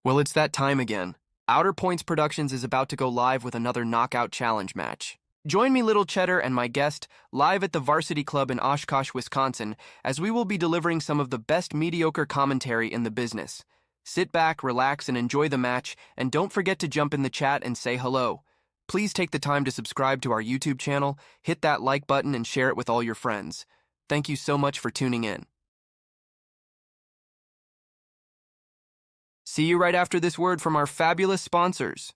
Well, it's that time again. Outer Points Productions is about to go live with another Knockout Challenge match. Join me, Little Cheddar, and my guest live at the Varsity Club in Oshkosh, Wisconsin, as we will be delivering some of the best mediocre commentary in the business. Sit back, relax, and enjoy the match, and don't forget to jump in the chat and say hello. Please take the time to subscribe to our YouTube channel, hit that like button, and share it with all your friends. Thank you so much for tuning in. See you right after this word from our fabulous sponsors.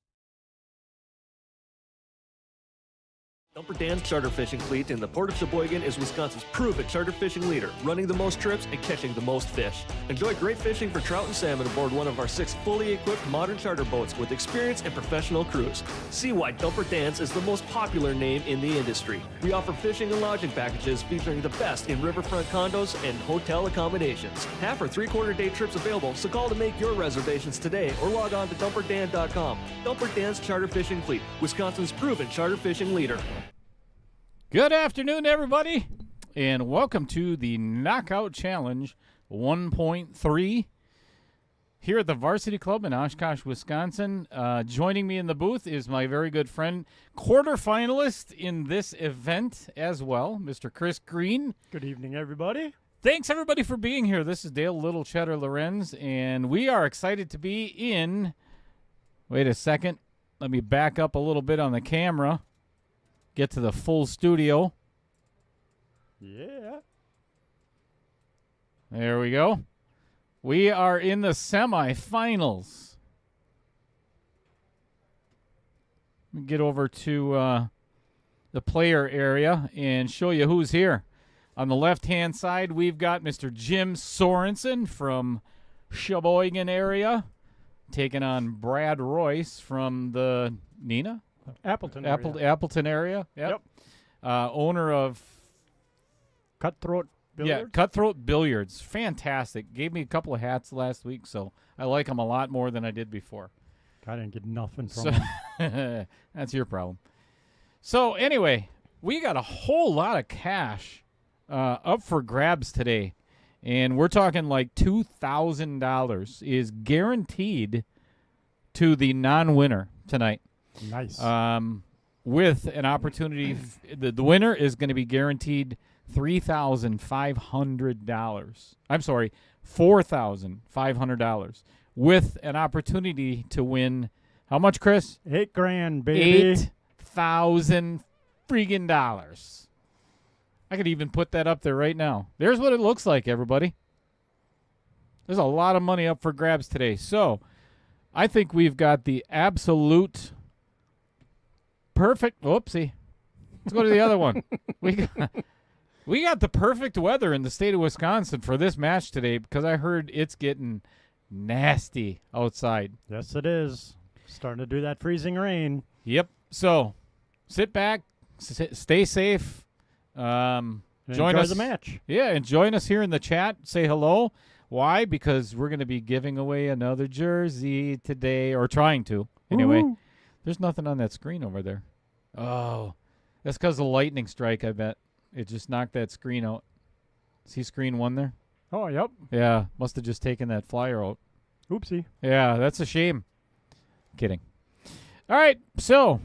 Dumper Dan's charter fishing fleet in the Port of Sheboygan is Wisconsin's proven charter fishing leader, running the most trips and catching the most fish. Enjoy great fishing for trout and salmon aboard one of our 6 fully equipped modern charter boats with experience and professional crews. See why Dumper Dan's is the most popular name in the industry. We offer fishing and lodging packages featuring the best in riverfront condos and hotel accommodations. Half or 3/4 day trips available, so call to make your reservations today or log on to dumperdan.com. Dumper Dan's charter fishing fleet, Wisconsin's proven charter fishing leader. Good afternoon, everybody, and welcome to the Knockout Challenge 1.3 here at the Varsity Club in Oshkosh, Wisconsin. Joining me in the booth is my very good friend, quarterfinalist in this event as well, Mr. Chris Green. Good evening, everybody. Thanks, everybody, for being here. This is Dale Little Cheddar Lorenz, and we are excited to be in. Wait a second. Let me back up a little bit on the camera. Get to the full studio. Yeah. There we go. We are in the semifinals. Let me get over to the player area and show you who's here. On the left-hand side, we've got Mr. Jim Sorensen from Sheboygan area, taking on Brad Royce from the Neenah? Appleton area. Yep. Owner of Cutthroat Billiards. Yeah, Cutthroat Billiards. Fantastic. Gave me a couple of hats last week, so I like them a lot more than I did before. I didn't get nothing from him. That's your problem. So anyway, we got a whole lot of cash up for grabs today, and we're talking like $2,000 is guaranteed to the non-winner tonight. Nice. With an opportunity, the winner is going to be guaranteed $3,500. I'm sorry, $4,500 with an opportunity to win how much, Chris? $8,000, baby. $8,000 freaking dollars. I could even put that up there right now. There's what it looks like, everybody. There's a lot of money up for grabs today. So I think we've got the absolute perfect. Whoopsie. Let's go to the other one. We got the perfect weather in the state of Wisconsin for this match today because I heard it's getting nasty outside. Yes, it is. Starting to do that freezing rain. Yep. So sit back, stay safe. Join us the match. Yeah, and join us here in the chat. Say hello. Why? Because we're going to be giving away another jersey today, or trying to. Anyway. Woo-hoo. There's nothing on that screen over there. Oh, that's because of the lightning strike, I bet. It just knocked that screen out. See screen 1 there? Oh, yep. Yeah, must have just taken that flyer out. Oopsie. Yeah, that's a shame. Kidding. All right, so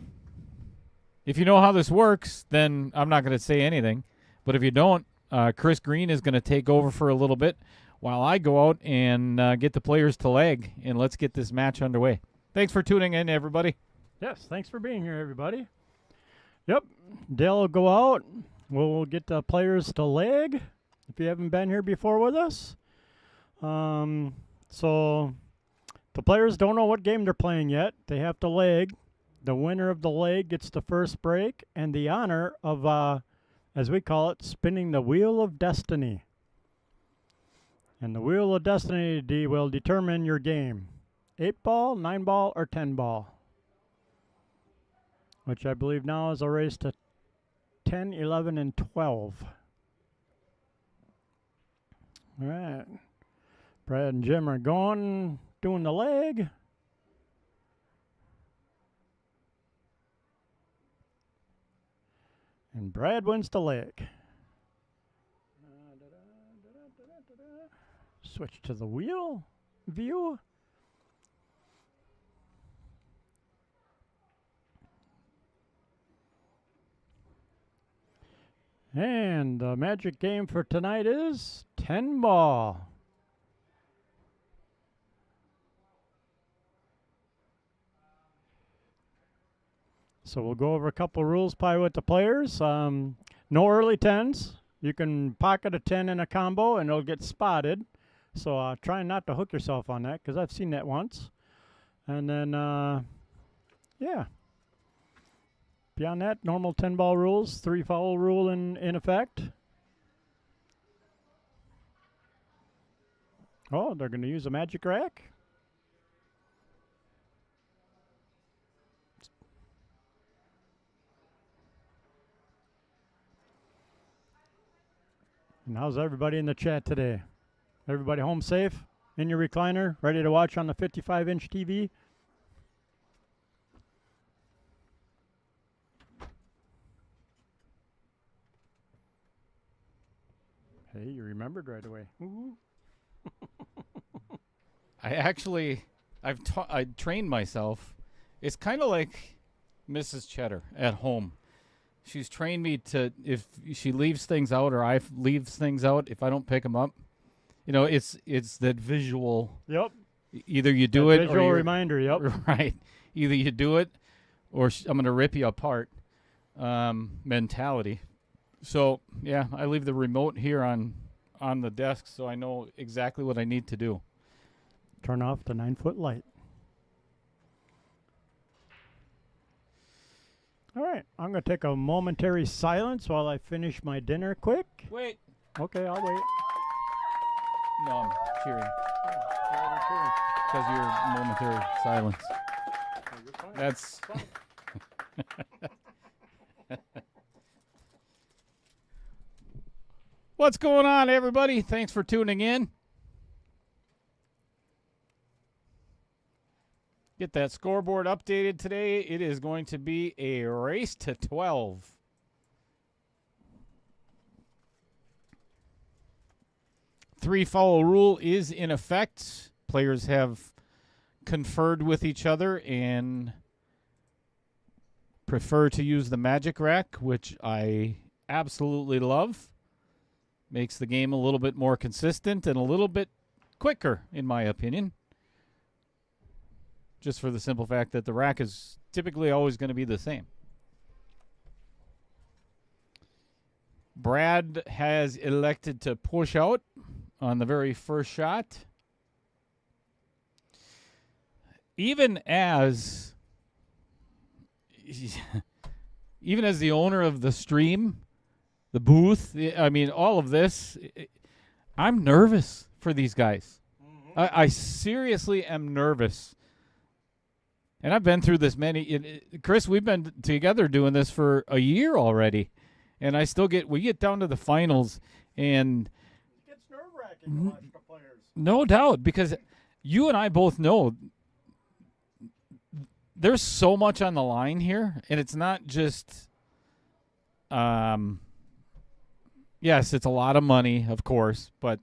if you know how this works, then I'm not going to say anything. But if you don't, Chris Green is going to take over for a little bit while I go out and get the players to leg, and let's get this match underway. Thanks for tuning in, everybody. Yes, thanks for being here, everybody. Yep, Dale will go out. We'll get the players to leg if you haven't been here before with us. So the players don't know what game they're playing yet. They have to leg. The winner of the leg gets the first break and the honor of, as we call it, spinning the Wheel of Destiny. And the Wheel of Destiny will determine your game. 8-ball, 9-ball, or 10-ball. Which I believe now is a race to 10, 11, and 12. All right. Brad and Jim are going, doing the leg. And Brad wins the leg. Switch to the wheel view. And the magic game for tonight is 10 ball. So we'll go over a couple rules probably with the players. No early 10s. You can pocket a 10 in a combo and it'll get spotted. So try not to hook yourself on that because I've seen that once. And then, yeah. Beyond that, normal 10 ball rules, 3 foul rule in effect. Oh, they're going to use a magic rack. And how's everybody in the chat today? Everybody home safe? In your recliner? Ready to watch on the 55-inch TV? Hey, you remembered right away. I trained myself. It's kind of like Mrs. Cheddar at home. She's trained me to, if she leaves things out or I leaves things out, if I don't pick them up, you know, it's that visual. Yep. Either you do it visual or reminder. Yep. Right. Either you do it or I'm going to rip you apart mentality. So, yeah, I leave the remote here on the desk so I know exactly what I need to do. Turn off the 9-foot light. All right, I'm going to take a momentary silence while I finish my dinner quick. Wait. Okay, I'll wait. No, I'm cheering. Because of your momentary silence. That's... What's going on, everybody? Thanks for tuning in. Get that scoreboard updated today. It is going to be a race to 12. Three foul rule is in effect. Players have conferred with each other and prefer to use the magic rack, which I absolutely love. Makes the game a little bit more consistent and a little bit quicker, in my opinion. Just for the simple fact that the rack is typically always going to be the same. Brad has elected to push out on the very first shot. Even as the owner of the stream, the booth, I mean, all of this, I'm nervous for these guys. Mm-hmm. I seriously am nervous. And I've been through this Chris, we've been together doing this for a year already. And we get down to the finals and it gets nerve-wracking to watch the players. No doubt, because you and I both know there's so much on the line here, and it's not just yes, it's a lot of money, of course, but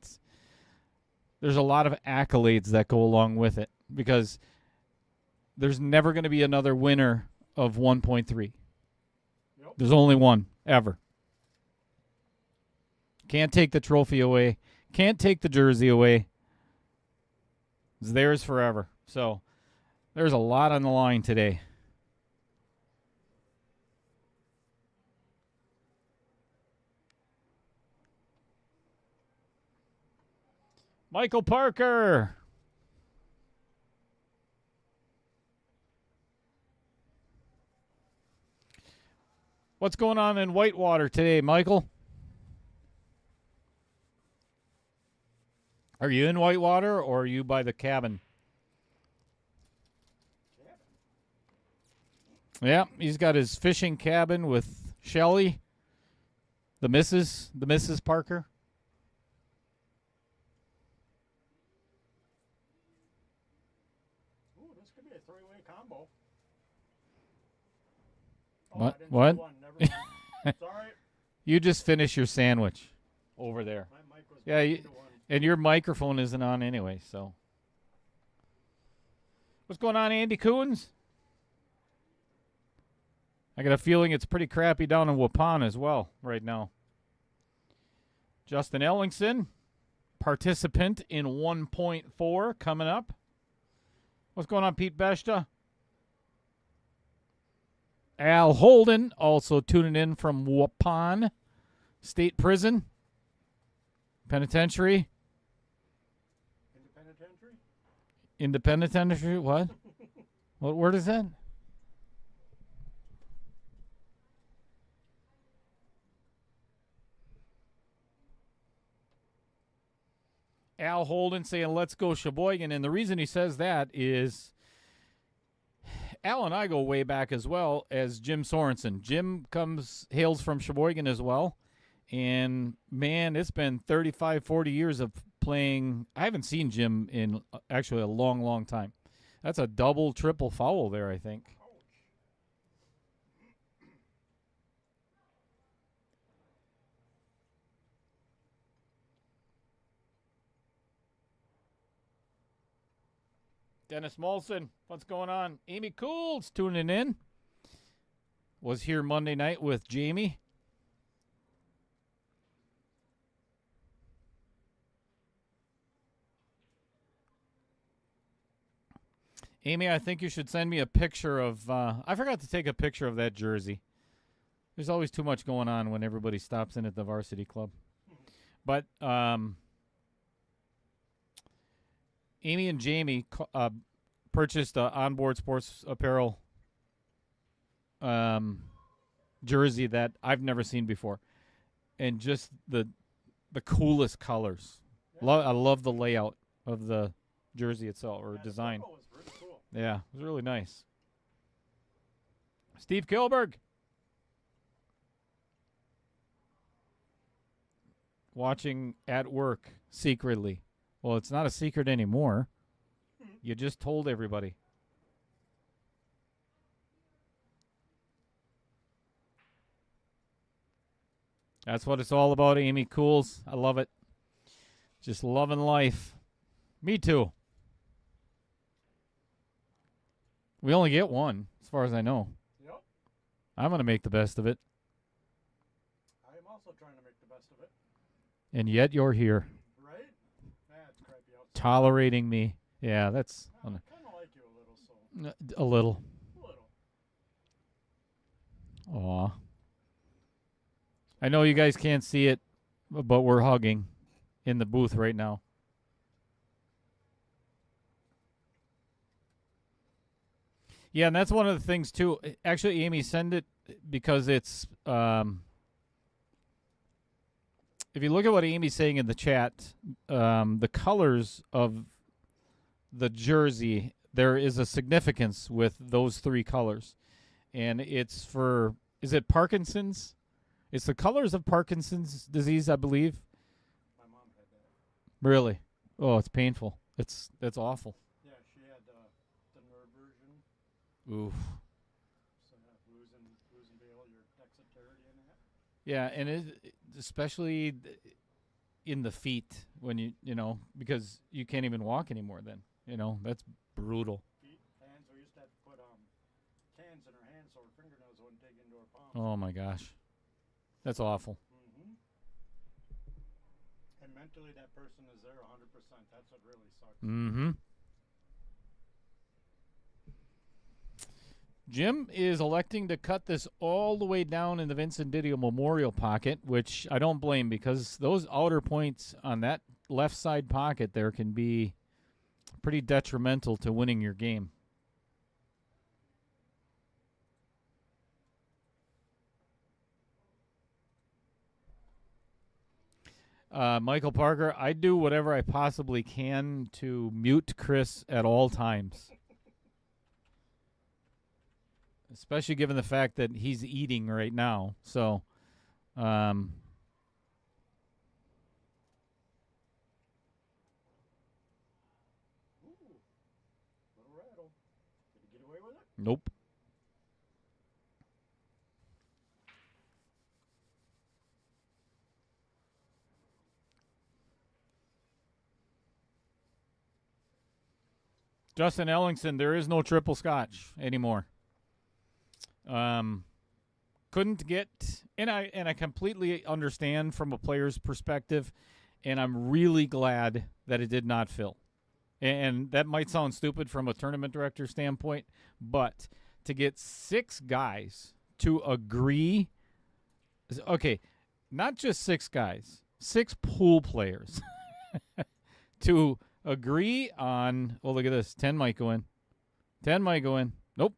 there's a lot of accolades that go along with it because there's never going to be another winner of 1.3. Yep. There's only one, ever. Can't take the trophy away. Can't take the jersey away. It's theirs forever. So there's a lot on the line today. Michael Parker. What's going on in Whitewater today, Michael? Are you in Whitewater or are you by the cabin? Yeah, he's got his fishing cabin with Shelly, the Mrs. Parker. Ooh, this could be a three-way combo. What? What? Sorry. You just finish your sandwich over there. My mic was yeah, and your microphone isn't on anyway, so. What's going on, Andy Coons? I got a feeling it's pretty crappy down in Waupun as well right now. Justin Ellingson, participant in 1.4, coming up. What's going on, Pete Beshta? Al Holden, also tuning in from Waupun State Prison. Penitentiary. Independentary? What? What word is that? Al Holden saying, let's go Sheboygan. And the reason he says that is Al and I go way back as well as Jim Sorensen. Jim hails from Sheboygan as well. And, man, it's been 35, 40 years of playing. I haven't seen Jim in actually a long, long time. That's a double, triple foul there, I think. Dennis Molson, what's going on? Amy Cools tuning in. Was here Monday night with Jamie. Amy, I think you should send me a picture of... I forgot to take a picture of that jersey. There's always too much going on when everybody stops in at the varsity club. But Amy and Jamie purchased an onboard sports apparel jersey that I've never seen before. And just the coolest colors. Yeah. I love the layout of the jersey itself, or design. Cool. Yeah, it was really nice. Steve Kilberg. Watching at work secretly. Well, it's not a secret anymore. You just told everybody. That's what it's all about, Amy Cools. I love it. Just loving life. Me too. We only get one, as far as I know. Yep. I'm going to make the best of it. I am also trying to make the best of it. And yet you're here. Right? That's crappy outside. Tolerating me. Yeah, that's... I kind of like you a little, so... A little. A little. Aw. I know you guys can't see it, but we're hugging in the booth right now. Yeah, and that's one of the things, too. Actually, Amy, send it because it's... if you look at what Amy's saying in the chat, the colors of the jersey, there is a significance with those three colors. And it's for... Is it Parkinson's? It's the colors of Parkinson's disease, I believe. My mom had that. Really? Oh, it's painful. That's awful. Yeah, she had the nerve version. Oof. So losing all your dexterity in that. Yeah, and especially in the feet when you know, because you can't even walk anymore then. You know, that's brutal. Feet, hands, we used to have to put cans in her hands so her fingernails wouldn't dig into her palms. Oh, my gosh. That's awful. Mm-hmm. And mentally that person is there 100%. That's what really sucks. Mm-hmm. Jim is electing to cut this all the way down in the Vincent Didio Memorial pocket, which I don't blame because those outer points on that left side pocket there can be pretty detrimental to winning your game. Michael Parker, I do whatever I possibly can to mute Chris at all times. Especially given the fact that he's eating right now. So, Ooh, little rattle. Did he get away with it? nope. Justin Ellingson, there is no triple scotch anymore. couldn't get, and I completely understand from a player's perspective, and I'm really glad that it did not fill. And that might sound stupid from a tournament director standpoint, but to get 6 guys to agree, okay, not just 6 guys, 6 pool players to agree on, well, look at this, 10 might go in. 10 might go in. Nope.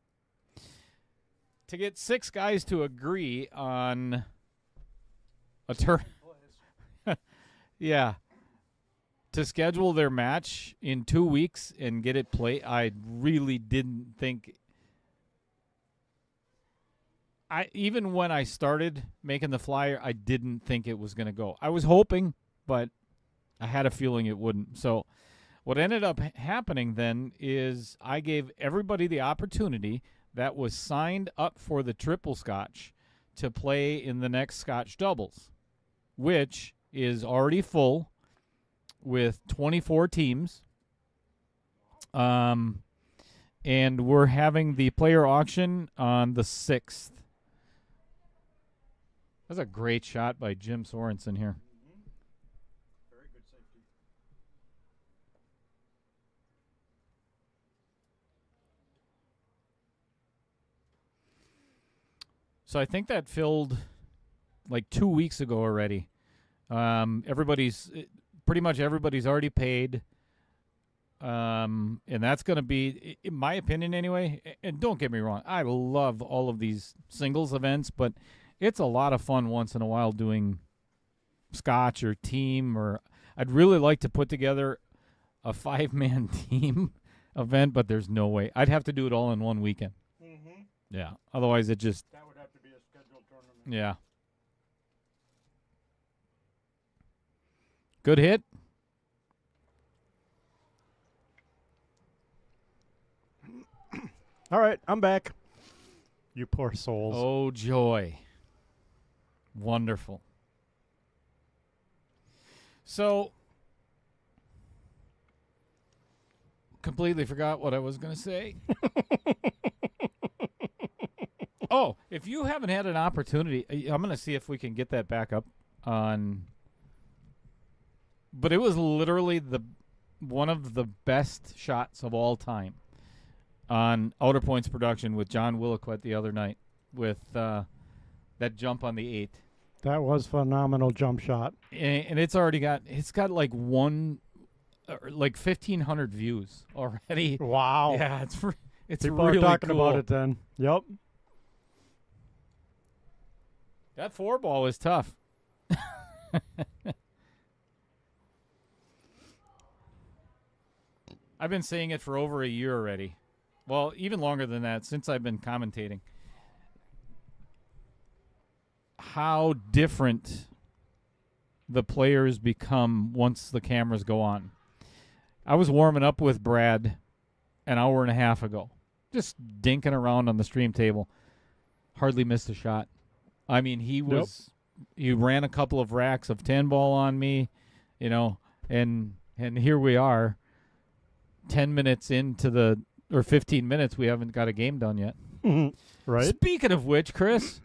To get 6 guys to agree on a turn. Yeah. To schedule their match in 2 weeks and get it played, I really didn't think. Even when I started making the flyer, I didn't think it was going to go. I was hoping, but I had a feeling it wouldn't. So what ended up happening then is I gave everybody the opportunity that was signed up for the triple scotch to play in the next scotch doubles, which is already full with 24 teams. And we're having the player auction on the 6th. That's a great shot by Jim Sorensen here. Very good safety. So I think that filled like 2 weeks ago already. Pretty much everybody's already paid. And that's going to be, in my opinion anyway, and don't get me wrong, I love all of these singles events, but it's a lot of fun once in a while doing scotch or team, or I'd really like to put together a 5-man team event, but there's no way. I'd have to do it all in one weekend. Mm-hmm. Yeah. Otherwise it just. That would have to be a scheduled tournament. Yeah. Good hit. All right, I'm back. You poor souls. Oh, joy. Wonderful. So, completely forgot what I was going to say. Oh, if you haven't had an opportunity, I'm going to see if we can get that back up on. But it was literally one of the best shots of all time on Outer Points production with John Williquette the other night with that jump on the 8. That was phenomenal jump shot. And it's got like 1,500 views already. Wow. Yeah, it's People really are talking cool. about it then. Yep. That 4-ball is tough. I've been saying it for over a year already. Well, even longer than that, since I've been commentating. How different the players become once the cameras go on. I was warming up with Brad an hour and a half ago, just dinking around on the stream table. Hardly missed a shot. I mean, he ran a couple of racks of 10-ball on me, and here we are, 10 minutes into or 15 minutes, we haven't got a game done yet. Right. Speaking of which, Chris,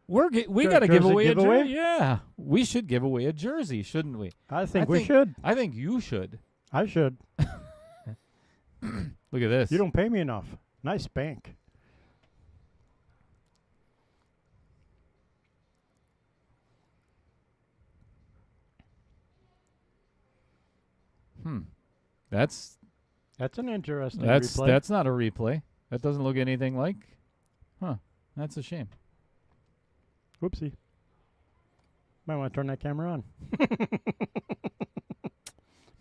we got to give away a jersey. Yeah, we should give away a jersey, shouldn't we? I think we should. I think you should. I should. Look at this. You don't pay me enough. Nice bank. That's an interesting replay. That's not a replay. That doesn't look anything like. That's a shame. Whoopsie. Might want to turn that camera on.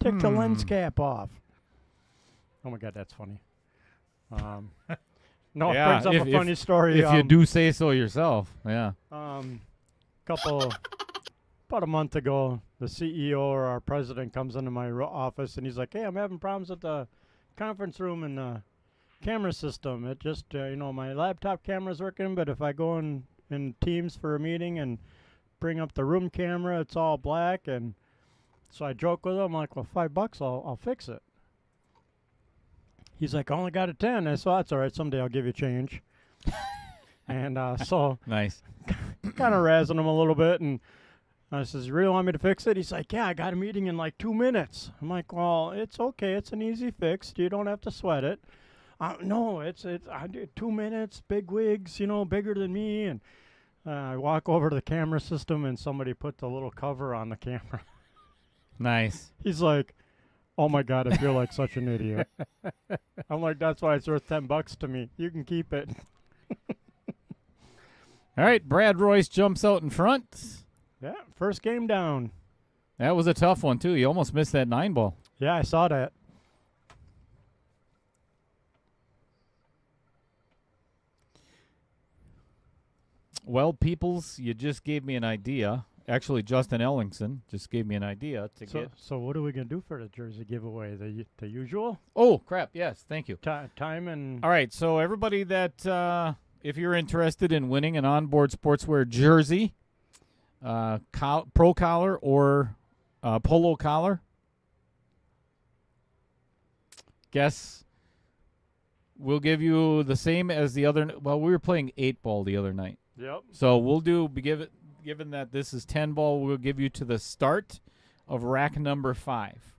Take the lens cap off. Oh my God, that's funny. No, it brings up a funny story. If you do say so yourself, yeah. About a month ago, the CEO or our president comes into my office and he's like, "Hey, I'm having problems with the conference room and the camera system. It just, my laptop camera's working, but if I go in Teams for a meeting and bring up the room camera, it's all black." And so I joke with him, I'm like, "Well, $5, I'll fix it." He's like, "I only got a 10. I said, "That's all right. Someday I'll give you change." And so Nice. kind of razzing him a little bit. And I says, you really want me to fix it? He's like, yeah, I got a meeting in like 2 minutes. I'm like, well, it's okay. It's an easy fix. You don't have to sweat it. No, I do 2 minutes, big wigs, bigger than me. And I walk over to the camera system, and somebody put the little cover on the camera. Nice. He's like, oh, my God, I feel like such an idiot. I'm like, that's why it's worth $10 to me. You can keep it. All right, Brad Royce jumps out in front. Yeah, first game down. That was a tough one, too. You almost missed that 9 ball. Yeah, I saw that. Well, peoples, you just gave me an idea. Actually, Justin Ellingson just gave me an idea to get. So what are we going to do for the jersey giveaway? The usual? Oh, crap. Yes, thank you. Time and... All right, so everybody that, if you're interested in winning an onboard sportswear jersey, pro collar or polo collar, guess we'll give you the same as the other. Well, we were playing 8 ball the other night. Yep. So we'll given that this is 10 ball, we'll give you to the start of rack number 5.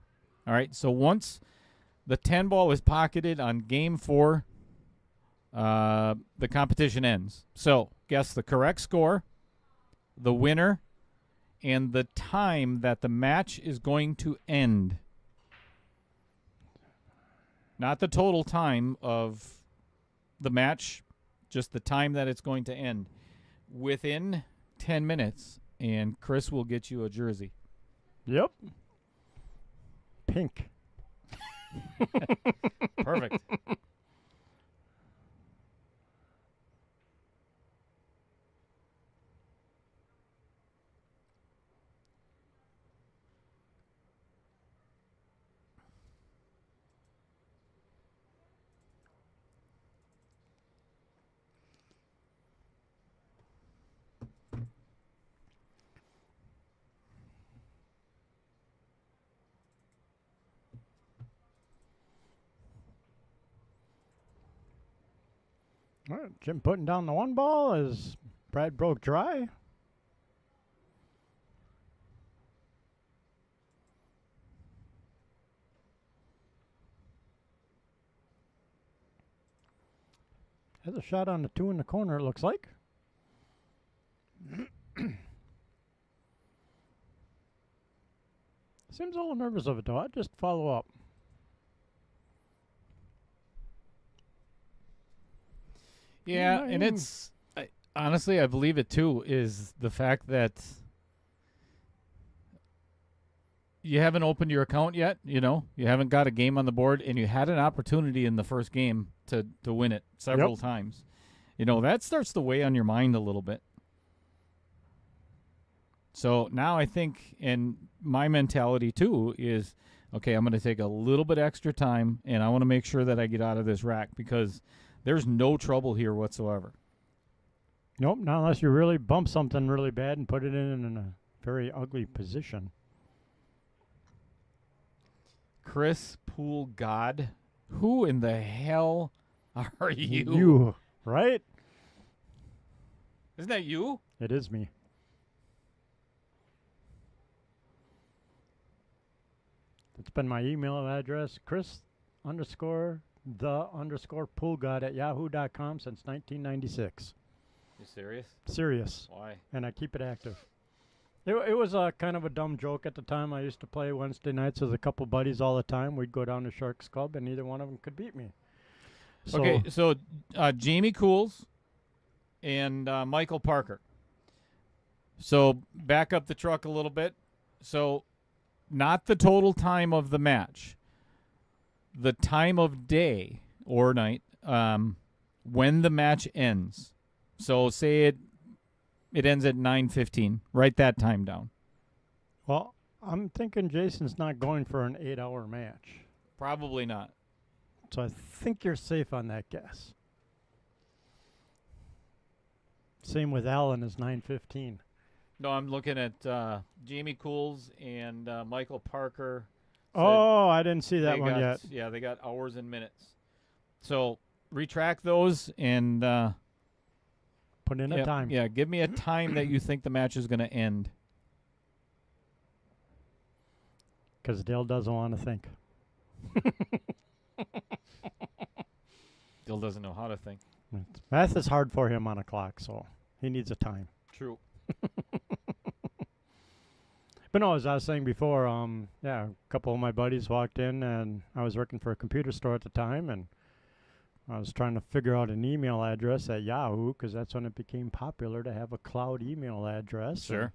All right, so once the 10 ball is pocketed on game 4, the competition ends. So guess the correct score, the winner, and the time that the match is going to end. Not the total time of the match, just the time that it's going to end. Within 10 minutes, and Chris will get you a jersey. Yep. Pink. Perfect. All right, Jim putting down the 1 ball as Brad broke dry. Has a shot on the 2 in the corner, it looks like. Seems a little nervous of it, though. I'd just follow up. Yeah, and it's honestly, I believe it too, is the fact that you haven't opened your account yet, you haven't got a game on the board, and you had an opportunity in the first game to win it several times. That starts to weigh on your mind a little bit. So now I think, and my mentality too is, okay, I'm going to take a little bit extra time, and I want to make sure that I get out of this rack because there's no trouble here whatsoever. Nope, not unless you really bump something really bad and put it in a very ugly position. Chris Pool God, who in the hell are you? You, right? Isn't that you? It is me. It's been my email address, Chris_the_poolgod at yahoo.com since 1996. You serious? Serious. Why? And I keep it active. It was a kind of a dumb joke at the time. I used to play Wednesday nights with a couple buddies all the time. We'd go down to Sharks Club, and neither one of them could beat me. So Okay, so Jamie Cools and Michael Parker. So back up the truck a little bit. So not the total time of the match, the time of day or night when the match ends. So say it ends at 9:15. Write that time down. Well, I'm thinking Jason's not going for an 8-hour match. Probably not. So I think you're safe on that guess. Same with Allen is 9:15. No, I'm looking at Jamie Cools and Michael Parker. Oh, I didn't see that one yet. Yeah, they got hours and minutes. So retract those and Put in a time. Yeah, give me a time that you think the match is going to end. Because Dale doesn't want to think. Dill doesn't know how to think. Math is hard for him on a clock, so he needs a time. True. But no, as I was saying before, a couple of my buddies walked in, and I was working for a computer store at the time, and I was trying to figure out an email address at Yahoo, because that's when it became popular to have a cloud email address. Sure.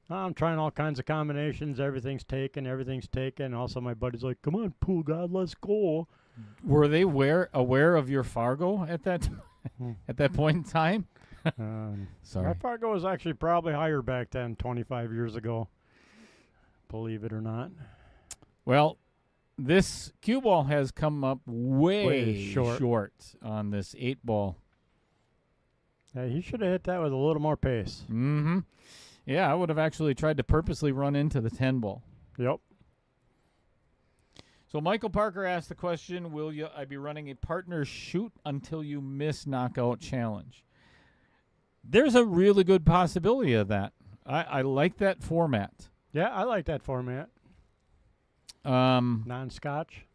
And I'm trying all kinds of combinations. Everything's taken. Also, my buddy's like, come on, pool god, let's go. Were they aware of your Fargo at that at that point in time? Sorry. My Fargo was actually probably higher back then, 25 years ago. Believe it or not. Well, this cue ball has come up way short on this 8-ball. Yeah, he should have hit that with a little more pace. Mm-hmm. Yeah, I would have actually tried to purposely run into the 10-ball. Yep. So Michael Parker asked the question, will I be running a partner shoot until you miss knockout challenge? There's a really good possibility of that. I like that format. Yeah, I like that format. Non-scotch.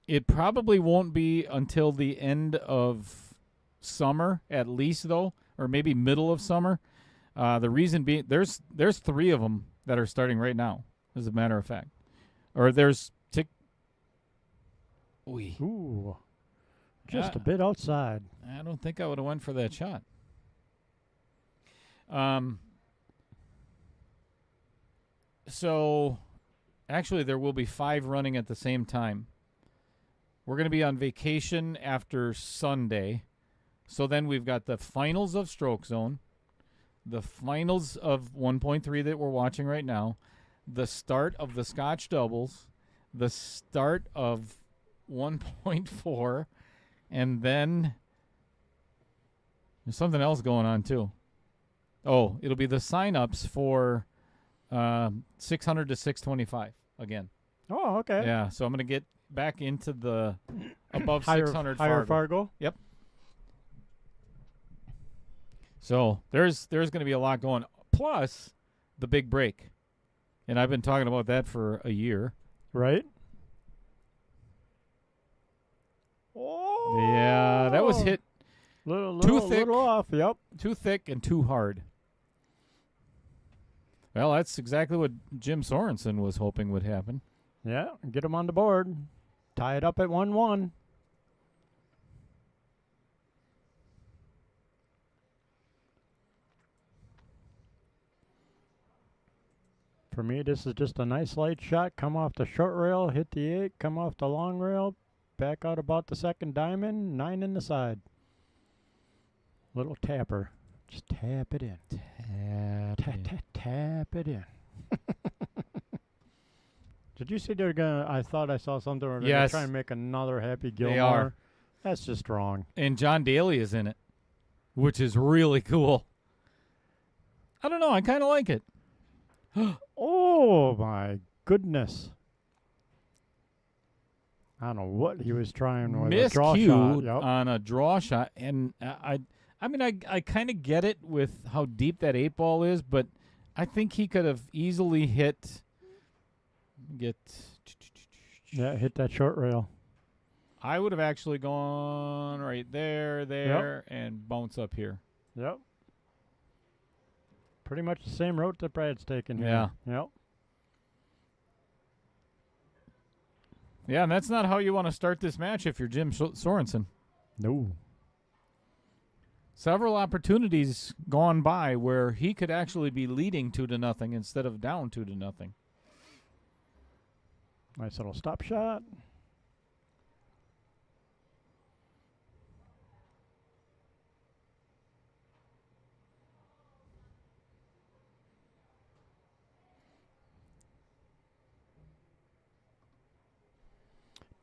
It probably won't be until the end of summer, at least, though, or maybe middle of summer. The reason being, there's 3 of them that are starting right now, as a matter of fact. Or there's Ooh, just a bit outside. I don't think I would have went for that shot. So, actually, there will be 5 running at the same time. We're going to be on vacation after Sunday. So then we've got the finals of Stroke Zone, the finals of 1.3 that we're watching right now, the start of the Scotch Doubles, the start of 1.4, and then there's something else going on too. Oh, it'll be the sign-ups for 600 to 625 again. Oh, okay. Yeah, so I'm going to get back into the above higher, 600 higher Fargo. Fargo. Yep. So there's going to be a lot going. Plus the big break, and I've been talking about that for a year. Right. Oh. Yeah, that was hit too thick. Little off. Yep. Too thick and too hard. Well, that's exactly what Jim Sorensen was hoping would happen. Yeah, get him on the board. Tie it up at 1-1. For me, this is just a nice light shot. Come off the short rail, hit the 8, come off the long rail, back out about the second diamond, 9 in the side. Little tapper. Just tap it in. Tap it in. Did you see they're gonna? I thought I saw something where they're gonna try and make another Happy Gilmore. They are. That's just wrong. And John Daly is in it, which is really cool. I don't know. I kind of like it. Oh my goodness! I don't know what he was trying with a draw shot. Yep. On a draw shot, and I mean, I kind of get it with how deep that 8-ball is, but I think he could have easily hit. Hit that short rail. I would have actually gone right there, and bounce up here. Yep. Pretty much the same route that Brad's taken here. Yeah. Yep. Yeah, and that's not how you want to start this match if you're Jim Sorensen. No. Several opportunities gone by where he could actually be leading 2-0 instead of down 2-0. Nice little stop shot.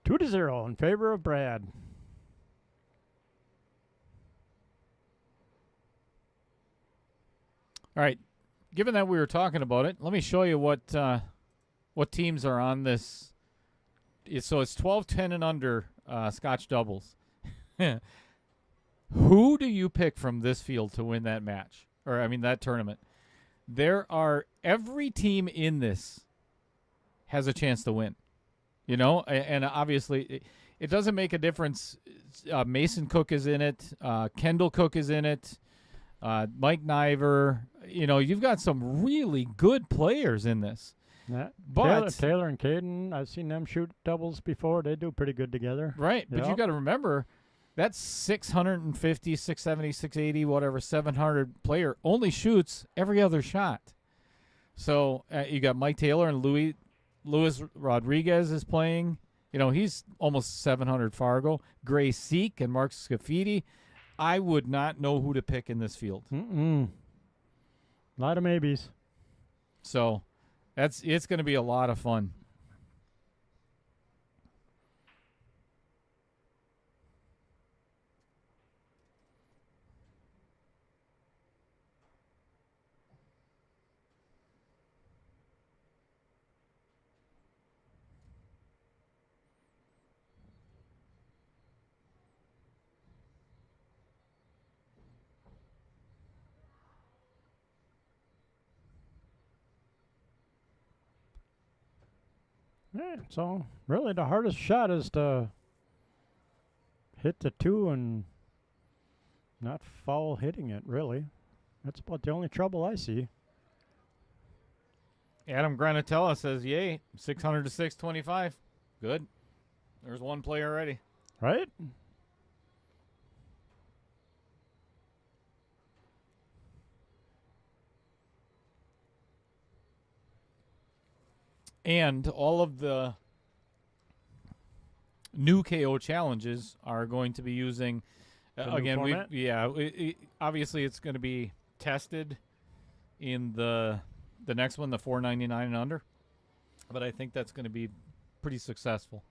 Two to 0 in favor of Brad. All right. Given that we were talking about it, let me show you what teams are on this. So it's 12, 10, and under Scotch doubles. Who do you pick from this field to win that match? Or, I mean, that tournament? Every team in this has a chance to win. You know, and obviously it doesn't make a difference. Mason Cook is in it. Kendall Cook is in it. Mike Niver. You know, you've got some really good players in this. Yeah. But Taylor and Caden, I've seen them shoot doubles before. They do pretty good together. right, but you Yep. got to remember that 650, 670, 680, whatever, 700 player only shoots every other shot. So you got Mike Taylor and Luis Rodriguez is playing. You know, he's almost 700 Fargo. Gray Seek and Mark Scafidi. I would not know who to pick in this field. A lot of maybes. So it's going to be a lot of fun. Yeah, so really the hardest shot is to hit the 2 and not foul hitting it, really. That's about the only trouble I see. Adam Granatella says, yay, 600 to 625. Good. There's one player already. Right? And all of the new KO challenges are going to be using The new again. format? Obviously it's going to be tested in the next one, the 499 and under. But I think that's going to be pretty successful.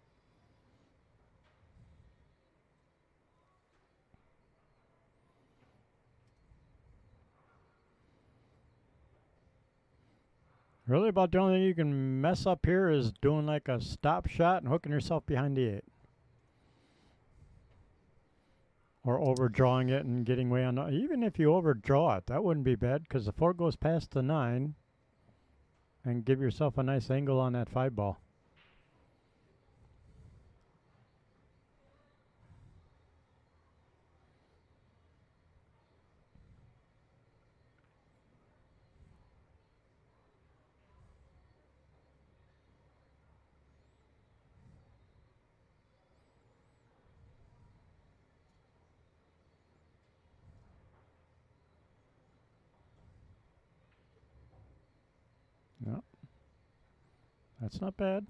Really about the only thing you can mess up here is doing like a stop shot and hooking yourself behind the 8. Or overdrawing it and getting way on. Even if you overdraw it, that wouldn't be bad because the 4 goes past the 9 and give yourself a nice angle on that 5 ball. No, that's not bad.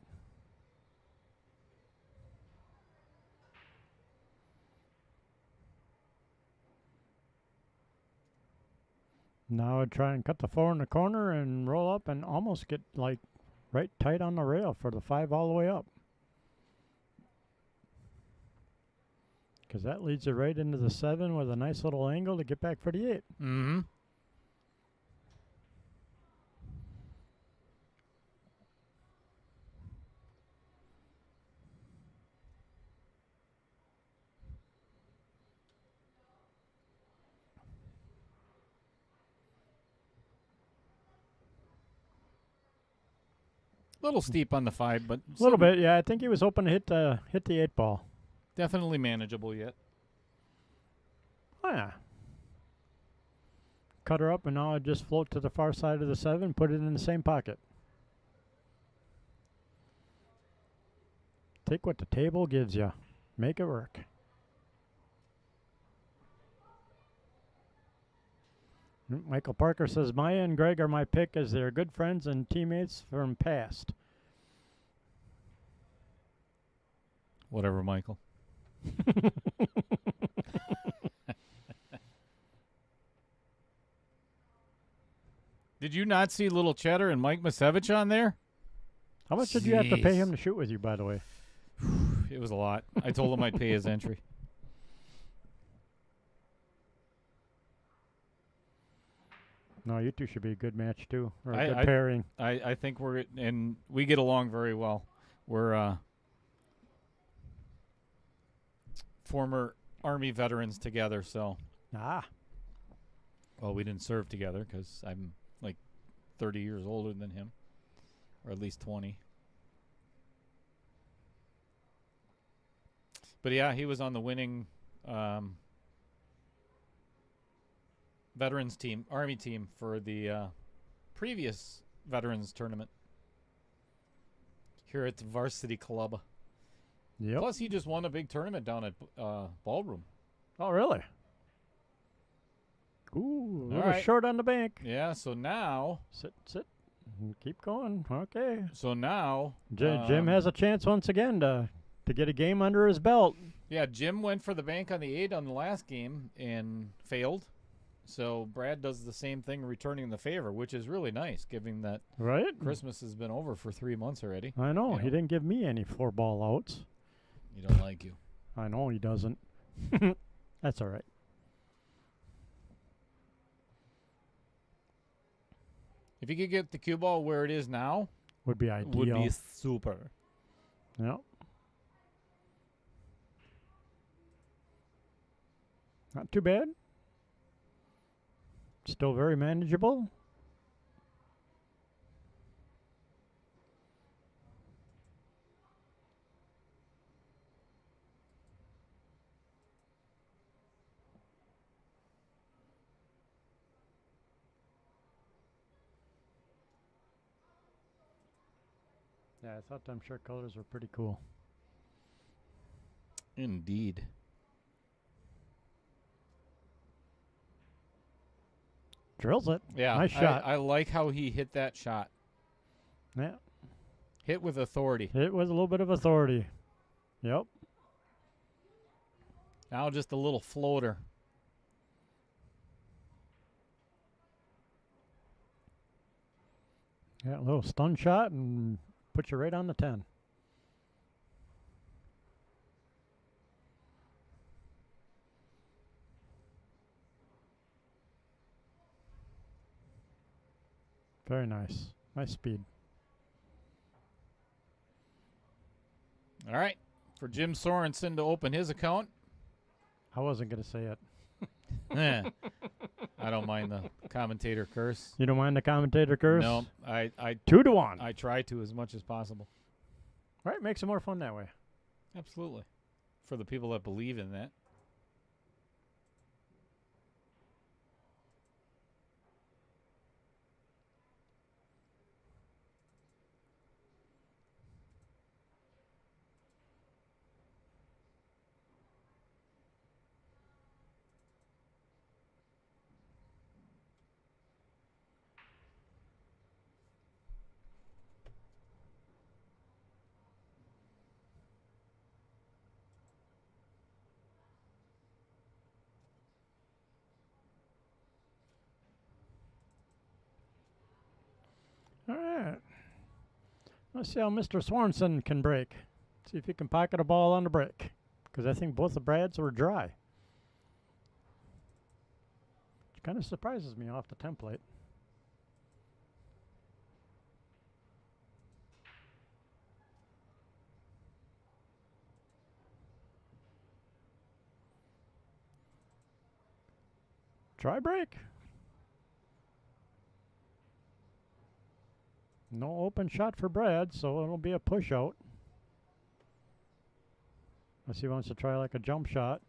Now I'd try and cut the 4 in the corner and roll up and almost get like right tight on the rail for the 5 all the way up. Because that leads you right into the 7 with a nice little angle to get back for the 8. Mm-hmm. A little steep on the 5, but A little bit, yeah. I think he was hoping to hit the 8 ball. definitely manageable yet. Oh, yeah. Cut her up, and now I just float to the far side of the 7, put it in the same pocket. Take what the table gives you. Make it work. Michael Parker says, Maya and Greg are my pick as they're good friends and teammates from past. Whatever, Michael. Did you not see Little Cheddar and Mike Masevich on there? How much did you have to pay Jeez. him to shoot with you, by the way? It was a lot. I told him I'd pay his entry. No, you two should be a good match, too. Or a I- good I- pairing. I think we get along very well. We're former Army veterans together, so. Ah. Well, we didn't serve together because I'm like 30 years older than him, or at least 20. But yeah, he was on the winning veterans team, Army team for the previous veterans tournament here at the Varsity Club. Yep. Plus, he just won a big tournament down at Ballroom. Oh, really? Ooh, a All little right. short on the bank. Yeah, so now... Sit. Keep going. Okay. So now... Jim has a chance once again to get a game under his belt. Yeah, Jim went for the bank on the 8 on the last game and failed. So Brad does the same thing, returning the favor, which is really nice, given that Right? Christmas has been over for 3 months already. I know. You He know. didn't give me any 4-ball outs. He don't like you. I know he doesn't. That's all right. If you could get the cue ball where it is now, Would be ideal. would be super. Yep. Not too bad. Still very manageable. Yeah, I thought them shirt colors were pretty cool. Indeed. Drills it. Yeah, Nice shot. I like how he hit that shot. Yeah. Hit with authority. It was a little bit of authority. Yep. Now just a little floater. Yeah, a little stun shot and put you right on the 10. Very nice. Nice speed. All right. For Jim Sorensen to open his account. I wasn't going to say it. Eh, I don't mind the commentator curse. You don't mind the commentator curse? No, I 2-1. I try to as much as possible. Right, makes it more fun that way. Absolutely. For the people that believe in that. All right. Let's see how Mr. Sorensen can break. See if he can pocket a ball on the break. Because I think both the Brads were dry. Which kind of surprises me off the template. Try break. No open shot for Brad, so it'll be a push out. Unless he wants to try like a jump shot.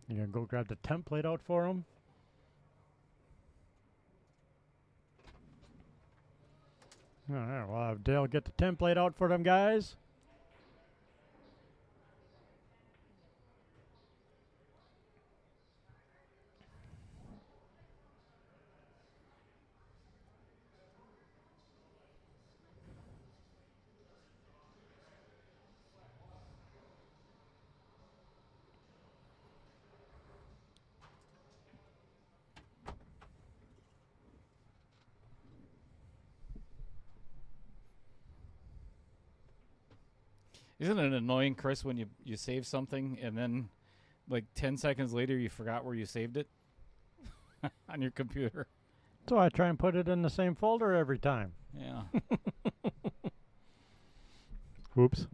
You gonna go grab the template out for him? All right, we'll have Dale get the template out for them guys. Isn't it annoying, Chris, when you save something and then like 10 seconds later, you forgot where you saved it on your computer. So I try and put it in the same folder every time. Yeah. Oops.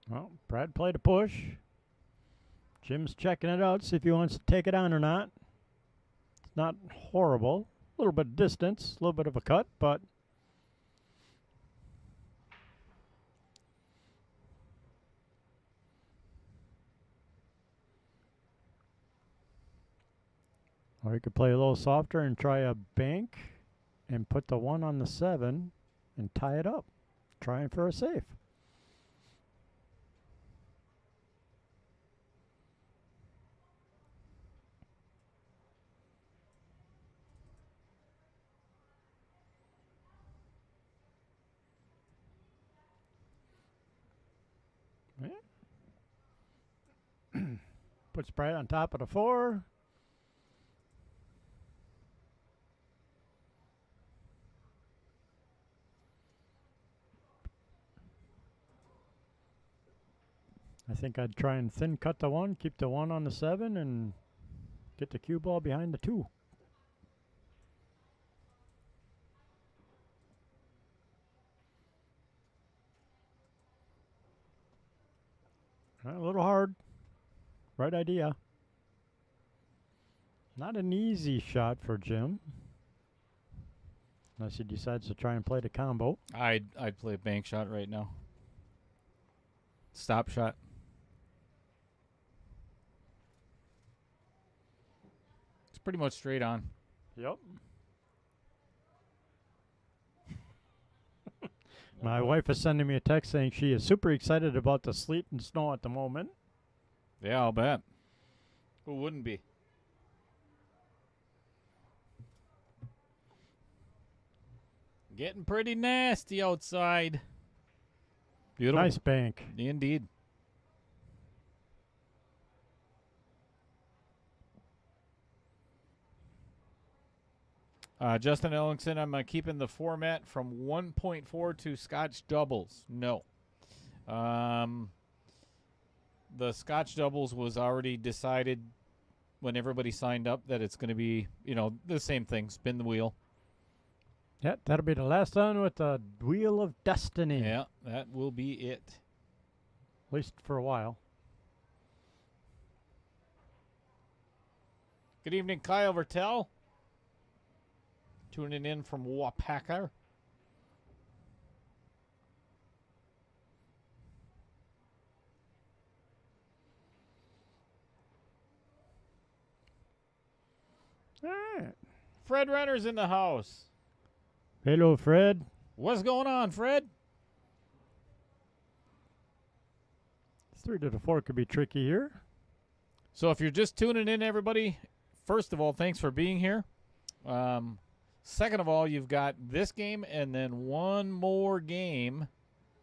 Well, Brad played a push. Jim's checking it out, see if he wants to take it on or not. It's not horrible. A little bit of distance, a little bit of a cut, but or you could play a little softer and try a bank and put the 1 on the 7 and tie it up. Trying for a safe. Puts Brad on top of the 4. I think I'd try and thin cut the 1, keep the 1 on the 7, and get the cue ball behind the 2. A little hard. Right idea. Not an easy shot for Jim. Unless he decides to try and play the combo. I'd play a bank shot right now. Stop shot. It's pretty much straight on. Yep. My wife is sending me a text saying she is super excited about the sleet and snow at the moment. Yeah, I'll bet. Who wouldn't be? Getting pretty nasty outside. Beautiful. Nice bank. Indeed. Justin Ellingson, I'm keeping the format from 1.4 to Scotch doubles. No. The Scotch doubles was already decided when everybody signed up that it's going to be, the same thing. Spin the wheel. Yeah, that'll be the last one with the Wheel of Destiny. Yeah, that will be it. At least for a while. Good evening, Kyle Vertel. Tuning in from Wapaka. All right. Fred Renner's in the house. Hello, Fred. What's going on, Fred? 3 to the 4 could be tricky here. So if you're just tuning in, everybody, first of all, thanks for being here. Second of all, you've got this game and then one more game.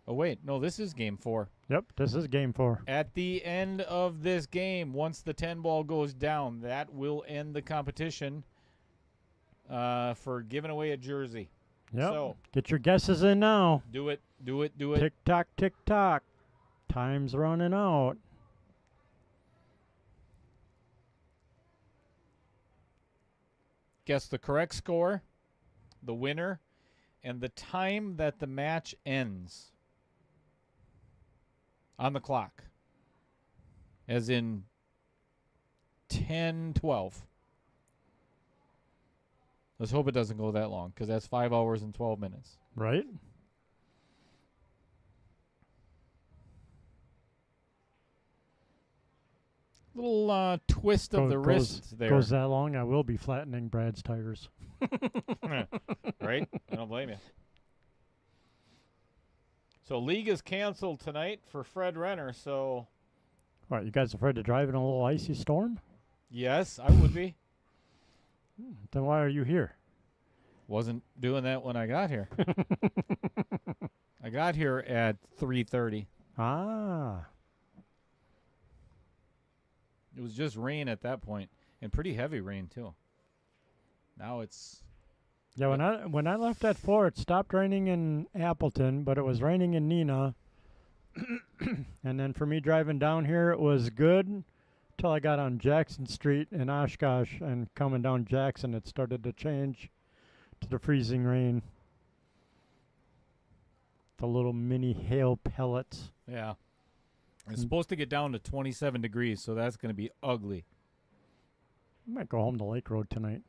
Oh, wait. No, this is game 4. Yep, this is game 4. At the end of this game, once the 10 ball goes down, that will end the competition for giving away a jersey. Yep. So, get your guesses in now. do it, do it, do it. Tick tock, tick tock. Time's running out. Guess the correct score, the winner, and the time that the match ends on the clock. As in 10:12. Let's hope it doesn't go that long, because that's 5 hours and 12 minutes. Right? Little twist of the wrist there. Goes that long, I will be flattening Brad's tires. Right? I don't blame you. So league is canceled tonight for Fred Renner, so... What, you guys afraid to drive in a little icy storm? Yes, I would be. Then why are you here? Wasn't doing that when I got here. I got here at 3:30. Ah. It was just rain at that point, and pretty heavy rain too. Now it's Yeah, when I left at 4, it stopped raining in Appleton, but it was raining in Neenah. And then for me driving down here, it was good till I got on Jackson Street in Oshkosh, and coming down Jackson, it started to change to the freezing rain. The little mini hail pellets. yeah. It's supposed to get down to 27 degrees, so that's going to be ugly. I might go home to Lake Road tonight.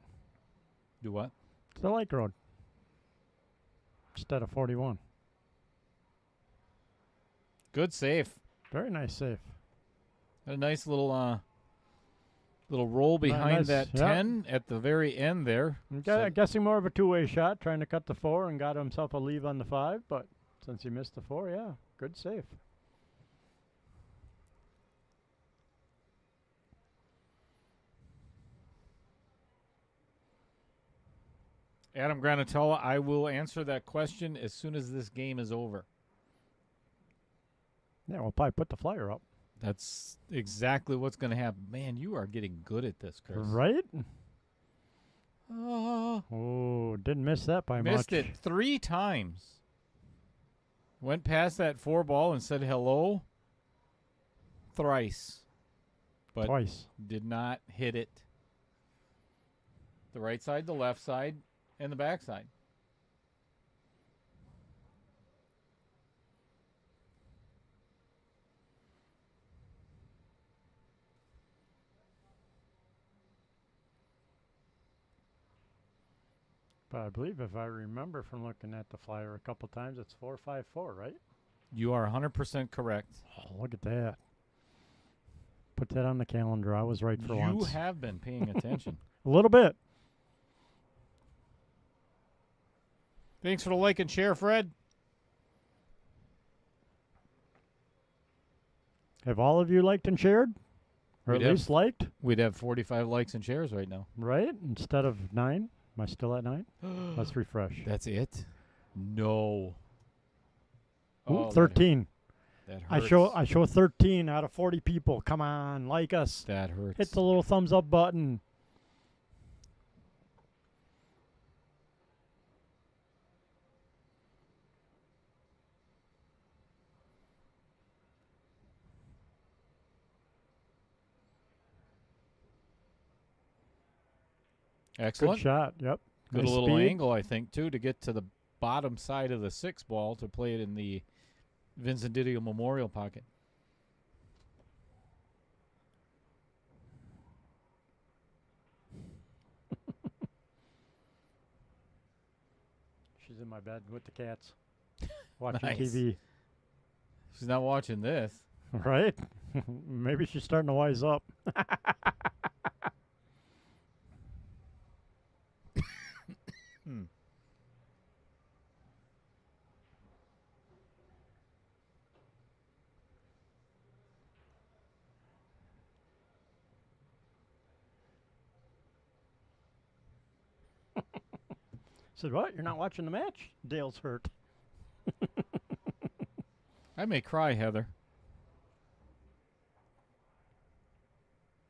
Do what? To the Lake Road. Instead of 41. Good save. Very nice save. A nice little roll behind nice, that yeah. 10 at the very end there. I'm guessing more of a two-way shot, trying to cut the 4 and got himself a leave on the 5, but since he missed the 4, yeah, good save. Adam Granatella, I will answer that question as soon as this game is over. Yeah, we'll probably put the flyer up. That's exactly what's going to happen. Man, you are getting good at this, Chris. Right? Oh, Oh, didn't miss that by much. missed it 3 times. Went past that 4 ball and said hello thrice. But Twice. did not hit it. The right side, the left side, and the back side. But I believe if I remember from looking at the flyer a couple times, it's 4-5-4, right? You are 100% correct. Oh, look at that. Put that on the calendar. I was right for You once. have been paying attention. A little bit. Thanks for the like and share, Fred. Have all of you liked and shared? Or We'd at have- least liked? We'd have 45 likes and shares right now. Right? Instead of 9? Am I still at 9? Let's refresh. That's it? No. Ooh, Oh, 13. That I hurts. show 13 out of 40 people. Come on, like us. That hurts. Hit the little thumbs up button. Excellent. Good shot. Yep. Good Nice little speed. angle, I think, too, to get to the bottom side of the 6 ball to play it in the Vincent Didio Memorial pocket. She's in my bed with the cats. Watching Nice. TV. She's not watching this. Right? Maybe she's starting to wise up. Said, what? You're not watching the match? Dale's hurt. I may cry, Heather.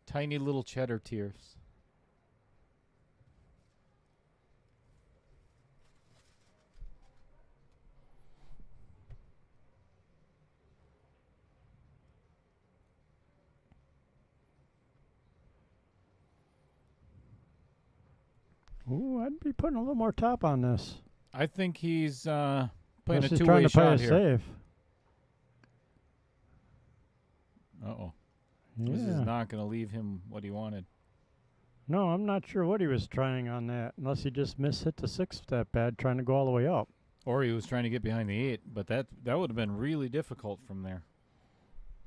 Tiny little cheddar tears. Ooh, I'd be putting a little more top on this. I think he's playing Unless a he's two-way trying to play shot a here. save. Uh-oh. Yeah. This is not going to leave him what he wanted. No, I'm not sure what he was trying on that, unless he just mishit the 6 that bad, trying to go all the way up. Or he was trying to get behind the 8, but that would have been really difficult from there.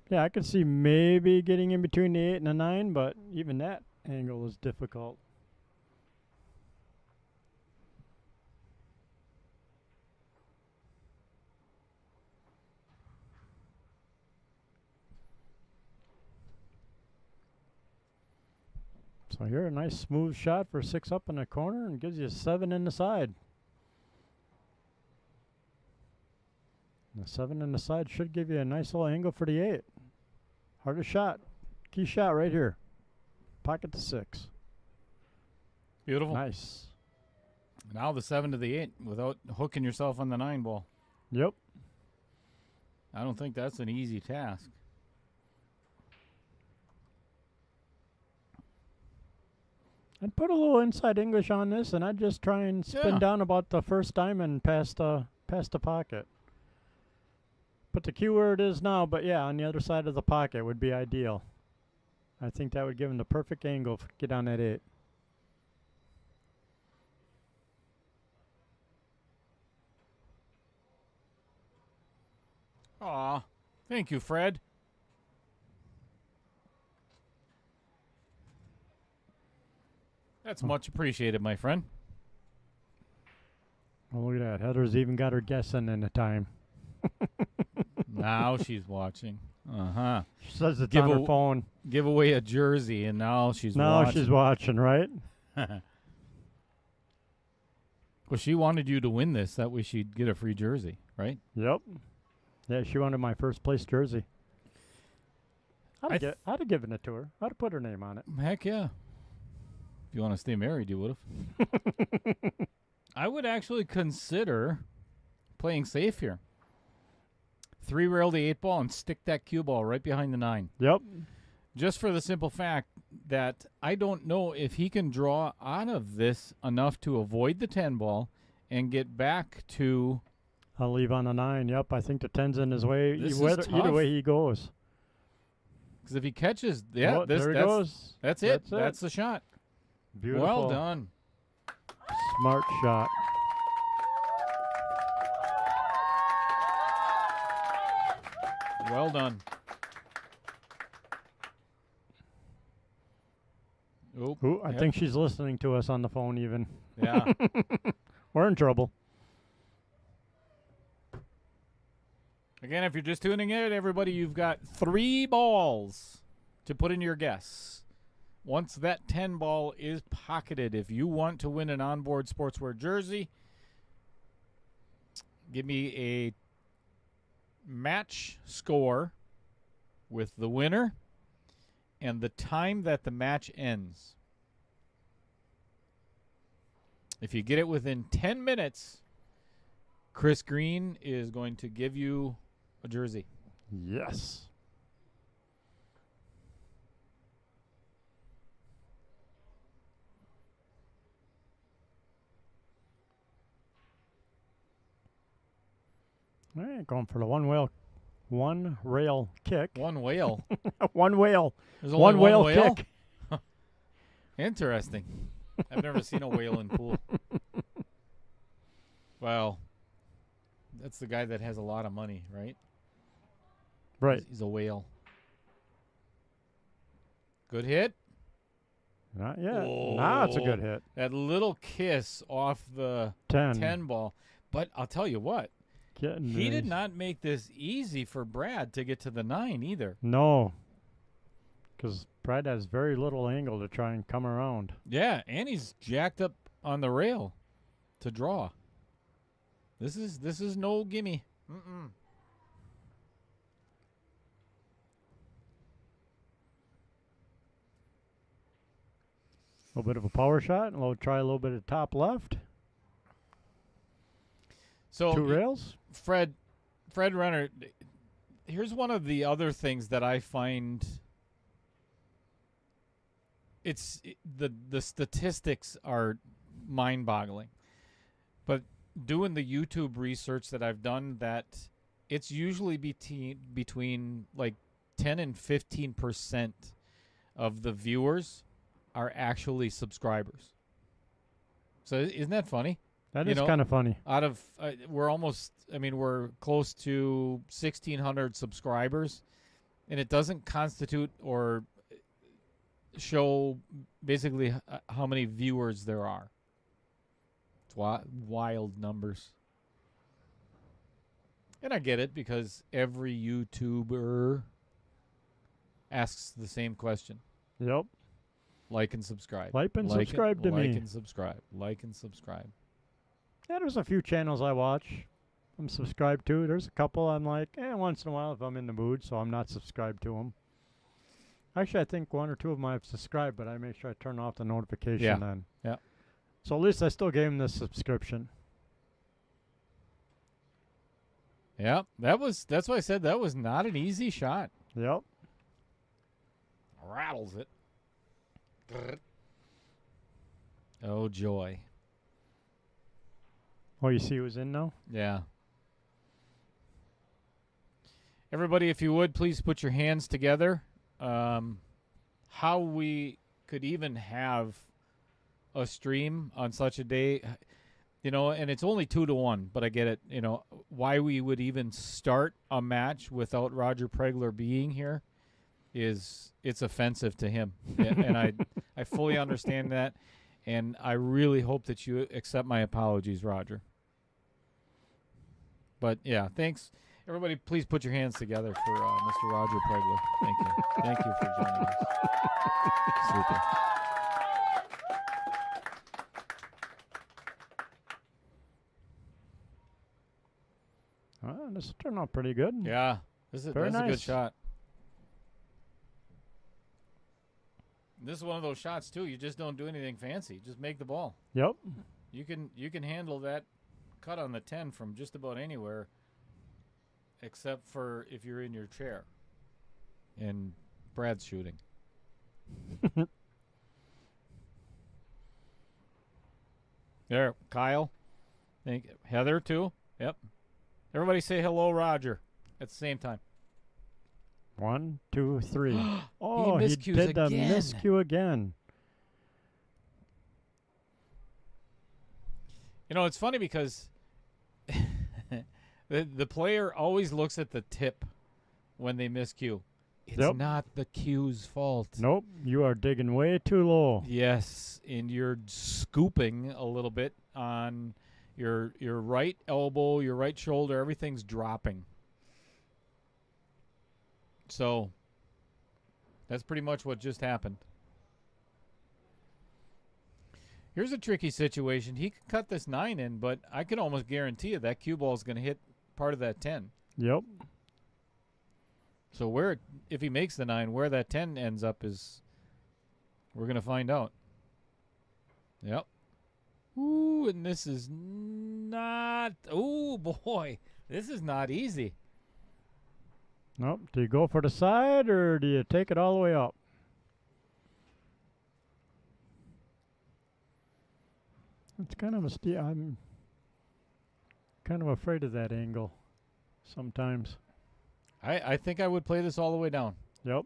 Yeah, I could see maybe getting in between the 8 and the 9, but even that angle is difficult. So here, a nice smooth shot for 6 up in the corner and gives you 7 in the side. The 7 in the side should give you a nice little angle for the 8. Hardest shot. Key shot right here. Pocket to 6. Beautiful. Nice. Now the 7 to the 8 without hooking yourself on the 9 ball. Yep. I don't think that's an easy task. I'd put a little inside English on this, and I'd just try and spin down about the first diamond past the pocket. Put the cue where it is now, but yeah, on the other side of the pocket would be ideal. I think that would give him the perfect angle to get on that 8. Aw, thank you, Fred. That's much appreciated, my friend. Oh, look at that. Heather's even got her guessing in the time. Now she's watching. Uh-huh. She says it's on her phone. Give away a jersey, and now she's now watching. She's watching, right? Well, she wanted you to win this. That way she'd get a free jersey, right? Yep. Yeah, she wanted my first place jersey. I'd have given it to her. I'd have put her name on it. Heck yeah. If you want to stay married, you would have. I would actually consider playing safe here. 3-rail the 8 ball and stick that cue ball right behind the 9. Yep. Just for the simple fact that I don't know if he can draw out of this enough to avoid the 10 ball and get back to... I'll leave on the 9. Yep, I think the 10's in his way. This is Either tough. way he goes. Because if he catches... Yeah, oh, there he goes. That's it. That's the shot. Beautiful. Well done. Smart shot. Well done. Oh, Ooh, I think she's listening to us on the phone even. Yeah. We're in trouble. Again, if you're just tuning in, everybody, you've got 3 balls to put in your guess. Once that 10 ball is pocketed, if you want to win an onboard sportswear jersey, give me a match score with the winner and the time that the match ends. If you get it within 10 minutes, Chris Green is going to give you a jersey. Yes. All right, going for the one rail kick. One whale. One whale. There's only one whale whale kick. Interesting. I've never seen a whale in pool. Well, that's the guy that has a lot of money, right? Right. He's a whale. Good hit. Not yet. Oh, Now it's a good hit. That little kiss off the 10 ball. But I'll tell you what. He did not make this easy for Brad to get to the 9 either. No. Because Brad has very little angle to try and come around. Yeah, and he's jacked up on the rail to draw. This is no gimme. Mm-mm. A little bit of a power shot, and we'll try a little bit of top left. So 2 rails. Fred Renner, here's one of the other things that I find. The statistics are mind-boggling, but doing the YouTube research that I've done, that it's usually between like 10 and 15% of the viewers are actually subscribers. So isn't that funny? That is kind of funny. Out of we're close to 1,600 subscribers, and it doesn't constitute or show basically how many viewers there are. It's wild numbers. And I get it, because every YouTuber asks the same question. Yep. Like and subscribe. Like and subscribe to me. Like and subscribe. Like and subscribe. Yeah, there's a few channels I watch. I'm subscribed to. There's a couple I'm like, once in a while if I'm in the mood, so I'm not subscribed to them. Actually, I think one or two of them I've subscribed, but I make sure I turn off the notification Yeah. then. Yeah. So at least I still gave him the subscription. Yeah, that's why I said that was not an easy shot. Yep. Rattles it. Oh, joy. Oh, you see who's in now? Yeah. Everybody, if you would, please put your hands together. How we could even have a stream on such a day, and it's only 2-1, but I get it. Why we would even start a match without Roger Pregler being here it's offensive to him. And I fully understand that, and I really hope that you accept my apologies, Roger. But yeah, thanks. Everybody, please put your hands together for Mr. Roger Pregler. Thank you. Thank you for joining us. Super. This turned out pretty good. Yeah, that's a good nice. shot. This is one of those shots too. You just don't do anything fancy. Just make the ball. Yep. You can handle that cut on the 10 from just about anywhere, except for if you're in your chair. And Brad's shooting. There, Kyle. Thank Heather too. Yep. Everybody say hello, Roger, at the same time. 1, 2, 3. Oh, he miscues did the again. miscue again. It's funny because the player always looks at the tip when they miscue. It's Yep. not the cue's fault. Nope, you are digging way too low. Yes, and you're scooping a little bit on your right elbow, your right shoulder. Everything's dropping. So that's pretty much what just happened. Here's a tricky situation. He could cut this 9 in, but I can almost guarantee you that cue ball is going to hit part of that 10. Yep. So if he makes the 9, where that 10 ends up is we're going to find out. Yep. Ooh, and this is not. Oh, boy. This is not easy. Nope. Do you go for the side or do you take it all the way up? It's kind of I'm kind of afraid of that angle sometimes. I think I would play this all the way down. Yep.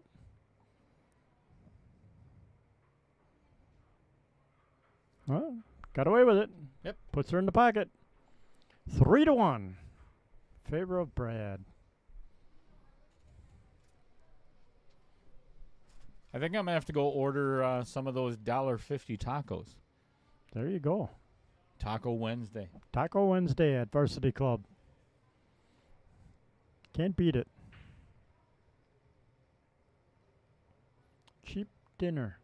Well, got away with it. Yep. Puts her in the pocket. 3-1. Favor of Brad. I think I'm going to have to go order some of those $1.50 tacos. There you go. Taco Wednesday. Taco Wednesday at Varsity Club. Can't beat it. Cheap dinner.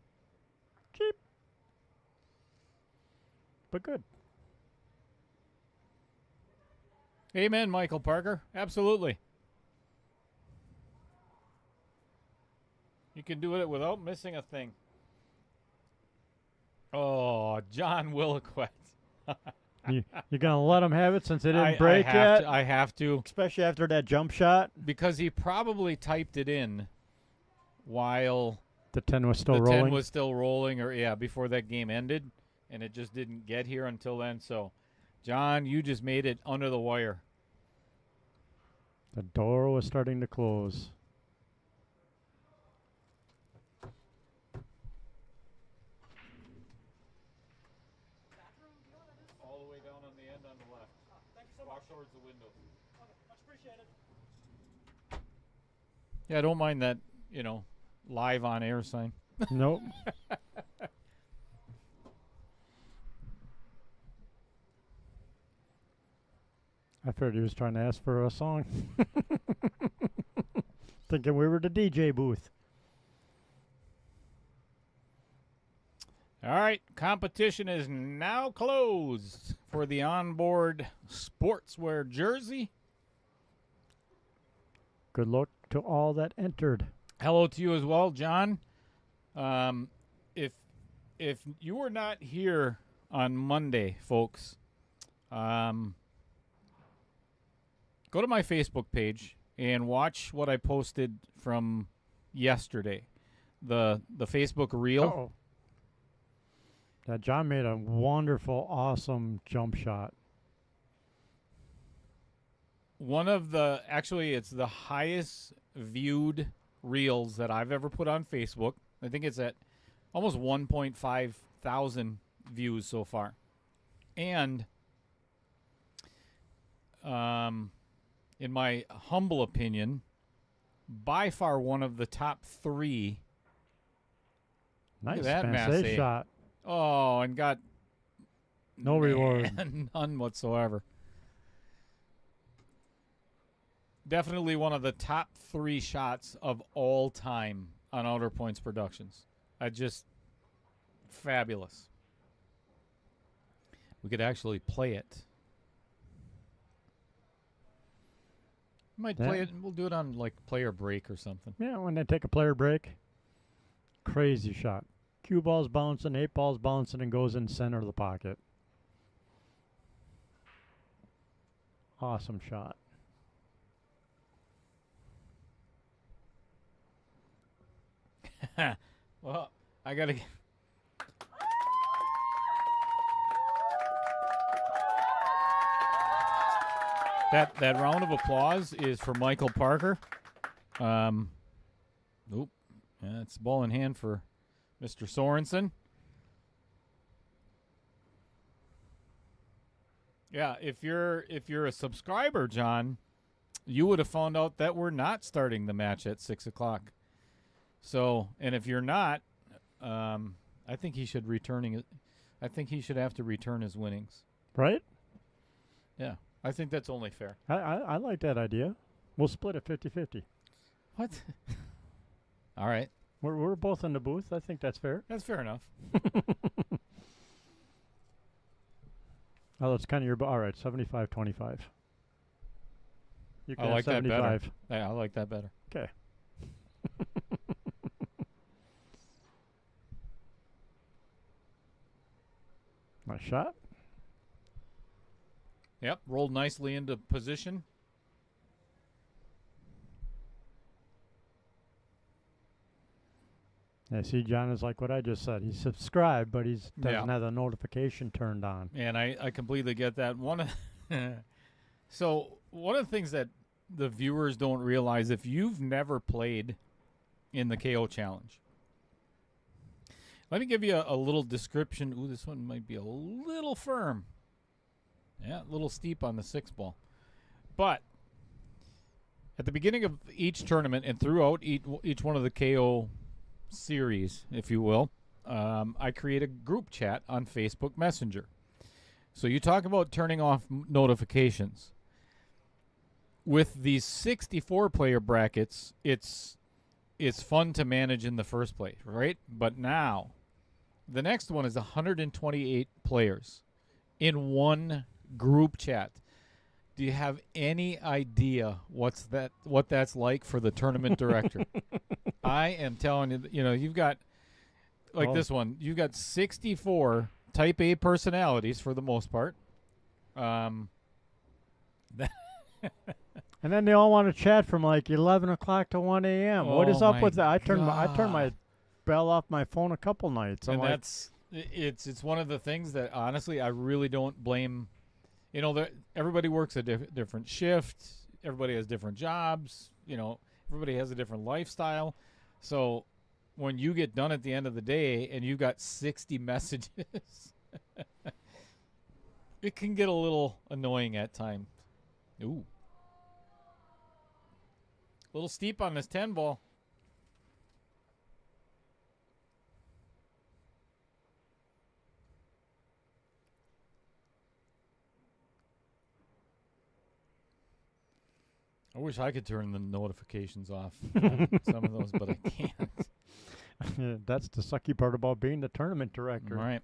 Cheap. But good. Amen, Michael Parker. Absolutely. You can do it without missing a thing. Oh, John Williquette. You're going to let him have it since it didn't break yet? I have to. Especially after that jump shot? Because he probably typed it in while The 10 was still the rolling? 10 was still rolling, or before that game ended, and it just didn't get here until then. So, John, you just made it under the wire. The door was starting to close. All the way down on the end on the left. Thank you so Walk towards the window. much. Much appreciated. Yeah, I don't mind that, live on air sign. Nope. I figured he was trying to ask for a song. Thinking we were the DJ booth. All right, competition is now closed for the onboard sportswear jersey. Good luck to all that entered. Hello to you as well, John. If you were not here on Monday, folks, go to my Facebook page and watch what I posted from yesterday. The Facebook reel. Uh-oh. Yeah, John made a wonderful, awesome jump shot. It's the highest viewed reels that I've ever put on Facebook. I think it's at almost 1.5 thousand views so far. And in my humble opinion, by far one of the top 3. Nice, Look at that Massey Massey. shot. Oh, and got No reward. none whatsoever. Definitely one of the top 3 shots of all time on Outer Points Productions. Fabulous. We could actually play it. Might play it. We'll do it on like player break or something. Yeah, when they take a player break. Crazy shot. Cue ball's bouncing, 8 ball's bouncing, and goes in center of the pocket. Awesome shot. Well, I gotta. That round of applause is for Michael Parker. Oop, yeah, it's ball in hand for Mr. Sorensen. Yeah, if you're a subscriber, John, you would have found out that we're not starting the match at 6:00. So, and if you're not, I think he should I think he should have to return his winnings. Right? Yeah, I think that's only fair. I like that idea. We'll split it 50-50. What? All right, We're both in the booth. I think that's fair. that's fair enough. Oh, that's kind of your... All right, 75-25. You I can like have that better. 75. Yeah, I like that better. Okay. Nice shot. Yep, rolled nicely into position. Yeah, see, John is like what I just said. He's subscribed, but he doesn't Yeah. have the notification turned on. And I completely get that. So one of the things that the viewers don't realize, if you've never played in the KO Challenge, let me give you a little description. Ooh, this one might be a little firm. Yeah, a little steep on the 6 ball. But at the beginning of each tournament and throughout each one of the KO series, if you will, I create a group chat on Facebook Messenger. So you talk about turning off notifications. With these 64-player brackets, it's fun to manage in the first place, right? But now, the next one is 128 players in one group chat. Do you have any idea what that's like for the tournament director? I am telling you, you've got this one. You've got 64 Type A personalities for the most part. And then they all want to chat from like 11 o'clock to 1 a.m. What is up with that? I turned my bell off my phone a couple nights. And it's one of the things that honestly I really don't blame. Everybody works a different shift. Everybody has different jobs. Everybody has a different lifestyle. So when you get done at the end of the day and you've got 60 messages, it can get a little annoying at times. Ooh. A little steep on this 10 ball. I wish I could turn the notifications off on some of those, but I can't. Yeah, that's the sucky part about being the tournament director. Right.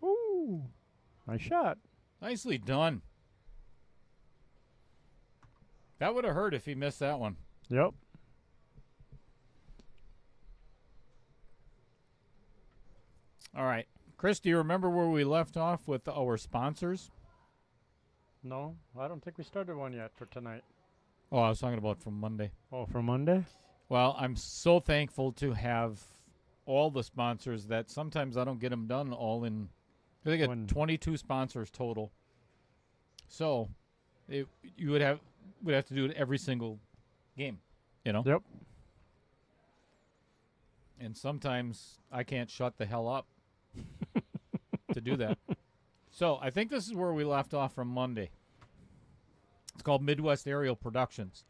Ooh, Nice shot. Nicely done. That would have hurt if he missed that one. Yep. All right. Chris, do you remember where we left off with our sponsors? No, I don't think we started one yet for tonight. Oh, I was talking about from Monday. Oh, for Monday? Well, I'm so thankful to have all the sponsors that sometimes I don't get them done all in. I think I got 22 sponsors total. So you would have to do it every single game, you know? Yep. And sometimes I can't shut the hell up to do that. So I think this is where we left off from Monday. It's called Midwest Aerial Productions,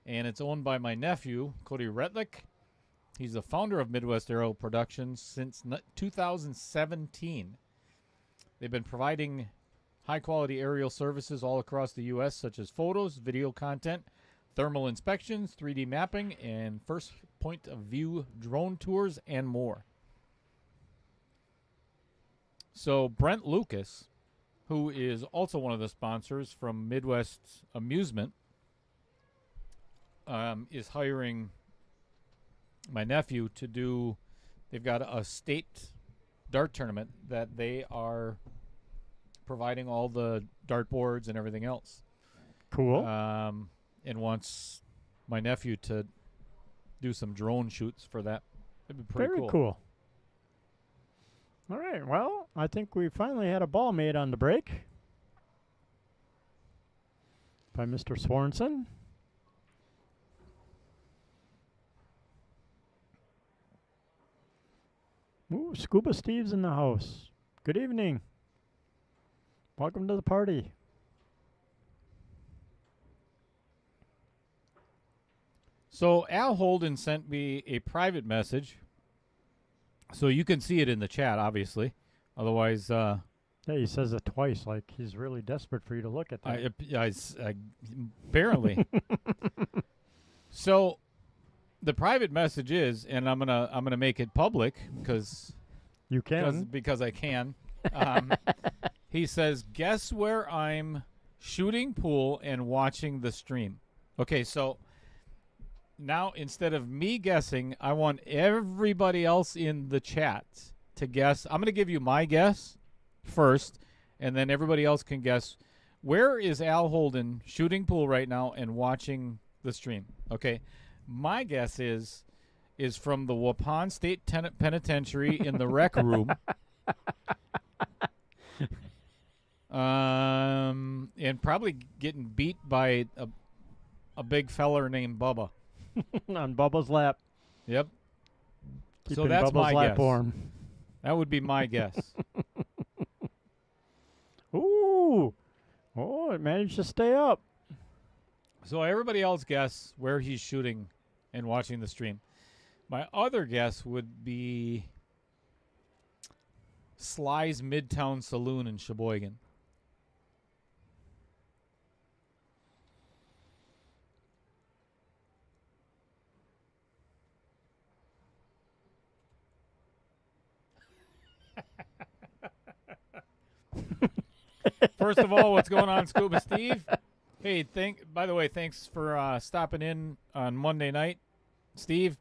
and it's owned by my nephew, Cody Retlick. He's the founder of Midwest Aerial Productions since 2017. They've been providing high-quality aerial services all across the U.S., such as photos, video content, thermal inspections, 3D mapping, and first point of view drone tours, and more. So Brent Lucas, who is also one of the sponsors from Midwest Amusement, is hiring my nephew to do. They've got a state dart tournament that they are providing all the dart boards and everything else. Cool. And wants my nephew to do some drone shoots for that. That'd be pretty Very cool. All right. Well, I think we finally had a ball made on the break by Mr. Sorensen. Ooh, Scuba Steve's in the house. Good evening. Welcome to the party. So Al Holden sent me a private message, so you can see it in the chat, obviously. Otherwise, yeah, he says it twice, like he's really desperate for you to look at that. Apparently. So the private message is, and I'm gonna make it public because you can because I can. He says, "Guess where I'm shooting pool and watching the stream." Okay, so now instead of me guessing, I want everybody else in the chat to guess. I'm going to give you my guess first, and then everybody else can guess. Where is Al Holden shooting pool right now and watching the stream? Okay, my guess is from the Waupun State Penitentiary in the rec room. And probably getting beat by a big feller named Bubba. On Bubba's lap. Yep. Keeping So that's Bubba's my lap guess. warm. That would be my guess. Ooh. Oh, it managed to stay up. So everybody else guess where he's shooting and watching the stream. My other guess would be Sly's Midtown Saloon in Sheboygan. First of all, what's going on, Scuba Steve? Hey, by the way, thanks for stopping in on Monday night. Steve,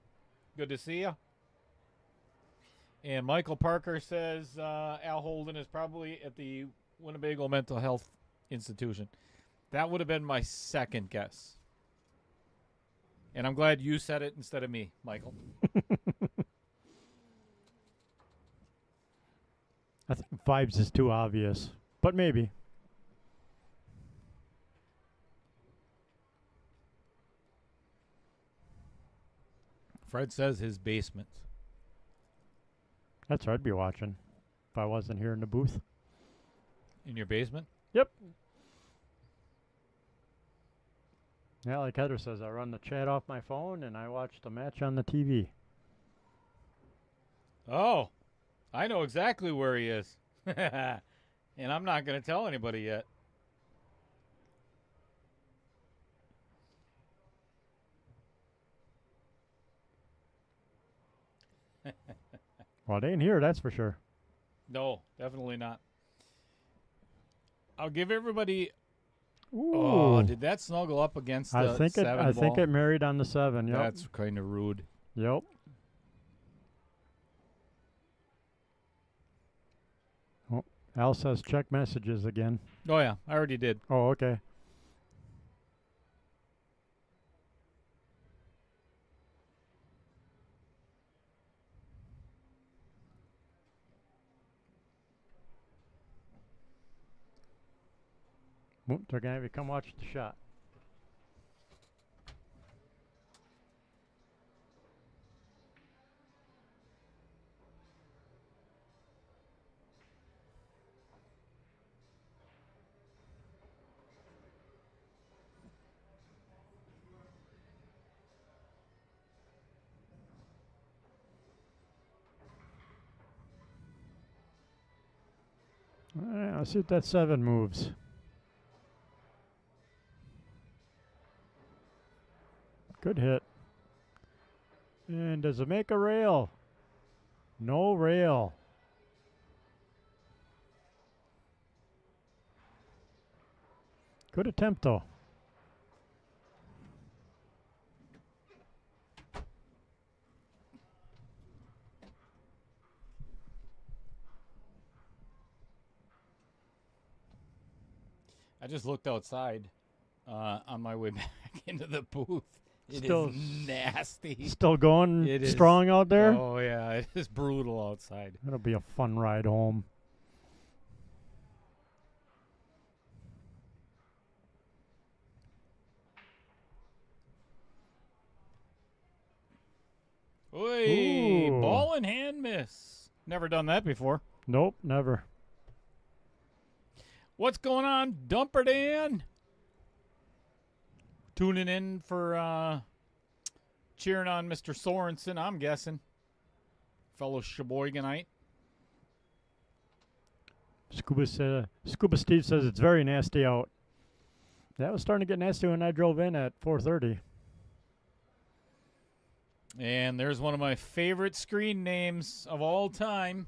good to see you. And Michael Parker says Al Holden is probably at the Winnebago Mental Health Institution. That would have been my second guess. And I'm glad you said it instead of me, Michael. I think Vibes is too obvious, but maybe. Fred says his basement. That's where I'd be watching if I wasn't here in the booth. In your basement? Yep. Yeah, like Heather says, I run the chat off my phone and I watch the match on the TV. Oh, I know exactly where he is. And I'm not going to tell anybody yet. Well, it ain't here, that's for sure. No, definitely not. I'll give everybody. Ooh. Oh, did that snuggle up against the I think 7 ball? I think it married on the 7. Yep. That's kind of rude. Yep. Oh, Al says check messages again. Oh, yeah. I already did. Oh, okay. They're going to have you come watch the shot. All right, let's see if that 7 moves. Good hit. And does it make a rail? No rail. Good attempt, though. I just looked outside on my way back into the booth. It Still is nasty. Still going It is. strong out there? Oh, yeah. It is brutal outside. That'll be a fun ride home. Oy, Ooh. ball in hand miss. Never done that before. Nope, never. What's going on, Dumper Dan? Tuning in for cheering on Mr. Sorensen, I'm guessing. Fellow Sheboyganite. Scuba Steve says it's very nasty out. That was starting to get nasty when I drove in at 4:30. And there's one of my favorite screen names of all time,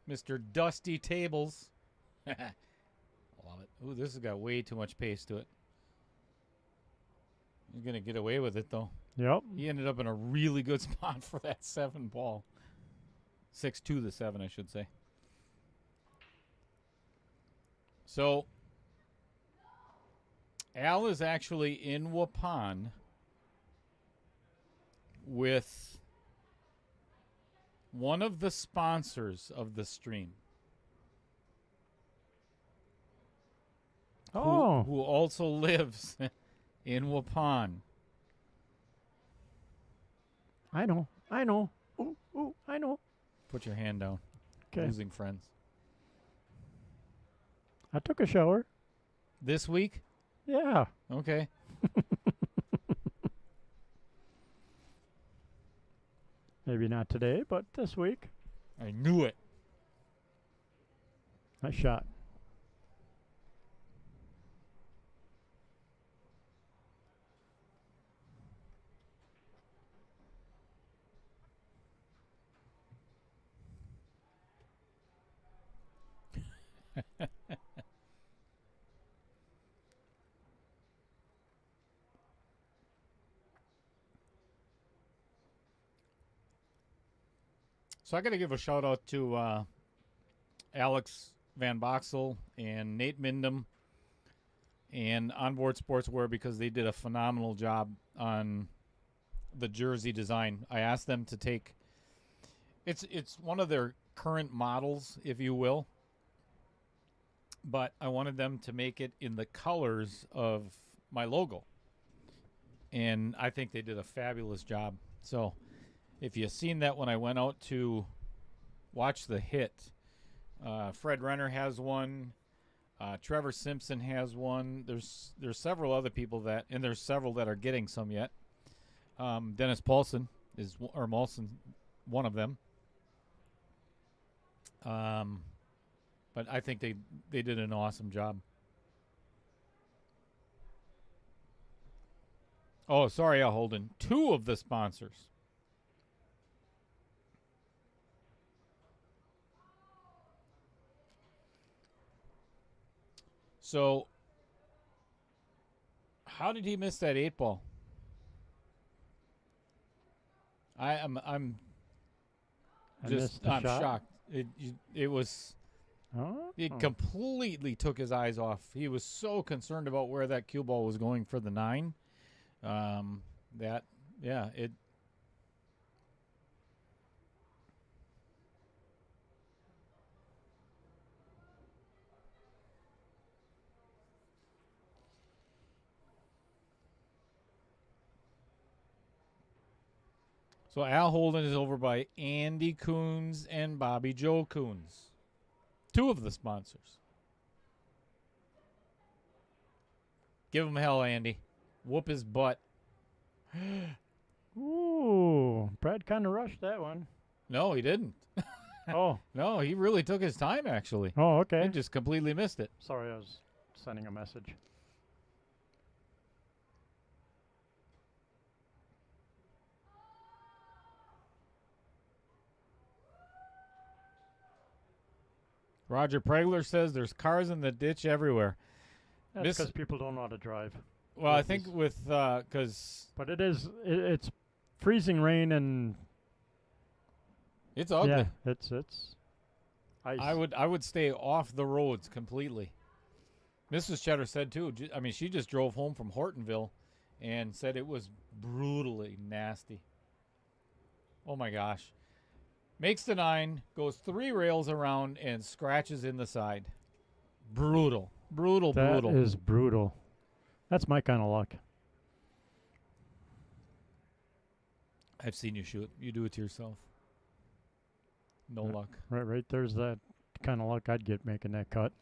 Mr. Dusty Tables. Love it. Ooh, this has got way too much pace to it. He's going to get away with it, though. Yep. He ended up in a really good spot for that 7 ball. 6 to the 7, I should say. So, Al is actually in Waupun with one of the sponsors of the stream. Oh. Who also lives in Waupun. I know. Ooh, I know. Put your hand down. Okay. Losing friends. I took a shower. This week? Yeah. Okay. Maybe not today, but this week. I knew it. Nice shot. So I got to give a shout out to Alex Van Boxel and Nate Mindam and Onboard Sportswear because they did a phenomenal job on the jersey design. I asked them to take it's one of their current models, if you will, but I wanted them to make it in the colors of my logo. And I think they did a fabulous job. So if you've seen that when I went out to watch the hit, Fred Renner has one. Trevor Simpson has one. There's several other people that, and there's several that are getting some yet. Dennis Paulson or Molson, one of them. But I think they did an awesome job. Oh, sorry, Holden. 2 of the sponsors. So, how did he miss that 8 ball? I'm I missed the I'm shot. shocked. It was Oh. it completely took his eyes off. He was so concerned about where that cue ball was going for the 9. That yeah, it. So Al Holden is over by Andy Coons and Bobby Joe Coons, 2 of the sponsors. Give him hell, Andy. Whoop his butt. Ooh, Brad kind of rushed that one. No, he didn't. Oh. No, he really took his time, actually. Oh, okay. He just completely missed it. Sorry, I was sending a message. Roger Pregler says there's cars in the ditch everywhere. That's because people don't know how to drive. Well, I think with because But it's freezing rain and it's ugly. yeah, it's ice. I would stay off the roads completely. Mrs. Cheddar said too. I mean, she just drove home from Hortonville and said it was brutally nasty. Oh my gosh. Makes the 9, goes 3 rails around and scratches in the side. Brutal. Brutal. That is brutal. That's my kind of luck. I've seen you shoot. You do it to yourself. No luck. Right there's that kind of luck I'd get making that cut.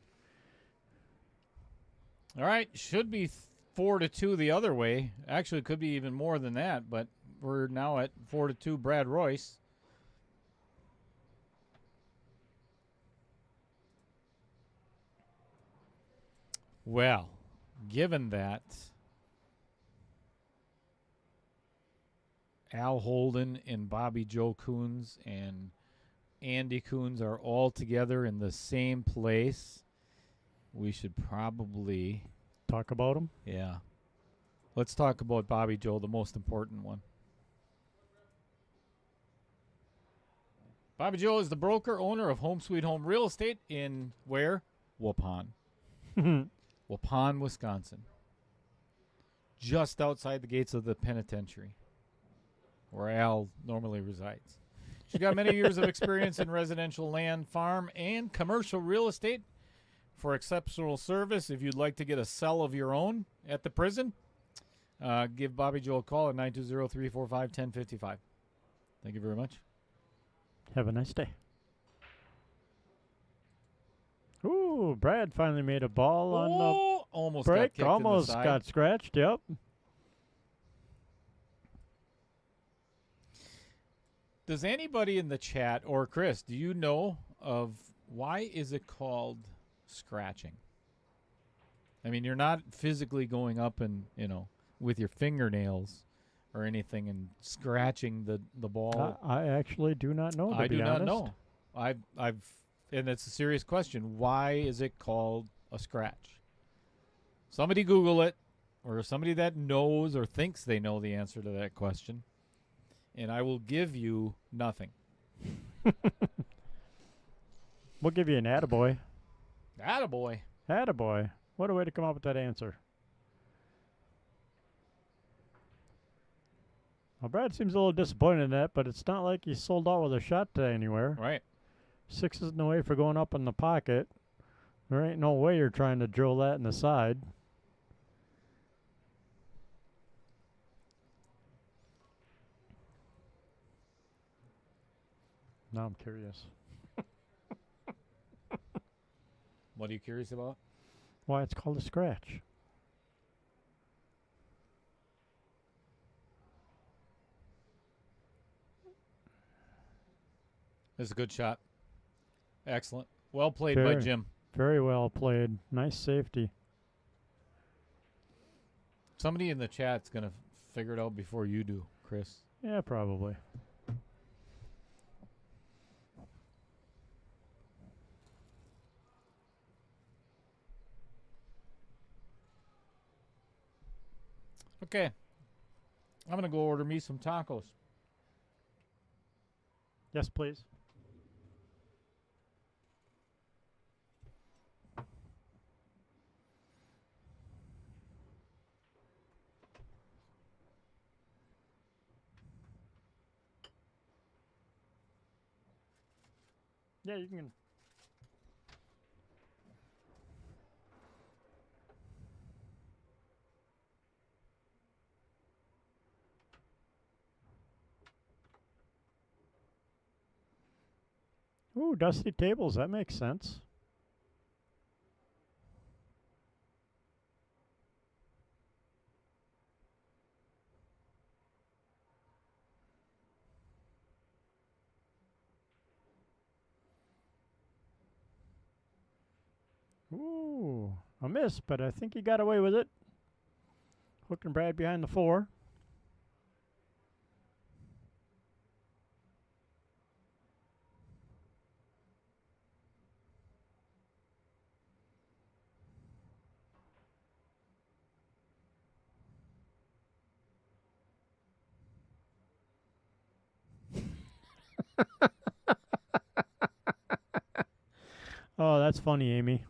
All right, should be 4-2 the other way. Actually, it could be even more than that, but we're now at 4-2 Brad Royce. Well, given that Al Holden and Bobby Joe Coons and Andy Coons are all together in the same place, we should probably talk about him. Yeah. Let's talk about Bobby Joe, the most important one. Bobby Joe is the broker, owner of Home Sweet Home Real Estate in where? Waupun. Waupun, Wisconsin. Just outside the gates of the penitentiary, where Al normally resides. She's got many years of experience in residential land, farm, and commercial real estate. For exceptional service, if you'd like to get a cell of your own at the prison, give Bobby Joe a call at 920-345-1055. Thank you very much. Have a nice day. Ooh, Brad finally made a ball on the almost break. got kicked Almost in the side. got scratched. Yep. Does anybody in the chat, or Chris, do you know of why is it called scratching? I mean, you're not physically going up and, with your fingernails or anything and scratching the ball. I actually do not know, to be honest. not know. I've and it's a serious question. Why is it called a scratch? Somebody Google it, or somebody that knows or thinks they know the answer to that question, and I will give you nothing. We'll give you an attaboy. Attaboy. Attaboy. What a way to come up with that answer. Well, Brad seems a little disappointed in that, but it's not like he sold out with a shot today anywhere. Right. 6 isn't the way for going up in the pocket. There ain't no way you're trying to drill that in the side. Now I'm curious. What are you curious about? Why it's called a scratch. This is a good shot. Excellent. Well played by Jim. Very well played. Nice safety. Somebody in the chat's going to figure it out before you do, Chris. Yeah, probably. Okay. I'm going to go order me some tacos. Yes, please. Yeah, you can. Ooh, dusty tables. That makes sense. Ooh, a miss, but I think he got away with it. Hook and Brad behind the 4. Oh, that's funny, Amy.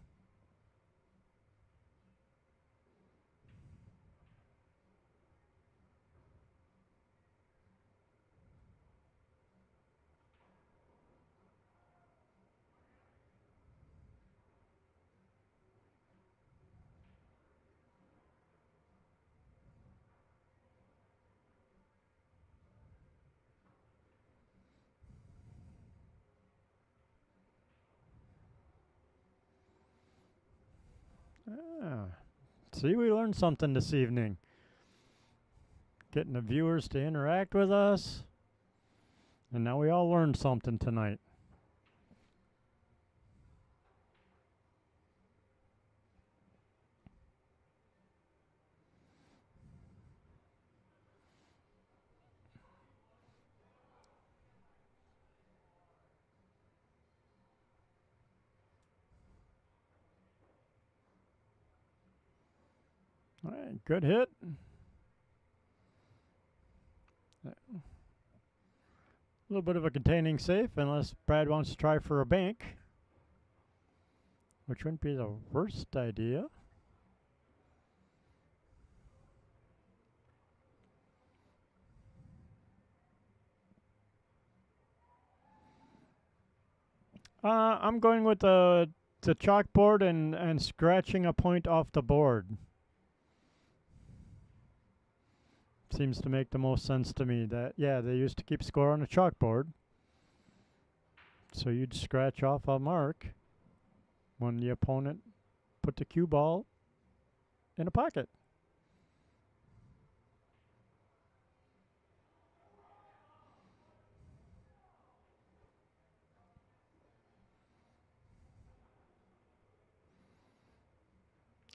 Ah, see, we learned something this evening. Getting the viewers to interact with us. And now we all learned something tonight. All right, good hit. A little bit of a containing safe, unless Brad wants to try for a bank, which wouldn't be the worst idea. I'm going with the chalkboard and scratching a point off the board. Seems to make the most sense to me. That, yeah, they used to keep score on a chalkboard. So you'd scratch off a mark when the opponent put the cue ball in a pocket.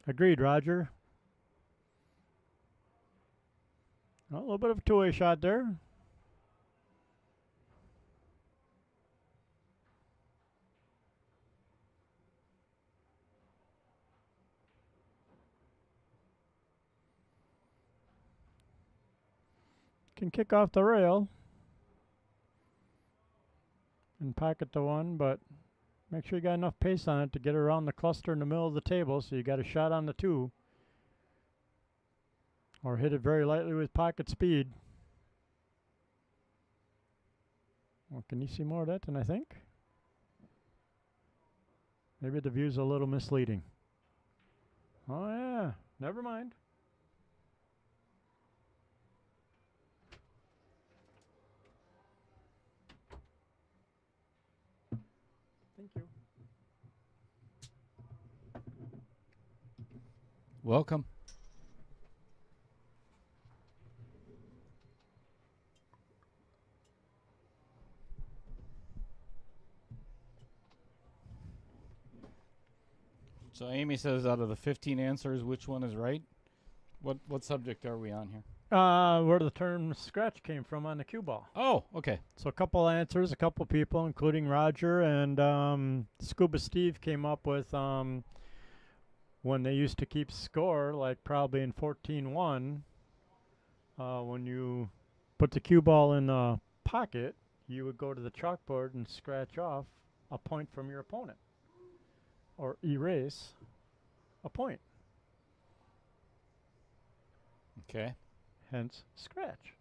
Agreed, Roger. A little bit of a two-way shot there. Can kick off the rail and pocket the 1, but make sure you got enough pace on it to get around the cluster in the middle of the table, so you got a shot on the 2. Or hit it very lightly with pocket speed. Well, can you see more of that than I think? Maybe the view's a little misleading. Oh, yeah. Never mind. Thank you. Welcome. So Amy says out of the 15 answers, which one is right? What subject are we on here? Where the term scratch came from on the cue ball. Oh, okay. So a couple answers, a couple people, including Roger and Scuba Steve, came up with when they used to keep score, like probably in 14-1, when you put the cue ball in the pocket, you would go to the chalkboard and scratch off a point from your opponent or erase a point. Okay. Hence, scratch.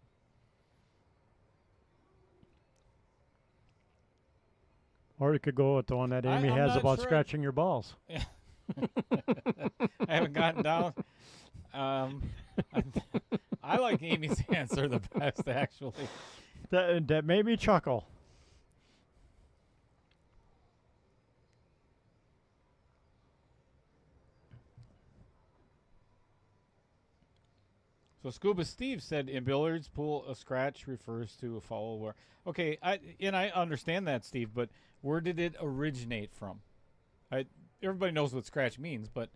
Or you could go with the one that Amy I'm has not about sure scratching your balls. I haven't gotten down. I like Amy's answer the best, actually. That made me chuckle. So Scuba Steve said in billiards pool, a scratch refers to a foul. Where okay, I understand that, Steve, but where did it originate from? Everybody knows what scratch means, but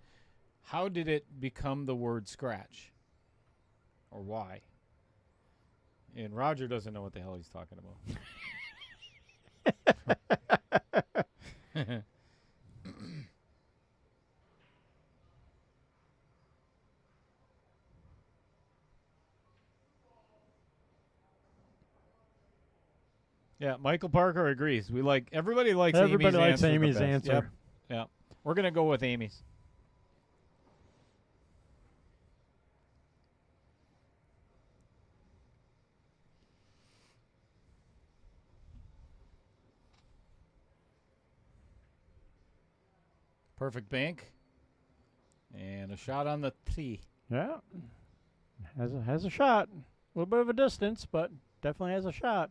how did it become the word scratch, or why? And Roger doesn't know what the hell he's talking about. Yeah, Michael Parker agrees. Everybody likes Everybody likes answer Amy's the best. answer. Yep. Yeah. We're gonna go with Amy's. Perfect bank. And a shot on the tee. Yeah. Has a shot. A little bit of a distance, but definitely has a shot.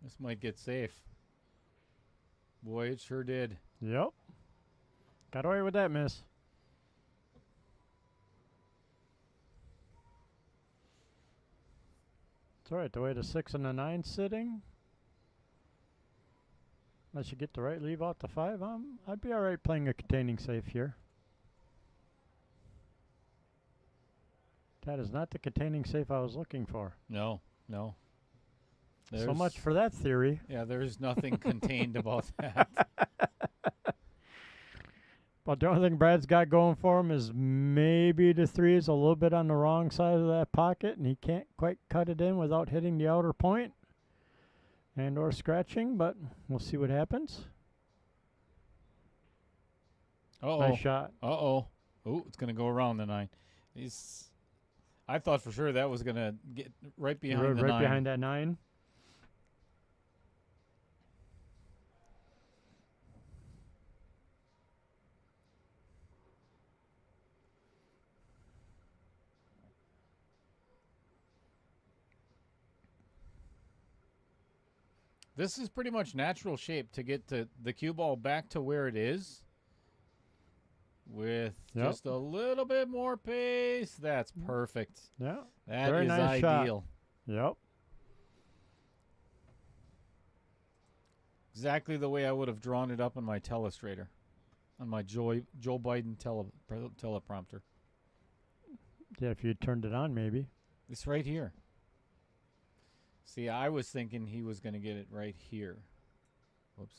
This might get safe. Boy, it sure did. Yep. Got away with that miss. It's all right. The way the 6 and the 9 sitting. Unless you get the right leave out the 5, I'd be all right playing a containing safe here. That is not the containing safe I was looking for. No. So much for that theory. Yeah, there's nothing contained about that. But the only thing Brad's got going for him is maybe the 3 is a little bit on the wrong side of that pocket, and he can't quite cut it in without hitting the outer point and or scratching, but we'll see what happens. Uh-oh. Nice shot. Uh-oh. Oh, it's going to go around the 9. I thought for sure that was going to get right behind the 9. Right behind that 9. This is pretty much natural shape to get the cue ball back to where it is with just a little bit more pace. That's perfect. Yeah. That Very is nice ideal. Shot. Yep. Exactly the way I would have drawn it up on my telestrator, on my Joe Biden teleprompter. Yeah, if you turned it on, maybe. It's right here. See, I was thinking he was going to get it right here. Whoops.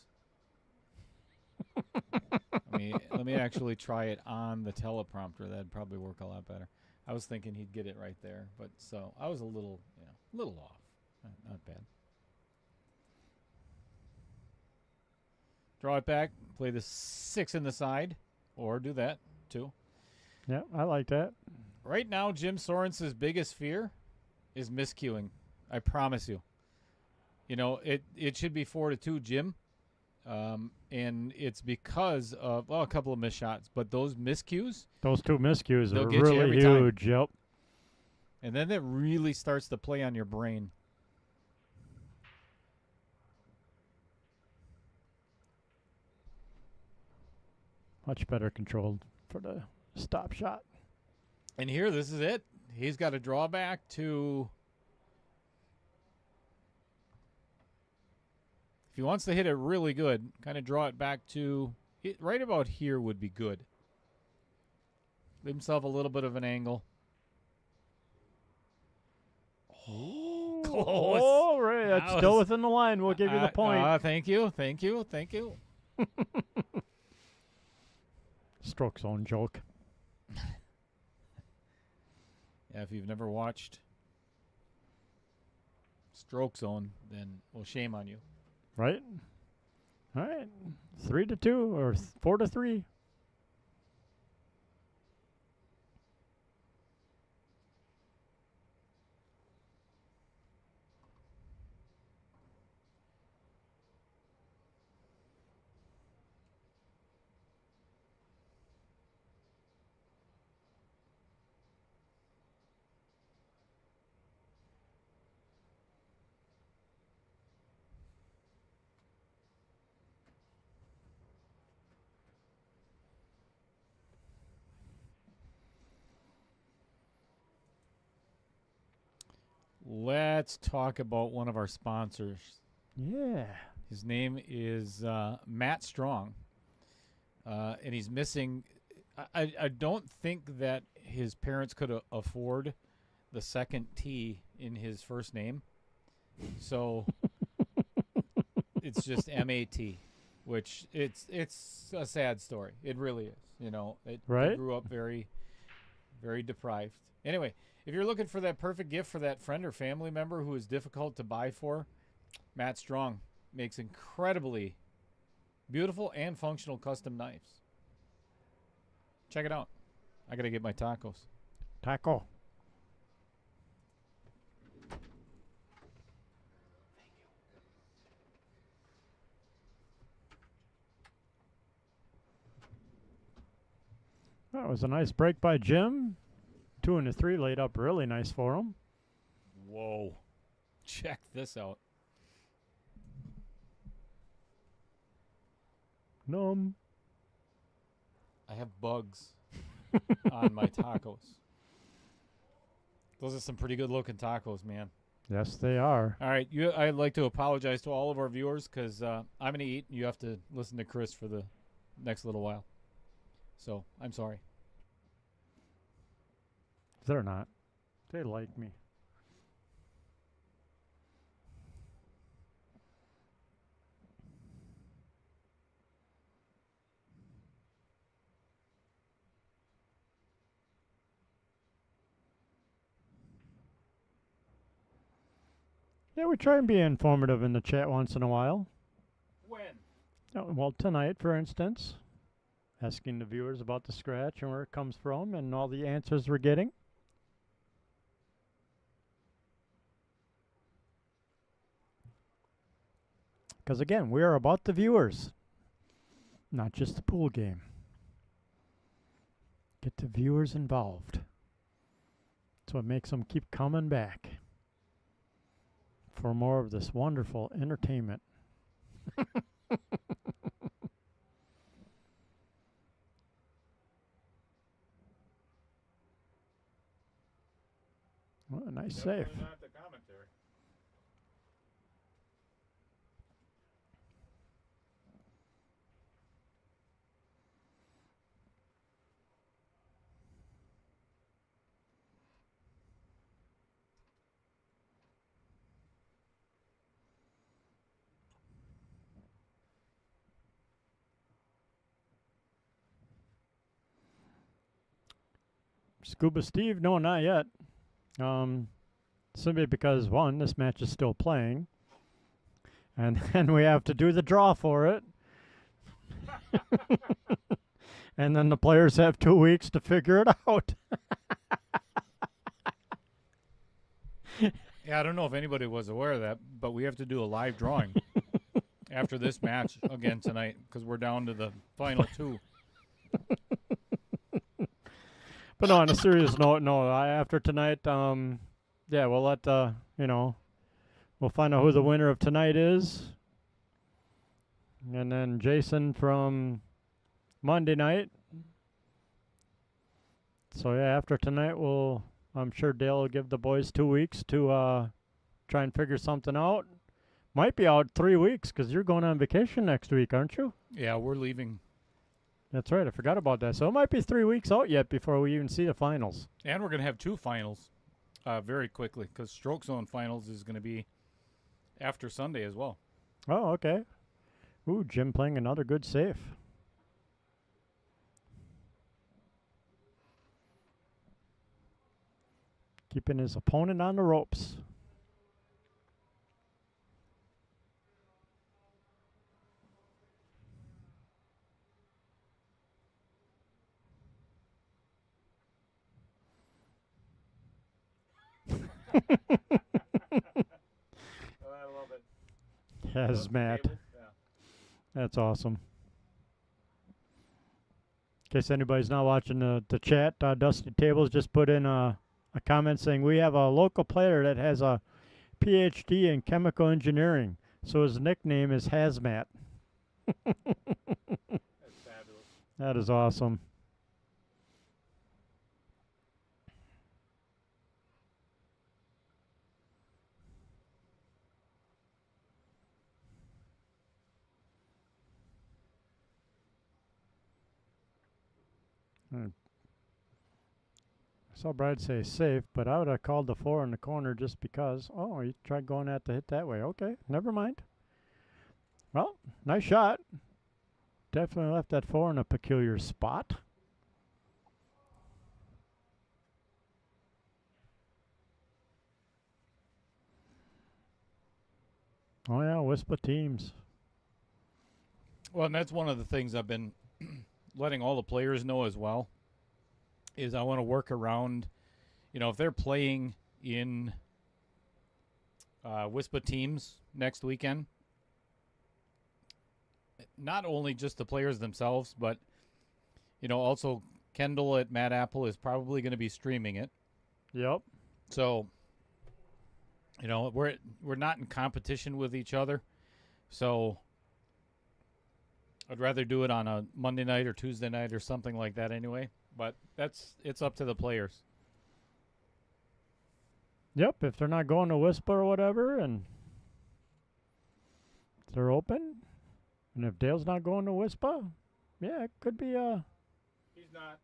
Let me actually try it on the teleprompter. That'd probably work a lot better. I was thinking he'd get it right there, but so I was a little off. Not bad. Draw it back. Play the 6 in the side, or do that too. Yeah, I like that. Right now, Jim Sorensen's biggest fear is miscuing. I promise you. You know, it should be 4-2, Jim. And it's because of a couple of missed shots, but those miscues. Those 2 miscues They'll are get you really every time. huge. Yep. And then it really starts to play on your brain. Much better controlled for the stop shot. And here, this is it. He's got a drawback to. If he wants to hit it really good, kind of draw it back to right about here would be good. himself a little bit of an angle. Oh, close. Oh, right. That's That still was- within the line. We'll give you the point. Thank you. Thank you. Thank you. Stroke zone joke. Yeah, if you've never watched Stroke Zone, then, well, shame on you. Right? All right. 3-2 or 4-3. Let's talk about one of our sponsors. Yeah. His name is Matt Strong, and he's missing. I don't think that his parents could afford the second T in his first name, so it's just M-A-T, which it's a sad story. It really is. You know, he Right. grew up very, very deprived. Anyway, if you're looking for that perfect gift for that friend or family member who is difficult to buy for, Matt Strong makes incredibly beautiful and functional custom knives. Check it out. I got to get my tacos. Taco. That was a nice break by Jim. 2 and a 3 laid up really nice for him. Whoa. Check this out. Num. I have bugs on my tacos. Those are some pretty good looking tacos, man. Yes, they are. All right, I'd like to apologize to all of our viewers because I'm going to eat. You have to listen to Chris for the next little while. So, I'm sorry. They're not. They like me. Yeah, we try and be informative in the chat once in a while. When? Well, tonight, for instance, asking the viewers about the scratch and where it comes from and all the answers we're getting. Because again, we are about the viewers, not just the pool game. Get the viewers involved. That's what makes them keep coming back for more of this wonderful entertainment. Well, a nice save. Not the commentary. Scuba Steve, no, not yet. Simply because, one, this match is still playing, and then we have to do the draw for it. And then the players have 2 weeks to figure it out. Yeah, I don't know if anybody was aware of that, but we have to do a live drawing after this match again tonight because we're down to the final 2. But no, on a serious note, no, after tonight, yeah, we'll let, we'll find out who the winner of tonight is. And then Jason from Monday night. So, yeah, after tonight, I'm sure Dale will give the boys 2 weeks to try and figure something out. Might be out 3 weeks because you're going on vacation next week, aren't you? Yeah, we're leaving That's right. I forgot about that. So it might be 3 weeks out yet before we even see the finals. And we're going to have 2 finals very quickly because Stroke Zone Finals is going to be after Sunday as well. Oh, okay. Ooh, Jim playing another good save. Keeping his opponent on the ropes. I love it. Hazmat. That's awesome. In case anybody's not watching the chat, Dusty Tables just put in a comment saying we have a local player that has a PhD in chemical engineering, so his nickname is Hazmat. That's fabulous. That is awesome. I saw Brad say safe, but I would have called the 4 in the corner just because. Oh, he tried going at the hit that way. Okay, never mind. Well, nice shot. Definitely left that 4 in a peculiar spot. Oh, yeah, Wispa teams. Well, and that's one of the things I've been letting all the players know as well, is I want to work around, if they're playing in Wispa teams next weekend, not only just the players themselves, but, also Kendall at Mad Apple is probably going to be streaming it. Yep. So, we're not in competition with each other. So I'd rather do it on a Monday night or Tuesday night or something like that anyway. But it's up to the players. Yep, if they're not going to Wispa or whatever, and they're open, and if Dale's not going to Wispa, yeah, it could be He's not.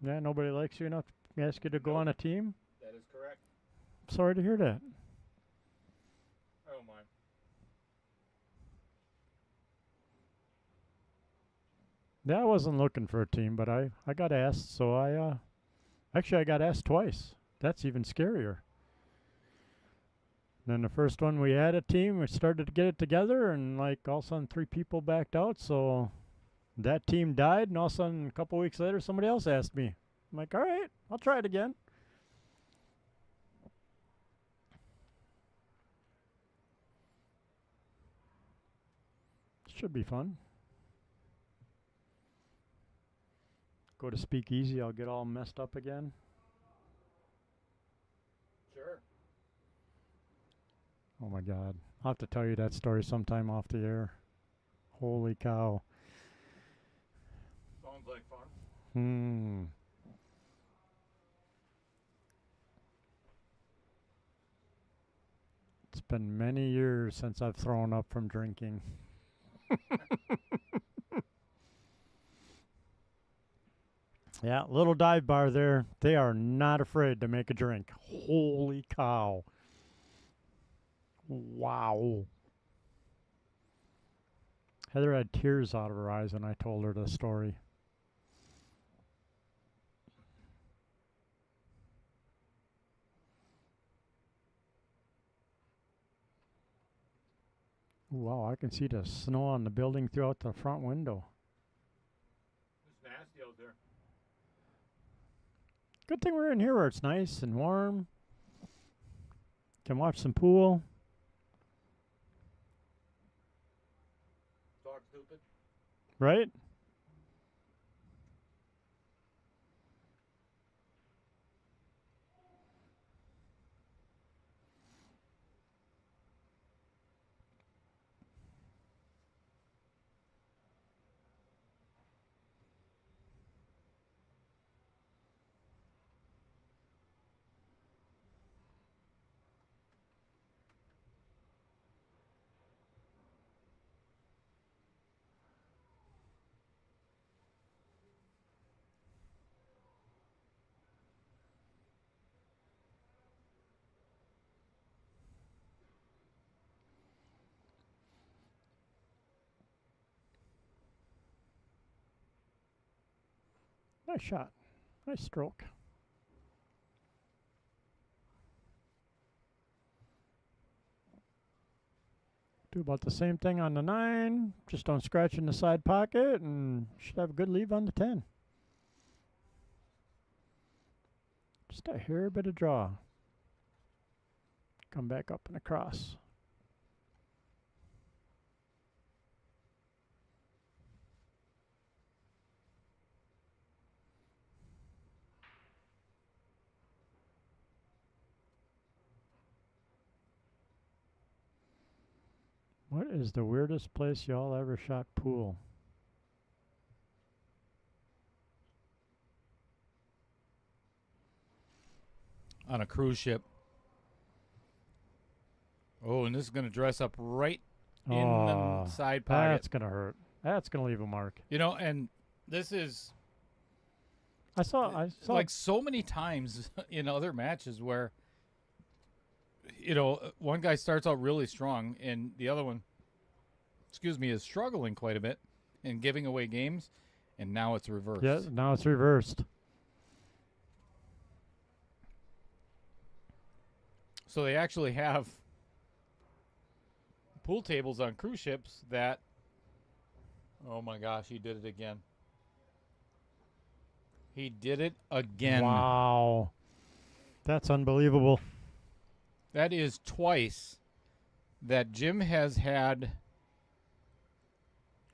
Yeah, nobody likes you enough to ask you to go on a team. That is correct. Sorry to hear that. Oh my. Yeah, I wasn't looking for a team, but I got asked, so I got asked twice. That's even scarier. Then the first one we had a team, we started to get it together, and like all of a sudden 3 people backed out, so that team died, and all of a sudden a couple weeks later somebody else asked me. I'm like, all right, I'll try it again. Should be fun. Go to Speakeasy, I'll get all messed up again. Sure. Oh my God. I'll have to tell you that story sometime off the air. Holy cow. Sounds like fun. It's been many years since I've thrown up from drinking. Yeah, little dive bar there. They are not afraid to make a drink. Holy cow. Wow. Heather had tears out of her eyes when I told her the story. Wow, I can see the snow on the building throughout the front window. It's nasty out there. Good thing we're in here where it's nice and warm. Can watch some pool. Talk stupid. Right? Nice shot. Nice stroke. Do about the same thing on the 9. Just don't scratch in the side pocket, and should have a good leave on the 10. Just a hair bit of draw. Come back up and across. What is the weirdest place y'all ever shot pool? On a cruise ship. Oh, and this is going to dress up right in the side pocket. That's going to hurt. That's going to leave a mark. You know, and this is I saw like so many times in other matches where, you know, one guy starts out really strong and the other one, is struggling quite a bit and giving away games, and now it's reversed. Yeah, now it's reversed. So they actually have pool tables on cruise ships that, oh my gosh, he did it again. He did it again. Wow. That's unbelievable. That is twice that Jim has had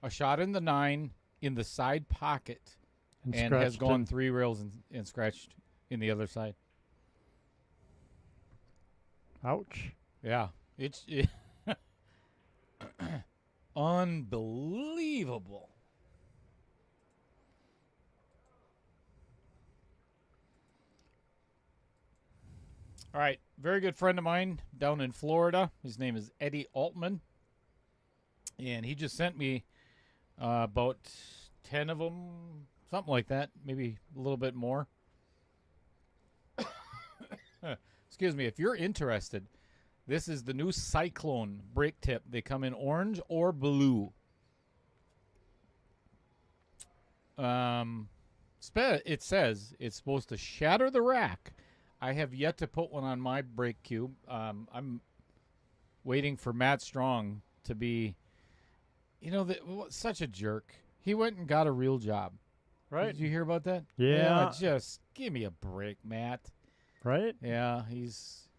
a shot in the 9 in the side pocket and has gone 3 rails and scratched in the other side. Ouch. Yeah. It's unbelievable. All right. Very good friend of mine down in Florida. His name is Eddie Altman. And he just sent me about 10 of them, something like that, maybe a little bit more. Excuse me. If you're interested, this is the new Cyclone brake tip. They come in orange or blue. It says it's supposed to shatter the rack. I have yet to put one on my brake cube. I'm waiting for Matt Strong to be, you know, such a jerk. He went and got a real job. Right. Did you hear about that? Yeah. Just give me a break, Matt. Right? Yeah, he's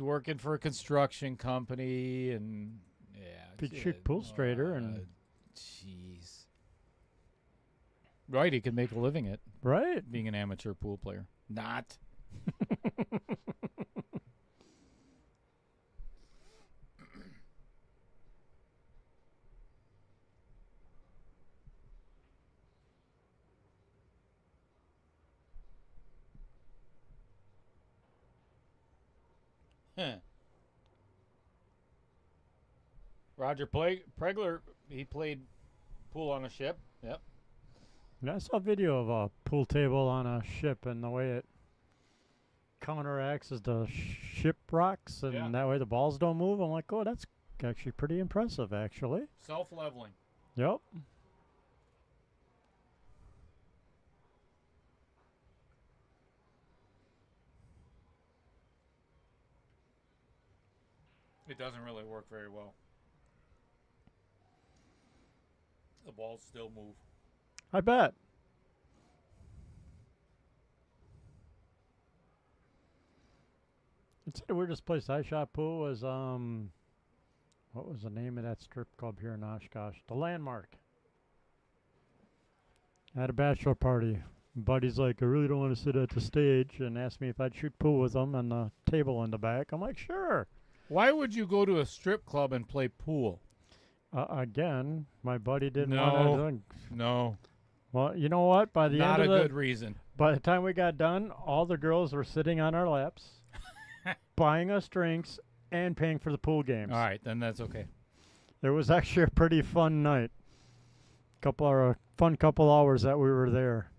working for a construction company, and could shoot pool straighter and jeez. Right, he could make a living at being an amateur pool player. Not. Roger Pregler, he played pool on a ship. Yep. Yeah, I saw a video of a pool table on a ship and the way it counteracts as the ship rocks, and that way the balls don't move. I'm like, oh, that's actually pretty impressive, actually. Self-leveling. Yep. It doesn't really work very well. The balls still move. I bet. I'd say the weirdest place I shot pool was, what was the name of that strip club here in Oshkosh? The Landmark. I had a bachelor party. Buddy's like, I really don't want to sit at the stage, and asked me if I'd shoot pool with him on the table in the back. I'm like, sure. Why would you go to a strip club and play pool? Again, my buddy didn't want to. No. Well, you know what? By the Not end a of good reason. By the time we got done, all the girls were sitting on our laps, buying us drinks, and paying for the pool games. All right, then that's okay. It was actually a pretty fun night. Fun couple hours that we were there.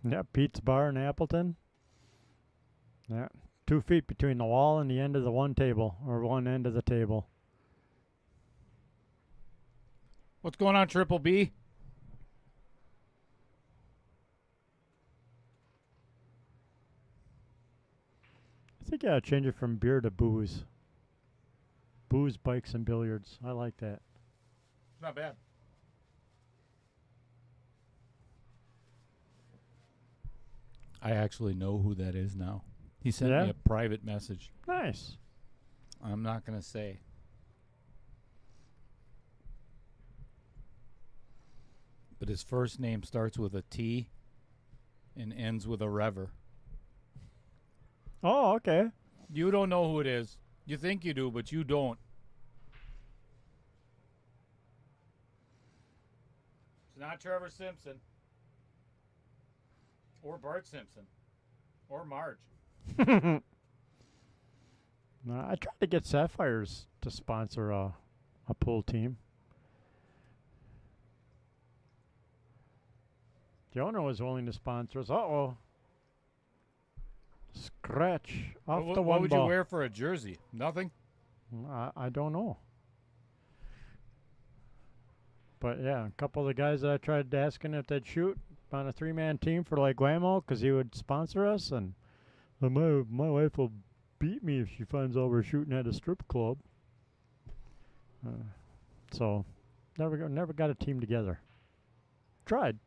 Yeah, Pete's Bar in Appleton. Yeah, 2 feet between the wall and the end of the one table, or one end of the table. What's going on, Triple B? I think I gotta change it from beer to booze. Booze, bikes, and billiards. I like that. Not bad. I actually know who that is now. He sent Yeah? me a private message. Nice. I'm not going to say. But his first name starts with a T and ends with a Rever. Oh, okay. You don't know who it is. You think you do, but you don't. It's not Trevor Simpson. Or Bart Simpson. Or Marge. I tried to get Sapphires to sponsor a pool team. Jonah was willing to sponsor us. Uh-oh. Scratch off What the one would ball. you wear for a jersey? Nothing? I don't know. But yeah, a couple of the guys that I tried asking if they'd shoot on a 3-man team for like Whammo because he would sponsor us, and my wife will beat me if she finds out we're shooting at a strip club. So never got a team together. Tried.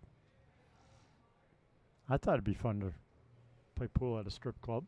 I thought it'd be fun to play pool at a strip club.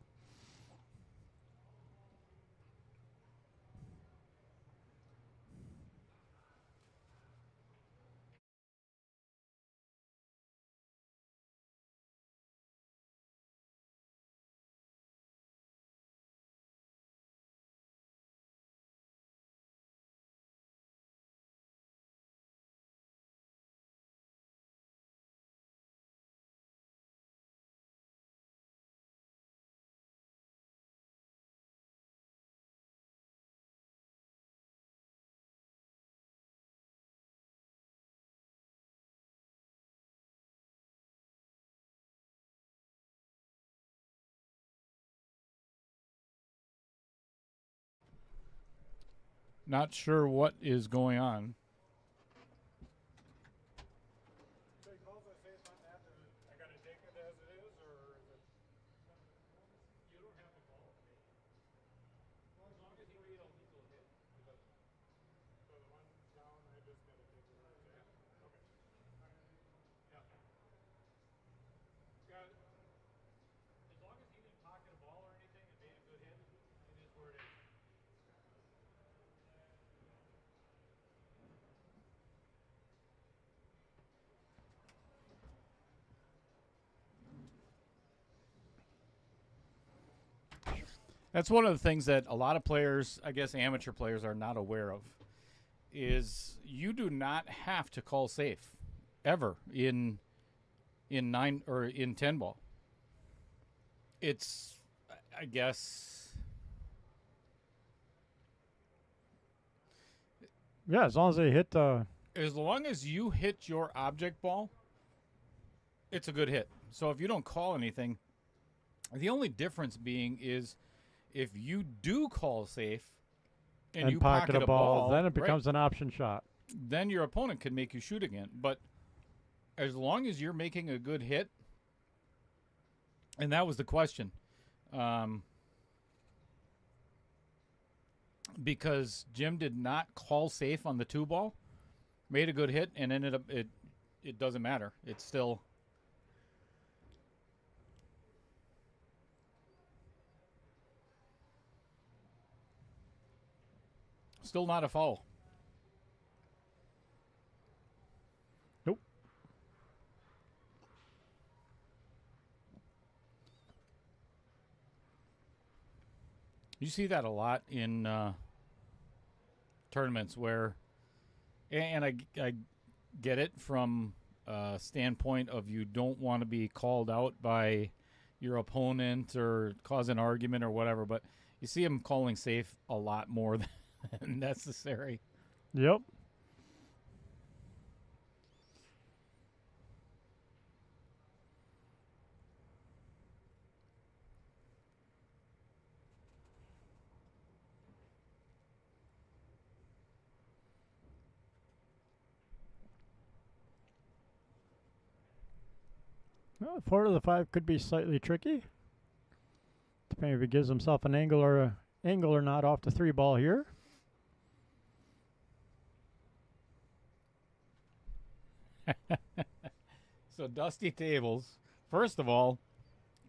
Not sure what is going on. That's one of the things that a lot of players, I guess amateur players, are not aware of. Is you do not have to call safe ever in 9 or in 10 ball. It's, I guess, Yeah, as long as they hit the. as long as you hit your object ball, it's a good hit. So if you don't call anything, the only difference being is if you do call safe and you pocket a ball, then it right, becomes an option shot. then your opponent can make you shoot again. But as long as you're making a good hit, and that was the question, because Jim did not call safe on the 2 ball, made a good hit, and ended up it doesn't matter. It's still not a foul. Nope. You see that a lot in tournaments where, and I get it from a standpoint of you don't want to be called out by your opponent or cause an argument or whatever, but you see them calling safe a lot more than necessary. Yep. Well, 4 to the 5 could be slightly tricky. Depending if he gives himself an angle or not off the 3 ball here. So Dusty Tables, first of all,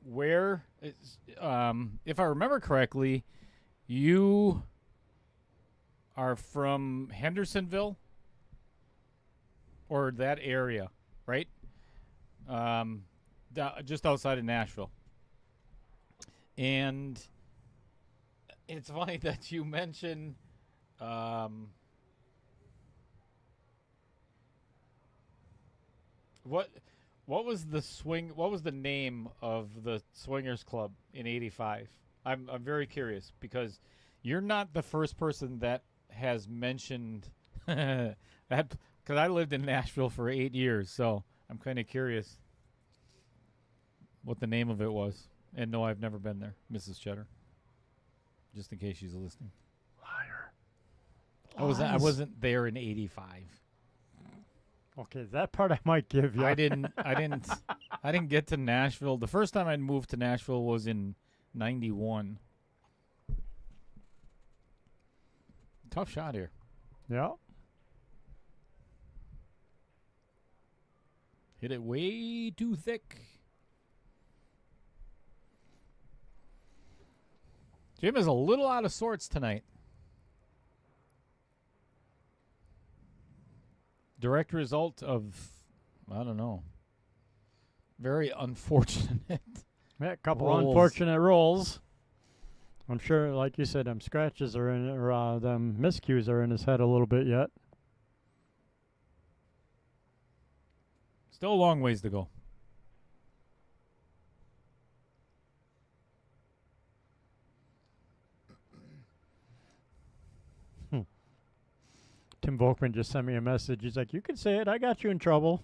where is, if I remember correctly, you are from Hendersonville or that area, right? Just outside of Nashville. And it's funny that you mentioned what was the name of the swingers club in '85? I'm very curious because you're not the first person that has mentioned that, because I lived in Nashville for 8 years, so I'm kind of curious what the name of it was. And no, I've never been there, Mrs. Cheddar. Just in case she's listening. Liar. I wasn't there in '85. Okay, that part I might give you. I didn't get to Nashville. The first time I moved to Nashville was in '91. Tough shot here. Yeah. Hit it way too thick. Jim is a little out of sorts tonight. Direct result of, I don't know, very unfortunate. Yeah, a couple rolls. Unfortunate rolls. I'm sure, like you said, them scratches are in, or them miscues are in his head a little bit yet. Still a long ways to go. Tim Volkman just sent me a message. He's like, "You can say it. I got you in trouble."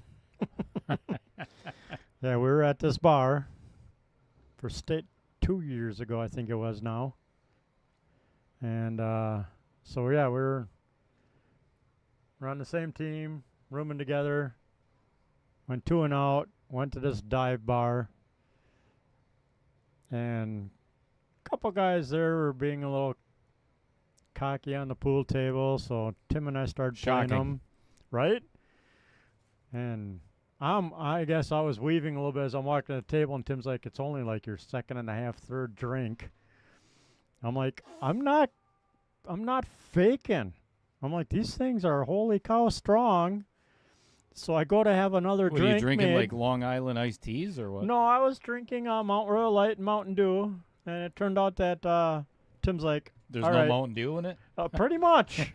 Yeah, we were at this bar for state 2 years ago, I think it was now. And so, yeah, we're on the same team, rooming together. Went 2 and out, went to this dive bar. And a couple guys there were being a little cocky on the pool table, so Tim and I started playing them, right? And I guess I was weaving a little bit as I'm walking to the table, and Tim's like, "It's only like your second and a half, third drink." I'm like, I'm not faking. I'm like, these things are holy cow strong. So I go to have another drink. Were you drinking made. like Long Island iced teas or what? No, I was drinking Mount Royal Light and Mountain Dew, and it turned out that Tim's like, There's all no right. Mountain Dew in it? Pretty much.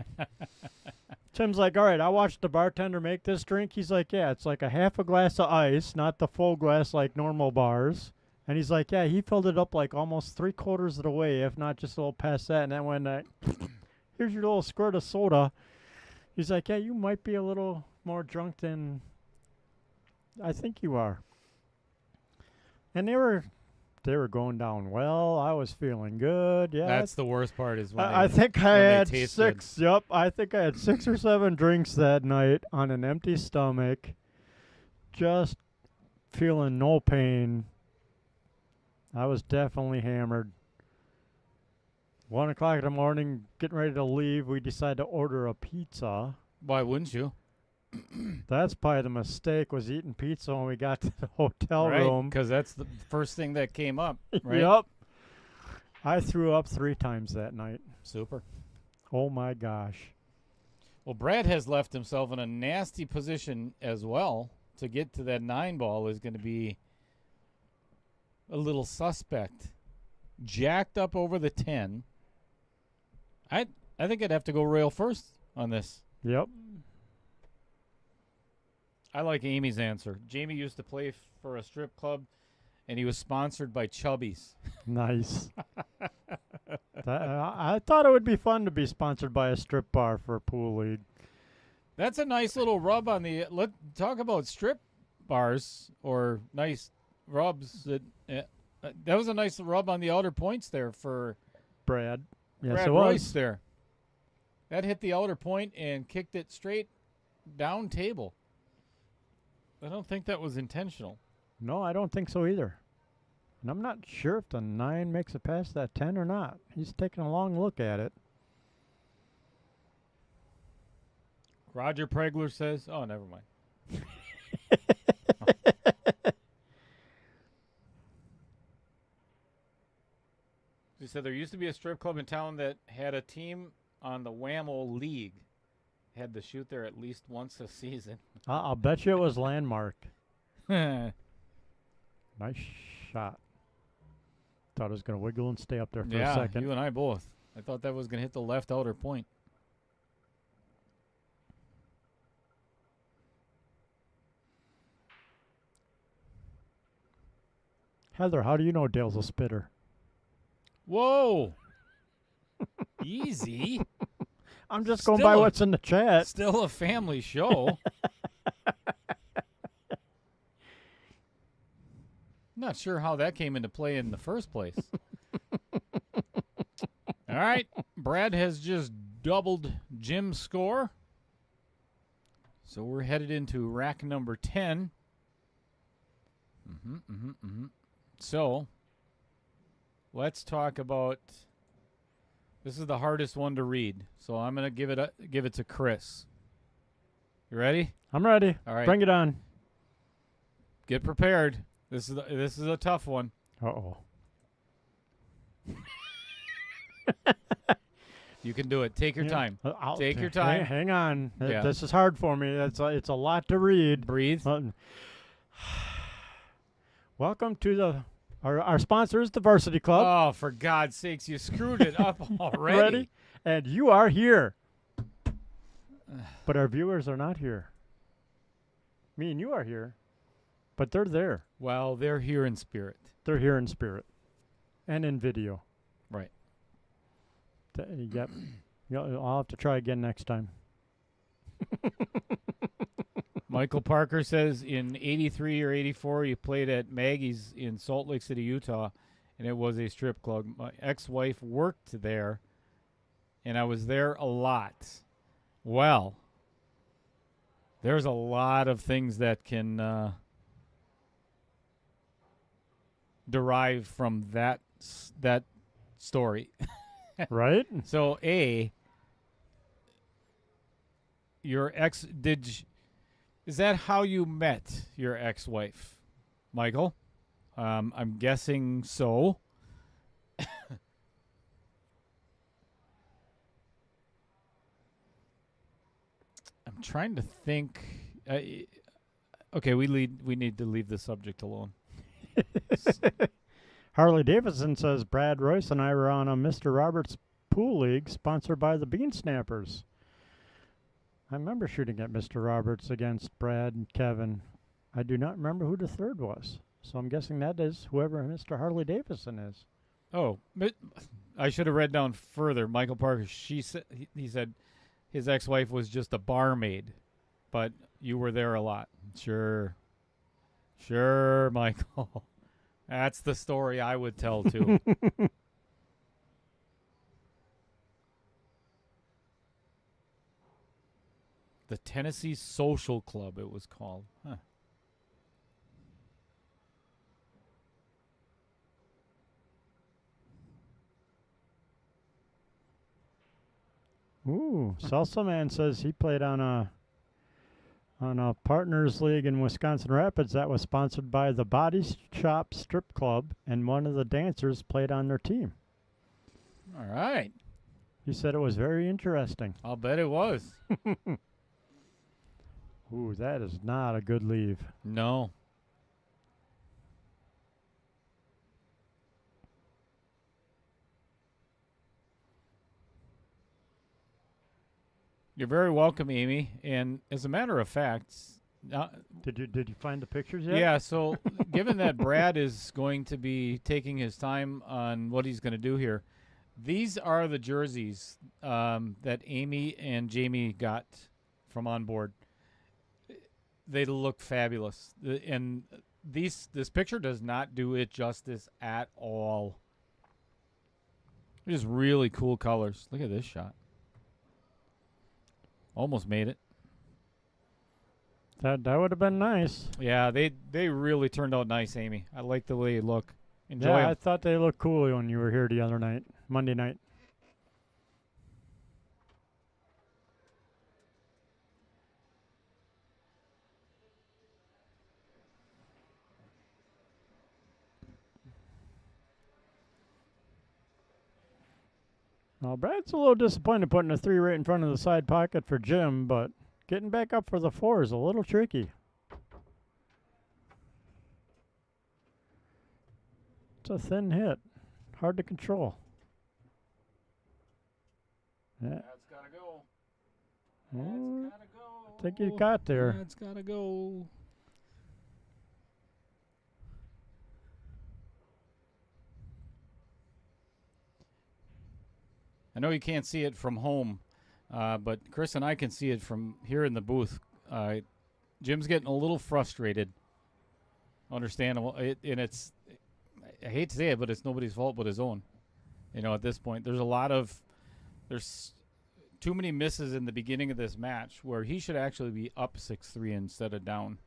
Tim's like, all right, I watched the bartender make this drink. He's like, yeah, it's like a half a glass of ice, not the full glass like normal bars. And he's like, yeah, he filled it up like almost 3/4 of the way, if not just a little past that. And then when here's your little squirt of soda, he's like, yeah, you might be a little more drunk than I think you are. And they were going down well. I was feeling good. Yeah, That's the worst part is when I think I when they had taste 6. Yep, I think I had 6 or 7 drinks that night on an empty stomach. Just feeling no pain. I was definitely hammered. 1 o'clock in the morning, getting ready to leave, we decided to order a pizza. Why wouldn't you? That's probably the mistake, was eating pizza when we got to the hotel room. Because that's the first thing that came up, right? Yep. I threw up 3 times that night. Super. Oh my gosh. Well, Brad has left himself in a nasty position as well. To get to that 9 ball is going to be a little suspect. Jacked up over the 10. I think I'd have to go rail first on this. Yep. I like Amy's answer. Jamie used to play for a strip club, and he was sponsored by Chubby's. Nice. I thought it would be fun to be sponsored by a strip bar for a pool league. That's a nice little rub on the. Let's talk about strip bars or nice rubs. That was a nice rub on the outer points there for Brad. Yes, Brad it Royce was. there. That hit the outer point and kicked it straight down table. I don't think that was intentional. No, I don't think so either. And I'm not sure if the 9 makes it past that 10 or not. He's taking a long look at it. Roger Pregler says, oh, never mind. He said there used to be a strip club in town that had a team on the Whammo League. Had to shoot there at least once a season. I'll bet you it was Landmark. Yeah, Nice shot. Thought it was going to wiggle and stay up there for a second. you and I both. I thought that was going to hit the left outer point. Heather, how do you know Dale's a spitter? Whoa. Easy. I'm just going by what's in the chat. Still a family show. Not sure how that came into play in the first place. All right. Brad has just doubled Jim's score. So we're headed into rack number 10. So let's talk about. This is the hardest one to read, so I'm gonna give it to Chris. You ready? I'm ready. All right. Bring it on. Get prepared. This is a tough one. Uh-oh. You can do it. Take your time. Take your Hang, time. hang on. Yeah. This is hard for me. It's a lot to read. Breathe. Welcome to our sponsor is the Varsity Club. Oh, for God's sakes, you screwed it up already. Ready? And you are here. But our viewers are not here. Me and you are here. But they're there. Well, they're here in spirit. They're here in spirit. And in video. Right. Yep. I'll have to try again next time. Michael Parker says in 83 or 84, you played at Maggie's in Salt Lake City, Utah, and it was a strip club. My ex-wife worked there, and I was there a lot. Well, there's a lot of things that can derive from that story. Right? So, your ex is that how you met your ex-wife, Michael? I'm guessing so. I'm trying to think. Okay, we need to leave the subject alone. Harley Davidson says Brad, Royce, and I were on a Mr. Roberts pool league sponsored by the Bean Snappers. I remember shooting at Mr. Roberts against Brad and Kevin. I do not remember who the third was. So I'm guessing that is whoever Mr. Harley Davidson is. Oh, I should have read down further. Michael Parker, he said his ex-wife was just a barmaid, but you were there a lot. Sure, Michael. That's the story I would tell, too. The Tennessee Social Club, it was called. Huh. Ooh, Salsa Man says he played on a partners league in Wisconsin Rapids that was sponsored by the Body Shop Strip Club, and one of the dancers played on their team. All right. He said it was very interesting. I'll bet it was. Ooh, that is not a good leave. No. You're very welcome, Amy. And as a matter of fact, Did you find the pictures yet? yeah, so given that Brad is going to be taking his time on what he's going to do here, these are the jerseys that Amy and Jamie got from on board. They look fabulous. And this picture does not do it justice at all. Just really cool colors. Look at this shot. Almost made it. That would have been nice. Yeah, they really turned out nice, Amy. I like the way you look. Enjoy Yeah, 'em. I thought they looked cool when you were here the other night, Monday night. Well, Brad's a little disappointed putting a 3 right in front of the side pocket for Jim, but getting back up for the 4 is a little tricky. It's a thin hit. Hard to control. Yeah. That's gotta go. Oh, That's gotta go. I think you got there. That's gotta go. I know you can't see it from home, but Chris and I can see it from here in the booth. Jim's getting a little frustrated. Understandable. It's, I hate to say it, but it's nobody's fault but his own. At this point, there's too many misses in the beginning of this match where he should actually be up 6-3 instead of down.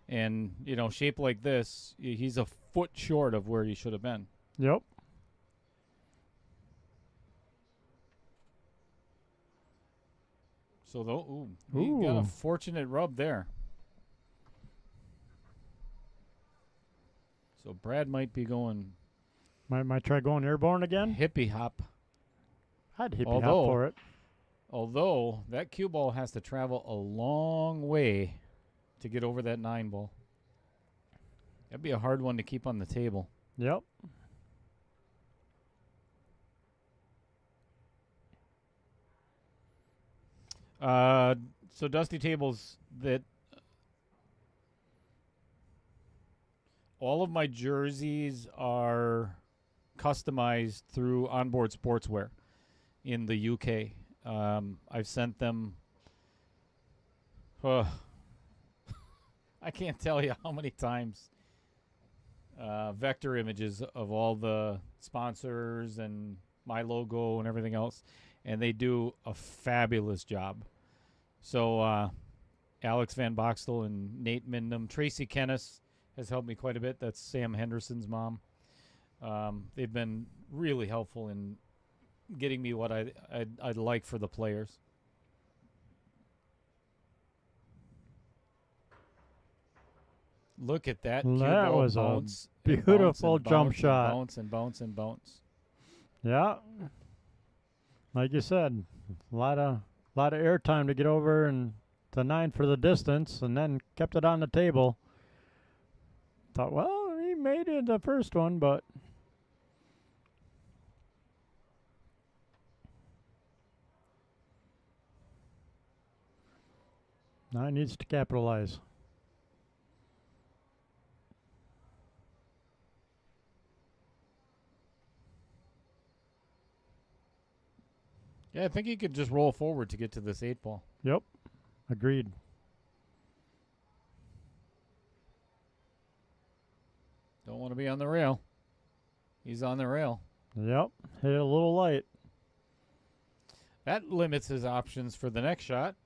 And, shape like this, he's a foot short of where he should have been. Yep. So, he got a fortunate rub there. So Brad might be going Might try going airborne again. hippie hop. I'd hippie hop for it. Although that cue ball has to travel a long way to get over that 9 ball. That'd be a hard one to keep on the table. Yep. So Dusty Tables, that all of my jerseys are customized through Onboard Sportswear in the UK. I've sent them. I can't tell you how many times vector images of all the sponsors and my logo and everything else, and they do a fabulous job. So Alex Van Boxtel and Nate Mindham, Tracy Kennis has helped me quite a bit. That's Sam Henderson's mom. They've been really helpful in getting me what I'd like for the players. Look at that. That was bounce, a beautiful jump shot. Bounce and bounce and bounce. Yeah. Like you said, a lot of air time to get over and the 9 for the distance, and then kept it on the table. Thought, well, he made it the first one, but now he needs to capitalize. Yeah, I think he could just roll forward to get to this 8 ball. Yep. Agreed. Don't want to be on the rail. He's on the rail. Yep. Hit it a little light. That limits his options for the next shot.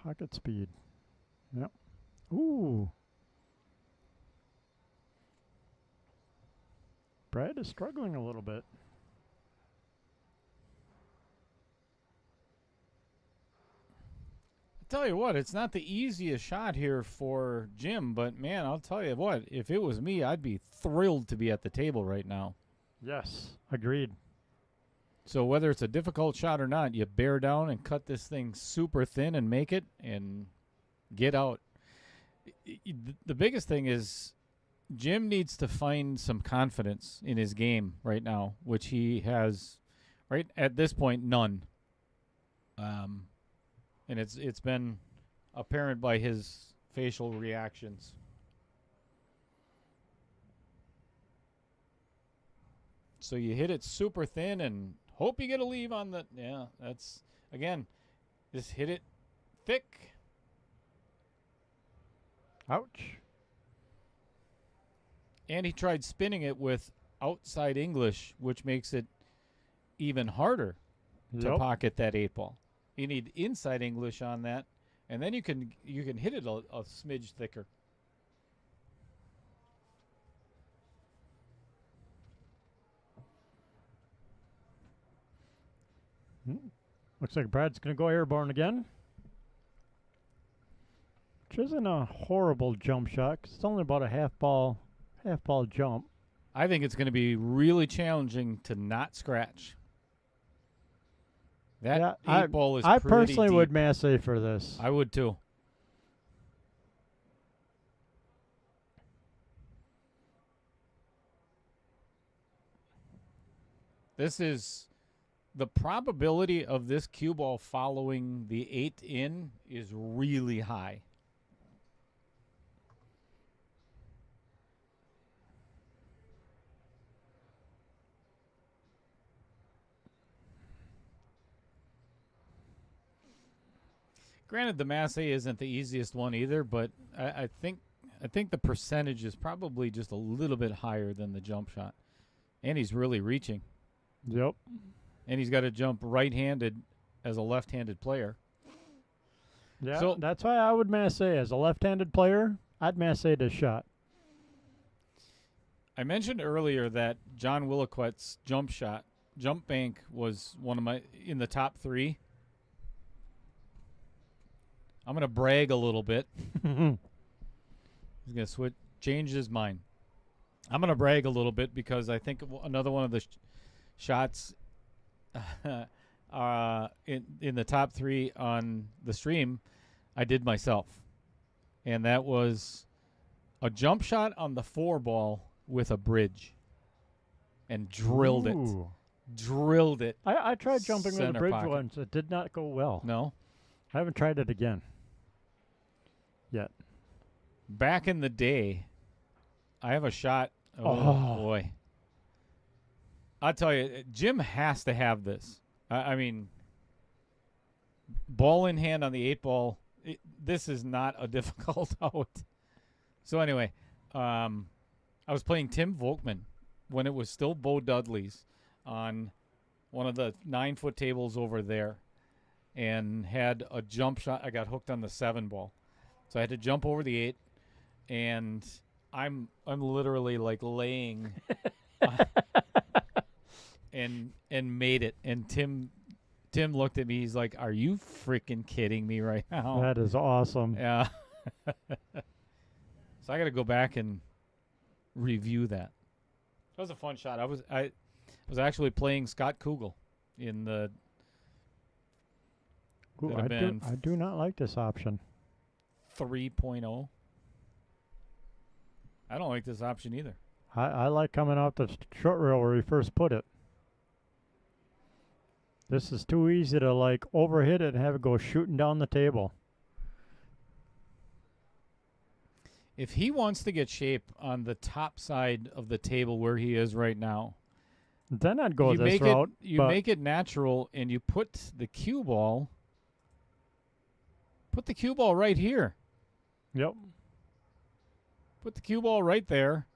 Pocket speed. Yep. Ooh. Brad is struggling a little bit. I tell you what, it's not the easiest shot here for Jim, but man, I'll tell you what, if it was me, I'd be thrilled to be at the table right now. Yes. Agreed. So whether it's a difficult shot or not, you bear down and cut this thing super thin and make it and get out. The biggest thing is Jim needs to find some confidence in his game right now, which he has right at this point none. And it's been apparent by his facial reactions. So you hit it super thin and hope you get a leave on the... Yeah, that's... Again, just hit it thick. Ouch. And he tried spinning it with outside English, which makes it even harder to pocket that 8-ball. You need inside English on that, and then you can hit it a smidge thicker. Looks like Brad's going to go airborne again. Which isn't a horrible jump shot, 'cause it's only about a half ball jump. I think it's going to be really challenging to not scratch. That 8-ball is I pretty personally deep. would masse for this. I would too. This is the probability of this cue ball following the 8 in is really high. Granted, the masse isn't the easiest one either, but I think the percentage is probably just a little bit higher than the jump shot. And he's really reaching. Yep. And he's got to jump right-handed as a left-handed player. Yeah, So- that's why I would masse. As a left-handed player, I'd masse this shot. I mentioned earlier that John Williquette's jump bank was one of my in the top 3. I'm going to brag a little bit. He's going to change his mind. I'm going to brag a little bit because I think another one of the shots in the top 3 on the stream I did myself. And that was a jump shot on the 4-ball with a bridge. And drilled it. Ooh. Drilled it. I tried jumping with a Center bridge pocket. once. It did not go well. No? I haven't tried it again. Yet. Back in the day, I have a shot. Oh. Boy. I'll tell you, Jim has to have this. I mean, ball in hand on the 8-ball, this is not a difficult out. So anyway, I was playing Tim Volkman when it was still Bo Dudley's on one of the 9-foot tables over there and had a jump shot. I got hooked on the 7-ball. So I had to jump over the 8, and I'm literally like laying and made it. And Tim looked at me. He's like, "Are you freaking kidding me right now?" That is awesome. Yeah. So I got to go back and review that. That was a fun shot. I was actually playing Scott Kugel in the. Ooh, I do not like this option. 3.0. I don't like this option either. I like coming off the short rail where we first put it. This is too easy to like overhit it and have it go shooting down the table. If he wants to get shape on the top side of the table where he is right now, Then I'd go you this make route. it but make it natural and you put the cue ball right here. Yep. Put the cue ball right there.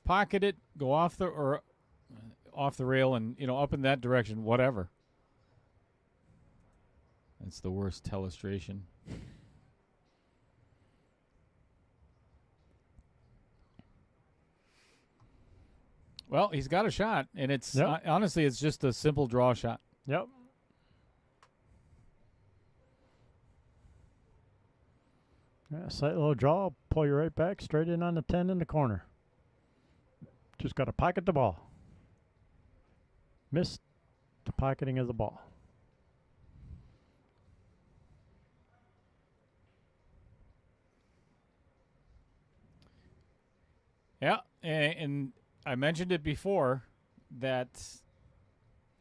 Pocket it, go off the rail and up in that direction, whatever. That's the worst telestration. Well, he's got a shot, and it's honestly, it's just a simple draw shot. Yep. Yeah, slight little draw, pull you right back, straight in on the 10 in the corner. Just got to pocket the ball. Missed the pocketing of the ball. Yeah, and I mentioned it before that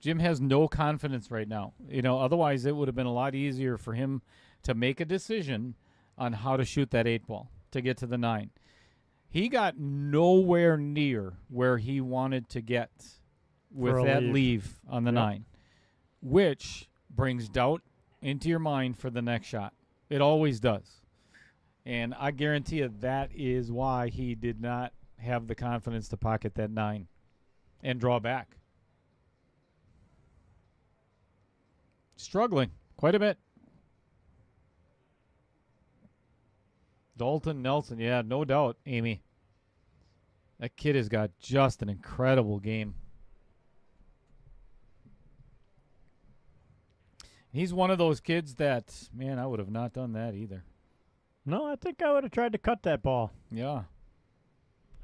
Jim has no confidence right now. Otherwise it would have been a lot easier for him to make a decision on how to shoot that 8-ball to get to the 9. He got nowhere near where he wanted to get with that leave on the 9, which brings doubt into your mind for the next shot. It always does. And I guarantee you that is why he did not have the confidence to pocket that 9 and draw back. Struggling quite a bit. Dalton Nelson, yeah, no doubt, Amy. That kid has got just an incredible game. He's one of those kids that, man, I would have not done that either. No, I think I would have tried to cut that ball. Yeah.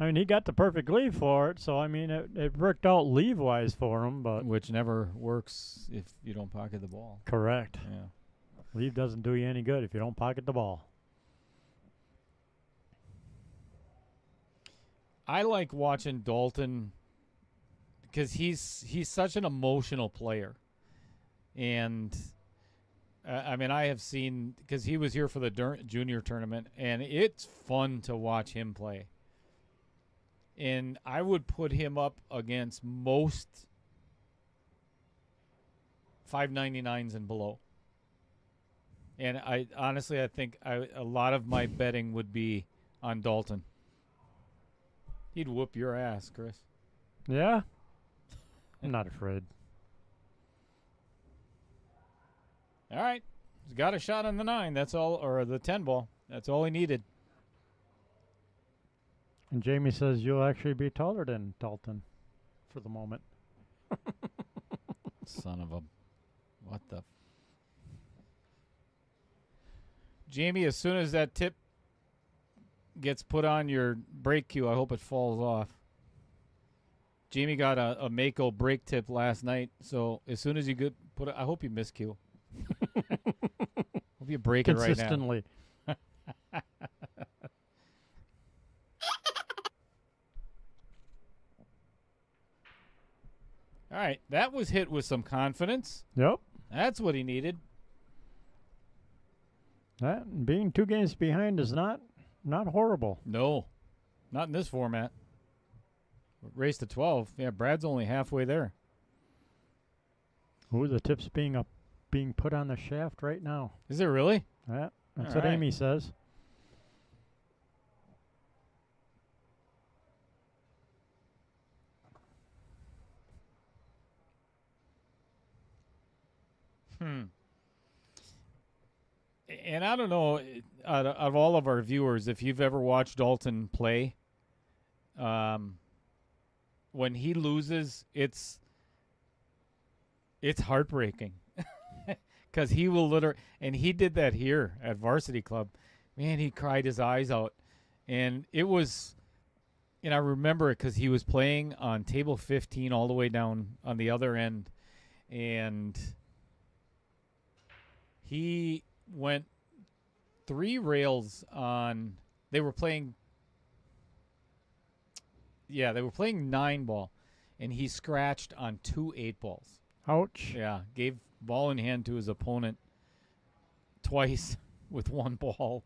I mean, he got the perfect leave for it, so, I mean, it worked out leave-wise for him, but... Which never works if you don't pocket the ball. Correct. Yeah. Leave doesn't do you any good if you don't pocket the ball. I like watching Dalton because he's such an emotional player. And, I mean, I have seen, because he was here for the junior tournament, and it's fun to watch him play. And I would put him up against most 599s and below. And I honestly, I think a lot of my betting would be on Dalton. He'd whoop your ass, Chris. Yeah? I'm not afraid. All right. He's got a shot on the 9. That's all, or the 10 ball. That's all he needed. And Jamie says you'll actually be taller than Dalton for the moment. Son of a... What the... Jamie, as soon as that tip gets put on your brake cue, I hope it falls off. Jamie got a Mako brake tip last night, so as soon as you get put it, I hope you miss cue. Hope you break it right now. Consistently. All right, that was hit with some confidence. Yep. That's what he needed. That being 2 games behind is not horrible. No, not in this format. Race to 12. Yeah, Brad's only halfway there. Ooh, the tip's being put on the shaft right now. Is it really? Yeah, that's All what right. Amy says. And I don't know, out of all of our viewers, if you've ever watched Dalton play, when he loses, it's heartbreaking. Because he will literally, and he did that here at Varsity Club. Man, he cried his eyes out. And it was, and I remember it because he was playing on table 15 all the way down on the other end. And he went 3 rails on, they were playing 9 ball. And he scratched on 2 8-balls. Ouch. Yeah, gave ball in hand to his opponent twice with 1 ball.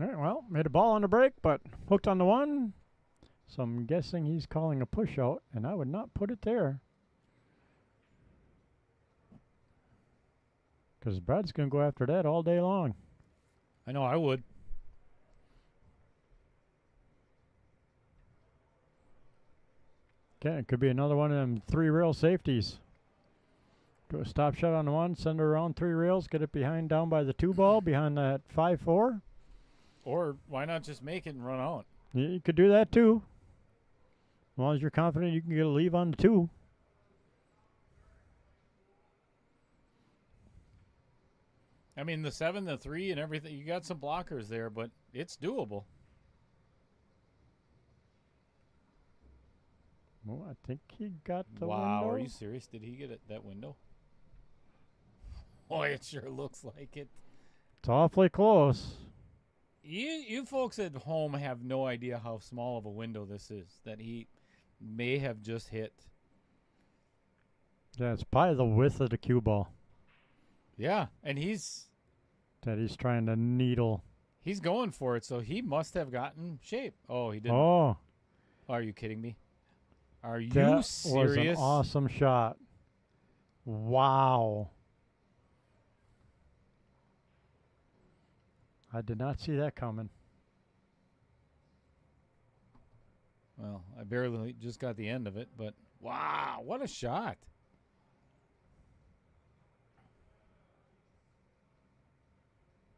All right, well, made a ball on the break, but hooked on the 1. So I'm guessing he's calling a push out, and I would not put it there. Because Brad's going to go after that all day long. I know I would. Okay, it could be another one of them 3 rail safeties. Do a stop shot on the 1, send her around 3 rails, get it behind down by the 2 ball, behind that 5-4. Or why not just make it and run out? Yeah, you could do that too. As long as you're confident you can get a leave on the 2. I mean, the 7, the 3, and everything, you got some blockers there, but it's doable. Well, I think he got the Wow, window. are you serious? Did he get it that window? Boy, it sure looks like it. It's awfully close. You folks at home have no idea how small of a window this is that he may have just hit. Yeah, it's probably the width of the cue ball Yeah, and he's that he's trying to needle. going for it, so he must have gotten shape. Oh, he didn't. Oh, Are you kidding me? Are you that serious? was an awesome shot. Wow. I did not see that coming. Well, I barely just got the end of it, but wow, what a shot.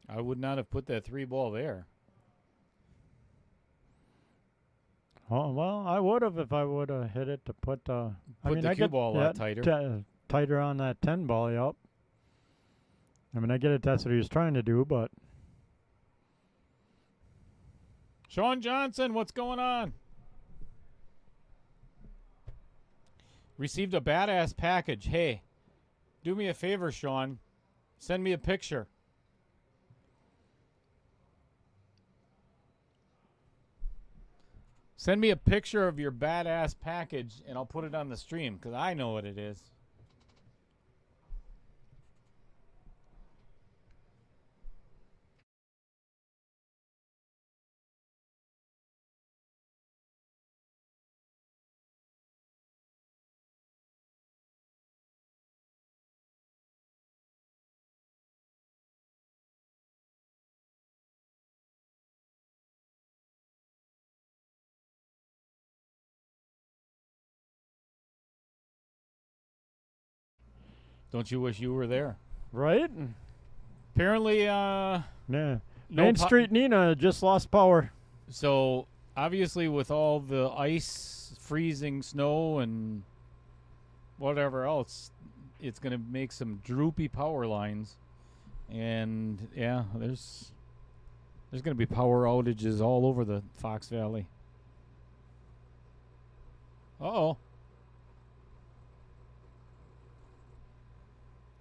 I would not have put that 3 ball there. Oh, well, I would have if I would have hit it to put Put I the cue ball a lot tighter. Tighter on that 10 ball, yep. I mean, I get it, that's what he was trying to do, but Sean Johnson, what's going on? Received a badass package. Hey, do me a favor, Sean. Send me a picture. Send me a picture of your badass package, and I'll put it on the stream, because I know what it is. Don't you wish you were there? right? Apparently, Yeah. no Main po- Street Nina just lost power. So obviously, with all the ice, freezing snow, and whatever else, it's going to make some droopy power lines, and yeah, there's going to be power outages all over the Fox Valley. Uh-oh.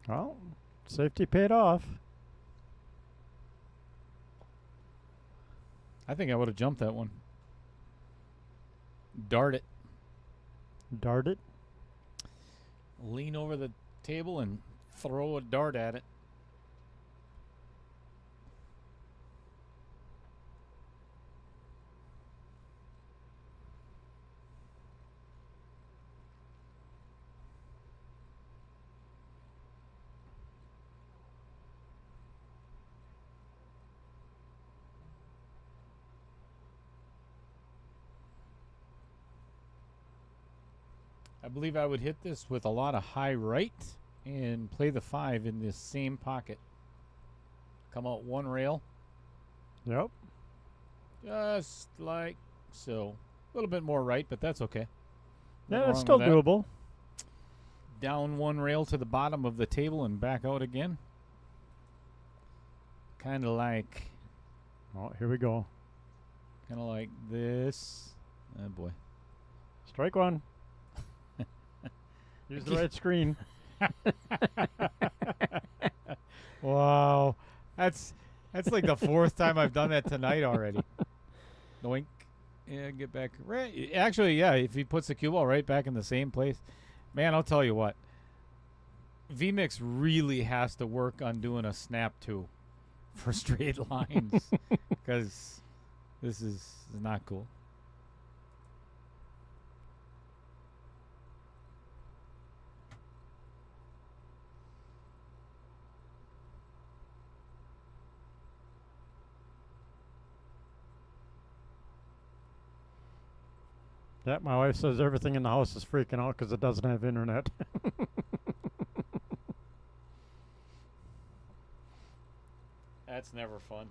Well, safety paid off. I think I would have jumped that one. Dart it. Dart it. Lean over the table and throw a dart at it. I believe I would hit this with a lot of high right and play the 5 in this same pocket. Come out one rail, Yep. just like so. A little bit more right, but that's okay. Yeah, Nothing it's wrong still with that. doable. Down one rail to the bottom of the table and back out again. Kind of like Oh, here we go. this. Oh boy. Strike one. Use the right screen. Wow. That's like the 4th time I've done that tonight already. Doink. Yeah, get back. Right. Actually, yeah, if he puts the cue ball right back in the same place. Man, I'll tell you what. VMix really has to work on doing a snap 2 for straight lines. Because this is not cool. Yeah, my wife says everything in the house is freaking out because it doesn't have internet. That's never fun.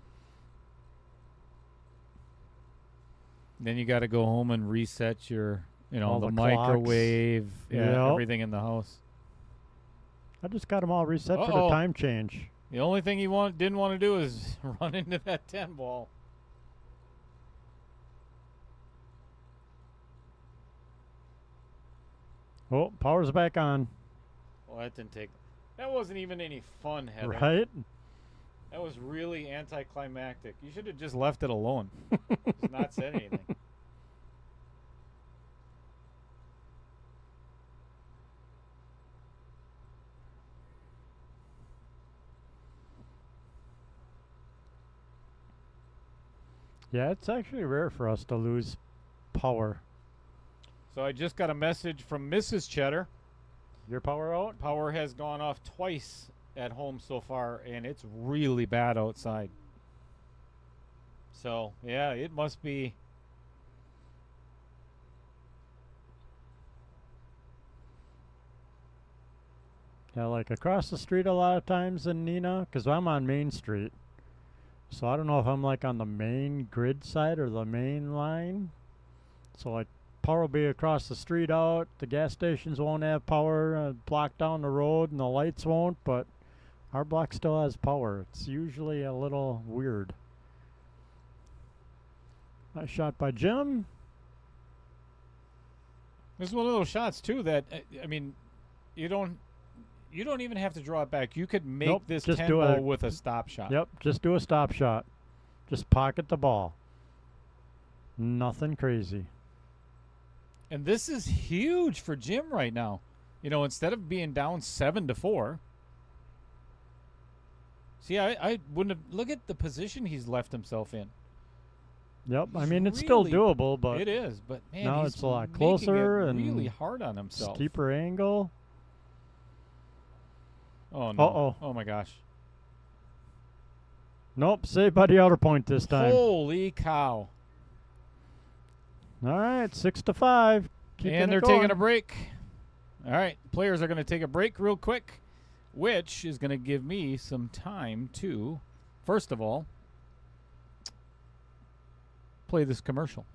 Then you got to go home and reset your, All the the clocks. microwave, Yep. everything in the house. I just got them all reset for the Uh-oh. time change. The only thing he didn't want to do is run into that 10 ball. Oh, power's back on. Well, that didn't take. That wasn't even any fun, Heather. Right? That was really anticlimactic. You should have just left it alone. Just not said anything. Yeah, it's actually rare for us to lose power. So I just got a message from Mrs. Cheddar. Your power out? Power has gone off twice at home so far, and it's really bad outside. So, yeah, it must be. Yeah, like across the street a lot of times in Neenah, because I'm on Main Street. So I don't know if I'm like on the main grid side or the main line. So like power will be across the street out. The gas stations won't have power, block down the road, and the lights won't, but our block still has power. It's usually a little weird. Nice shot by Jim. This is one of those shots too that I mean, you don't even have to draw it back. You could make this just 10 do ball a- with a stop shot. Yep, just do a stop shot. Just pocket the ball. Nothing crazy. And this is huge for Jim right now. You know, instead of being down 7-4. See, I wouldn't have. Look at the position he's left himself in. Yep, I He's mean it's still really- doable, but It is, but man, now he's it's a lot making closer it and really hard on himself. steeper angle. Oh no! Uh-oh. Oh my gosh! Nope, saved by the outer point this time. Holy cow! All right, 6-5. And they're taking a break. All right, players are going to take a break real quick, which is going to give me some time to, first of all, play this commercial.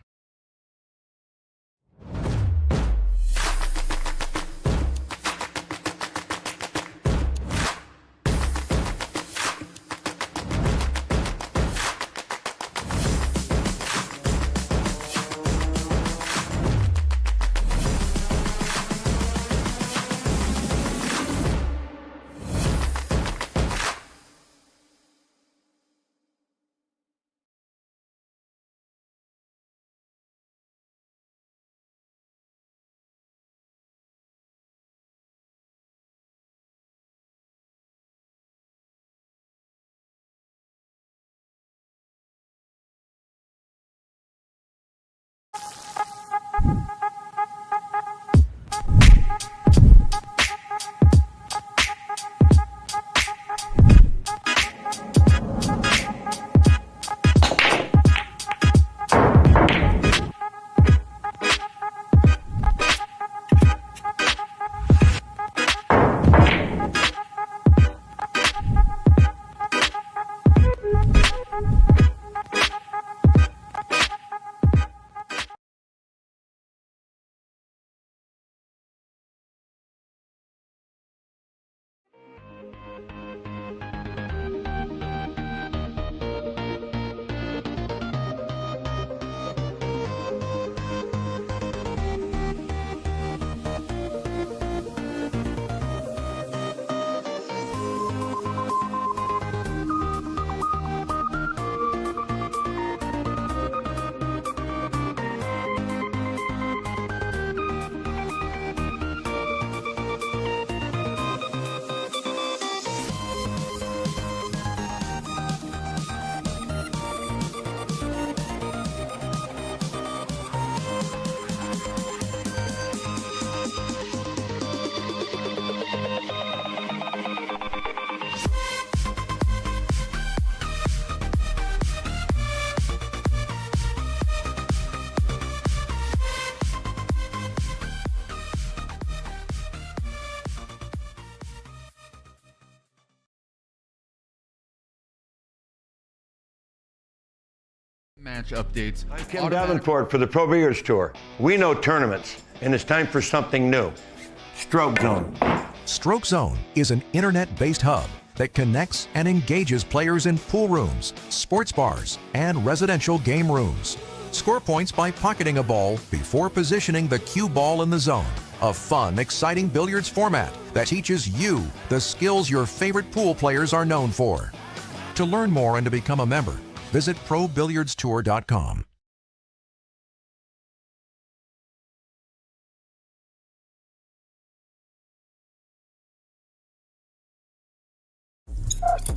Match updates. I'm Kim Davenport for the Pro Beers Tour. We know tournaments, and it's time for something new. Stroke Zone. Stroke Zone is an internet-based hub that connects and engages players in pool rooms, sports bars, and residential game rooms. Score points by pocketing a ball before positioning the cue ball in the zone. A fun, exciting billiards format that teaches you the skills your favorite pool players are known for. To learn more and to become a member, visit ProBilliardsTour.com.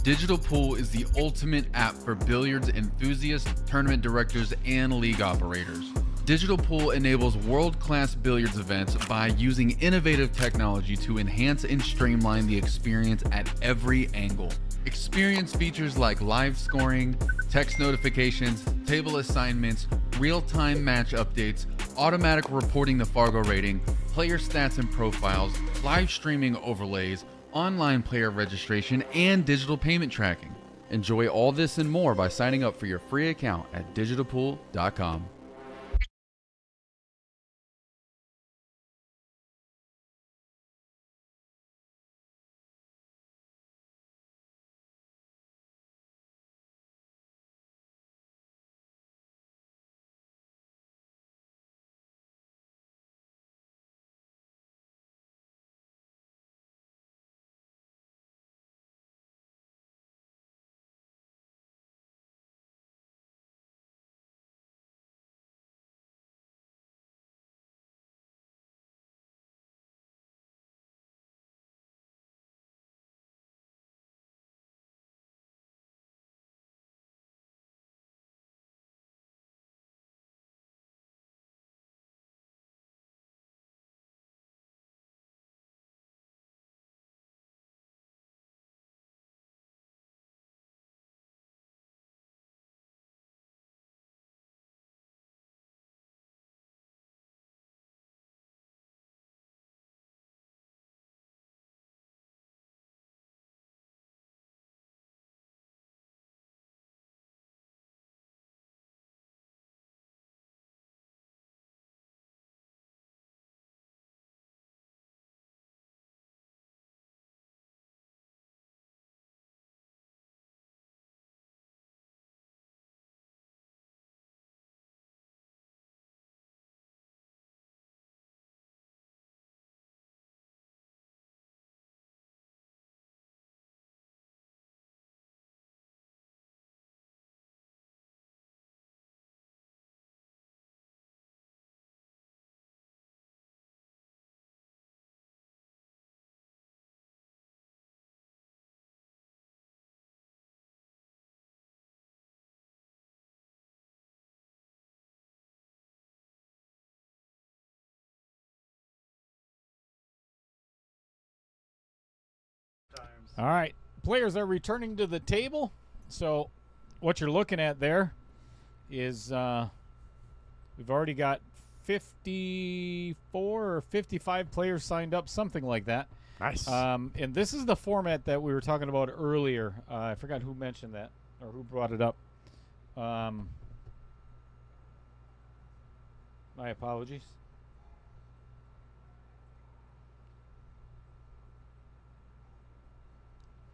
Digital Pool is the ultimate app for billiards enthusiasts, tournament directors, and league operators. Digital Pool enables world-class billiards events by using innovative technology to enhance and streamline the experience at every angle. Experience features like live scoring, text notifications, table assignments, real-time match updates, automatic reporting the Fargo rating, player stats and profiles, live streaming overlays, online player registration, and digital payment tracking. Enjoy all this and more by signing up for your free account at digitalpool.com. All right, players are returning to the table. So what you're looking at there is we've already got 54 or 55 players signed up, something like that. Nice. And this is the format that we were talking about earlier. I forgot who mentioned that or who brought it up. My apologies.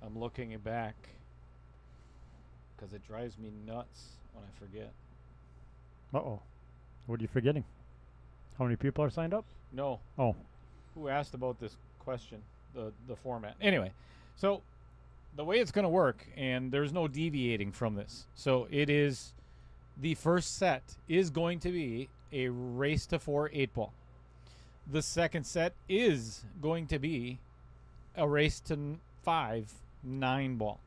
I'm looking it back because it drives me nuts when I forget. Uh-oh. What are you forgetting? How many people are signed up? No. Oh. Who asked about this question, the format? Anyway, so the way it's going to work, and there's no deviating from this. So it is, the first set is going to be a race to 4 8-ball. The second set is going to be a race to 5 9-ball.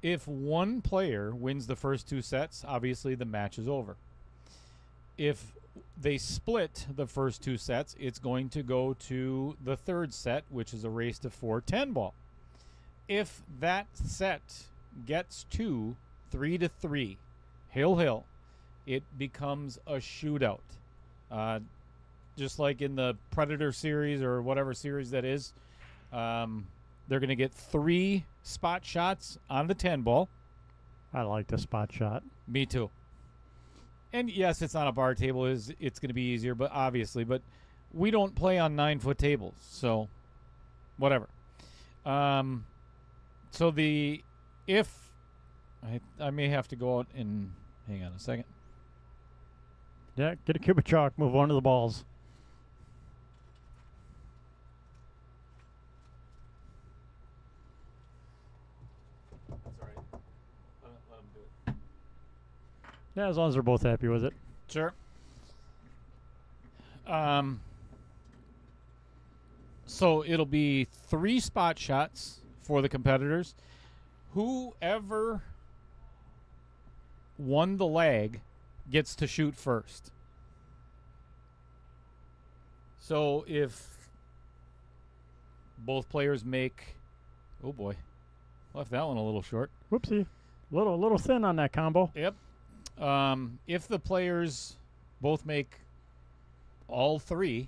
If one player wins the first 2 sets, obviously the match is over. If they split the first 2 sets, it's going to go to the third set, which is a race to 4 10-ball. If that set gets to 3-3, hill, it becomes a shootout. Just like in the Predator series or whatever series that is, they're going to get 3 spot shots on the 10-ball. I like the spot shot. Me too. And yes, it's on a bar table. It's going to be easier, but obviously. But we don't play on 9-foot tables, so whatever. So I may have to go out and hang on a second. Yeah, get a cube of chalk, move one of the balls. That's all right. Let them do it. Yeah, as long as they're both happy with it. Sure. So it'll be 3 spot shots for the competitors. Whoever won the leg gets to shoot first. So if both players make, oh boy, left that one a little short. Whoopsie. Little thin on that combo. Yep. If the players both make all 3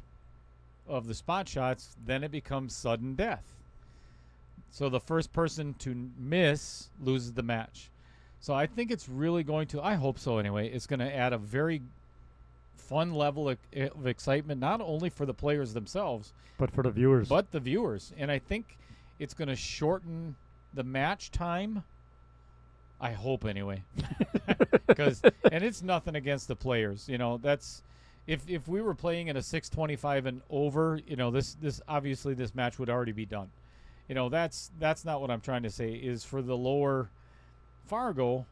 of the spot shots, then it becomes sudden death. So the first person to miss loses the match. So I think it's really going to, I hope so anyway, it's going to add a very fun level of excitement, not only for the players themselves, But for the viewers. but the viewers. And I think it's going to shorten the match time. I hope anyway. And it's nothing against the players. You know, that's if we were playing in a 625 and over, you know, this obviously this match would already be done. You know, that's not what I'm trying to say. Is for the lower Fargo,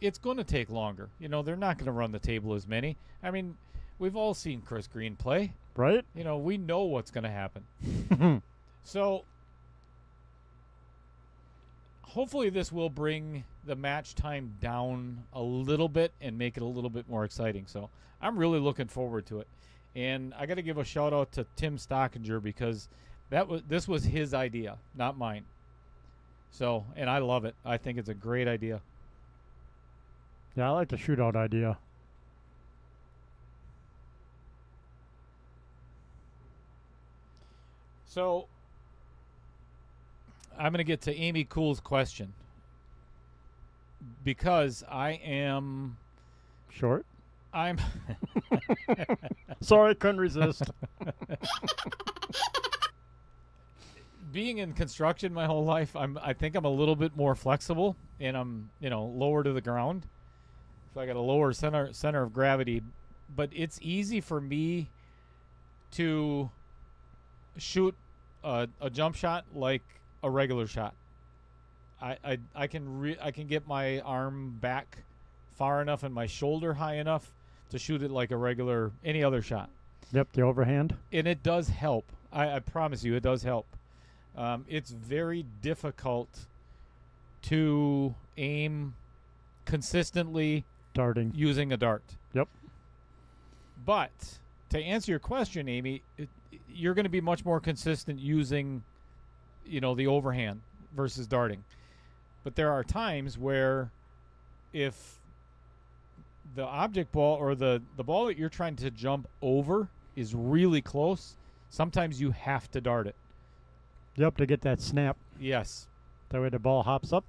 it's going to take longer. You know, they're not going to run the table as many. I mean, we've all seen Chris Green play. Right? You know, we know what's going to happen. So hopefully this will bring the match time down a little bit and make it a little bit more exciting. So I'm really looking forward to it. And I got to give a shout out to Tim Stockinger because this was his idea, not mine. So, and I love it. I think it's a great idea. Yeah, I like the shootout idea. So I'm going to get to Amy Cool's question because I'm Short? Sorry, couldn't resist. Being in construction my whole life, I think I'm a little bit more flexible and I'm, you know, lower to the ground. So I got a lower center of gravity, but it's easy for me to shoot a jump shot like a regular shot. I can get my arm back far enough and my shoulder high enough to shoot it like any other shot. Yep, the overhand. And it does help. I promise you, it does help. It's very difficult to aim consistently Darting. using a dart. Yep. But to answer your question, Amy, you're going to be much more consistent using, you know, the overhand versus darting. But there are times where if the object ball or the ball that you're trying to jump over is really close, sometimes you have to dart it. Yep, to get that snap. Yes. That way the ball hops up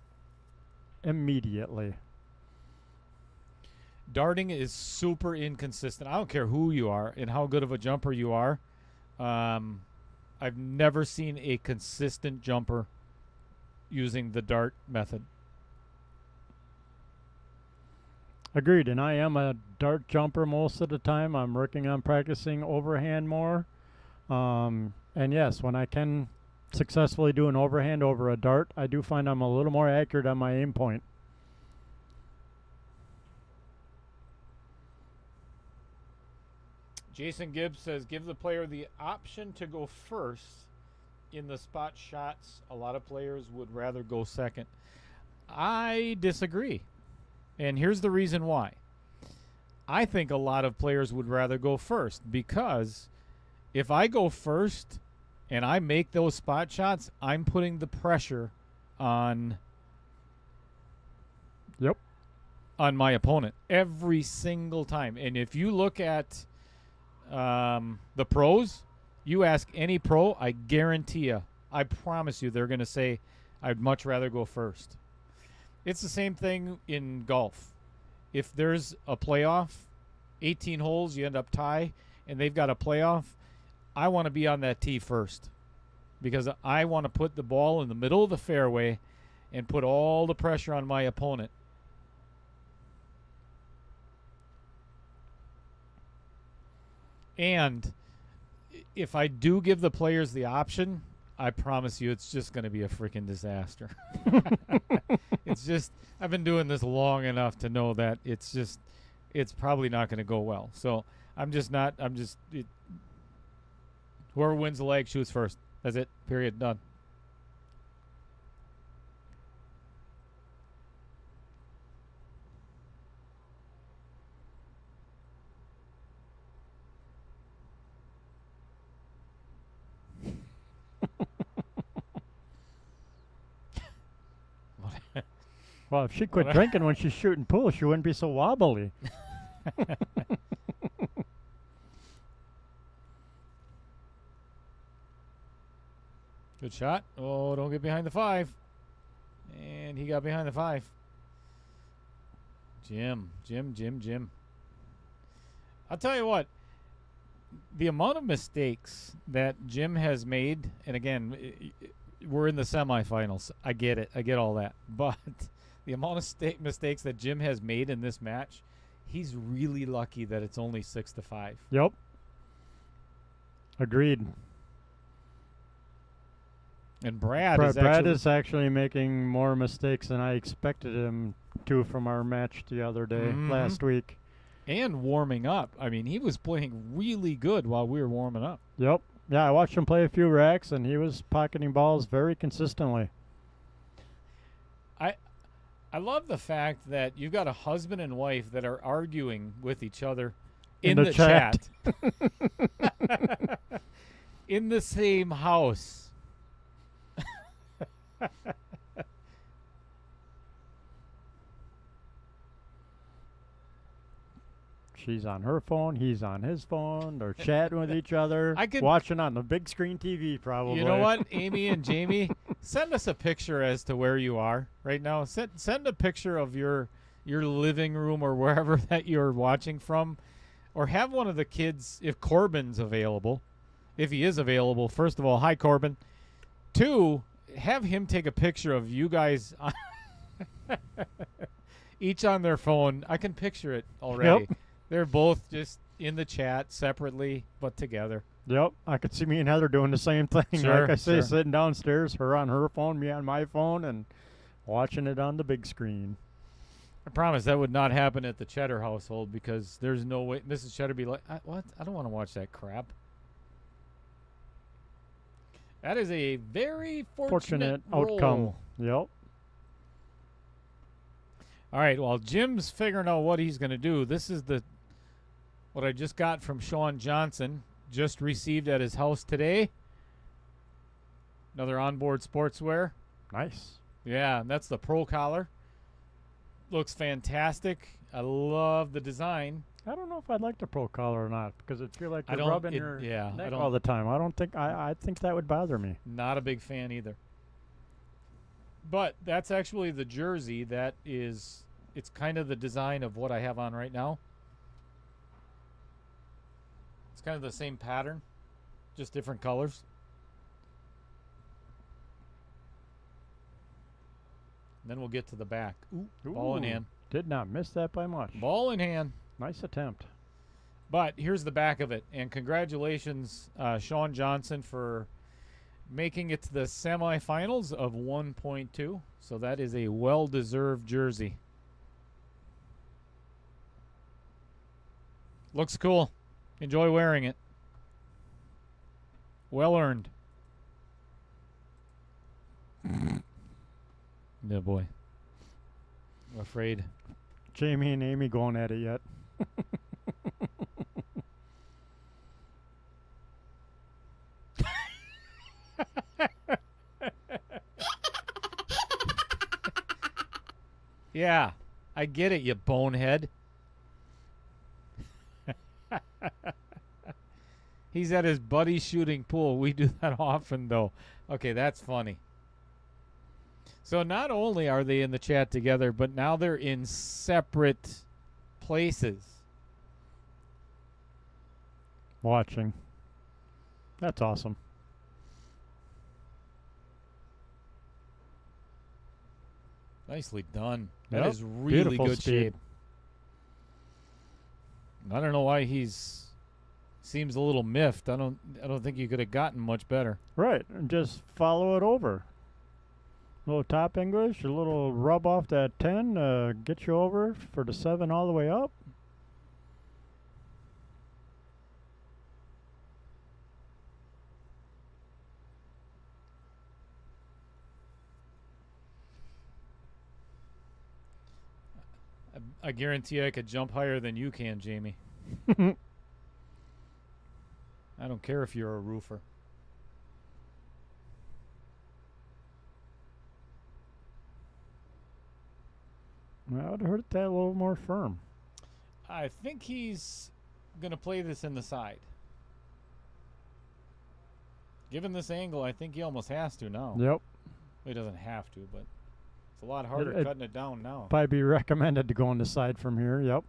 immediately. Darting is super inconsistent. I don't care who you are and how good of a jumper you are. I've never seen a consistent jumper using the dart method. Agreed, and I am a dart jumper most of the time. I'm working on practicing overhand more. And yes, when I can successfully do an overhand over a dart, I do find I'm a little more accurate on my aim point. Jason Gibbs says, give the player the option to go first in the spot shots. A lot of players would rather go second. I disagree. And here's the reason why. I think a lot of players would rather go first because if I go first and I make those spot shots, I'm putting the pressure on on my opponent every single time. And if you look at the pros, you ask any pro, I guarantee you, I promise you, they're going to say, I'd much rather go first. It's the same thing in golf. If there's a playoff, 18 holes, you end up tie, and they've got a playoff, I want to be on that tee first because I want to put the ball in the middle of the fairway and put all the pressure on my opponent. And if I do give the players the option, I promise you it's just going to be a freaking disaster. It's just, I've been doing this long enough to know that it's probably not going to go well. So whoever wins the leg shoots first. That's it. Period. Done. Well, if she quit drinking when she's shooting pool, she wouldn't be so wobbly. Good shot. Oh, don't get behind the 5. And he got behind the 5. Jim. I'll tell you what. The amount of mistakes that Jim has made, and again, we're in the semifinals. I get it. I get all that. But the amount of mistakes that Jim has made in this match, he's really lucky that it's only 6-5. Yep. Agreed. And Brad is actually making more mistakes than I expected him to from our match the other day, last week. And warming up. I mean, he was playing really good while we were warming up. Yep. Yeah, I watched him play a few racks, and he was pocketing balls very consistently. I love the fact that you've got a husband and wife that are arguing with each other in the chat. In the same house. She's on her phone. He's on his phone. They're chatting with each other. Watching on the big screen TV, probably. You know what, Amy and Jamie? Send us a picture as to where you are right now. Send a picture of your living room or wherever that you're watching from. Or have one of the kids, if Corbin's available. If he is available, first of all, hi, Corbin. 2, have him take a picture of you guys each on their phone. I can picture it already. Yep. They're both just in the chat separately, but together. Yep. I could see me and Heather doing the same thing. Sure, like I say, sure. sitting downstairs, her on her phone, me on my phone, and watching it on the big screen. I promise that would not happen at the Cheddar household because there's no way Mrs. Cheddar be like, what? I don't want to watch that crap. That is a very fortunate outcome. Yep. All right, while Jim's figuring out what he's going to do, this is what I just got from Sean Johnson, just received at his house today. Another onboard sportswear. Nice. Yeah, and that's the Pro Collar. Looks fantastic. I love the design. I don't know if I'd like the Pro Collar or not because it feel like you're rubbing your neck all the time. I think that would bother me. Not a big fan either. But that's actually the jersey that is, it's kind of the design of what I have on right now. It's kind of the same pattern, just different colors. And then we'll get to the back. Ooh, ball in hand. Did not miss that by much. Ball in hand. Nice attempt. But here's the back of it. And congratulations, Sean Johnson, for making it to the semifinals of 1.2. So that is a well-deserved jersey. Looks cool. Enjoy wearing it. Well earned. Yeah, boy. I'm afraid. Jamie and Amy going at it yet. Yeah, I get it, you bonehead. He's at his buddy's shooting pool. We do that often, though. Okay, that's funny. So not only are they in the chat together, but now they're in separate places. Watching. That's awesome. Nicely done. Yep. That is really Beautiful good speed. shape. I don't know why he's seems a little miffed. I don't think you could have gotten much better. Right, and just follow it over. A little top English, a little rub off that 10, get you over for the 7 all the way up. I guarantee I could jump higher than you can, Jamie. I don't care if you're a roofer. Well, I would have heard that a little more firm. I think he's going to play this in the side. Given this angle, I think he almost has to now. Yep. He doesn't have to, but it's a lot harder cutting it down now. Probably be recommended to go on the side from here. Yep.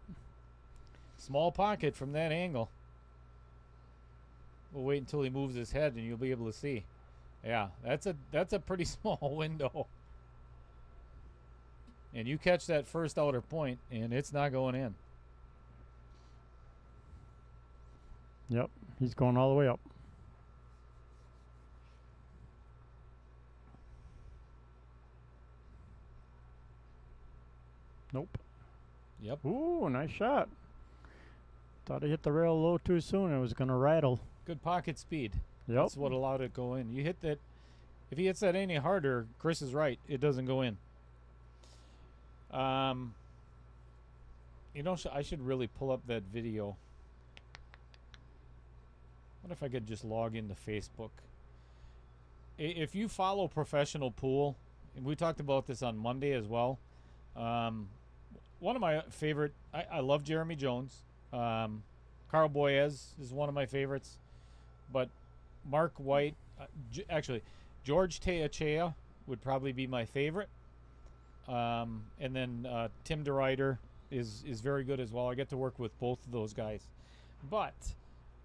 Small pocket from that angle. We'll wait until he moves his head and you'll be able to see. Yeah, that's a pretty small window. And you catch that first outer point and it's not going in. Yep. He's going all the way up. Nope. Yep. Ooh, nice shot. Thought he hit the rail a little too soon. It was going to rattle. Good pocket speed. Yep. That's what allowed it to go in. You hit that. If he hits that any harder, Chris is right. It doesn't go in. You know, I should really pull up that video. What if I could just log into Facebook? If you follow professional pool, and we talked about this on Monday as well. One of my favorite, I love Jeremy Jones. Carl Boyes is one of my favorites. But Mark White, actually, George Teachea would probably be my favorite. And then Tim DeRuyter is very good as well. I get to work with both of those guys. But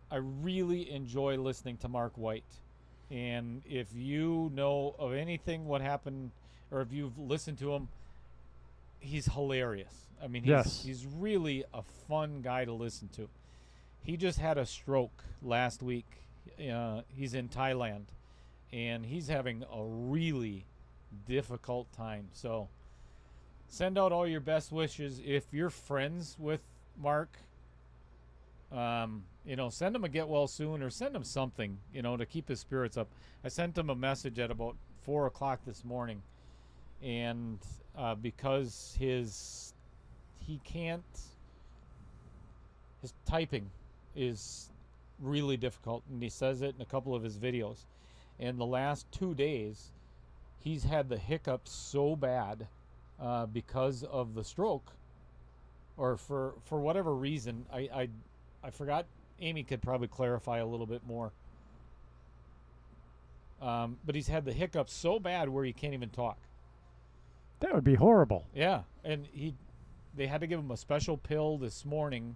I really enjoy listening to Mark White. And if you know of anything what happened, or if you've listened to him, he's hilarious. I mean, he's really a fun guy to listen to. He just had a stroke last week. He's in Thailand, and he's having a really difficult time. So send out all your best wishes. If you're friends with Mark, send him a get well soon, or send him something, to keep his spirits up. I sent him a message at about 4 o'clock this morning, and because his typing is really difficult, and he says it in a couple of his videos. And the last 2 days, he's had the hiccups so bad because of the stroke, or for whatever reason. I forgot. Amy could probably clarify a little bit more. But he's had the hiccups so bad where he can't even talk. That would be horrible. Yeah, and they had to give him a special pill this morning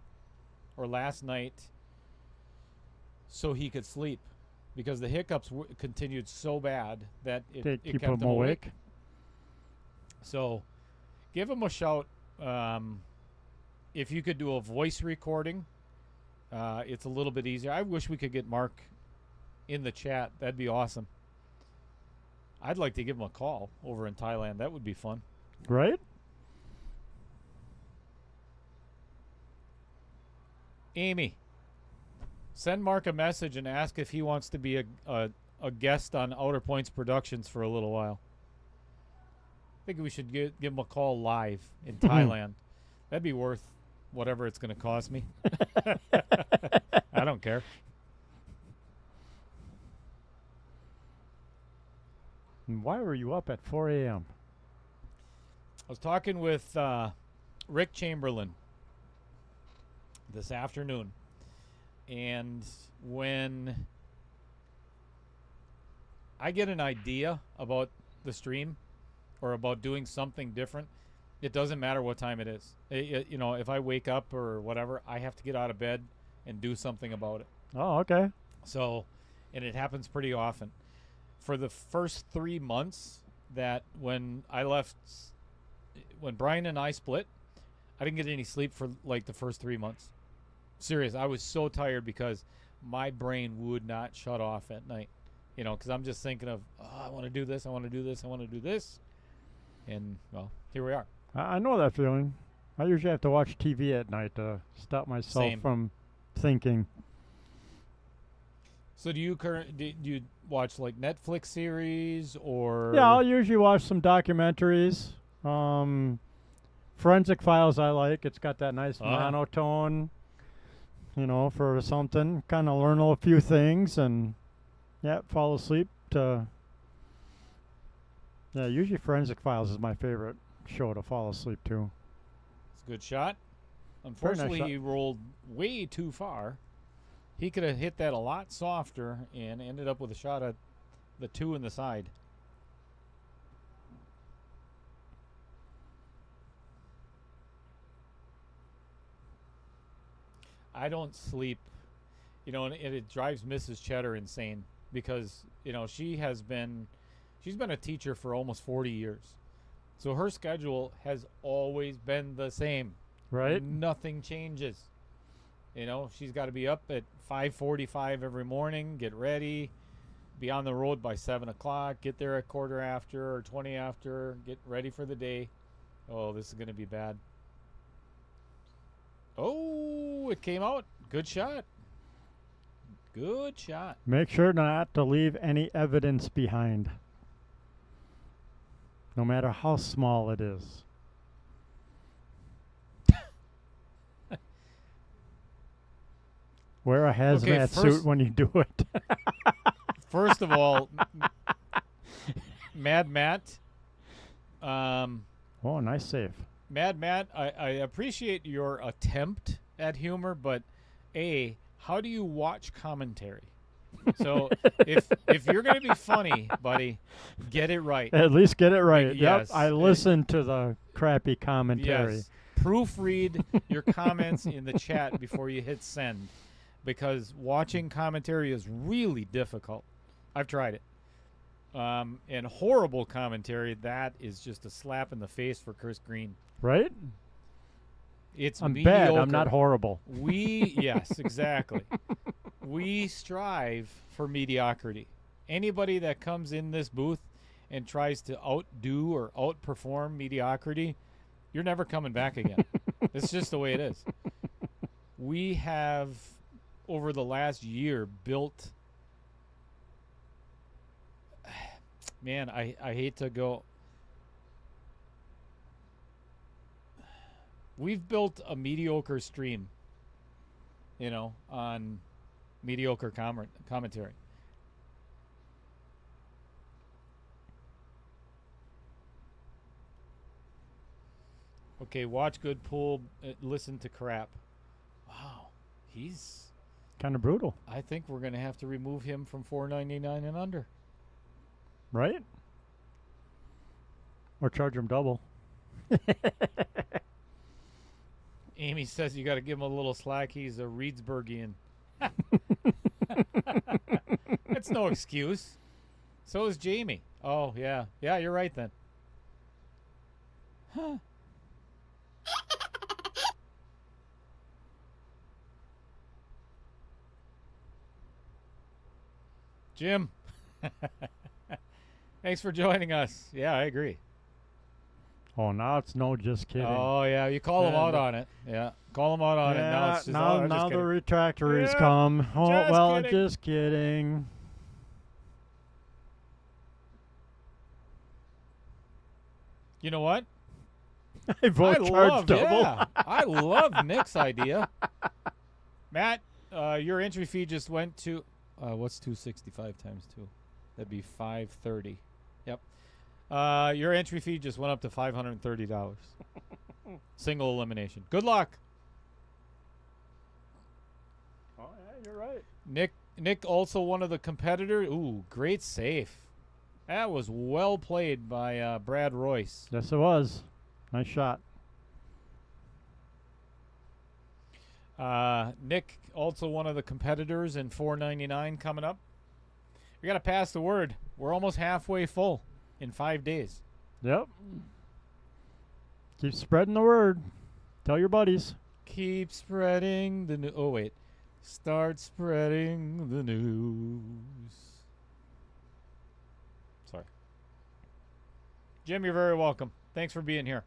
or last night so he could sleep, because the hiccups continued so bad that it keep kept him him awake. So give him a shout. If you could do a voice recording, it's a little bit easier. I wish we could get Mark in the chat. That'd be awesome. I'd like to give him a call over in Thailand. That would be fun. Right? Amy, send Mark a message and ask if he wants to be a guest on Outer Points Productions for a little while. I think we should give him a call live in Thailand. That'd be worth whatever it's going to cost me. I don't care. And why were you up at 4 a.m.? I was talking with Rick Chamberlain this afternoon, and when I get an idea about the stream or about doing something different, it doesn't matter what time it is. If I wake up or whatever, I have to get out of bed and do something about it. Oh, okay. So, and it happens pretty often. For the first 3 months that when Brian and I split, I didn't get any sleep for like the first 3 months. Serious. I was so tired because my brain would not shut off at night. You know, because I'm just thinking of, oh, I want to do this, I want to do this, I want to do this. And, well, here we are. I know that feeling. I usually have to watch TV at night to stop myself Same. from thinking. So do you watch like Netflix series or? Yeah, I'll usually watch some documentaries. Forensic Files I like. It's got that nice monotone, you know, for something. Kind of learn a few things and, yeah, fall asleep to. Yeah, usually Forensic Files is my favorite show to fall asleep to. It's a good shot. Very nice Unfortunately, shot. he rolled way too far. He could have hit that a lot softer and ended up with a shot at the 2 in the side. I don't sleep, you know, and it drives Mrs. Cheddar insane because, you know, she's been a teacher for almost 40 years. So her schedule has always been the same. Right? Nothing changes. You know, she's got to be up at 5:45 every morning, get ready, be on the road by 7 o'clock, get there at quarter after or 20 after, get ready for the day. Oh, this is going to be bad. Oh, it came out. Good shot. Good shot. Make sure not to leave any evidence behind, no matter how small it is. Wear a hazmat suit when you do it. First of all, Mad Matt. Oh, nice save. Mad Matt, I appreciate your attempt at humor, but how do you watch commentary? So if you're going to be funny, buddy, get it right. At least get it right. Yes. Yep. I listened to the crappy commentary. Yes. Proofread your comments in the chat before you hit send, because watching commentary is really difficult. I've tried it. And horrible commentary, that is just a slap in the face for Chris Green. Right? It's I'm mediocre. bad. I'm not horrible. Yes, exactly. We strive for mediocrity. Anybody that comes in this booth and tries to outdo or outperform mediocrity, you're never coming back again. It's just the way it is. We have, over the last year, built... Man, I hate to go... We've built a mediocre stream, you know, on mediocre commentary. Okay, watch good pool, listen to crap. Wow, he's kind of brutal. I think we're going to have to remove him from $4.99 and under. Right? Or charge him double. Amy says you got to give him a little slack. He's a Reedsburgian. That's no excuse. So is Jamie. Oh, yeah. Yeah, you're right then. Huh. Jim. Thanks for joining us. Yeah, I agree. Oh, now it's no, just kidding. Oh, yeah, you call him out on it. Yeah, call him out on it. Now it's just, now the retractories Yeah, come. Oh, just well, kidding. just kidding. You know what? I vote charge double. Yeah, I love Nick's idea. Matt, your entry fee just went to, what's 265 times 2? That'd be 530. Yep. Your entry fee just went up to $530. Single elimination. Good luck. Oh, yeah, you're right. Nick also one of the competitors. Ooh, great save. That was well played by Brad Royce. Yes, it was. Nice shot. Nick also one of the competitors in $4.99 coming up. We got to pass the word. We're almost halfway full in 5 days. Yep. Keep spreading the word. Tell your buddies. Keep spreading the news. Oh, wait. Start spreading the news. Sorry. Jim, you're very welcome. Thanks for being here.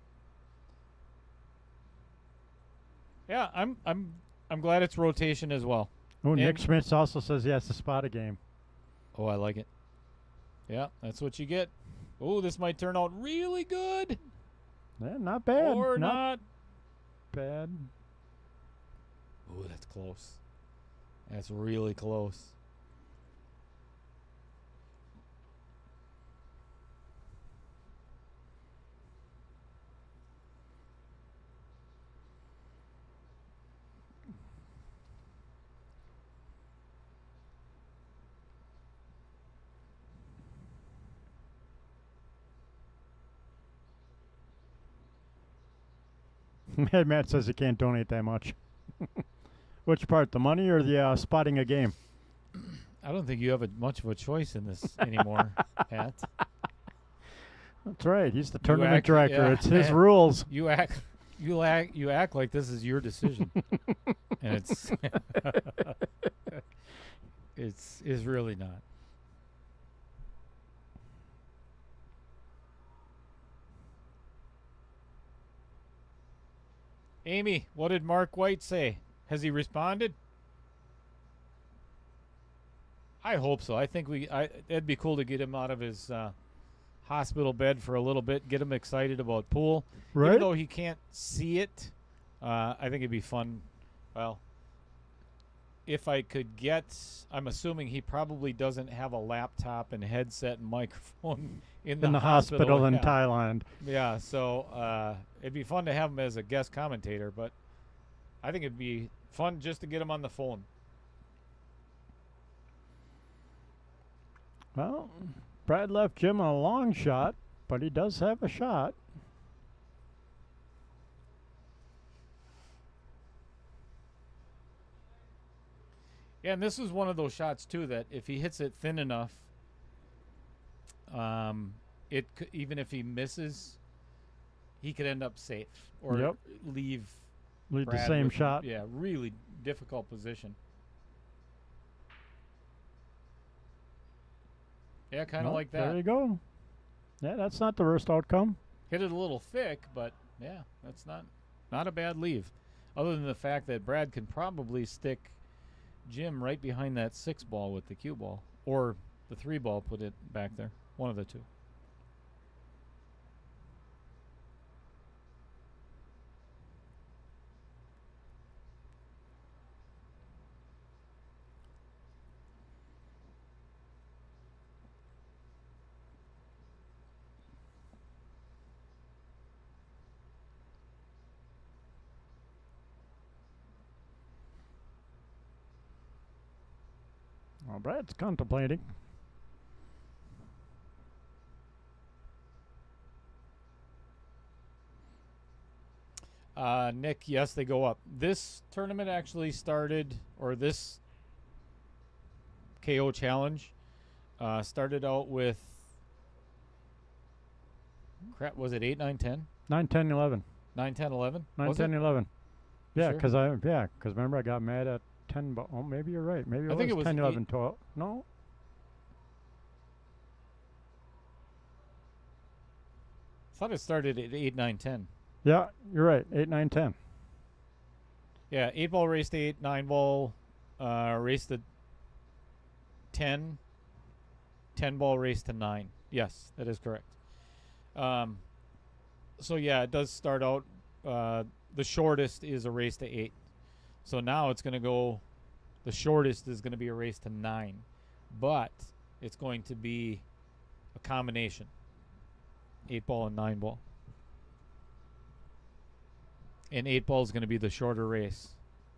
Yeah, I'm glad it's rotation as well. Oh, Nick And- Schmitz also says he has to spot a game. Oh, I like it. Yeah, that's what you get. Oh, this might turn out really good. Yeah, not bad. Or not. bad. Oh, that's close. That's really close. Mad Matt says he can't donate that much. Which part, the money or the spotting a game? I don't think you have much of a choice in this anymore, Pat. That's right. He's the tournament act- director. yeah. It's his rules. You act like this is your decision, and it's really not. Amy, what did Mark White say? Has he responded? I hope so. I think it'd be cool to get him out of his hospital bed for a little bit, get him excited about pool. Right? Even though he can't see it, I think it'd be fun. Well, if I could get, I'm assuming he probably doesn't have a laptop and headset and microphone in the hospital in yeah. Thailand. Yeah, so it'd be fun to have him as a guest commentator, but I think it'd be fun just to get him on the phone. Well, Brad left Jim a long shot, but he does have a shot. Yeah, and this is one of those shots too that if he hits it thin enough, even if he misses, he could end up safe or Yep. leave Lead the Brad same with, shot. Yeah, really difficult position. Yeah, kind of Well, like There that. you go. Yeah, that's not the worst outcome. Hit it a little thick, but yeah, that's not a bad leave. Other than the fact that Brad can probably stick Jim right behind that 6 ball with the cue ball, or the 3 ball, put it back there. One of the two. Well, Brad's contemplating. Nick, yes, they go up. This tournament actually started, or this KO challenge started out with, crap, was it 8, 9, 10? 9, 10, 11. 9, 10, 11? 9, Was 10, it? 11. You Yeah, sure? because remember I got mad at 10. Oh, maybe you're right. Maybe I think it was 10, 8. 11, 12. No? I thought it started at 8, 9, 10. Yeah, you're right. 8, 9, 10. Yeah, 8 ball race to 8, 9 ball race to 10, 10 ball race to 9. Yes, that is correct. So yeah, it does start out. The shortest is a race to 8. So now it's going to go. The shortest is going to be a race to 9, but it's going to be a combination. 8 ball and 9 ball. And 8 ball is going to be the shorter race.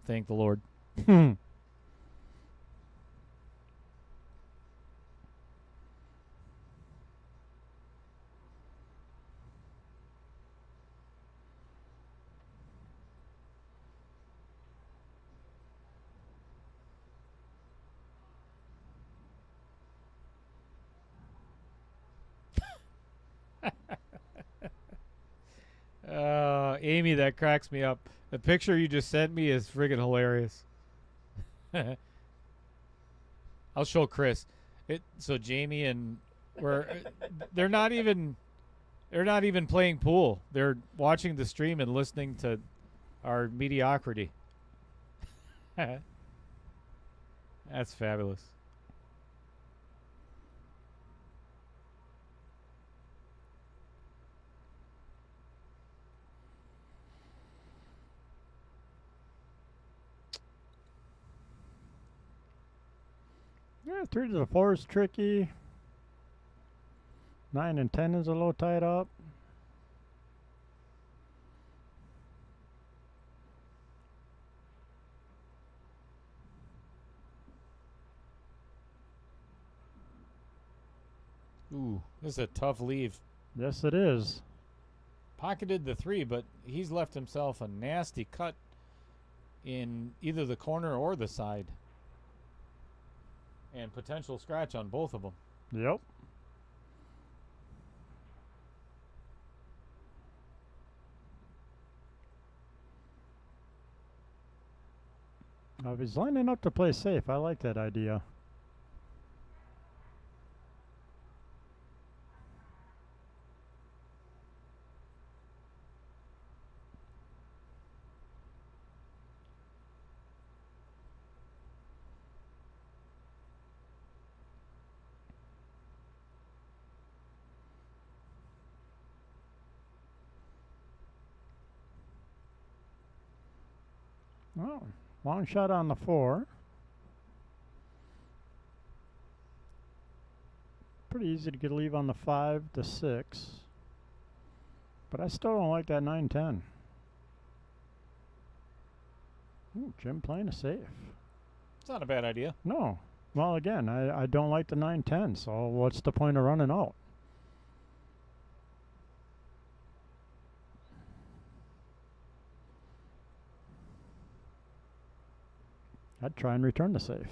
Thank the Lord. Amy, that cracks me up. The picture you just sent me is friggin' hilarious. I'll show Chris. So Jamie and they're not even playing pool. They're watching the stream and listening to our mediocrity. That's fabulous. Yeah, 3 to the 4 is tricky. 9 and 10 is a little tied up. Ooh, this is a tough leave. Yes, it is. Pocketed the 3, but he's left himself a nasty cut in either the corner or the side. And potential scratch on both of them. Yep. If he's lining up to play safe, I like that idea. Oh, long shot on the 4. Pretty easy to get a leave on the 5 to 6. But I still don't like that 9-10. Ooh, Jim playing a safe. It's not a bad idea. No. Well, again, I don't like the 9-10, so what's the point of running out? I'd try and return the safe.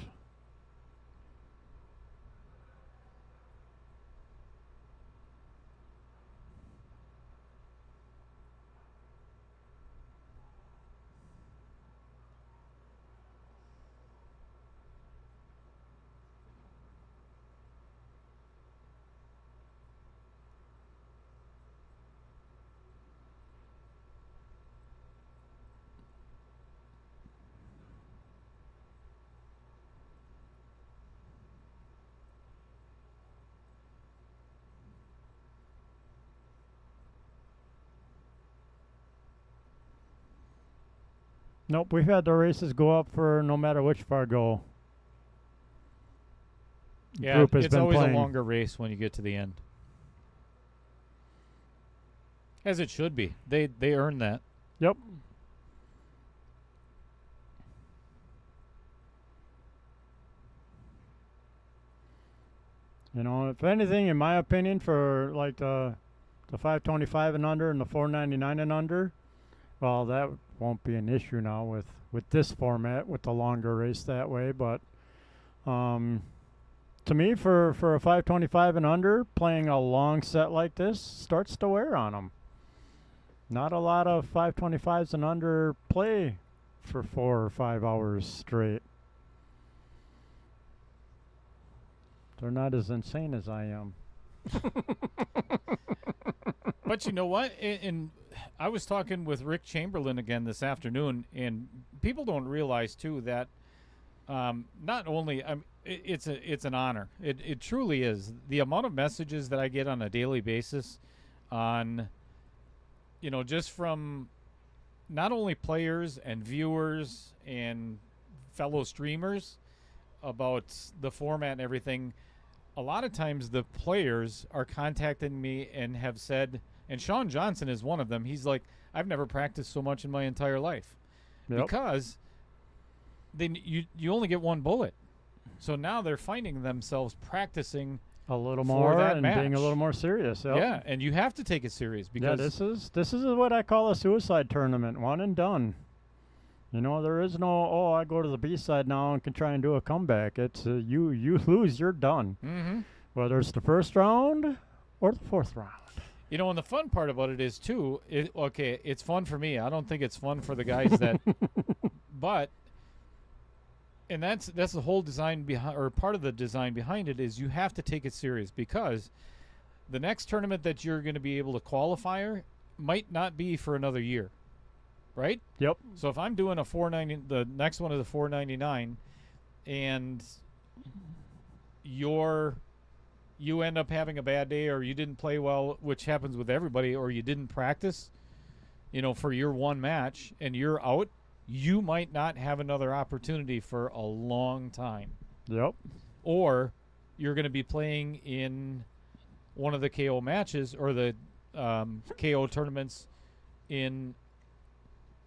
Nope, we've had the races go up for no matter which far goal. Yeah, Group has it's been always playing. a longer race when you get to the end. As it should be. They earn that. Yep. You know, if anything, in my opinion, for like the 525 and under and the 499 and under, well, that won't be an issue now with this format, with the longer race that way. But to me, for a 525 and under, playing a long set like this starts to wear on them. Not a lot of 525s and under play for 4 or 5 hours straight. They're not as insane as I am. But you know what? And I was talking with Rick Chamberlain again this afternoon, and people don't realize too that not only it's an honor. It truly is. The amount of messages that I get on a daily basis on, you know, just from not only players and viewers and fellow streamers about the format and everything. A lot of times the players are contacting me and have said, and Sean Johnson is one of them, he's like, I've never practiced so much in my entire life. Yep. Because then you only get one bullet. So now they're finding themselves practicing A little for more that and match. being a little more serious. Yep. Yeah, and you have to take it serious because this is what I call a suicide tournament, one and done. You know, there is no, I go to the B side now and can try and do a comeback. It's you lose, you're done. Mm-hmm. Whether it's the first round or the fourth round. You know, and the fun part about it is, too, it's fun for me. I don't think it's fun for the guys that – but – and that's the whole design behind – or part of the design behind it is you have to take it serious, because the next tournament that you're going to be able to qualify might not be for another year, right? Yep. So if I'm doing a 490 – the next one is a 499 and you end up having a bad day, or you didn't play well, which happens with everybody, or you didn't practice, for your one match, and you're out, you might not have another opportunity for a long time. Yep. Or you're going to be playing in one of the KO matches or the KO tournaments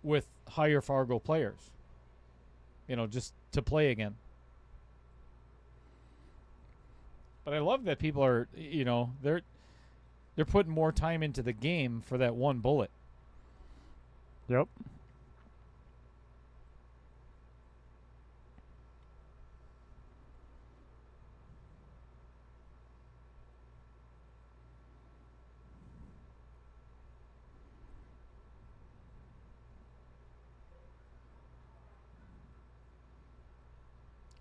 with higher Fargo players, just to play again. But I love that people are, they're putting more time into the game for that one bullet. Yep.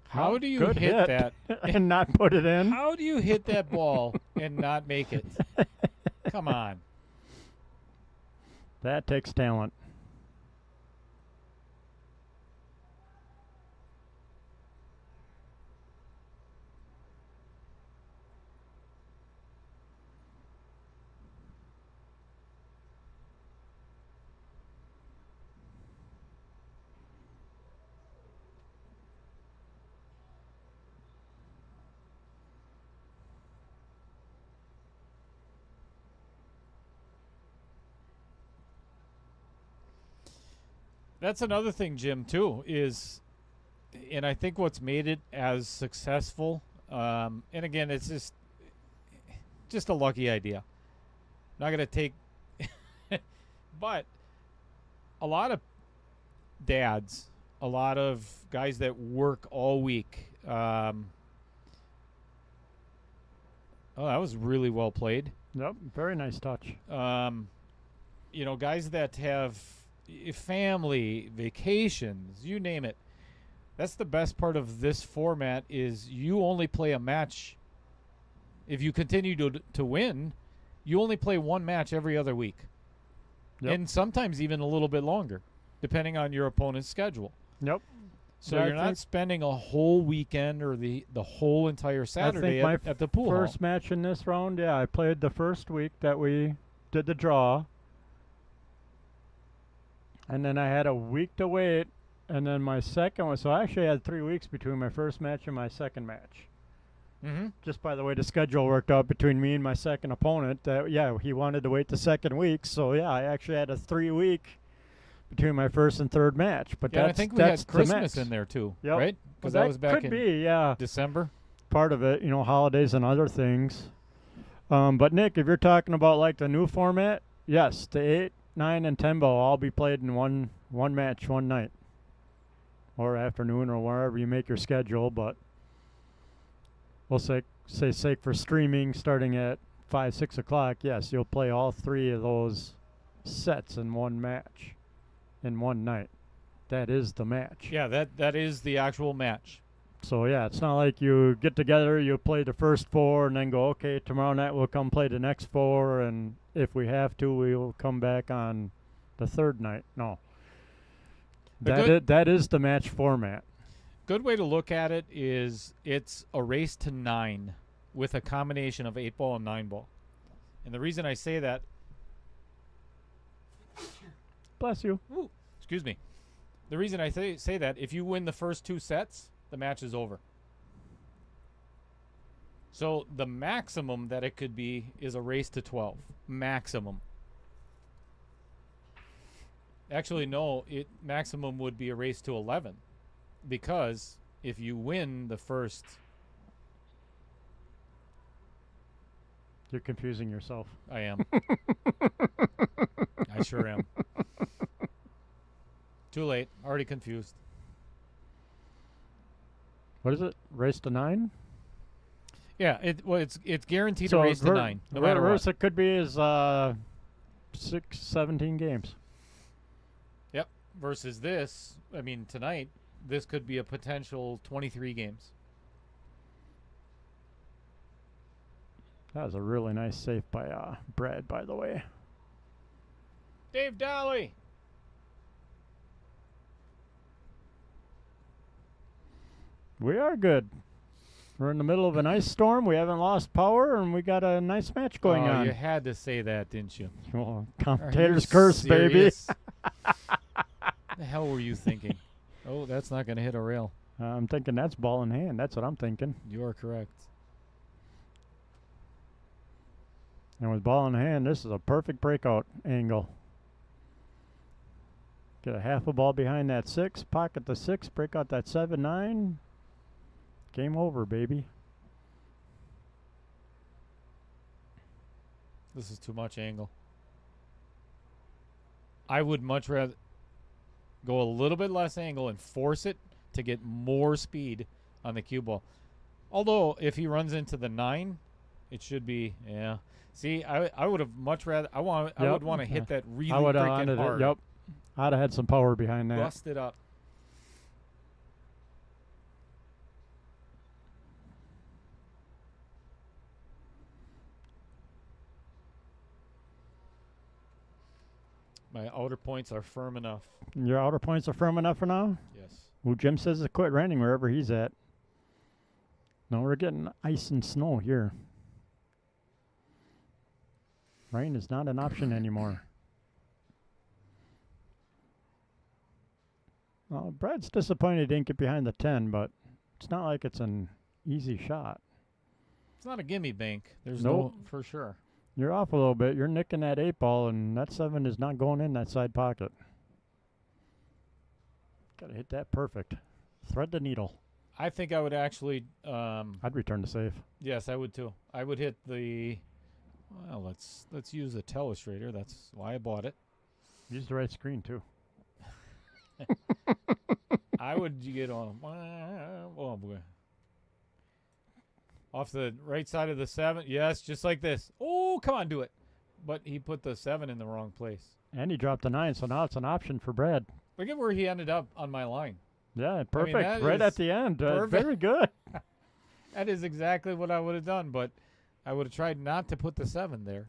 How do you Good hit that and not put it in? How do you hit that ball and not make it? Come on. That takes talent. That's another thing, Jim, too, is, and I think what's made it as successful, and again, it's just a lucky idea. Not going to take, but a lot of dads, a lot of guys that work all week. Oh, that was really well played. Yep, very nice touch. Guys that have family, vacations, you name it. That's the best part of this format, is you only play a match. If you continue to win, you only play one match every other week. Yep. And sometimes even a little bit longer, depending on your opponent's schedule. Yep. So you're not spending a whole weekend or the whole entire Saturday at the pool first hall. match in this round, I played the first week that we did the draw. And then I had a week to wait, and then my second one. So I actually had 3 weeks between my first match and my second match. Mm-hmm. Just by the way the schedule worked out between me and my second opponent, he wanted to wait the second week. So, I actually had a 3-week between my first and third match. But I think we had Christmas in there, too, right? Because that was back in December. Part of it, holidays and other things. But, Nick, if you're talking about, like, the new format, yes, the 8, 9, and 10 ball all be played in one match, one night, or afternoon, or wherever you make your schedule. But we'll say sake for streaming, starting at 5, 6 o'clock. Yes, you'll play all 3 of those sets in one match, in one night. That is the match. Yeah, that is the actual match. So it's not like you get together, you play the first 4, and then go, okay, tomorrow night we'll come play the next 4, and if we have to, we will come back on the third night. No. That is the match format. Good way to look at it is it's a race to 9 with a combination of 8 ball and 9 ball. And the reason I say that... Bless you. Ooh, excuse me. The reason I say that, if you win the first 2 sets, the match is over. So the maximum that it could be is a race to 12. Maximum. Actually, no, maximum would be a race to 11. Because if you win the first... You're confusing yourself. I am. I sure am. Too late. Already confused. What is it? Race to 9? Yeah, it's guaranteed So to raise to 9, no matter reverse, what. it could be as 17 games. Yep. Versus this, I mean, tonight, this could be a potential 23 games. That was a really nice save by Brad, by the way. Dave Dolly. We are good. We're in the middle of an ice storm. We haven't lost power, and we got a nice match going on. You had to say that, didn't you? Well, Are commentator's you curse, baby. serious? The hell were you thinking? Oh, that's not going to hit a rail. I'm thinking that's ball in hand. That's what I'm thinking. You are correct. And with ball in hand, this is a perfect breakout angle. Get a half a ball behind that 6, pocket the 6, break out that 7-9. Game over, baby. This is too much angle. I would much rather go a little bit less angle and force it to get more speed on the cue ball. Although, if he runs into the 9, it should be, yeah. See, I would have much rather, I would want to hit that really freaking hard. Yep. I'd have had some power behind that. Bust it up. My outer points are firm enough. Your outer points are firm enough for now? Yes. Well, Jim says to quit raining wherever he's at. No, we're getting ice and snow here. Rain is not an option anymore. Well, Brad's disappointed he didn't get behind the 10, but it's not like it's an easy shot. It's not a gimme bank. There's Nope. no, for sure. You're off a little bit. You're nicking that 8 ball, and that 7 is not going in that side pocket. Got to hit that perfect. Thread the needle. I think I would actually. I'd return to save. Yes, I would too. I would hit the. Well, let's use a telestrator. That's why I bought it. Use the right screen too. I would get on. Oh boy. Off the right side of the 7. Yes, just like this. Oh, come on, do it. But he put the 7 in the wrong place. And he dropped the 9, so now it's an option for Brad. Look at where he ended up on my line. Yeah, perfect. that Right is at the end. perfect. Very good. That is exactly what I would have done, but I would have tried not to put the 7 there.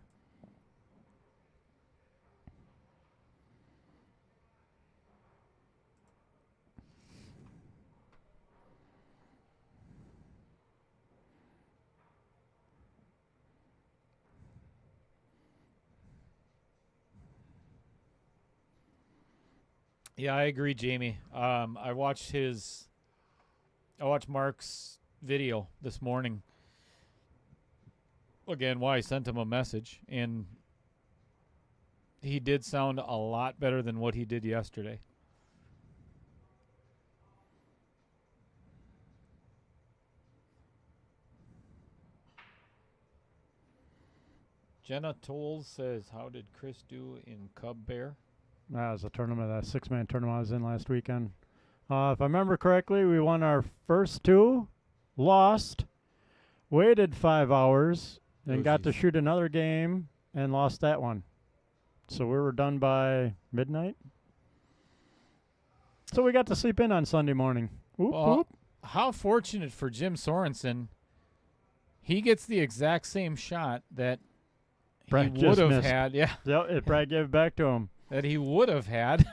Yeah, I agree, Jamie. I watched Mark's video this morning. Again, why I sent him a message, and he did sound a lot better than what he did yesterday. Jenna Tolles says, how did Chris do in Cub Bear? That was a tournament, that 6-man tournament I was in last weekend. If I remember correctly, we won our first 2, lost, waited 5 hours, and got to shoot another game and lost that one. So we were done by midnight. So we got to sleep in on Sunday morning. Whoop, whoop. How fortunate for Jim Sorensen. He gets the exact same shot that Brad he would have missed. had. Yeah. Yep, Brad gave it back to him. That he would have had.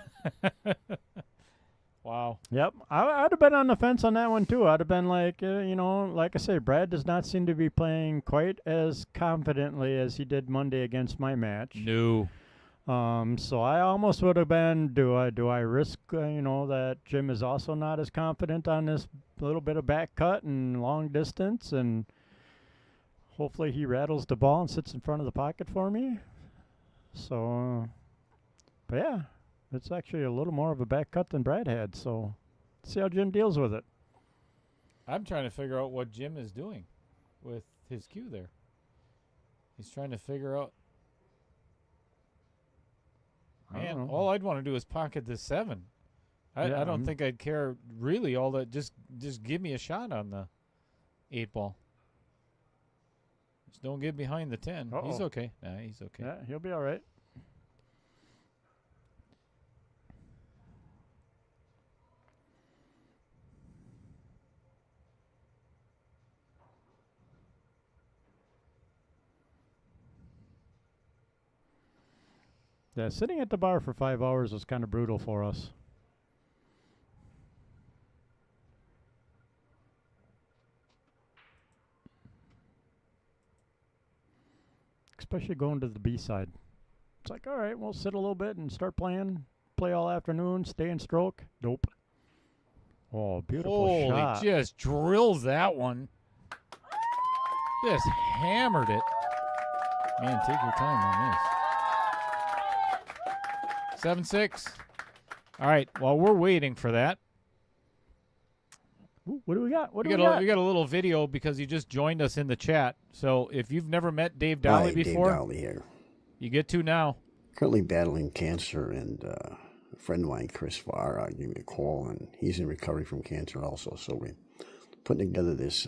Wow. Yep, I'd have been on the fence on that one too. I'd have been like, like I say, Brad does not seem to be playing quite as confidently as he did Monday against my match. No. So I almost would have been, do I risk, that Jim is also not as confident on this little bit of back cut and long distance, and hopefully he rattles the ball and sits in front of the pocket for me. So, but yeah. It's actually a little more of a back cut than Brad had, so see how Jim deals with it. I'm trying to figure out what Jim is doing with his cue there. He's trying to figure out. Man, all I'd want to do is pocket the 7. I don't think I'd care really all that. Just give me a shot on the 8 ball. Just don't get behind the 10. He's Uh-oh. okay. Nah, he's okay. Yeah, he'll be all right. Yeah, sitting at the bar for 5 hours was kind of brutal for us. Especially going to the B side. It's like, all right, we'll sit a little bit and start playing. Play all afternoon, stay in stroke. Nope. Oh, beautiful Holy, shot. just drills that one. Just hammered it. Man, take your time on this. 7-6. All right, while we're waiting for that, Ooh, what do we got? What do we we got? got a little video because you just joined us in the chat. So if you've never met Dave Dowley Hi, before, Dave Dowley here. you get to now. Currently battling cancer, and a friend of mine, Chris Farr, gave me a call, and he's in recovery from cancer also. So we're putting together this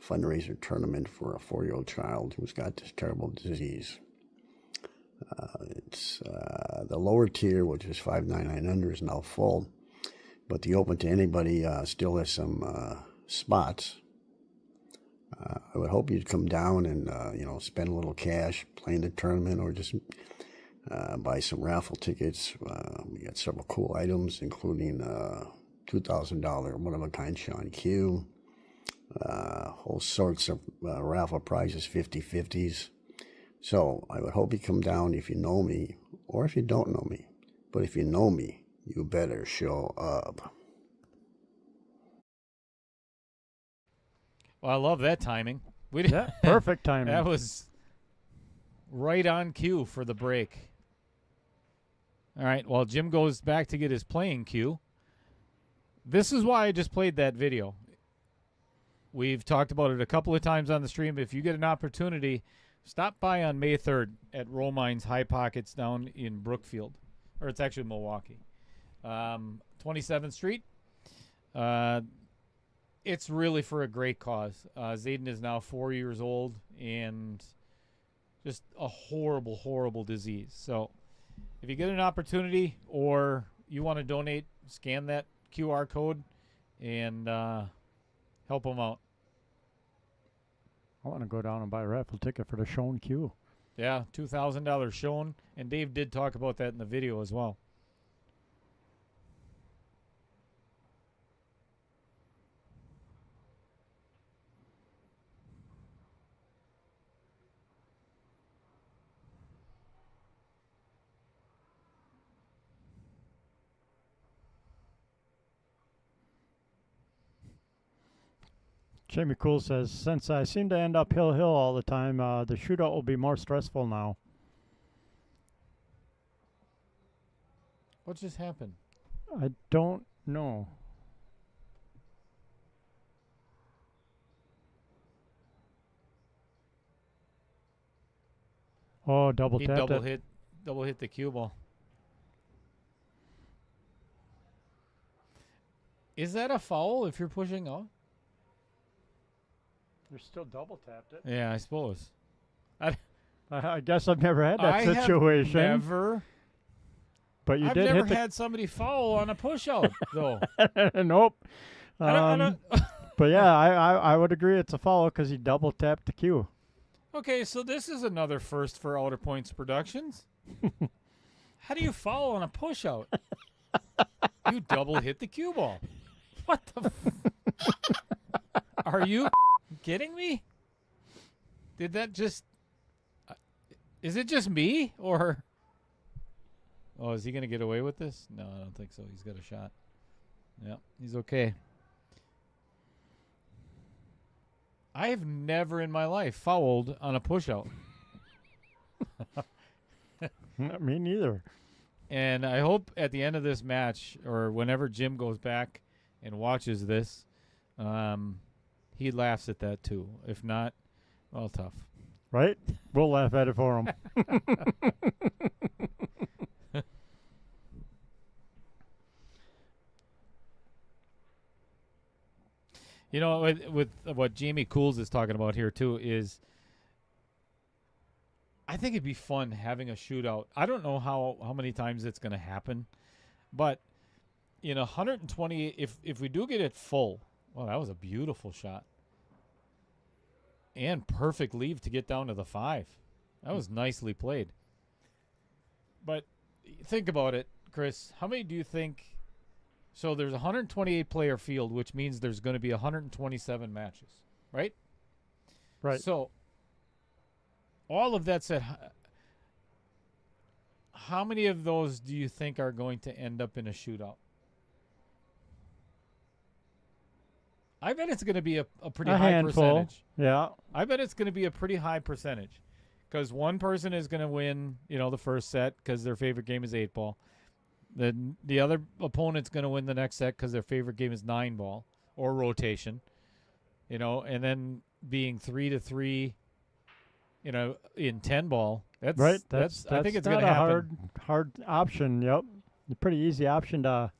fundraiser tournament for a 4-year-old child who's got this terrible disease. It's the lower tier, which is $5.99 under, is now full, but the open to anybody still has some spots. I would hope you'd come down and spend a little cash playing the tournament, or just buy some raffle tickets. We got several cool items, including $2,000 one-of-a-kind Sean Q, whole sorts of raffle prizes, 50/50s. So I would hope you come down if you know me, or if you don't know me. But if you know me, you better show up. Well, I love that timing. Yeah, perfect timing. That was right on cue for the break. All right, while Jim goes back to get his playing cue, this is why I just played that video. We've talked about it a couple of times on the stream. If you get an opportunity, stop by on May 3rd at Romine's High Pockets down in Brookfield. Or it's actually Milwaukee. 27th Street. It's really for a great cause. Zayden is now 4 years old and just a horrible, horrible disease. So if you get an opportunity or you want to donate, scan that QR code and help them out. I want to go down and buy a raffle ticket for the Sean Q. Yeah, $2,000 shown. And Dave did talk about that in the video as well. Jamie Cool says, since I seem to end up hill all the time, the shootout will be more stressful now. What just happened? I don't know. Oh, double He tapped double hit the cue ball. Is that a foul if you're pushing off? You're still double tapped it. Yeah, I suppose. I guess I've never had that situation. Have never. But you I've did never hit had somebody foul on a push out though. Nope. I don't But yeah, I would agree it's a foul because he double tapped the cue. Okay, so this is another first for Outer Points Productions. How do you foul on a push out? You double hit the cue ball. What the? Are you kidding me? Did that just? Is it just me or? Oh, is he gonna get away with this? No, I don't think so. He's got a shot. Yeah, he's okay. I've never in my life fouled on a push out. Me neither. And I hope at the end of this match, or whenever Jim goes back and watches this, he laughs at that too. If not, well, tough. Right? We'll laugh at it for him. You know, with what Jamie Cools is talking about here too is I think it'd be fun having a shootout. I don't know how many times it's going to happen, but in 128, if we do get it full, well, that was a beautiful shot. And perfect leave to get down to the 5. That was nicely played. But think about it, Chris. How many do you think? So there's a 128 player field, which means there's going to be 127 matches, right? Right. So all of that said, how many of those do you think are going to end up in a shootout? I bet it's going to be a pretty high handful. percentage. Yeah. I bet it's going to be a pretty high percentage because one person is going to win, the first set because their favorite game is 8-ball. The other opponent's going to win the next set because their favorite game is 9-ball or rotation, and then being 3-3, in 10-ball. That's right. I think it's not going to a happen. hard option. Yep. A pretty easy option to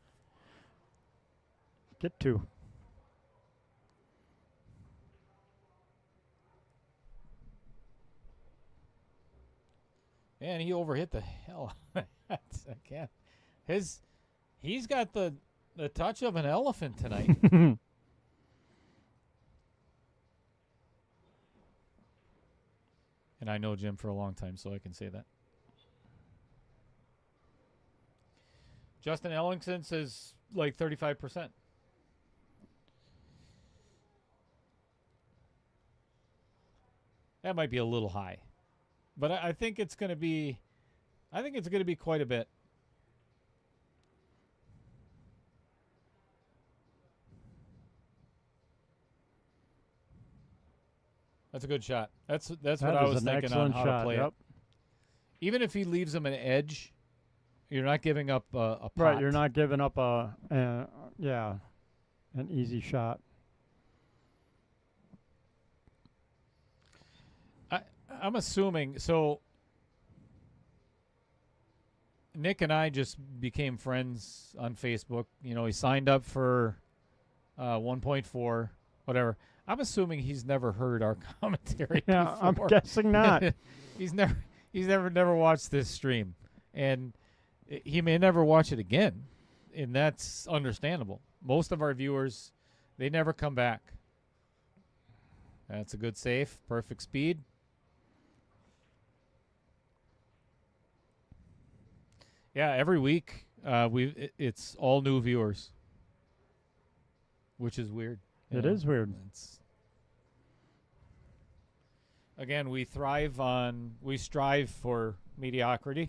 get to. Man, he overhit the hell. I can't. He's got the touch of an elephant tonight. And I know Jim for a long time, so I can say that. Justin Ellingson says like 35%. That might be a little high. But I think it's going to be quite a bit. That's a good shot. That's what I was thinking on how to play it. Even if he leaves him an edge, you're not giving up a pot. Right, you're not giving up an easy shot. I'm assuming so. Nick and I just became friends on Facebook. He signed up for 1.4, whatever. I'm assuming he's never heard our commentary. Yeah, before. I'm guessing not. He's never watched this stream, and he may never watch it again, and that's understandable. Most of our viewers, they never come back. That's a good save, perfect speed. Yeah, every week it's all new viewers, which is weird. It is weird. Again, we strive for mediocrity.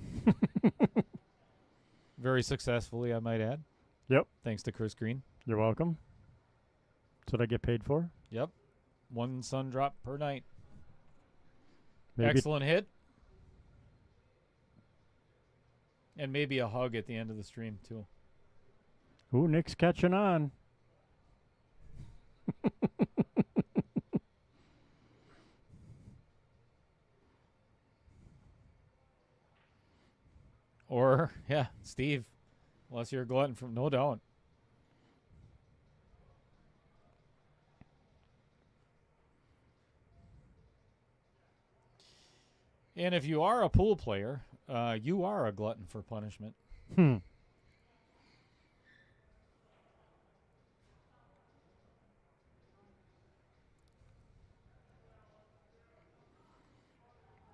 Very successfully, I might add. Yep. Thanks to Chris Green. You're welcome. That's what I get paid for. Yep. One sun drop per night. Maybe. Excellent hit. And maybe a hug at the end of the stream, too. Ooh, Nick's catching on. Or, Steve, unless you're a glutton from no doubt. And if you are a pool player, you are a glutton for punishment.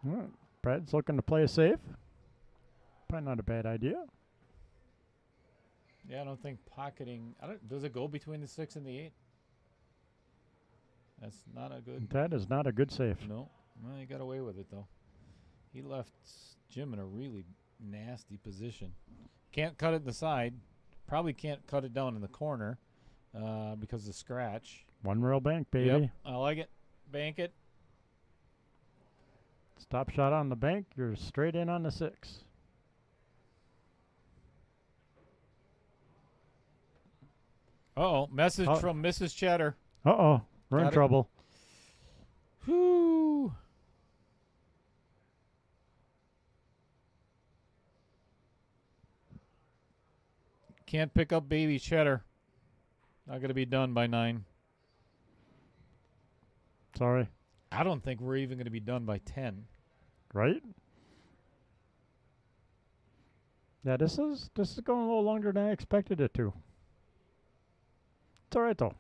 Well, Brad's looking to play safe. Probably not a bad idea. Yeah, I don't think pocketing. Does it go between the 6 and the 8? That's not a good. That is not a good safe. No. Well, he got away with it, though. He left Jim in a really nasty position. Can't cut it in the side. Probably can't cut it down in the corner because of the scratch. One rail bank, baby. Yep, I like it. Bank it. Stop shot on the bank. You're straight in on the 6. Uh-oh. Message from Mrs. Cheddar. Uh-oh. We're in trouble. Whoo. Can't pick up baby Cheddar. Not going to be done by 9. Sorry. I don't think we're even going to be done by 10. Right? Yeah, this is going a little longer than I expected it to. It's all right though.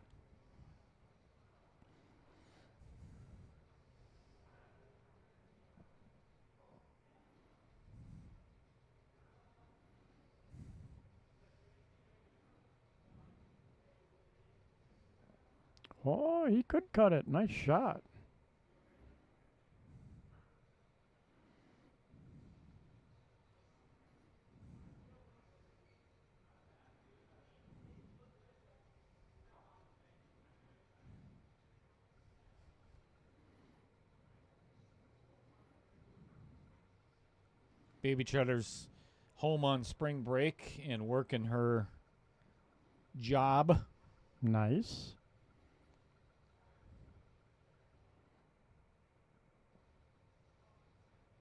Oh, he could cut it. Nice shot. Baby Cheddar's home on spring break and working her job. Nice.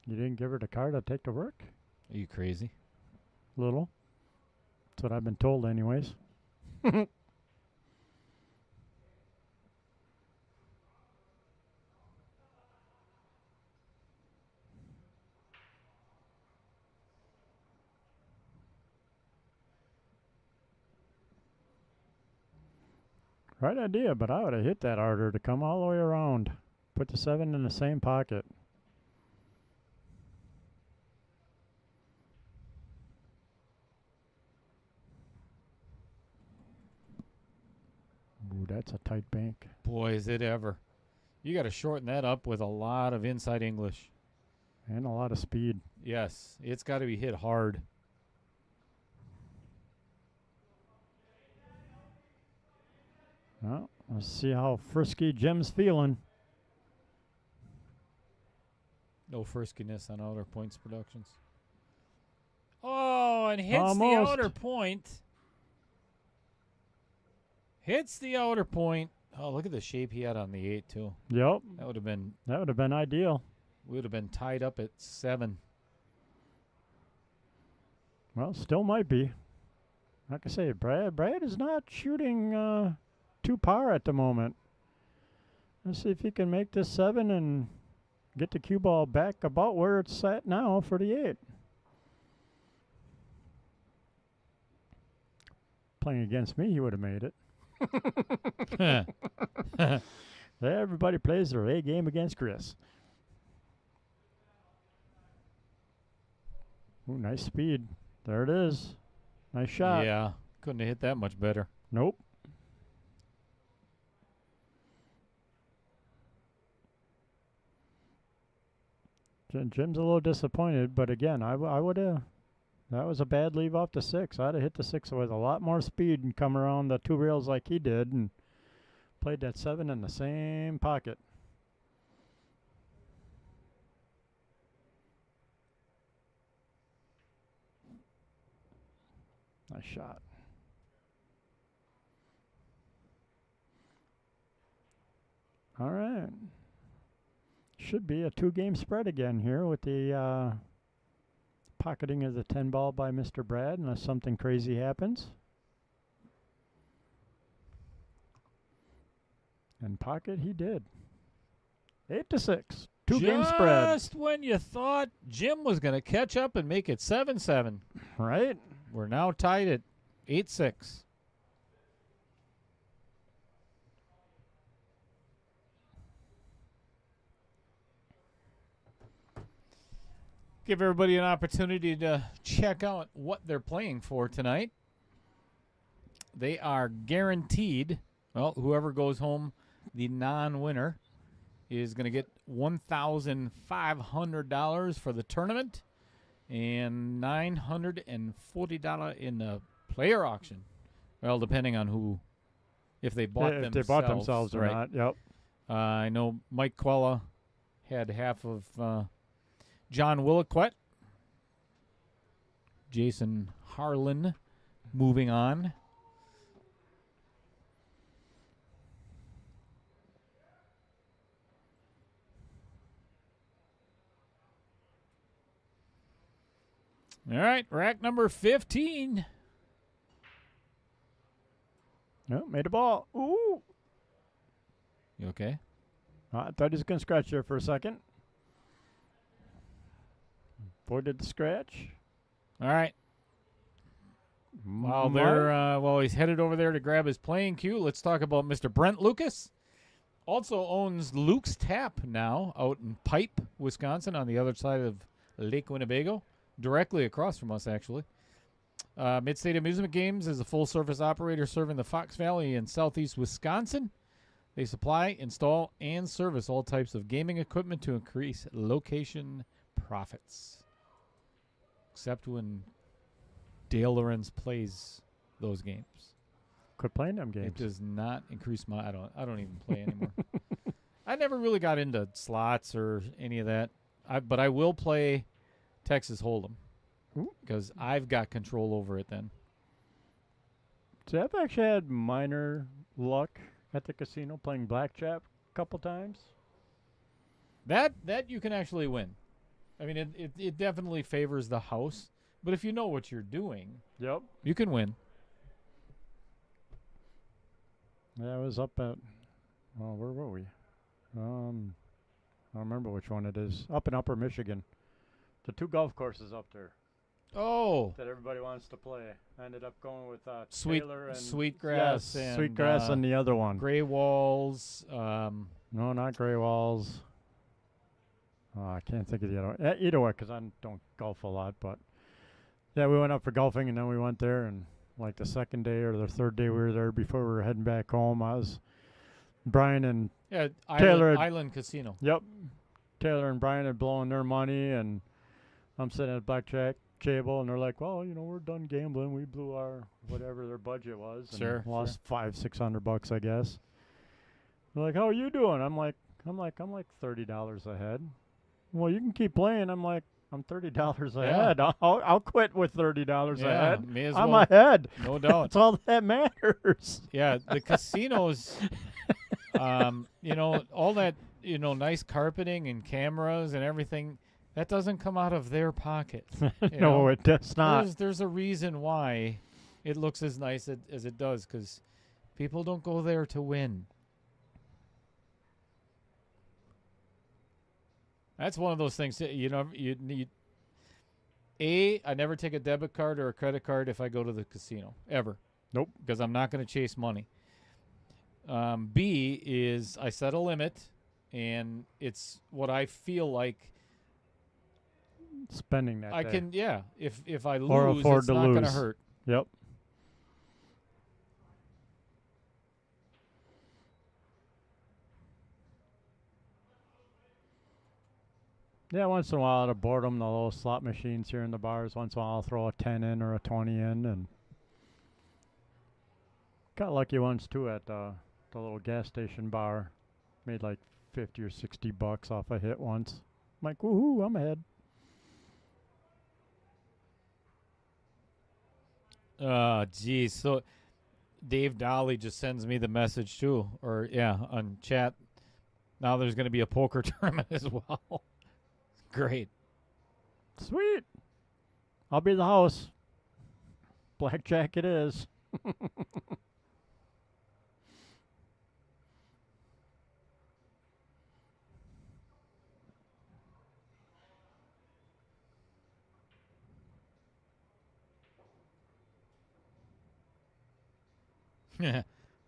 You didn't give her the car to take to work? Are you crazy? Little. That's what I've been told anyways. Right idea, but I would have hit that harder to come all the way around. Put the 7 in the same pocket. Ooh, that's a tight bank. Boy, is it ever. You got to shorten that up with a lot of inside English. And a lot of speed. Yes, it's got to be hit hard. Well, let's see how frisky Jim's feeling. No friskiness on Outer Points Productions. Oh, and hits Almost. the outer point. Hits the outer point. Oh, look at the shape he had on the 8, too. Yep. That would have been ideal. We would have been tied up at 7. Well, still might be. Like I say, Brad is not shooting too par at the moment. Let's see if he can make this 7 and get the cue ball back about where it's at now for the 8. Playing against me, he would have made it. Everybody plays their A game against Chris. Ooh, nice speed. There it is. Nice shot. Yeah, couldn't have hit that much better. Nope. Jim's a little disappointed, but again, I would have. That was a bad leave off the 6. I'd have hit the 6 with a lot more speed and come around the 2 rails like he did and played that 7 in the same pocket. Nice shot. All right. Should be a 2-game spread again here with the pocketing of the 10 ball by Mr. Brad, unless something crazy happens. And pocket he did. 8-6. 2-game spread. Just when you thought Jim was going to catch up and make it 7-7. Right? We're now tied at 8-6. Give everybody an opportunity to check out what they're playing for tonight. They are guaranteed, well, whoever goes home, the non-winner, is going to get $1,500 for the tournament and $940 in the player auction. Well, depending on who, if they bought themselves. If they bought themselves or right. not, yep. I know Mike Quella had half of John Williquette. Jason Harlan moving on. All right, rack number 15. Oh, made a ball. Ooh. You okay? I thought he was going to scratch there for a second. Avoided the scratch. All right. While he's headed over there to grab his playing cue, let's talk about Mr. Brent Lucas. Also owns Luke's Tap now out in Pipe, Wisconsin, on the other side of Lake Winnebago, directly across from us, actually. Midstate Amusement Games is a full-service operator serving the Fox Valley in southeast Wisconsin. They supply, install, and service all types of gaming equipment to increase location profits. Except when Dale Lorenz plays those games. Quit playing them games. It does not increase my. I don't even play anymore. I never really got into slots or any of that. But I will play Texas Hold'em because I've got control over it. Then. So I've actually had minor luck at the casino playing blackjack a couple times. That you can actually win. I mean, it definitely favors the house. But if you know what you're doing, you can win. Yeah, I was up at, well, where were we? I don't remember which one it is. Up in Upper Michigan. The 2 golf courses up there. Oh. That everybody wants to play. I ended up going with Taylor and yes, Sweetgrass and Sweetgrass and the other one. Gray Walls. No, not Gray Walls. I can't think of the other one. Either way, because I don't golf a lot, but yeah, we went up for golfing, and then we went there, and like the second day or the third day we were there before we were heading back home, I was Brian and Taylor Island Casino. Yep. Taylor and Brian had blown their money, and I'm sitting at a blackjack table, and they're like, well, we're done gambling. We blew our whatever their budget was. And lost $500-600, I guess. They're like, how are you doing? I'm like $30 ahead. Well, you can keep playing. I'm like, I'm $30 ahead. I'll quit with $30 ahead. May as I'm well. ahead. No doubt. That's all that matters. Yeah, the casinos, all that, nice carpeting and cameras and everything, that doesn't come out of their pocket. No, it does not. There's a reason why it looks as nice as it does, because people don't go there to win. That's one of those things that, you need. I never take a debit card or a credit card if I go to the casino, ever. Nope. Because I'm not going to chase money. B is I set a limit, and it's what I feel like spending that I day. can, if I or lose, afford it's to not lose. going to hurt. Yep. Yeah, once in a while, out of boredom, the little slot machines here in the bars, once in a while I'll throw a 10 in or a 20 in. And got lucky once, too, at the little gas station bar. Made like $50 or $60 off a hit once. I'm like, woohoo, I'm ahead. Geez. So Dave Dolly just sends me the message, too. Or, on chat. Now there's going to be a poker tournament as well. Great. Sweet. I'll be the house. Blackjack it is.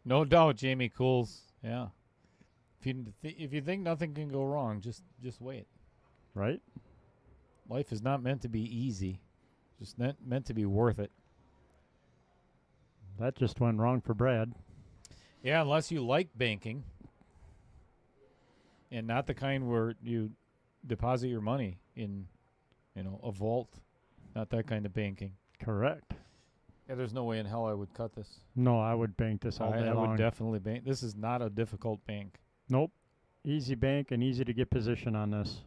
No doubt, Jamie Cools. Yeah. If you think nothing can go wrong, just wait. Right? Life is not meant to be easy. Just meant to be worth it. That just went wrong for Brad. Yeah, unless you like banking. And not the kind where you deposit your money in, a vault. Not that kind of banking. Correct. Yeah, there's no way in hell I would cut this. No, I would bank this all day long. long. I would definitely bank. This is not a difficult bank. Nope. Easy bank and easy to get position on this.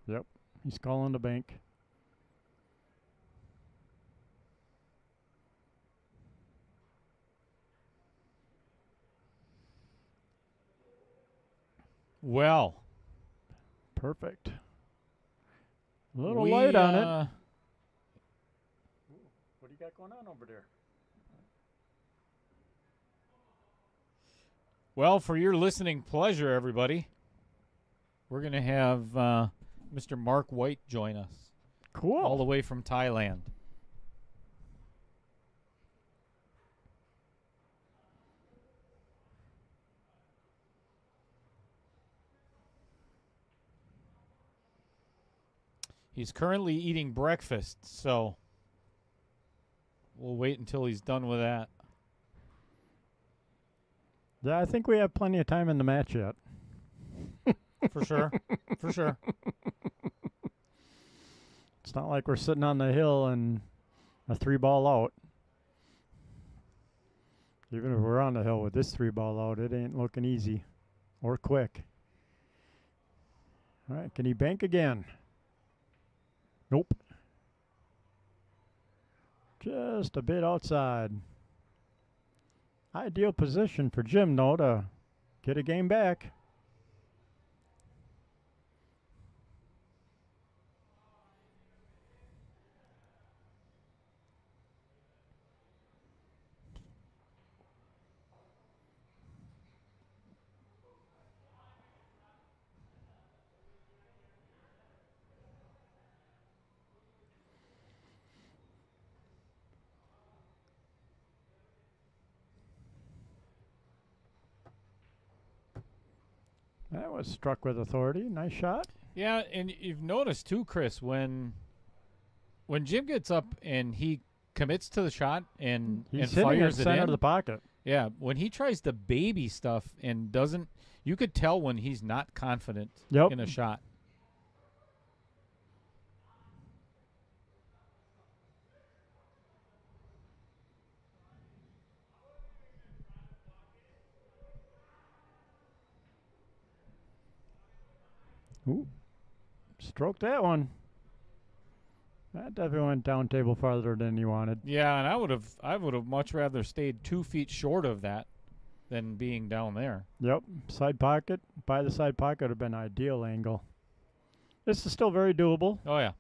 Yep. He's calling the bank. Well. Perfect. A little light on it. What do you got going on over there? Well, for your listening pleasure, everybody, we're going to have Mr. Mark White join us. Cool. All the way from Thailand. He's currently eating breakfast, so we'll wait until he's done with that. Yeah, I think we have plenty of time in the match yet. For sure. For sure. It's not like we're sitting on the hill and a 3-ball out. Even if we're on the hill with this 3-ball out, it ain't looking easy or quick. All right, can he bank again? Nope. Just a bit outside. Ideal position for Jim, though, to get a game back. That was struck with authority. Nice shot. Yeah, and you've noticed too, Chris, when Jim gets up and he commits to the shot and He's and hitting it fires it center in, of the pocket. yeah, when he tries to baby stuff and doesn't, you could tell when he's not confident Yep. in a shot. Ooh, stroke that one. That definitely went down table farther than you wanted. Yeah, and I would have much rather stayed 2 feet short of that than being down there. Yep, side pocket. By the side pocket would have been ideal angle. This is still very doable. Oh yeah.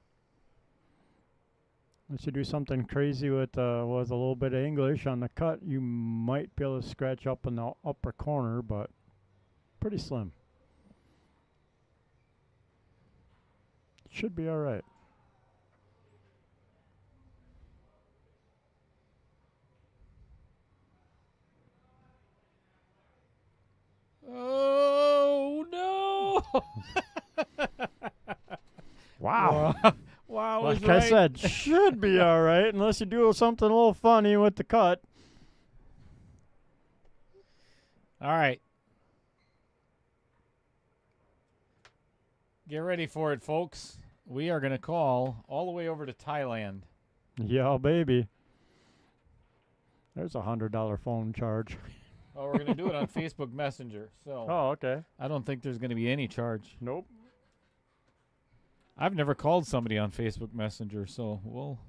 Unless you do something crazy with a little bit of English on the cut, you might be able to scratch up in the upper corner, but pretty slim. Should be all right. Oh no! Wow. Wow, Like I said, should be all right unless you do something a little funny with the cut. All right. Get ready for it, folks. We are going to call all the way over to Thailand. Yeah, baby. There's $100 phone charge. Oh, we're going to do it on Facebook Messenger. So Oh, okay. I don't think there's going to be any charge. Nope. I've never called somebody on Facebook Messenger, so we'll...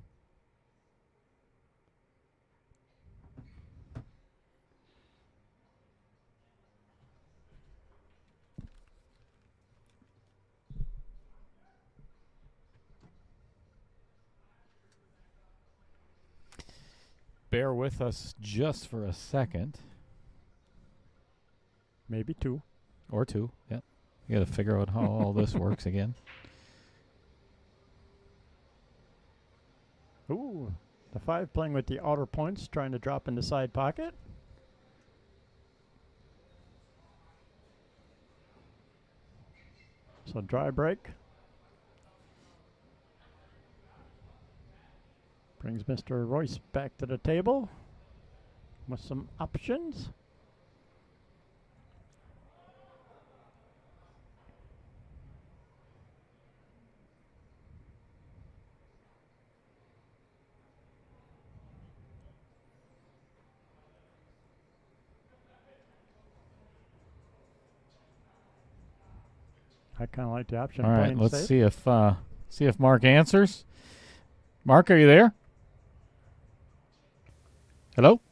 Bear with us just for a second. Maybe 2. Or 2, yeah. You got to figure out how all this works again. Ooh. The 5 playing with the outer points, trying to drop in the side pocket. So dry break. Brings Mr. Royce back to the table with some options. I kind of like the option. All right, playing let's safe. see if Mark answers. Mark, are you there? Hello?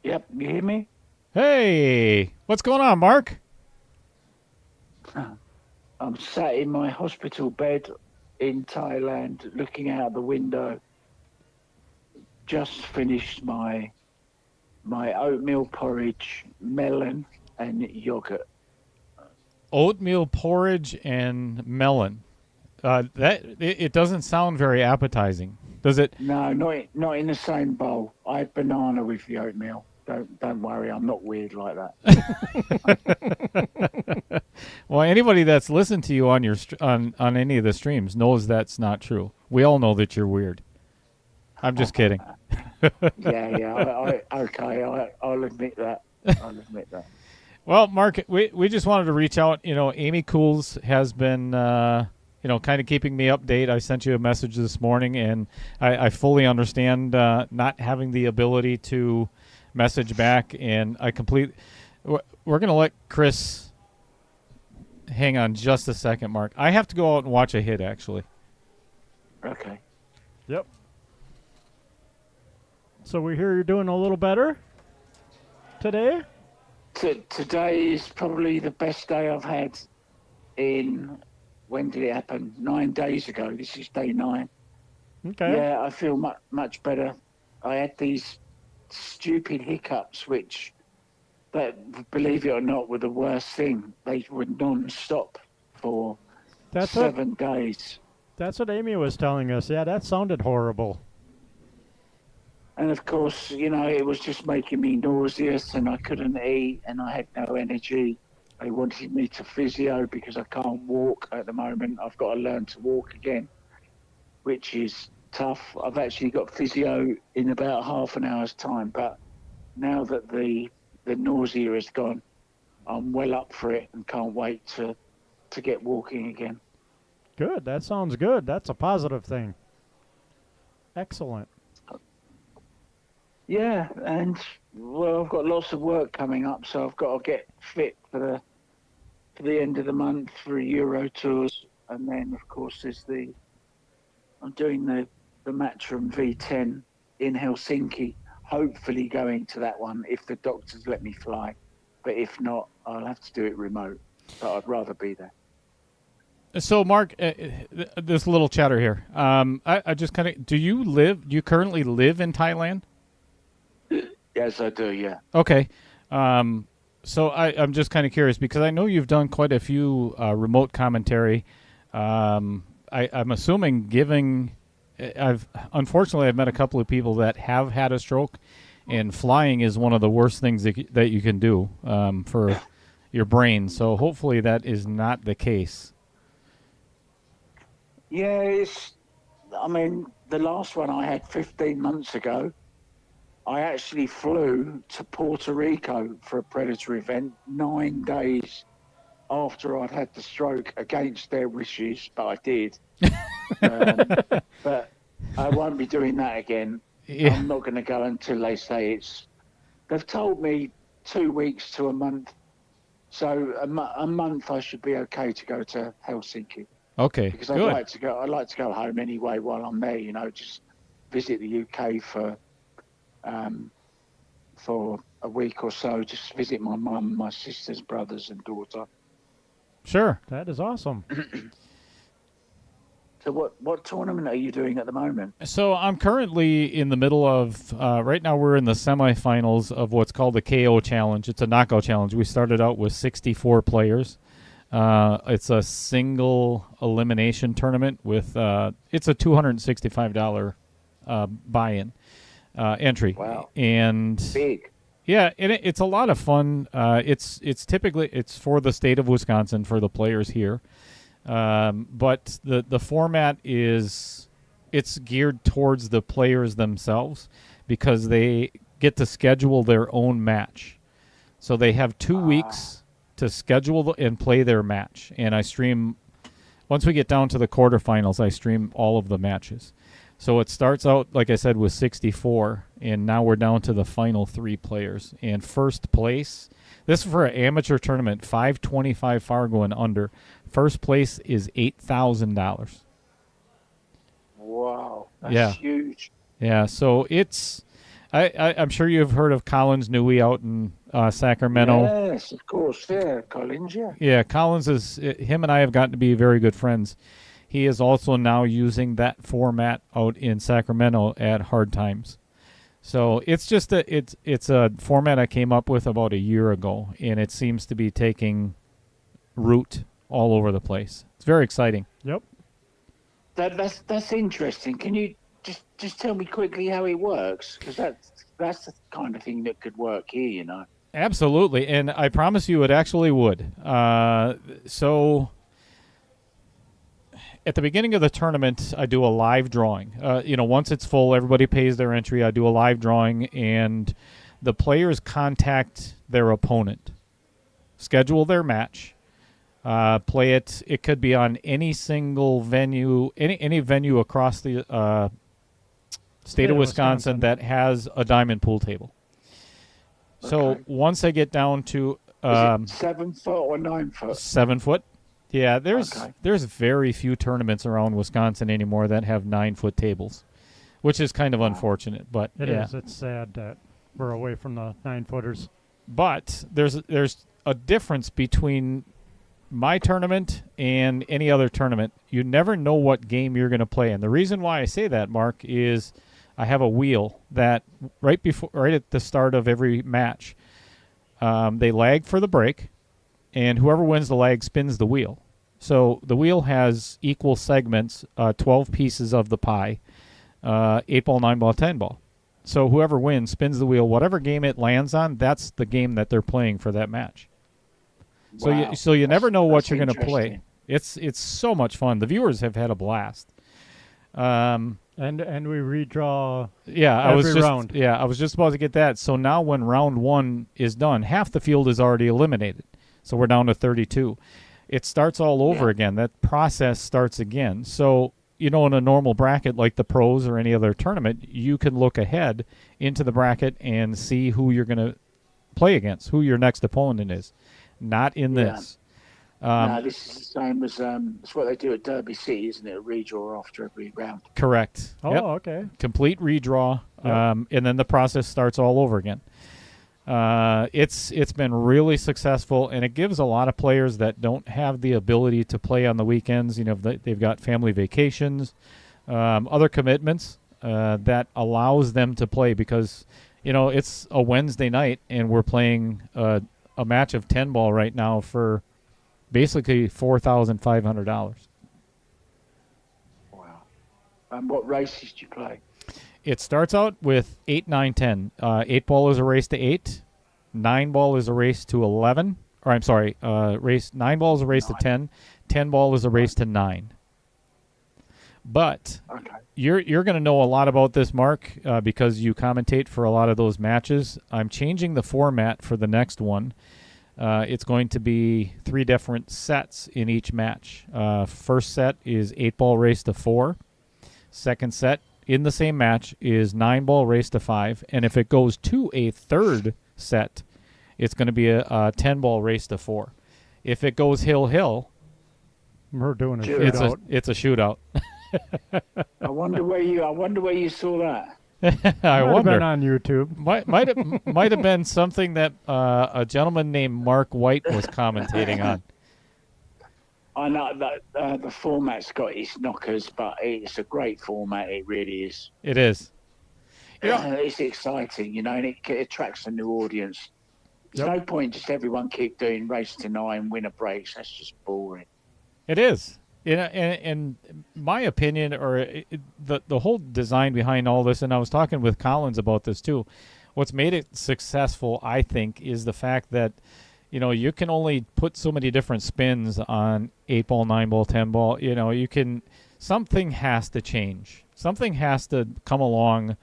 Yep, you hear me? Hey, what's going on, Mark? I'm sat in my hospital bed in Thailand looking out the window. Just finished my oatmeal porridge, melon, and yogurt. Oatmeal porridge and melon. It doesn't sound very appetizing, does it? No, not in the same bowl. I had banana with the oatmeal. Don't worry, I'm not weird like that. Well, anybody that's listened to you on your on any of the streams knows that's not true. We all know that you're weird. I'm just kidding. Yeah. I'll admit that. I'll admit that. Well, Mark, we just wanted to reach out. Amy Cools has been, kind of keeping me update. I sent you a message this morning, and I fully understand not having the ability to message back. And we're going to let Chris hang on just a second, Mark. I have to go out and watch a hit, actually. Okay. Yep. So we hear you're doing a little better today? Today is probably the best day I've had when did it happen? 9 days ago. This is day 9. Okay. Yeah, I feel much better. I had these stupid hiccups, which, believe it or not, were the worst thing. They were non-stop for 7 days. That's what Amy was telling us. Yeah, that sounded horrible. And of course, it was just making me nauseous, and I couldn't eat, and I had no energy. They wanted me to physio because I can't walk at the moment. I've got to learn to walk again, which is tough. I've actually got physio in about half an hour's time, but now that the nausea is gone, I'm well up for it and can't wait to get walking again. Good. That sounds good. That's a positive thing. Excellent. Yeah, and I've got lots of work coming up, so I've got to get fit for the end of the month for Euro tours, and then of course I'm doing the Matchroom V10 in Helsinki. Hopefully going to that one if the doctors let me fly, but if not, I'll have to do it remote. But I'd rather be there. So, Mark, this little chatter here. I just kind of do you currently live in Thailand? Yes, I do, yeah. Okay. So I'm just kind of curious because I know you've done quite a few remote commentary. I'm assuming I've met a couple of people that have had a stroke, and flying is one of the worst things that you can do for your brain. So hopefully that is not the case. Yeah, the last one I had 15 months ago, I actually flew to Puerto Rico for a Predator event 9 days after I'd had the stroke against their wishes, but I did. But I won't be doing that again. Yeah. I'm not going to go until they say they've told me 2 weeks to a month. So a month I should be okay to go to Helsinki. Okay, because I'd like to go home anyway while I'm there, just visit the UK for a week or so, just visit my mum, my sisters, brothers and daughter. Sure. That is awesome. So what tournament are you doing at the moment? So I'm currently in the middle of, right now we're in the semifinals of what's called the KO Challenge. It's a knockout challenge. We started out with 64 players. It's a single elimination tournament with, it's a $265 buy-in entry. Wow. And big. Yeah, and it's a lot of fun. It's for the state of Wisconsin, for the players here. But the format it's geared towards the players themselves because they get to schedule their own match. So they have 2 weeks to schedule and play their match. And I stream, once we get down to the quarterfinals, I stream all of the matches. So it starts out, like I said, with 64, and now we're down to the final 3 players. And first place, this is for an amateur tournament, 525 Fargo and under. First place is $8,000. Wow, that's huge. Yeah, so it's, I'm sure you've heard of Collins Newey out in Sacramento. Yes, of course, yeah, Collins, yeah. Yeah, Collins him and I have gotten to be very good friends. He is also now using that format out in Sacramento at Hard Times. So it's just it's a format I came up with about a year ago, and it seems to be taking root all over the place. It's very exciting. Yep. That's interesting. Can you just tell me quickly how it works? Because that's the kind of thing that could work here, you know. Absolutely, and I promise you it actually would. So at the beginning of the tournament, I do a live drawing. Once it's full, everybody pays their entry. I do a live drawing, and the players contact their opponent, schedule their match, play it. It could be on any single venue, any venue across the state of Wisconsin that has a diamond pool table. So Okay. once I get down to Is it 7 foot or 9 foot? 7 foot, yeah, there's Okay. very few tournaments around Wisconsin anymore that have 9-foot tables, which is kind of unfortunate. But It yeah. is. It's sad that we're away from the 9-footers. But there's a difference between my tournament and any other tournament. You never know what game you're going to play, and the reason why I say that, Mark, is I have a wheel that right at the start of every match, they lag for the break, and whoever wins the lag spins the wheel. So the wheel has equal segments, 12 pieces of the pie, 8 ball, 9 ball, 10 ball. So whoever wins spins the wheel. Whatever game it lands on, that's the game that they're playing for that match. Wow. So you never know what That's you're going to play. interesting. It's so much fun. The viewers have had a blast. And we redraw every round. Yeah, I was just about to get that. So now when round 1 is done, half the field is already eliminated. So we're down to 32. It starts all over again. That process starts again. So, in a normal bracket like the pros or any other tournament, you can look ahead into the bracket and see who you're going to play against, who your next opponent is. Not in this. No, this is the same as it's what they do at Derby City, isn't it? A redraw after every round. Correct. Oh, Yep. okay. Complete redraw, and then the process starts all over again. It's been really successful, and it gives a lot of players that don't have the ability to play on the weekends. They've got family vacations, other commitments that allows them to play because it's a Wednesday night and we're playing a match of 10 ball right now for basically $4,500. Wow. And what races do you play? It starts out with 8, 9, 10. 8 ball is a race to 8. 9 ball is a race to 11. Or I'm sorry, 9 ball is a race to 10. 10 ball is a race to 9. But you're going to know a lot about this, Mark, because you commentate for a lot of those matches. I'm changing the format for the next one. It's going to be 3 different sets in each match. First set is 8 ball race to 4. Second set in the same match is 9 ball race to 5. And if it goes to a third set, it's going to be a 10 ball race to 4. If it goes hill, we're doing a shootout. It's a shootout. I wonder where you saw that. I Might wonder. have been on YouTube. Might have been something that a gentleman named Mark White was commentating on. I know that the format's got its knockers, but it's a great format. It really is. It is. It's exciting, and it attracts a new audience. There's no point just everyone keep doing race to 9 winner breaks. That's just boring. It is. In my opinion, or the whole design behind all this, and I was talking with Collins about this too, what's made it successful, I think, is the fact that, you can only put so many different spins on 8 ball, 9 ball, 10 ball. Something has to change. Something has to come along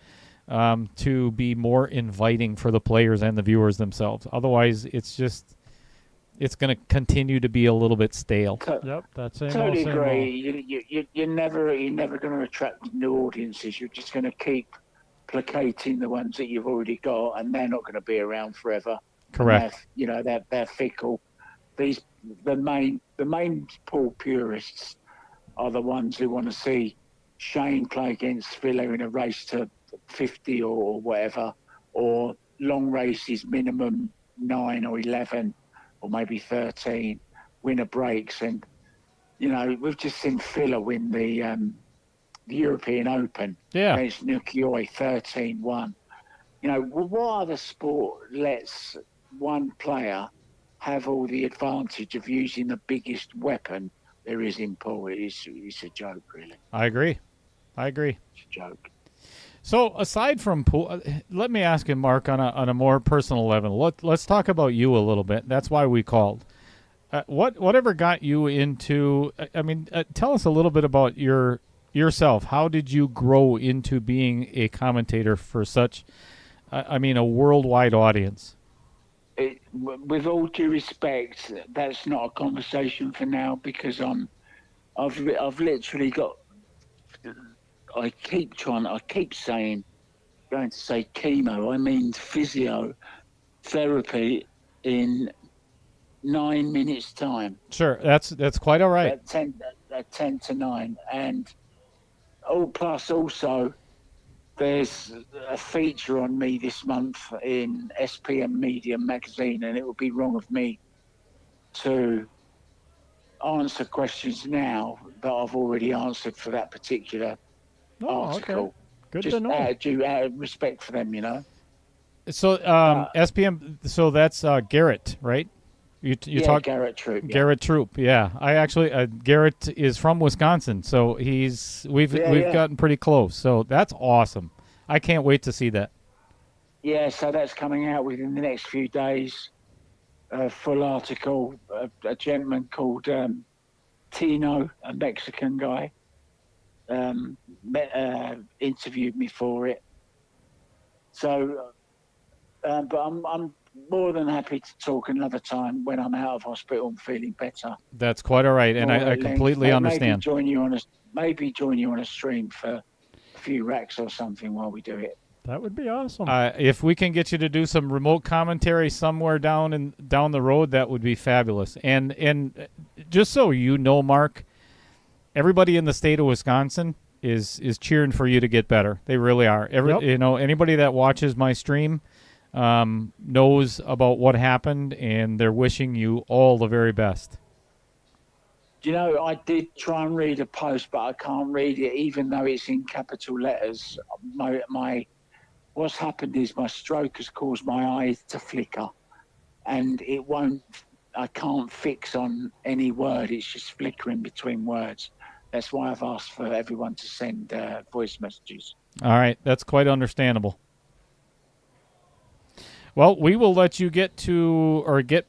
to be more inviting for the players and the viewers themselves. Otherwise, it's going to continue to be a little bit stale. Yep, that's it. Totally agree. You're never going to attract new audiences. You're just going to keep placating the ones that you've already got, and they're not going to be around forever. Correct. They're fickle. The main pool purists are the ones who want to see Shane play against Villa in a race to 50 or whatever, or long races, minimum 9 or 11. Or maybe 13 winner breaks, and we've just seen Filler win the European Open against Nukioi 13-1. what other sport lets one player have all the advantage of using the biggest weapon there is in pool? It's a joke, really. I agree. It's a joke. So aside from pool, let me ask you, Mark, on a more personal level. Let's talk about you a little bit. That's why we called. Whatever got you into? Tell us a little bit about yourself. How did you grow into being a commentator for such, a worldwide audience? With all due respect, that's not a conversation for now, because I've literally got. I keep saying, going to say chemo. I mean physiotherapy in 9 minutes' time. Sure, that's quite all right. At 10 to 9, and plus also there's a feature on me this month in SPM Media magazine, and it would be wrong of me to answer questions now that I've already answered for that particular article. Okay. Good Just to know. out of respect for them, So SPM. So that's Garrett, right? You talk Garrett Troop. Yeah. Garrett Troop. Yeah, I actually Garrett is from Wisconsin, so we've gotten pretty close. So that's awesome. I can't wait to see that. Yeah, so that's coming out within the next few days. A full article. A gentleman called Tino, a Mexican guy, interviewed me for it. So, but I'm more than happy to talk another time when I'm out of hospital and feeling better. That's quite all right, and I completely understand. Maybe join you on a stream for a few racks or something while we do it. That would be awesome. If we can get you to do some remote commentary somewhere down the road, that would be fabulous. And just so you know, Mark, everybody in the state of Wisconsin is cheering for you to get better. They really are. Anybody that watches my stream knows about what happened, and they're wishing you all the very best. I did try and read a post, but I can't read it, even though it's in capital letters. What's happened is my stroke has caused my eyes to flicker, and I can't fix on any word. It's just flickering between words. That's why I've asked for everyone to send voice messages. All right. That's quite understandable. Well, we will let you get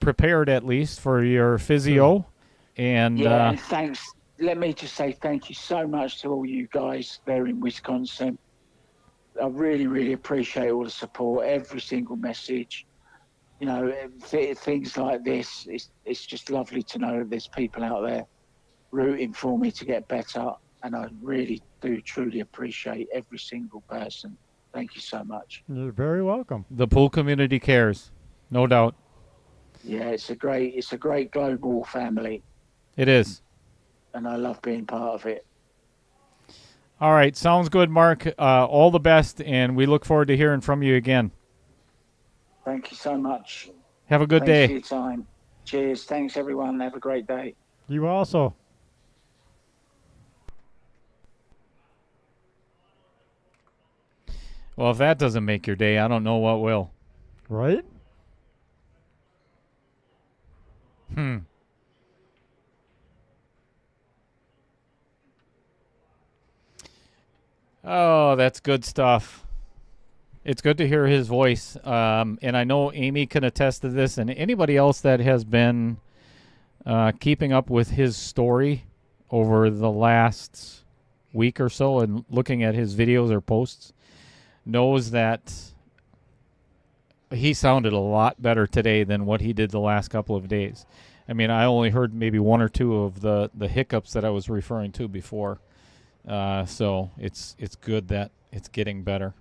prepared at least for your physio. And and thanks. Let me just say thank you so much to all you guys there in Wisconsin. I really, really appreciate all the support, every single message. Things like this, it's just lovely to know that there's people out there rooting for me to get better, and I really do truly appreciate every single person. Thank you so much. You're very welcome. The pool community cares, no doubt. Yeah, it's a great global family. It is. And I love being part of it. All right, sounds good, Mark. All the best, and we look forward to hearing from you again. Thank you so much. Have a good day. Thanks for your time. Cheers. Thanks, everyone. Have a great day. You also. Well, if that doesn't make your day, I don't know what will. Right? Oh, that's good stuff. It's good to hear his voice. And I know Amy can attest to this, and anybody else that has been keeping up with his story over the last week or so and looking at his videos or posts knows that he sounded a lot better today than what he did the last couple of days. I mean, I only heard maybe one or two of the hiccups that I was referring to before. So it's good that it's getting better.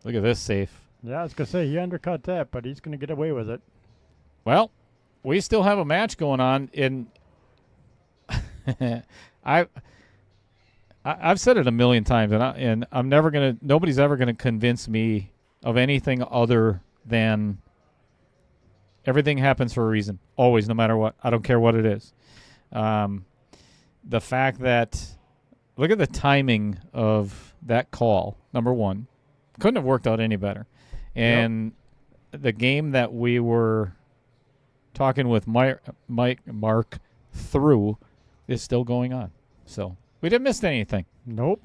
Look at this safe. Yeah, I was going to say, he undercut that, but he's going to get away with it. Well, we still have a match going on. I've said it a million times, and I'm never going to, nobody's ever going to convince me of anything other than everything happens for a reason. Always, no matter what. I don't care what it is. The fact that, look at the timing of that call, number one. Couldn't have worked out any better. And the game that we were talking with Mark through is still going on. So we didn't miss anything. Nope.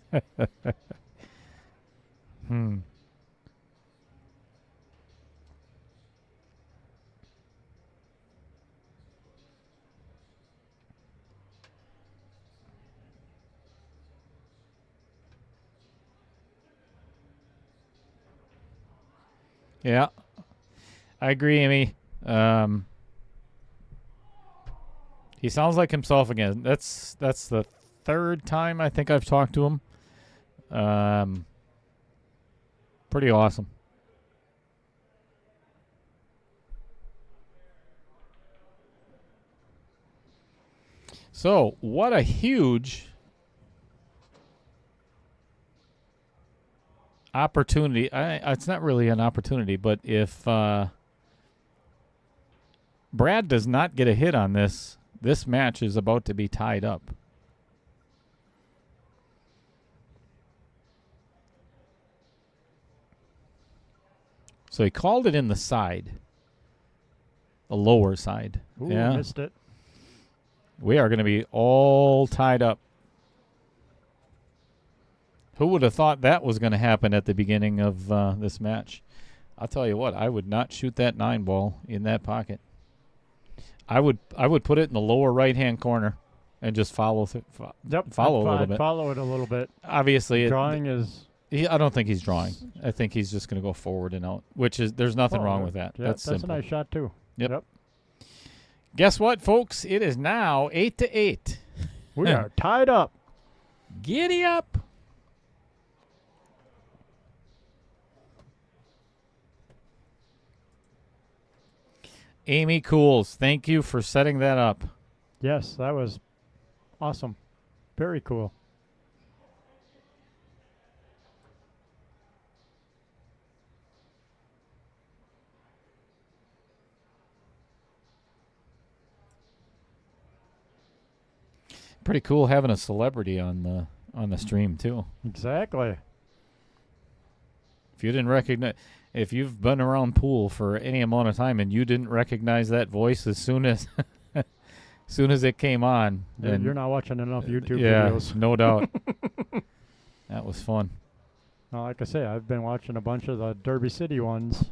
Yeah, I agree, Amy. He sounds like himself again. That's the third time I think I've talked to him. Pretty awesome. So, what a huge opportunity. It's not really an opportunity, but if Brad does not get a hit on this, this match is about to be tied up. So he called it in the side, the lower side. Ooh, yeah, missed it. We are going to be all tied up. Who would have thought that was going to happen at the beginning of this match? I'll tell you what, I would not shoot that 9 ball in that pocket. I would put it in the lower right-hand corner and just follow follow a little bit. Follow it a little bit. Obviously, Drawing is... I don't think he's drawing. I think he's just going to go forward and out, which is there's nothing wrong with that. Yeah, that's simple. a nice shot, too. Yep. Guess what, folks? It is now 8-8. We are tied up. Giddy up. Amy Cools, thank you for setting that up. Yes, that was awesome. Very cool. Pretty cool having a celebrity on the stream too. Exactly. If you didn't recognize, if you've been around pool for any amount of time and you didn't recognize that voice as soon as it came on, then you're not watching enough YouTube yeah, videos. no doubt. That was fun. Well, like I say, I've been watching a bunch of the Derby City ones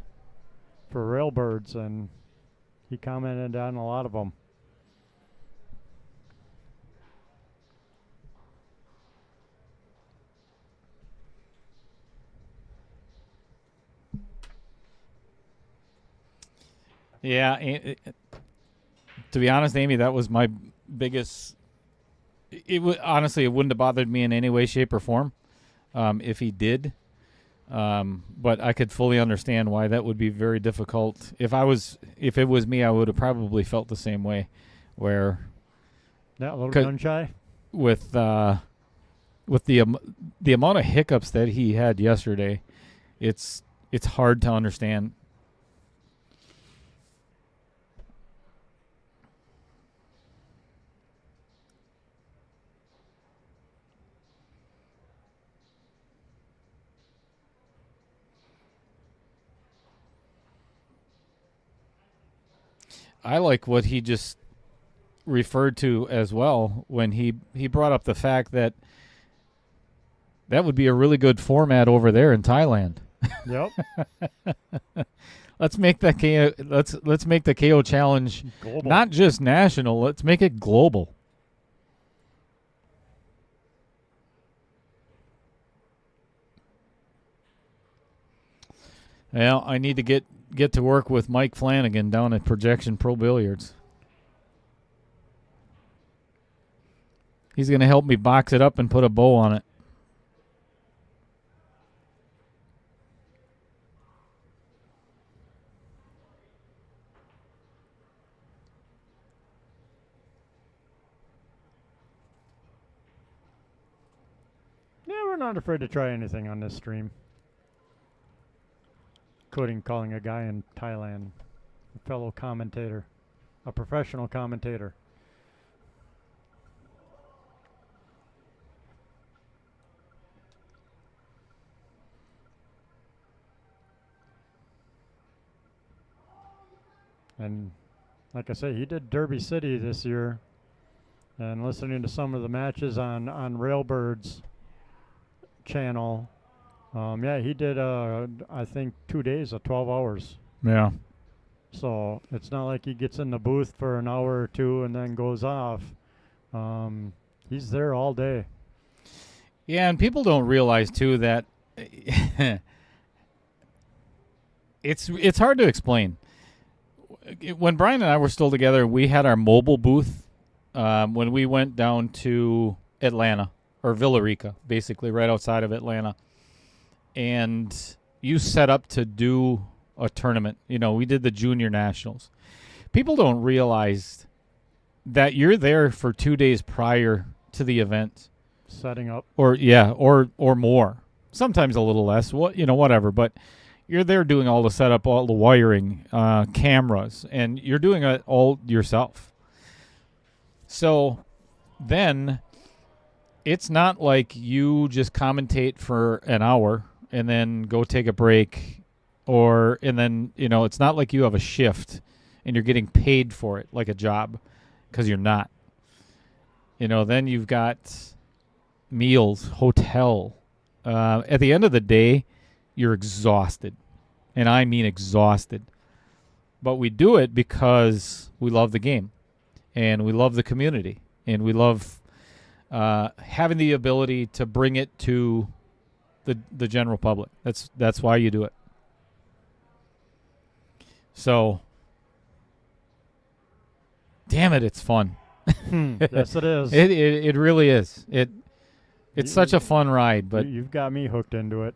for Railbirds, and he commented on a lot of them. Yeah, to be honest, Amy, that was my biggest. Honestly, it wouldn't have bothered me in any way, shape, or form if he did. But I could fully understand why that would be very difficult. If it was me, I would have probably felt the same way, where a little gun shy with the amount of hiccups that he had yesterday. It's hard to understand. I like what he just referred to as well when he brought up the fact that would be a really good format over there in Thailand. Yep. Let's make that let's make the KO challenge global. Not just national. Let's make it global. Well, I need to get to work with Mike Flanagan down at Projection Pro Billiards. He's going to help me box it up and put a bow on it. Yeah, we're not afraid to try anything on this stream. Including calling a guy in Thailand a fellow commentator, a professional commentator. And like I say, he did Derby City this year. And listening to some of the matches on Railbird's channel, yeah, he did, I think, 2 days of 12 hours. Yeah. So it's not like he gets in the booth for an hour or two and then goes off. He's there all day. Yeah, and people don't realize, too, that it's hard to explain. When Brian and I were still together, we had our mobile booth when we went down to Atlanta, or Villarica, basically, right outside of Atlanta. And you set up to do a tournament. You know, we did the Junior Nationals. People don't realize that you're there for 2 days prior to the event. Setting up. Or more. Sometimes a little less, whatever. But you're there doing all the setup, all the wiring, cameras, and you're doing it all yourself. So then it's not like you just commentate for an hour and then go take a break, and then, it's not like you have a shift and you're getting paid for it like a job, because you're not. Then you've got meals, hotel. At the end of the day, you're exhausted, and I mean exhausted. But we do it because we love the game, and we love the community, and we love having the ability to bring it to the general public. That's why you do it. So, damn it, it's fun. Yes, it is. It really is. It's such a fun ride, but you've got me hooked into it.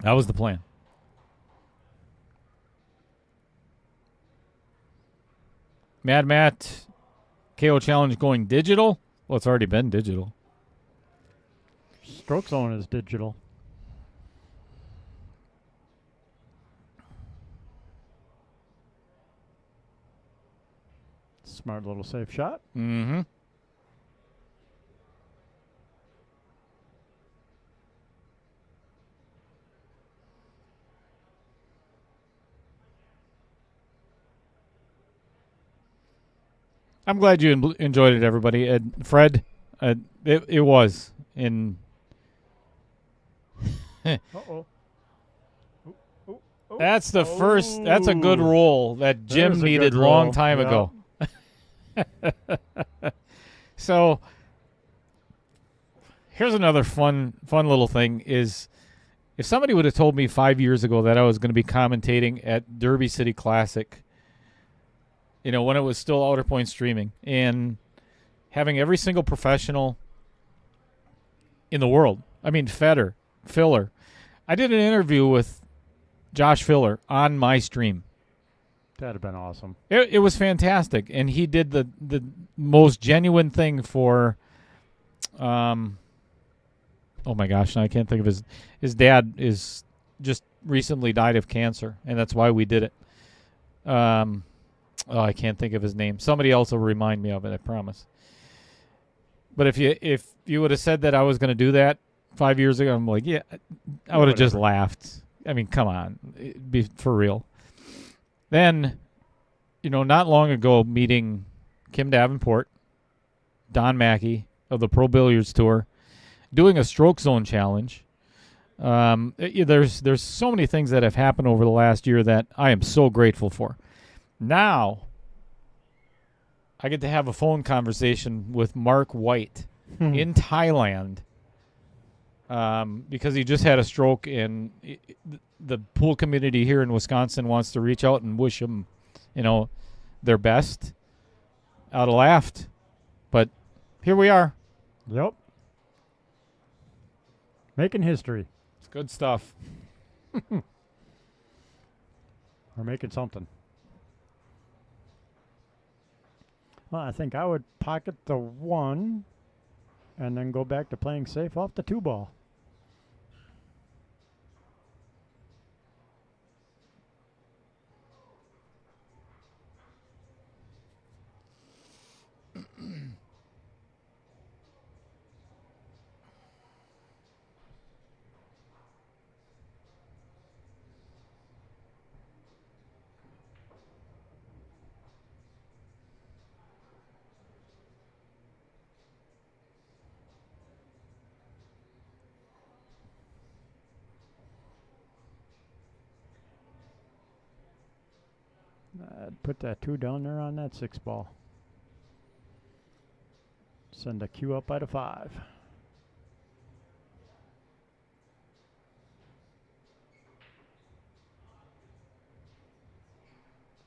That was the plan. Mad Matt, KO Challenge going digital? Well, it's already been digital. Stroke Zone is digital. Smart little safe shot. Mm-hmm. I'm glad you enjoyed it, everybody. Fred, it was in. Uh-oh. That's the first. That's a good roll that Jim There's a needed good long roll. time Yeah. ago. So here's another fun little thing is, if somebody would have told me 5 years ago that I was going to be commentating at Derby City Classic, when it was still Outer Point streaming, and having every single professional in the world. I mean, Filler. I did an interview with Josh Filler on my stream. That'd have been awesome. It was fantastic, and he did the most genuine thing for. Oh my gosh! Now I can't think of his dad is just recently died of cancer, and that's why we did it. I can't think of his name. Somebody else will remind me of it, I promise. But if you would have said that I was going to do that 5 years ago, I'm like, yeah, I would have just laughed. I mean, come on, be for real. Then, not long ago, meeting Kim Davenport, Don Mackey of the Pro Billiards Tour, doing a Stroke Zone challenge. There's so many things that have happened over the last year that I am so grateful for. Now, I get to have a phone conversation with Mark White in Thailand because he just had a stroke, and the pool community here in Wisconsin wants to reach out and wish him, their best. I would have laughed, but here we are. Yep. Making history. It's good stuff. We're making something. Well, I think I would pocket the 1 and then go back to playing safe off the 2-ball. I'd put that 2 down there on that 6 ball. Send a cue up by the 5.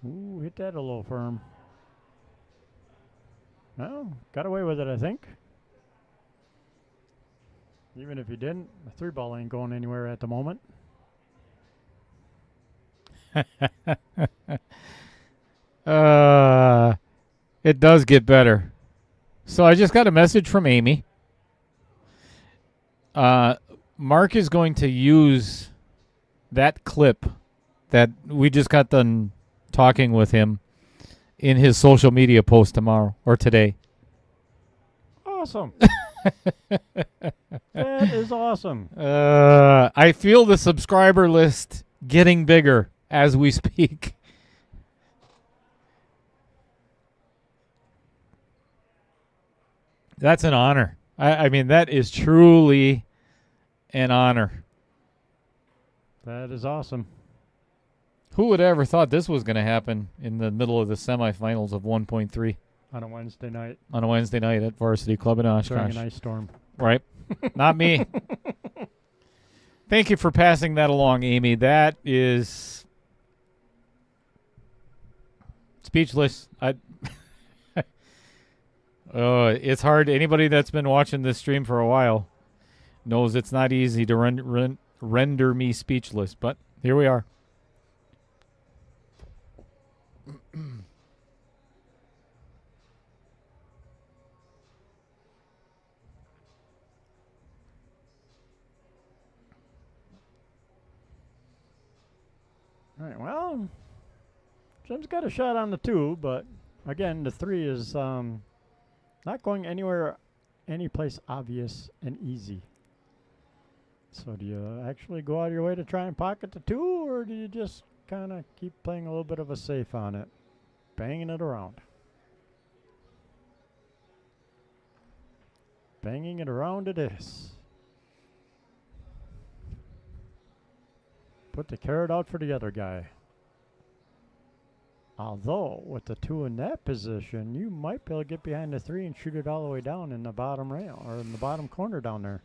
Ooh, hit that a little firm. Well, got away with it, I think. Even if you didn't, the 3 ball ain't going anywhere at the moment. It does get better. So I just got a message from Amy. Mark is going to use that clip that we just got done talking with him in his social media post tomorrow or today. Awesome. That is awesome. I feel the subscriber list getting bigger as we speak. That's an honor. I mean, that is truly an honor. That is awesome. Who would have ever thought this was going to happen in the middle of the semifinals of 1.3 On a Wednesday night on a Wednesday night at Varsity Club in during Oshkosh? an ice storm. Right. Not me. Thank you for passing that along, Amy. That is speechless. It's hard. Anybody that's been watching this stream for a while knows it's not easy to render me speechless, but here we are. All right, well, Jim's got a shot on the 2, but again, the 3 is not going anywhere, any place obvious and easy. So do you actually go out of your way to try and pocket the 2, or do you just kind of keep playing a little bit of a safe on it, banging it around? Banging it around it is. Put the carrot out for the other guy. Although, with the 2 in that position, you might be able to get behind the 3 and shoot it all the way down in the bottom rail, or in the bottom corner down there.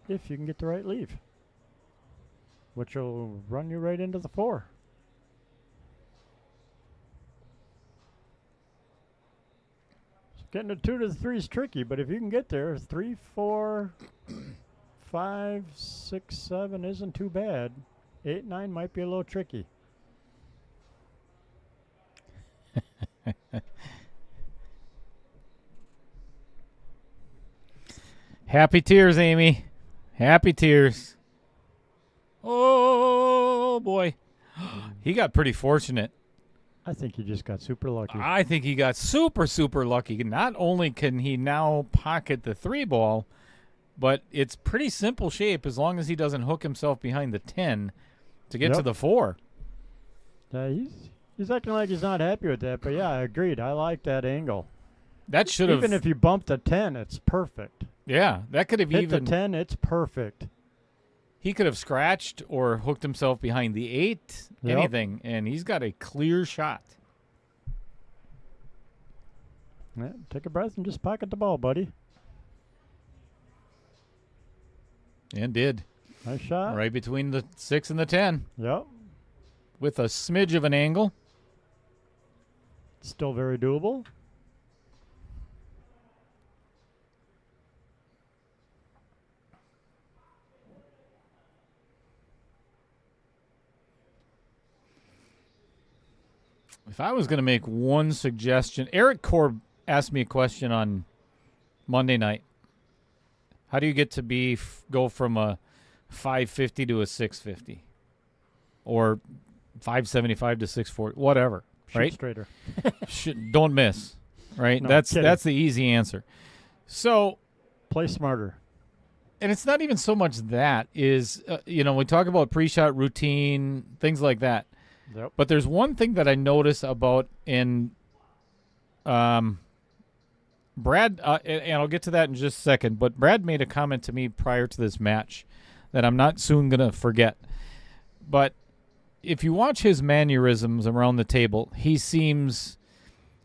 If you can get the right leave. Which will run you right into the 4. So getting the 2 to the 3 is tricky, but if you can get there, 3, 4, 5, 6, 7 isn't too bad. 8, 9 might be a little tricky. Happy tears, Amy. Happy tears. Oh, boy. He got pretty fortunate. I think he just got super lucky. I think he got super, super lucky. Not only can he now pocket the 3 ball, but it's pretty simple shape as long as he doesn't hook himself behind the 10 to get to the 4. He's acting like he's not happy with that, but yeah, I agreed. I like that angle. That should have. Even if you bump the 10, it's perfect. Yeah, that could have Hit even. the 10, it's perfect. He could have scratched or hooked himself behind the 8, anything, and he's got a clear shot. Yeah, take a breath and just pocket the ball, buddy. And did. Nice shot. Right between the 6 and the 10. Yep. With a smidge of an angle. Still very doable. If I was going to make one suggestion, Eric Korb asked me a question on Monday night. How do you get to go from a 550 to a 650? Or 575 to 640, whatever, right? Shoot straighter. Don't miss, right? No, that's kidding. the easy answer. So play smarter. And it's not even so much that is, we talk about pre-shot routine, things like that. Yep. But there's one thing that I notice about Brad, and I'll get to that in just a second, but Brad made a comment to me prior to this match that I'm not soon going to forget. But if you watch his mannerisms around the table, he seems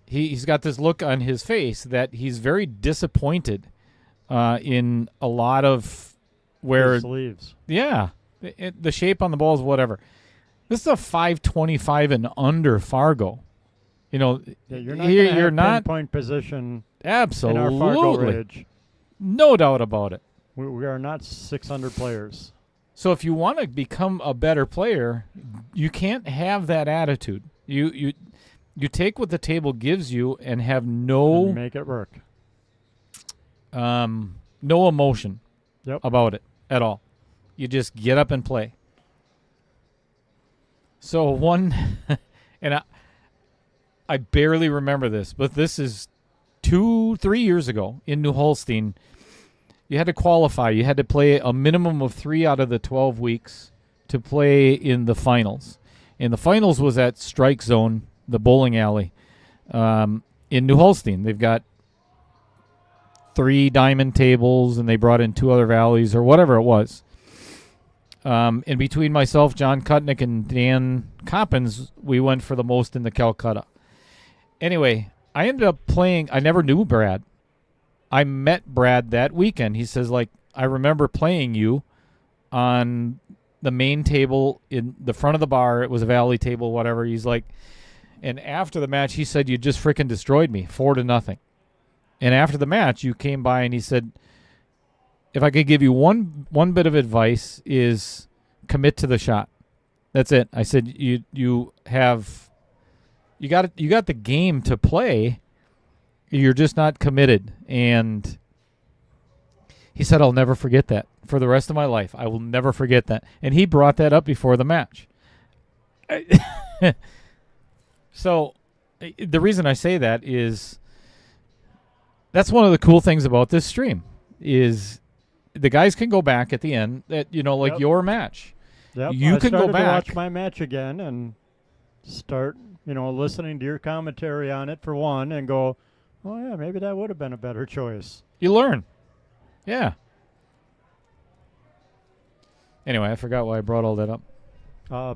he's got this look on his face that he's very disappointed in a lot of where His sleeves. Yeah, the shape on the balls, whatever. This is a 525 and under Fargo. You know, Yeah, you're not going to have not pinpoint position absolutely in our Fargo Ridge. No doubt about it. We are not 600 players. So if you want to become a better player, you can't have that attitude. You take what the table gives you and have And make it work. no emotion about it at all. You just get up and play. So and I barely remember this, but this is 2-3 years ago in New Holstein. You had to qualify. You had to play a minimum of 3 out of the 12 weeks to play in the finals. And the finals was at Strike Zone, the bowling alley, in New Holstein. They've got 3 diamond tables, and they brought in 2 other valleys or whatever it was. And between myself, John Kutnick, and Dan Coppins, we went for the most in the Calcutta. Anyway, I ended up playing. I never knew Brad. I met Brad that weekend. He says, like, I remember playing you on the main table in the front of the bar. It was a valley table, whatever. He's like, and after the match, he said, you just freaking destroyed me 4-0. And after the match, you came by and he said, if I could give you one bit of advice is commit to the shot. That's it. I said, you got the game to play. You're just not committed. And he said, I'll never forget that for the rest of my life. I will never forget that. And he brought that up before the match. So the reason I say that is that's one of the cool things about this stream is the guys can go back at the end that, like your match. Yep. You can go back. To watch my match again and start, listening to your commentary on it for one and go, oh, yeah, maybe that would have been a better choice. You learn. Yeah. Anyway, I forgot why I brought all that up.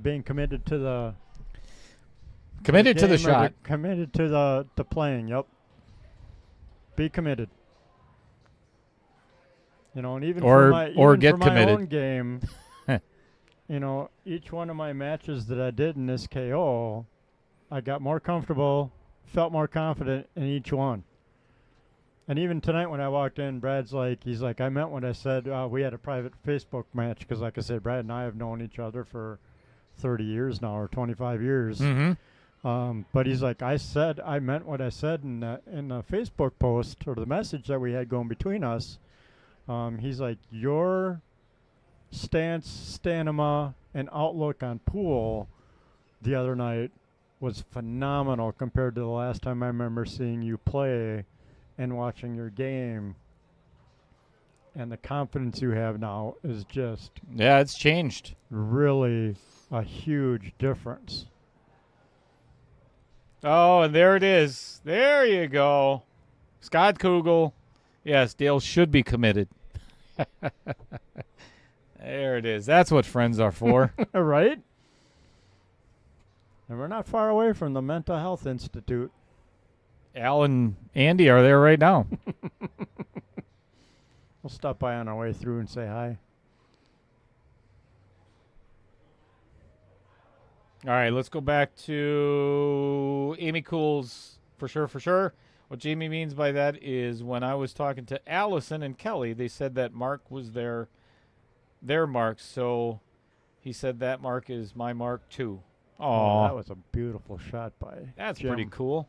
Being committed to the shot. Committed to the playing, yep. Be committed. And even or get for my committed. own game, each one of my matches that I did in this KO, I got more comfortable, felt more confident in each one. And even tonight when I walked in, he's like, I meant what I said. We had a private Facebook match because, like I said, Brad and I have known each other for 30 years now or 25 years. Mm-hmm. But he's like, I meant what I said in the Facebook post or the message that we had going between us. He's like, your stance, stamina, and outlook on pool the other night was phenomenal compared to the last time I remember seeing you play and watching your game. And the confidence you have now is just... Yeah, it's changed. Really a huge difference. Oh, and there it is. There you go. Scott Kugel. Yes, Dale should be committed. There it is. That's what friends are for. Right? And we're not far away from the Mental Health Institute. Al and Andy are there right now. We'll stop by on our way through and say hi. All right, let's go back to Amy Cool's for sure. What Jamie means by that is when I was talking to Allison and Kelly, they said that Mark was their mark. So he said that mark is my mark too. Oh, that was a beautiful shot by That's Jim. pretty cool.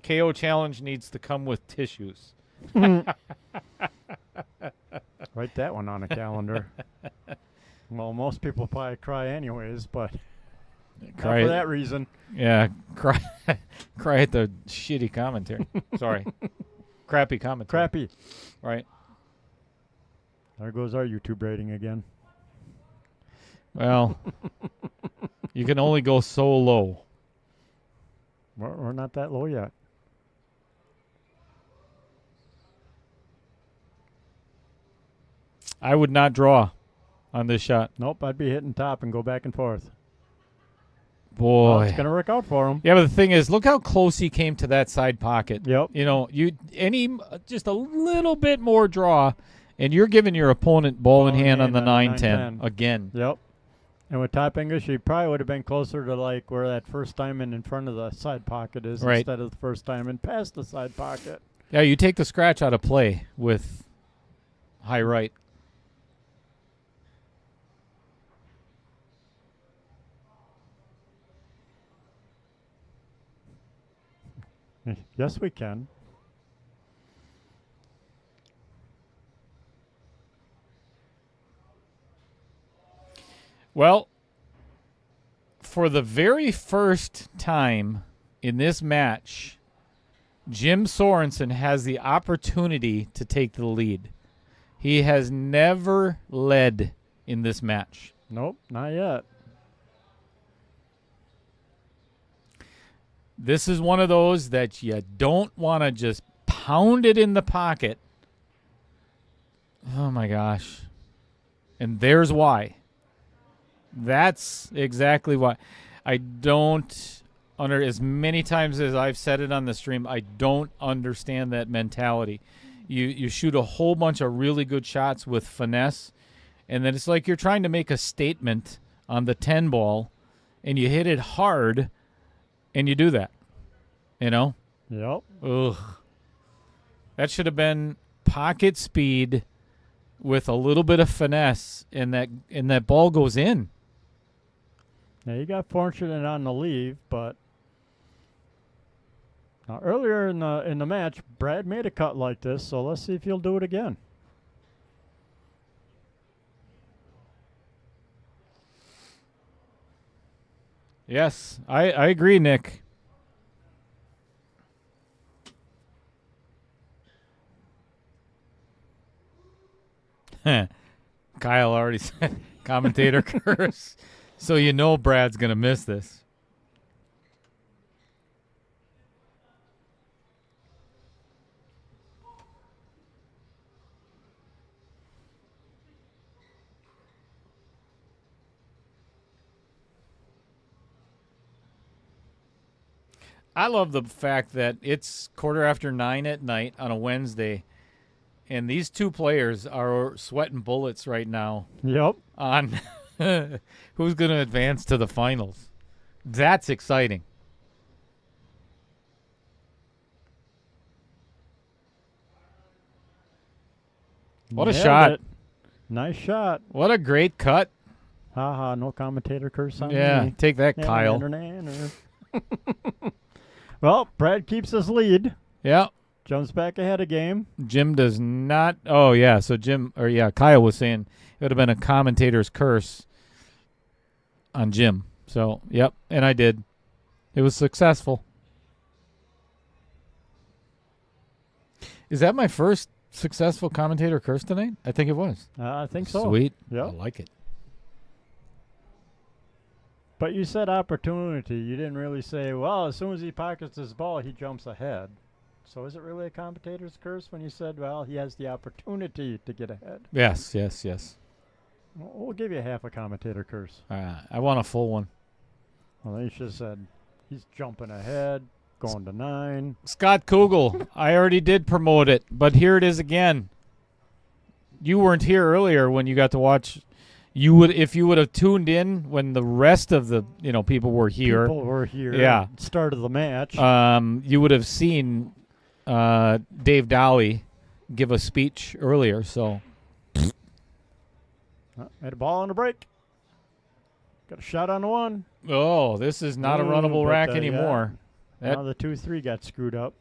KO challenge needs to come with tissues. Write that one on a calendar. Well, most people probably cry anyways, but cry not for that reason. Yeah, cry at the shitty commentary. Sorry. Crappy commentary. Crappy. Right. There goes our YouTube rating again. Well, you can only go so low. We're not that low yet. I would not draw on this shot. Nope, I'd be hitting top and go back and forth. Boy. Well, it's going to work out for him. Yeah, but the thing is, look how close he came to that side pocket. Yep. You know, just a little bit more draw, and you're giving your opponent ball in hand on the 9-10 again. Yep. And with top English, he probably would have been closer to like where that first diamond in front of the side pocket is instead of the first diamond past the side pocket. Yeah, you take the scratch out of play with high right. Yes, we can. Well, for the very first time in this match, Jim Sorensen has the opportunity to take the lead. He has never led in this match. Nope, not yet. This is one of those that you don't want to just pound it in the pocket. Oh, my gosh. And there's why. That's exactly why. I don't, under as many times as I've said it on the stream, I don't understand that mentality. You shoot a whole bunch of really good shots with finesse, and then it's like you're trying to make a statement on the 10 ball, and you hit it hard, and you do that. You know? Yep. Ugh. That should have been pocket speed with a little bit of finesse, and that ball goes in. Yeah, you got fortunate on the leave, but now earlier in the match, Brad made a cut like this, so let's see if he'll do it again. Yes, I agree, Nick. Kyle already said commentator curse. So you know Brad's going to miss this. I love the fact that it's 9:15 at night on a Wednesday, and these two players are sweating bullets right now. Yep. On who's going to advance to the finals. That's exciting. What a shot. Nice shot. What a great cut. Haha, no commentator curse on Yeah, me. take that, Kyle. Well, Brad keeps his lead. Yeah. Jumps back ahead a game. Jim does not. Oh, yeah. So Kyle was saying it would have been a commentator's curse on Jim. So, yep. And I did. It was successful. Is that my first successful commentator curse tonight? I think it was. I think so. Sweet. Yep. I like it. But you said opportunity. You didn't really say, well, as soon as he pockets his ball, he jumps ahead. So is it really a commentator's curse when you said, well, he has the opportunity to get ahead? Yes. We'll give you half a commentator curse. I want a full one. Well, you should have said he's jumping ahead, going to 9. Scott Kugel, I already did promote it, but here it is again. You weren't here earlier when you got to watch. If you would have tuned in when the rest of the people were here. People were here. Yeah. Start of the match. You would have seen Dave Dolly give a speech earlier. So had a ball on the break. Got a shot on the 1. Oh, this is not a runnable rack anymore. Now the 2-3 got screwed up.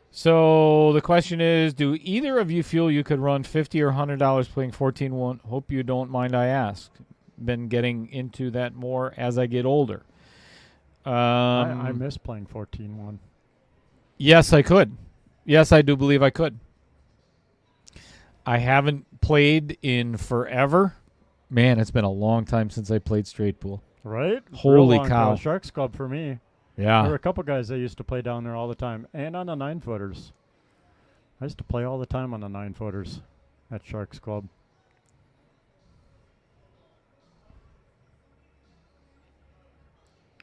So the question is, do either of you feel you could run $50 or $100 playing 14-1? Hope you don't mind I ask. Been getting into that more as I get older. I miss playing 14-1. Yes, I could. Yes, I do believe I could. I haven't played in forever. Man, it's been a long time since I played straight pool. Right? Holy Real long cow. Sharks Club for me. Yeah. There were a couple guys that used to play down there all the time, and on the 9-footers. I used to play all the time on the 9-footers at Sharks Club.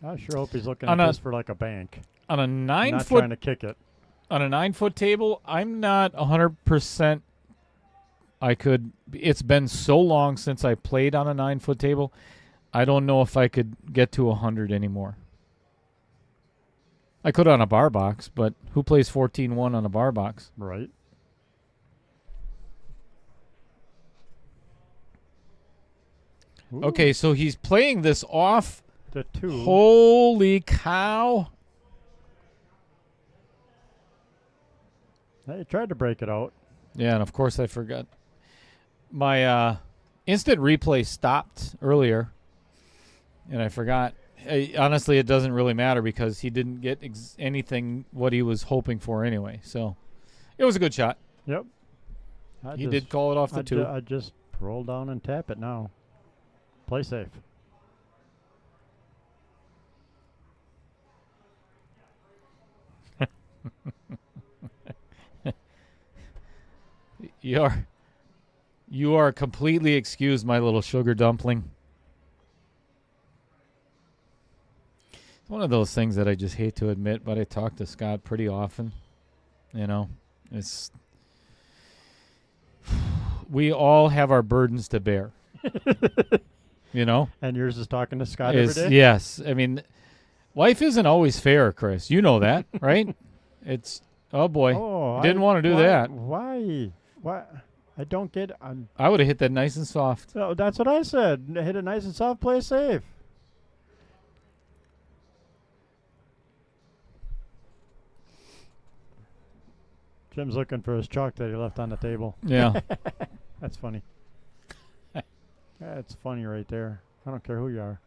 I sure hope he's looking at this for like a bank. On a Not 9-foot trying to kick it. on a 9-foot table, I'm not 100%. It's been so long since I played on a 9-foot table. I don't know if I could get to 100 anymore. I could on a bar box, but who plays 14-1 on a bar box? Right. Okay, so he's playing this off. The 2. Holy cow. He tried to break it out. Yeah, and of course I forgot. My instant replay stopped earlier, and I forgot. Honestly, it doesn't really matter because he didn't get anything what he was hoping for anyway. So it was a good shot. Yep. He did call it off the 2. I just roll down and tap it now. Play safe. You are completely excused, my little sugar dumpling. It's one of those things that I just hate to admit, but I talk to Scott pretty often. You know, we all have our burdens to bear. You know? And yours is talking to Scott every day? Yes. I mean, life isn't always fair, Chris. You know that, right? It's, oh boy. Oh, Didn't want to do that. Why? I don't get. I would have hit that nice and soft. No, that's what I said. Hit it nice and soft, play safe. Jim's looking for his chalk that he left on the table. Yeah. That's funny. That's funny right there. I don't care who you are.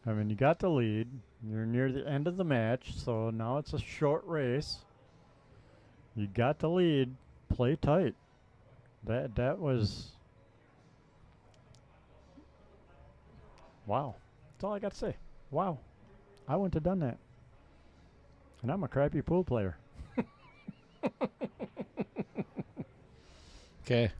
I mean, you got the lead. You're near the end of the match, so now it's a short race. You got the lead. Play tight. That was... Wow. That's all I got to say. Wow. I wouldn't have done that. And I'm a crappy pool player. Okay.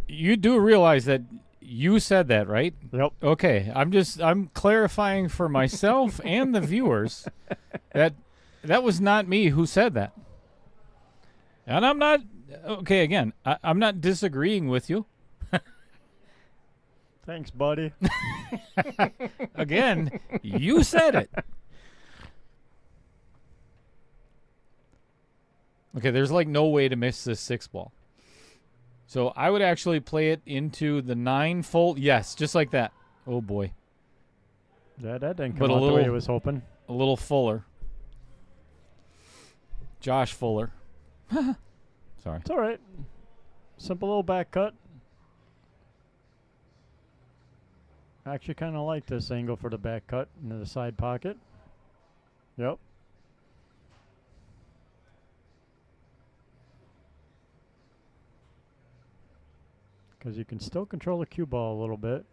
You do realize that you said that, right? Yep. Okay. I'm clarifying for myself and the viewers that was not me who said that. And I'm not, okay, again, I'm not disagreeing with you. Thanks, buddy. Again, you said it. Okay, there's like no way to miss this 6 ball. So I would actually play it into the 9 full. Yes, just like that. Oh, boy. Yeah, that didn't come out the way he was hoping. A little fuller. Josh Fuller. Sorry. It's all right. Simple little back cut. I actually kind of like this angle for the back cut into the side pocket. Yep. Because you can still control the cue ball a little bit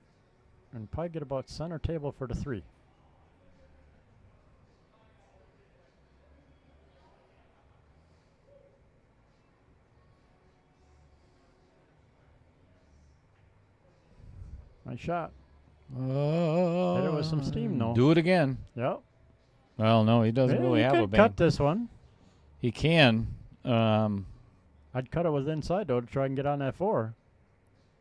and probably get about center table for the 3. Nice shot. Hit it with some steam, though. Do it again. Yep. Well, no, he doesn't really have a bank. Cut this one. He can. I'd cut it with inside, though, to try and get on that 4.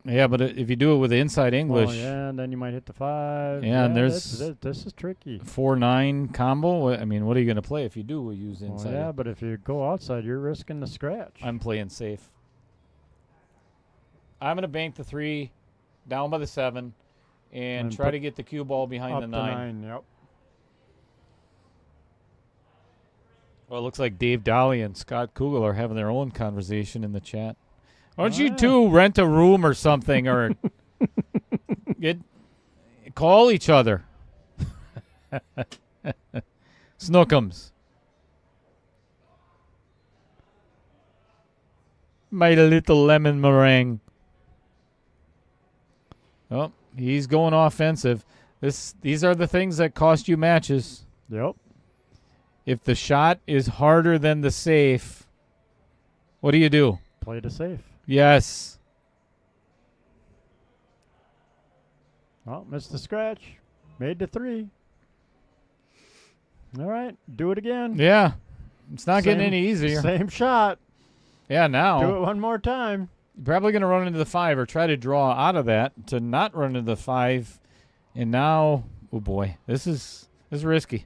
Yeah, but if you do it with the inside English. Oh, yeah, and then you might hit the 5. Yeah, and there's this is tricky. 4-9 combo. I mean, what are you going to play if you do use inside? Yeah, but if you go outside, you're risking the scratch. I'm playing safe. I'm going to bank the 3 down by the 7 and try to get the cue ball behind the 9. Yep. Well, it looks like Dave Dolly and Scott Kugel are having their own conversation in the chat. Why don't you two rent a room or something or call each other? Snookums. My little lemon meringue. Oh, he's going offensive. These are the things that cost you matches. Yep. If the shot is harder than the safe, what do? Play to safe. Yes. Oh, missed the scratch. Made the 3. All right, do it again. Yeah. It's not getting any easier. Same shot. Yeah, now. Do it one more time. You're probably going to run into the 5 or try to draw out of that to not run into the 5. And now, oh boy, this is risky.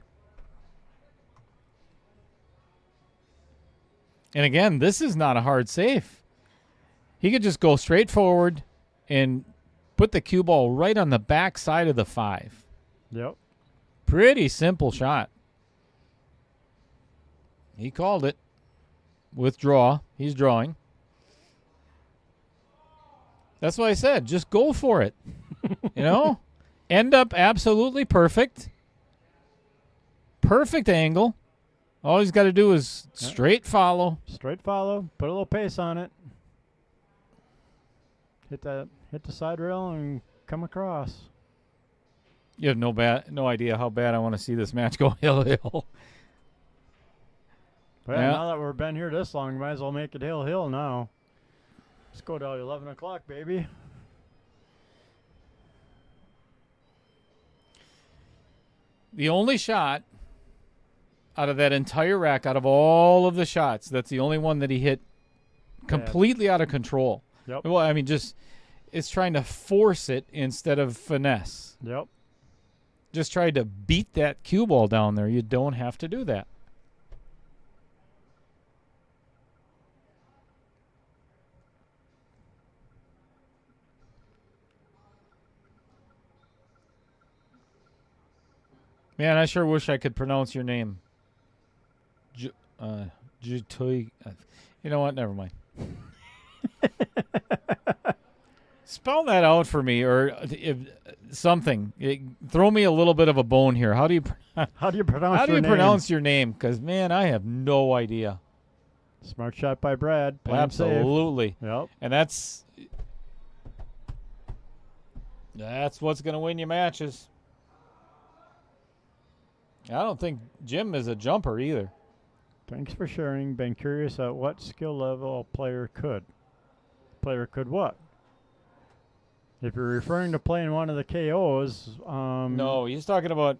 And again, this is not a hard safe. He could just go straight forward and put the cue ball right on the back side of the 5. Yep. Pretty simple shot. He called it. Withdraw. He's drawing. That's what I said. Just go for it. You know? End up absolutely perfect. Perfect angle. All he's got to do is straight follow. Straight follow. Put a little pace on it. Hit the side rail and come across. You have no idea how bad I want to see this match go hill. Well, now that we've been here this long, we might as well make it hill now. Let's go to 11 o'clock, baby. The only shot out of that entire rack, out of all of the shots, that's the only one that he hit completely out of control. Yep. Well, I mean, just it's trying to force it instead of finesse. Yep. Just tried to beat that cue ball down there. You don't have to do that. Man, I sure wish I could pronounce your name. You know what? Never mind. Spell that out for me, or something. Throw me a little bit of a bone here. How do you pronounce your name? Because man, I have no idea. Smart shot by Brad. Absolutely. Safe. Yep. And that's what's going to win you matches. I don't think Jim is a jumper either. Thanks for sharing. Been curious at what skill level a player could. Player could what? If you're referring to playing one of the KOs, no, he's talking about.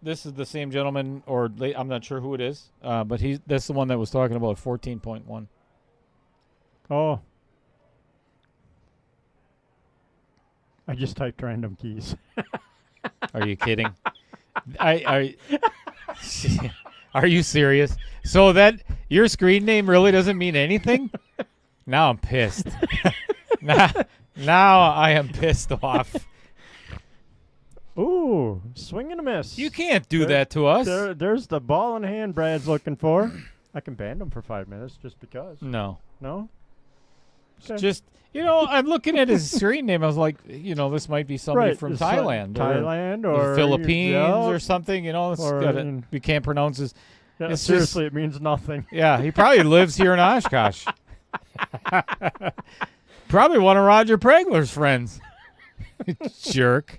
This is the same gentleman, or I'm not sure who it is, but that's the one that was talking about 14.1. Oh, I just typed random keys. Are you kidding? Are you serious? So that your screen name really doesn't mean anything? Now I'm pissed. Now I am pissed off. Ooh, swing and a miss. You can't do that to us. There's the ball in hand Brad's looking for. I can ban him for 5 minutes just because. No. Okay. Just, I'm looking at his screen name. I was like, this might be somebody from Thailand. Or the Philippines or something. We can't pronounce his. Yeah, seriously, it means nothing. Yeah, he probably lives here in Oshkosh. Probably one of Roger Pregler's friends. Jerk.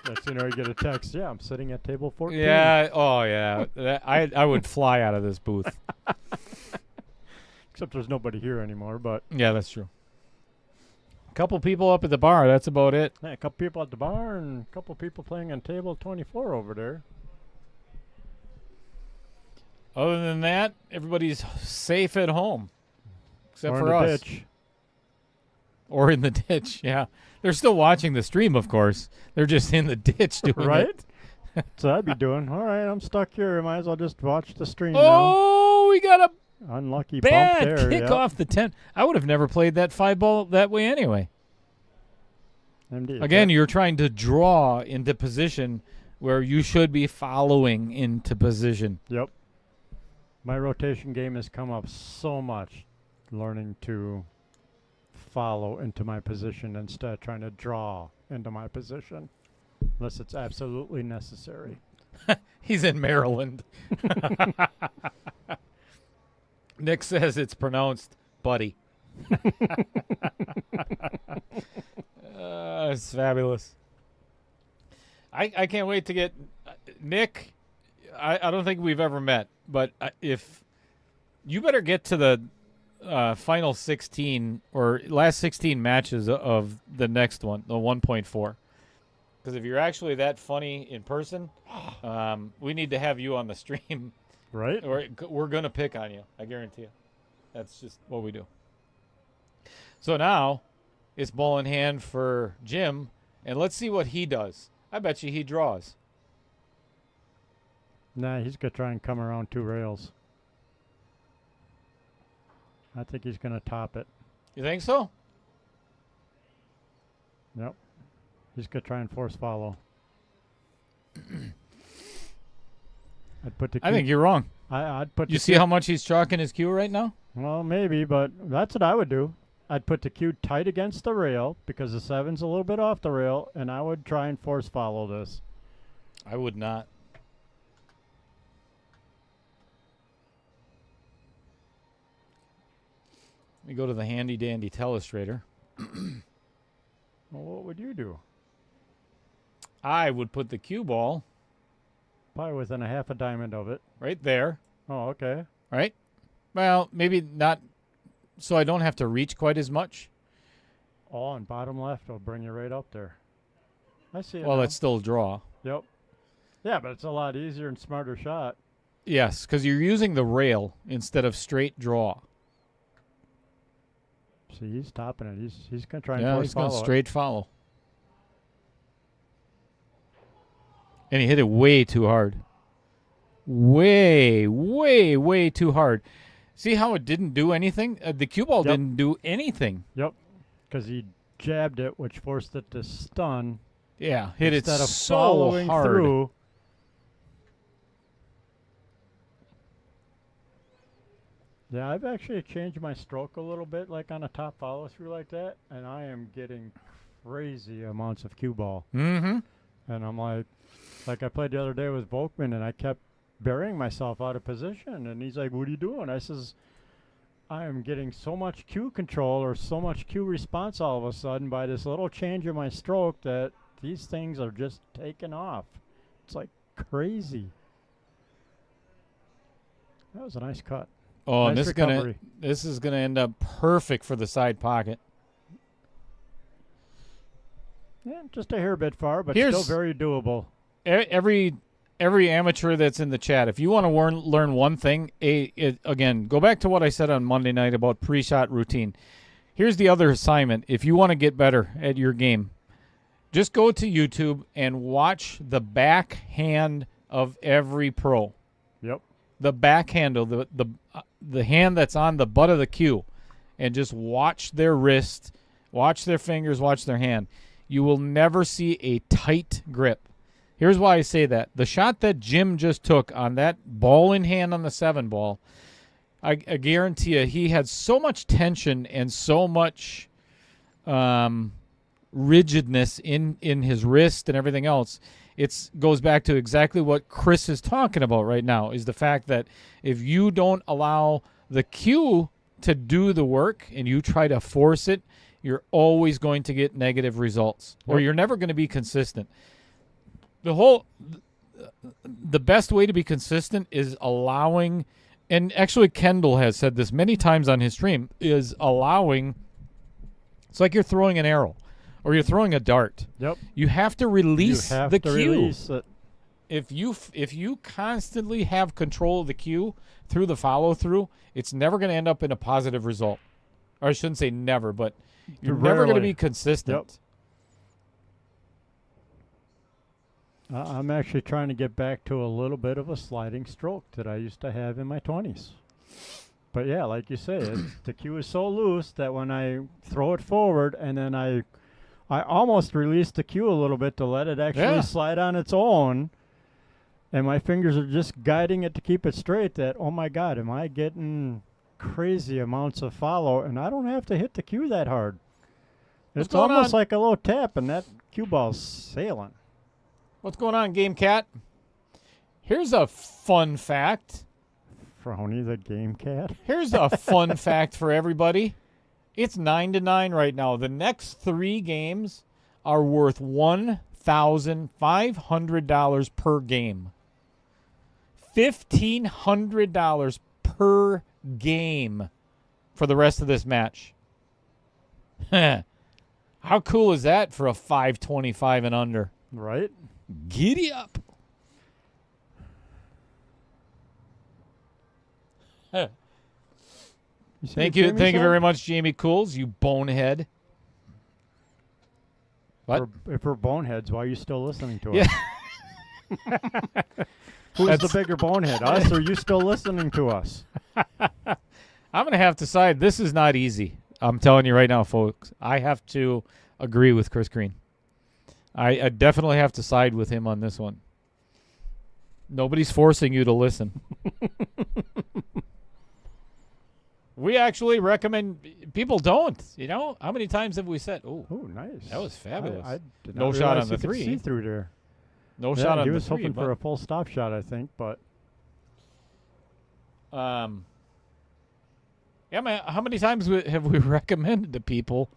Next thing you get a text. Yeah, I'm sitting at table 14. Yeah. Oh, yeah. I would fly out of this booth. Except there's nobody here anymore, but... Yeah, that's true. A couple people up at the bar. That's about it. Yeah, a couple people at the bar and a couple people playing on table 24 over there. Other than that, everybody's safe at home. Except or for in the us. Ditch. Or in the ditch, yeah. They're still watching the stream, of course. They're just in the ditch doing it. Right? So I'd be doing, all right, I'm stuck here. Might as well just watch the stream now. Oh, we got a unlucky bad bump there. kick off the 10. I would have never played that 5-ball that way anyway. Indeed. Again, you're trying to draw into position where you should be following into position. Yep. My rotation game has come up so much, learning to follow into my position instead of trying to draw into my position, unless it's absolutely necessary. He's in Maryland. Nick says it's pronounced buddy. It's fabulous. I can't wait to get Nick. I don't think we've ever met, but if you better get to the final 16 or last 16 matches of the next one, the 1.4. Because if you're actually that funny in person, we need to have you on the stream. Right? Or we're going to pick on you. I guarantee you. That's just what we do. So now it's ball in hand for Jim, and let's see what he does. I bet you he draws. Nah, he's going to try and come around 2 rails. I think he's going to top it. You think so? Yep. He's going to try and force follow. I'd put the I think you're wrong. I'd put. You see how much he's chalking his cue right now? Well, maybe, but that's what I would do. I'd put the cue tight against the rail because the 7's a little bit off the rail, and I would try and force follow this. I would not. Let me go to the handy dandy telestrator. Well, what would you do? I would put the cue ball Probably within a half a diamond of it. right there, Oh, okay. right? Well, maybe not so I don't have to reach quite as much. Oh, and bottom left will bring you right up there. I see it Well, now. it's still a draw. Yep. Yeah, but it's a lot easier and smarter shot. Yes, because you're using the rail instead of straight draw. See, he's topping it. He's going to try and Yeah, force he's going follow it. straight follow. And he hit it way too hard. Way, way, way too hard. See how it didn't do anything? The cue ball Yep. didn't do anything. Yep, because he jabbed it, which forced it to stun. Yeah, hit it instead of so following hard. through. Yeah, I've actually changed my stroke a little bit, like on a top follow through like that, and I am getting crazy amounts of cue ball. Mm-hmm. And I'm like I played the other day with Volkman, and I kept burying myself out of position. And he's like, "What are you doing?" I says, "I am getting so much cue control or so much cue response all of a sudden by this little change in my stroke that these things are just taking off. It's like crazy." That was a nice cut. Oh, Nice and recovery. this is gonna end up perfect for the side pocket. Yeah, just a hair bit far, but Here's- still very doable. Every amateur that's in the chat, if you want to learn one thing, again, go back to what I said on Monday night about pre-shot routine. Here's the other assignment. If you want to get better at your game, just go to YouTube and watch the backhand of every pro. Yep. The backhand of the hand that's on the butt of the cue, and just watch their wrist, watch their fingers, watch their hand. You will never see a tight grip. Here's why I say that. The shot that Jim just took on that ball in hand on the 7 ball, I guarantee you he had so much tension and so much rigidness in his wrist and everything else. It goes back to exactly what Chris is talking about right now, is the fact that if you don't allow the cue to do the work and you try to force it, you're always going to get negative results, or you're never going to be consistent. The best way to be consistent is allowing, and actually Kendall has said this many times on his stream, is allowing, it's like you're throwing an arrow or you're throwing a dart. Yep. You have to release You have the to cue. release it. If you constantly have control of the cue through the follow through, it's never going to end up in a positive result. Or I shouldn't say never, but you're never going to Rarely. be consistent. Yep. I'm actually trying to get back to a little bit of a sliding stroke that I used to have in my 20s. But yeah, like you say, the cue is so loose that when I throw it forward and then I almost release the cue a little bit to let it actually slide on its own, and my fingers are just guiding it to keep it straight, that, oh my God, am I getting crazy amounts of follow, and I don't have to hit the cue that hard. What's It's going almost on? like a little tap, and that cue ball's sailing. What's going on, Game Cat? Here's a fun fact. Frowny the game cat. Here's a fun fact for everybody. It's 9-9 right now. The next 3 games are worth $1,500 per game. $1,500 per game for the rest of this match. How cool is that for a 525 and under? Right? Giddy up. Thank you very much, Jamie Cools, you bonehead. What? If we're boneheads, why are you still listening to us? Yeah. Who's the bigger bonehead, us or you still listening to us? I'm going to have to decide. This is not easy. I'm telling you right now, folks. I have to agree with Chris Green. I definitely have to side with him on this one. Nobody's forcing you to listen. We actually recommend people don't. You know, how many times have we said, "Oh, nice, that was fabulous"? I did no not shot realize on the you could 3. see through there. No shot on the 3. He was hoping for a full stop shot, I think, but yeah, man. How many times have we recommended to people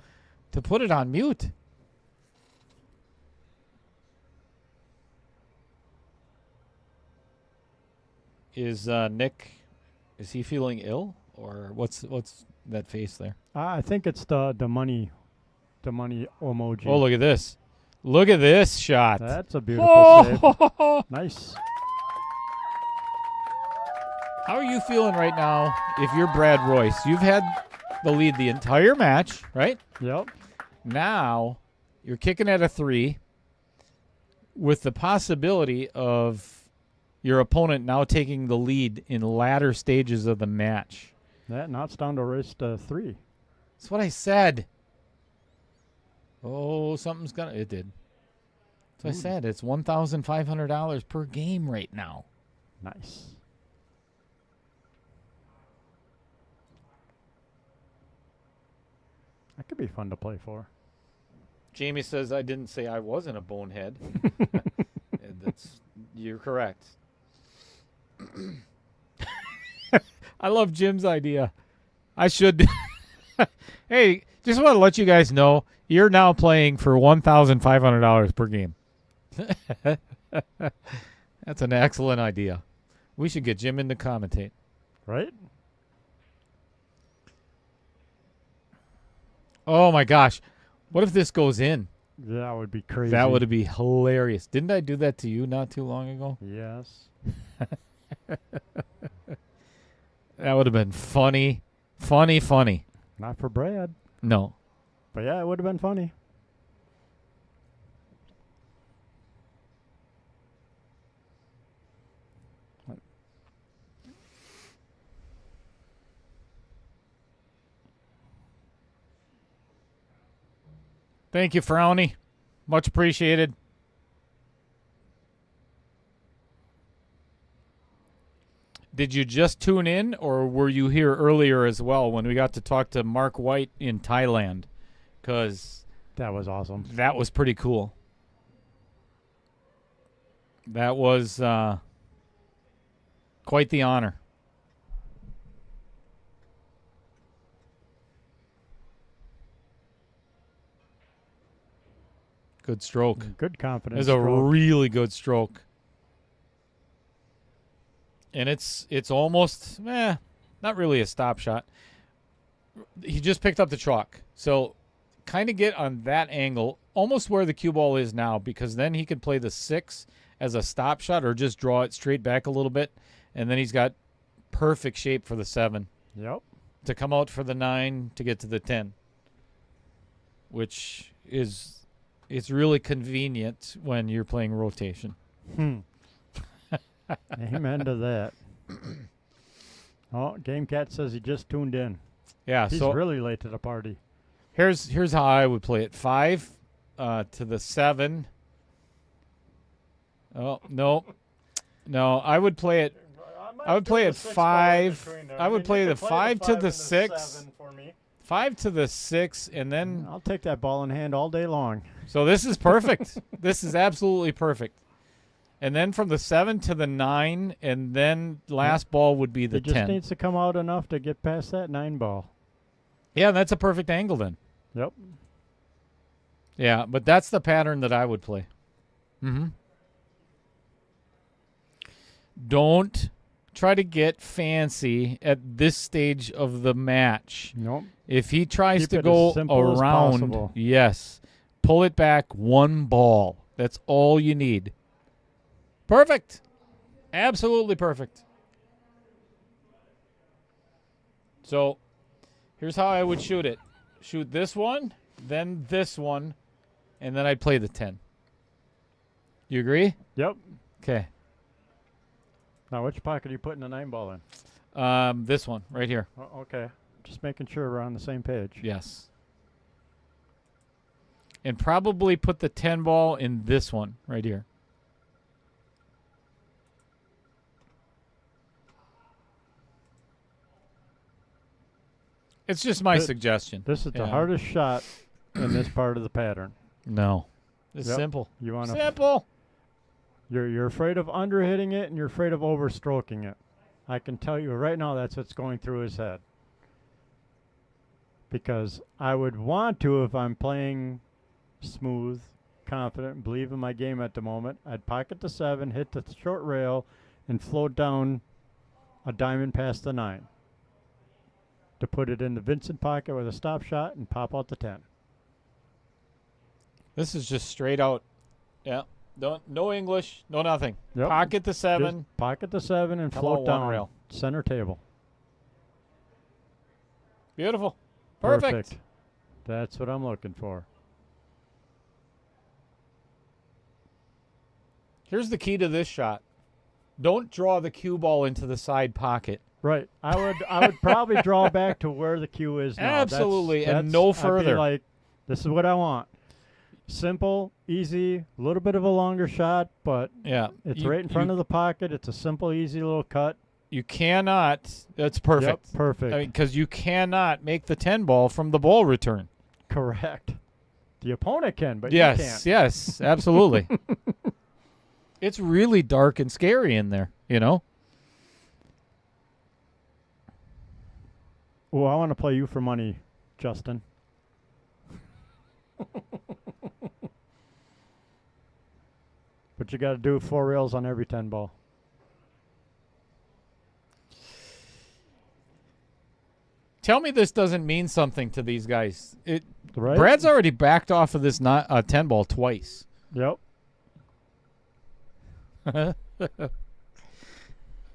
to put it on mute? Is Nick? Is he feeling ill, or what's that face there? I think it's the money emoji. Oh, look at this! Look at this shot. That's a beautiful save. Nice. How are you feeling right now? If you're Brad Royce, you've had the lead the entire match, right? Yep. Now you're kicking at a 3, with the possibility of your opponent now taking the lead in latter stages of the match. Now it's down to Royce to 3. That's what I said. Oh, something's gonna. It did. That's what I said. It's $1,500 per game right now. Nice. That could be fun to play for. Jamie says I didn't say I wasn't a bonehead. You're correct. I love Jim's idea. I should. Hey, just want to let you guys know you're now playing for $1,500 per game. That's an excellent idea. We should get Jim in to commentate. Right? Oh my gosh. What if this goes in? That would be crazy. That would be hilarious. Didn't I do that to you not too long ago? Yes. That would have been funny. Funny. Not for Brad. No. But yeah, it would have been funny. Thank you, Frowny. Much appreciated. Did you just tune in, or were you here earlier as well when we got to talk to Mark White in Thailand? Because that was awesome. That was pretty cool. That was quite the honor. Good stroke. Good confidence. It's a really good stroke. And it's almost, not really a stop shot. He just picked up the chalk. So kind of get on that angle, almost where the cue ball is now, because then he could play the 6 as a stop shot or just draw it straight back a little bit. And then he's got perfect shape for the 7. Yep. To come out for the 9 to get to the 10. Which is... It's really convenient when you're playing rotation. Amen to that. Oh, Game Cat says he just tuned in. Yeah, he's really late to the party. Here's how I would play it: 5 to the 7. Oh no, I would play it. I would play it 5. I would play the 5 to the 6. 5 to the 6, and then I'll take that ball in hand all day long. So this is perfect. This is absolutely perfect. And then from the 7 to the 9, and then last ball would be the It just 10. needs to come out enough to get past that 9 ball. Yeah, that's a perfect angle then. Yep. Yeah, but that's the pattern that I would play. Mm-hmm. Don't try to get fancy at this stage of the match. Nope. If he tries Keep to it go as simple as around, possible. yes, pull it back 1 ball. That's all you need. Perfect. Absolutely perfect. So here's how I would shoot it. Shoot this one, then this one, and then I'd play the 10. You agree? Yep. Okay. Now, which pocket are you putting the 9 ball in? This one right here. Okay. Just making sure we're on the same page. Yes. And probably put the 10 ball in this one right here. It's just my suggestion. This is the hardest shot in this part of the pattern. No. It's Yep. simple. You want Simple. You're afraid of under hitting it and you're afraid of overstroking it. I can tell you right now that's what's going through his head. Because I would want to, if I'm playing smooth, confident, believe in my game at the moment, I'd pocket the 7, hit the short rail, and float down a diamond past the 9. To put it in the Vincent pocket with a stop shot and pop out the 10. This is just straight out. Yeah. No English, no nothing. Yep. Pocket the 7. Just pocket the 7 and Come float on, down one rail. center table. Beautiful. Perfect. That's what I'm looking for. Here's the key to this shot. Don't draw the cue ball into the side pocket. Right. I would probably draw back to where the cue is now. Absolutely, and no I'd be further. like, this is what I want. Simple, easy, a little bit of a longer shot, but Yeah. it's right in front of the pocket. It's a simple, easy little cut. You cannot. That's perfect. Yep, perfect. I mean, because you cannot make the 10 ball from the ball return. Correct. The opponent can, but Yes, you can't. yes, absolutely. It's really dark and scary in there, you know? Oh, I want to play you for money, Justin. But you got to do 4 rails on every 10 ball. Tell me this doesn't mean something to these guys. Right? Brad's already backed off of this 10 ball twice. Yep.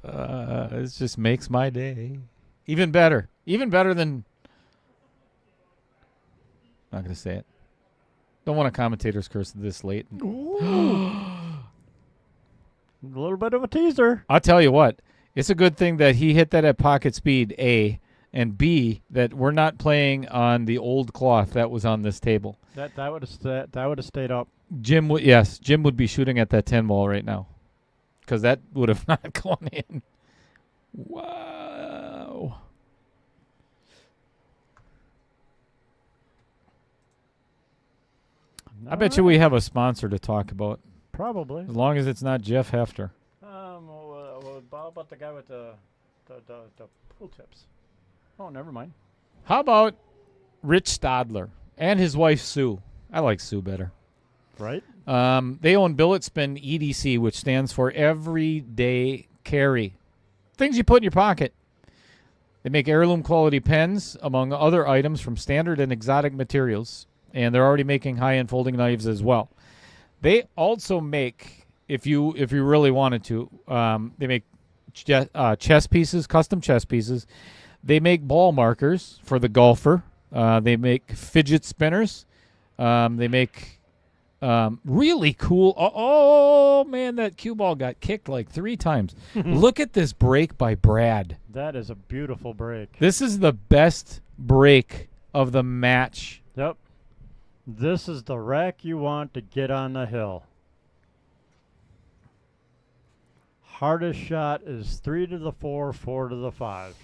This just makes my day. Even better. Even better than... Not going to say it. Don't want a commentator's curse this late. A little bit of a teaser. I'll tell you what. It's a good thing that he hit that at pocket speed, A, and B, that we're not playing on the old cloth that was on this table. That would have stayed up. Jim would be shooting at that 10 ball right now. Because that would have not gone in. Wow. I bet you we have a sponsor to talk about. Probably. As long as it's not Jeff Hefter. How about the guy with the pool tips? Oh, never mind. How about Rich Stadler and his wife Sue? I like Sue better. Right? They own Billet Spin EDC, which stands for Everyday Carry. Things you put in your pocket. They make heirloom quality pens, among other items from standard and exotic materials. And they're already making high-end folding knives as well. They also make, if you really wanted to, they make chess pieces, custom chess pieces. They make ball markers for the golfer. They make fidget spinners. They make really cool. Oh, man, that cue ball got kicked like 3 times. Look at this break by Brad. That is a beautiful break. This is the best break of the match. Yep. This is the rack you want to get on the hill. Hardest shot is 3 to the 4, 4 to the 5.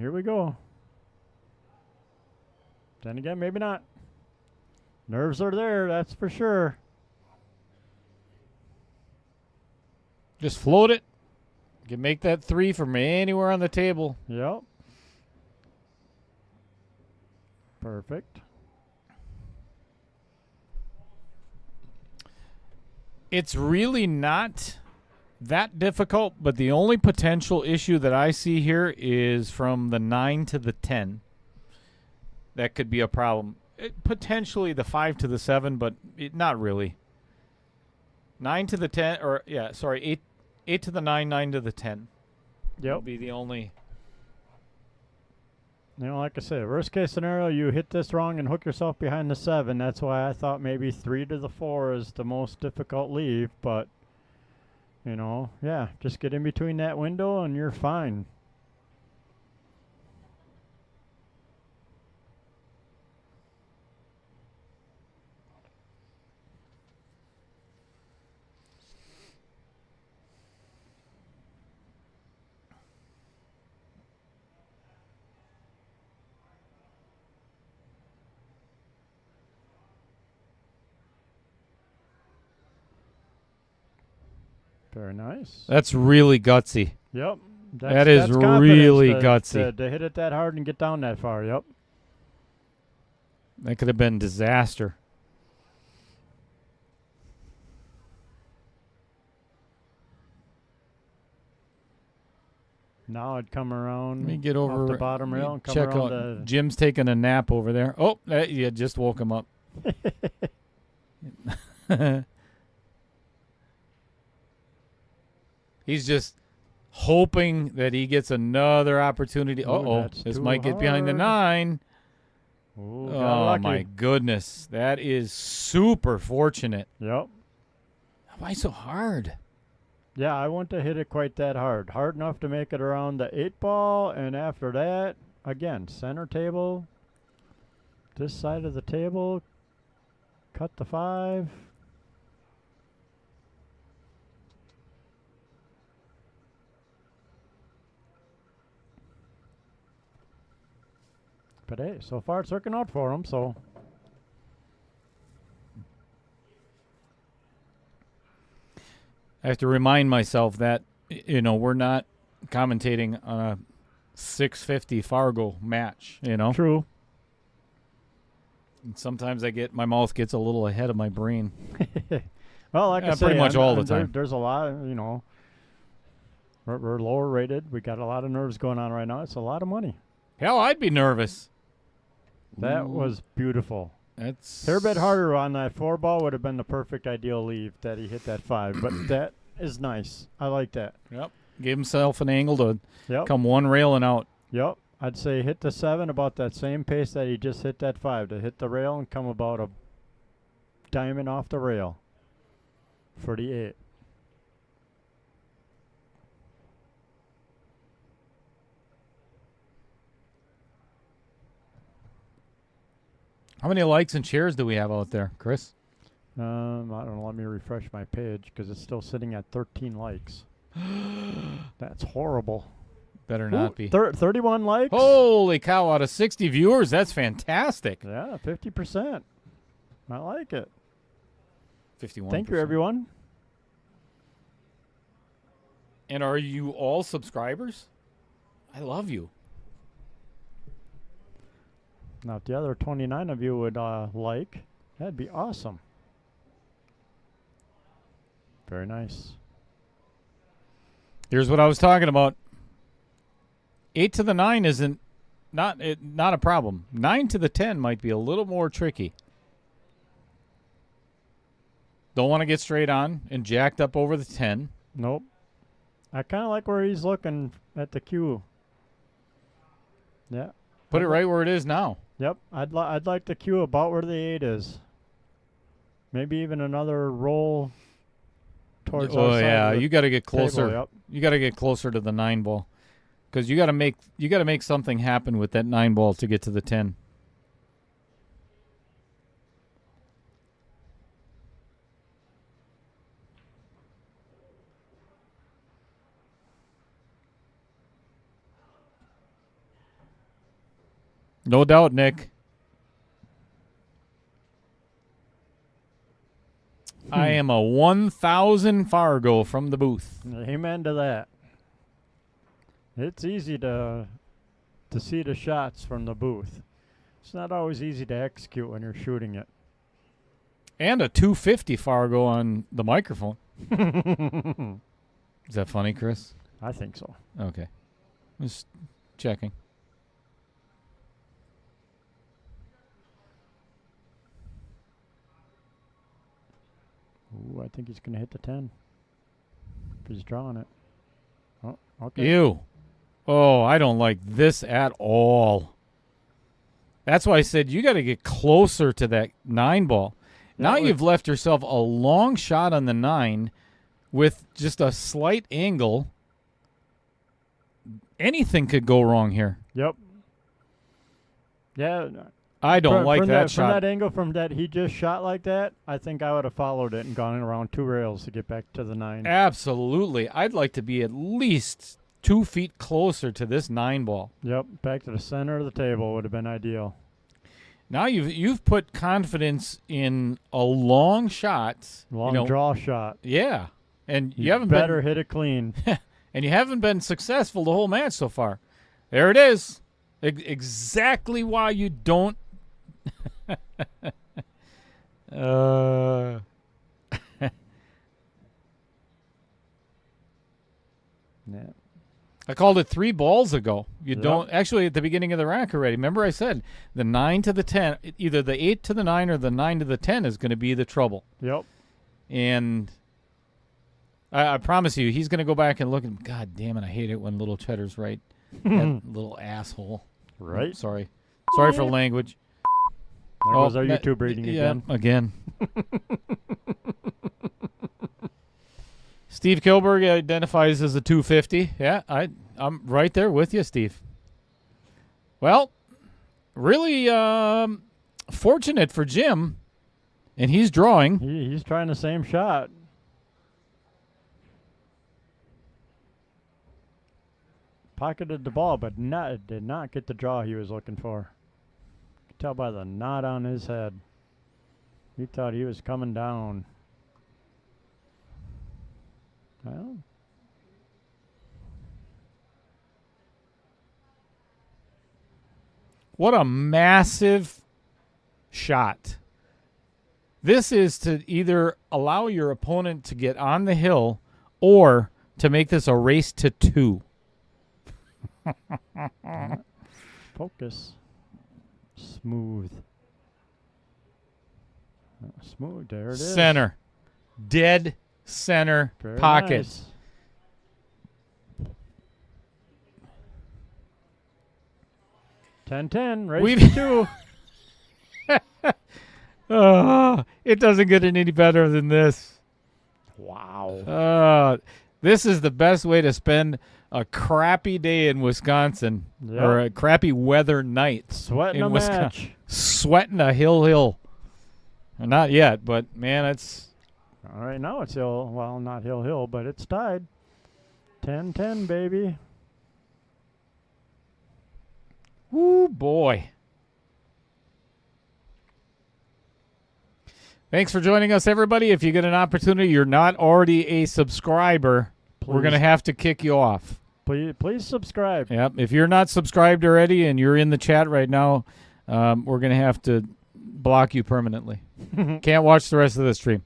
here we go. Then again, maybe not. Nerves are there, that's for sure. Just float it. You can make that 3 from anywhere on the table. Yep. Perfect. It's really not that difficult, but the only potential issue that I see here is from the 9 to the 10. That could be a problem. Potentially the 5 to the 7, but not really. 9 to the 10, or yeah, sorry, 8 to the 9, 9 to the 10. Yep. Would be the only. You know, like I said, worst case scenario, you hit this wrong and hook yourself behind the 7. That's why I thought maybe 3 to the 4 is the most difficult leave. But, you know, yeah, just get in between that window and you're fine. Very nice. That's really gutsy. Yep. That is that's confidence really to, gutsy. To hit it that hard and get down that far. Yep. That could have been disaster. Now I'd come around. Let me get over off the bottom rail and come check around out. Jim's taking a nap over there. Oh, you just woke him up. He's just hoping that he gets another opportunity. Uh-oh, this might get behind the 9. Ooh, oh, my goodness. That is super fortunate. Yep. Why so hard? Yeah, I wouldn't have hit it quite that hard. Hard enough to make it around the 8 ball, and after that, again, center table, this side of the table, cut the 5. But hey, so far it's working out for him, so. I have to remind myself that, we're not commentating on a 650 Fargo match, True. And sometimes my mouth gets a little ahead of my brain. Well, like I say, pretty much all the time. There's a lot, we're lower rated. We got a lot of nerves going on right now. It's a lot of money. Hell, I'd be nervous. That was beautiful. That's Hair bit harder on that 4 ball would have been the perfect ideal leave that he hit that 5. But that is nice. I like that. Yep. Gave himself an angle to Yep. come one rail and out. Yep. I'd say hit the 7 about that same pace that he just hit that 5. To hit the rail and come about a diamond off the rail for the 8. How many likes and shares do we have out there, Chris? I don't know. Let me refresh my page because it's still sitting at 13 likes. That's horrible. Better not be. 31 likes? Holy cow, out of 60 viewers, that's fantastic. Yeah, 50%. I like it. 51%. Thank you, everyone. And are you all subscribers? I love you. Now, if the other 29 of you would like, that'd be awesome. Very nice. Here's what I was talking about. 8 to the 9 isn't not a problem. 9 to the 10 might be a little more tricky. Don't want to get straight on and jacked up over the 10. Nope. I kind of like where he's looking at the cue. Yeah. Put it right where it is now. Yep. I'd like the cue about where the 8 is. Maybe even another roll towards. Oh yeah, you got to get closer. Table, yep. You got to get closer to the 9 ball, because you got to make something happen with that 9 ball to get to the 10. No doubt, Nick. I am a 1,000 Fargo from the booth. Amen to that. It's easy to see the shots from the booth. It's not always easy to execute when you're shooting it. And a 250 Fargo on the microphone. Is that funny, Chris? I think so. Okay. Just checking. Ooh, I think he's going to hit the 10. If he's drawing it. Oh, okay. Ew. Oh, I don't like this at all. That's why I said you got to get closer to that 9 ball. Now you've left yourself a long shot on the 9 with just a slight angle. Anything could go wrong here. Yep. Yeah. I don't like that shot. From that angle, from that he just shot like that, I think I would have followed it and gone around 2 rails to get back to the 9. Absolutely. I'd like to be at least 2 feet closer to this 9 ball. Yep. Back to the center of the table would have been ideal. Now you've put confidence in a long shot. Long draw shot. Yeah. And you haven't better hit it clean. And you haven't been successful the whole match so far. There it is. Exactly why you don't. Yeah. I called it 3 balls ago. You don't actually at the beginning of the rack already. Remember I said the 9 to the 10, either the 8 to the 9 or the 9 to the 10 is going to be the trouble. Yep. And I promise you, he's going to go back and look at. God damn it! I hate it when little Cheddar's right. That little asshole. Right. Oh, sorry for language. There goes our YouTube reading again. Again. Steve Kilberg identifies as a 250. Yeah, I'm right there with you, Steve. Well, really fortunate for Jim, and he's drawing. He's trying the same shot. Pocketed the ball, but did not get the draw he was looking for. You could tell by the knot on his head. He thought he was coming down. Well, what a massive shot. This is to either allow your opponent to get on the hill or to make this a race to 2. Focus. Smooth. Smooth. There it is. Center. Dead center. Very pocket. Nice. Ten, race to 2. It doesn't get any better than this. Wow. This is the best way to spend a crappy day in Wisconsin, or a crappy weather night. Sweating in a Wisconsin. match. Sweating a hill. Not yet, but man, it's. All right, now it's hill. Well, not hill, but it's tied. 10-10, baby. Woo, boy. Thanks for joining us, everybody. If you get an opportunity, you're not already a subscriber, we're going to have to kick you off. Please subscribe. Yep. If you're not subscribed already and you're in the chat right now, we're going to have to block you permanently. Can't watch the rest of the stream.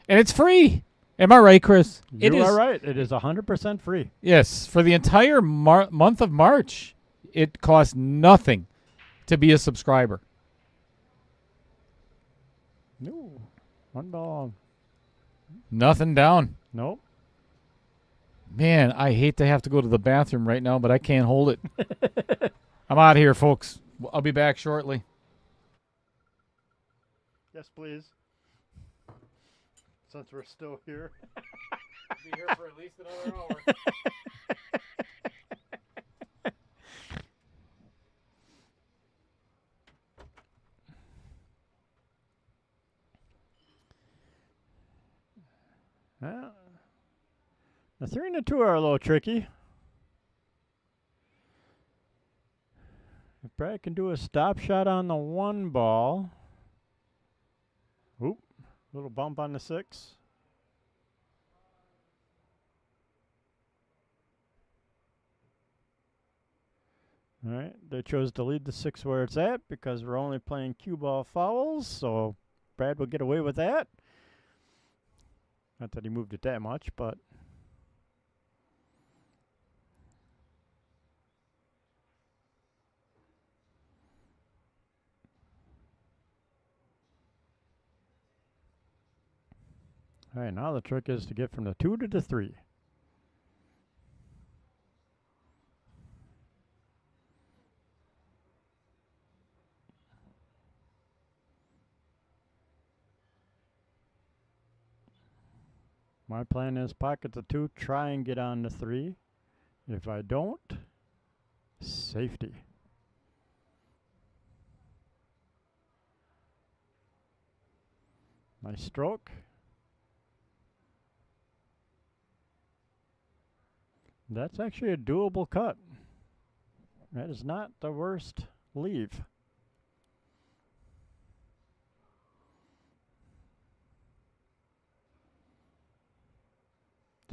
And it's free. Am I right, Chris? You are right. It is 100% free. Yes. For the entire month of March, it costs nothing to be a subscriber. No. 1 ball. Nothing down. Nope. Man, I hate to have to go to the bathroom right now, but I can't hold it. I'm out of here, folks. I'll be back shortly. Yes, please. Since we're still here. Be here for at least another hour. The 3 and the 2 are a little tricky. Brad can do a stop shot on the 1 ball. Oop, little bump on the 6. All right, they chose to leave the 6 where it's at because we're only playing cue ball fouls, so Brad will get away with that. Not that he moved it that much, but all right, now the trick is to get from the 2 to the 3. My plan is pocket the 2, try and get on the 3. If I don't, safety. Nice stroke. That's actually a doable cut. That is not the worst leave.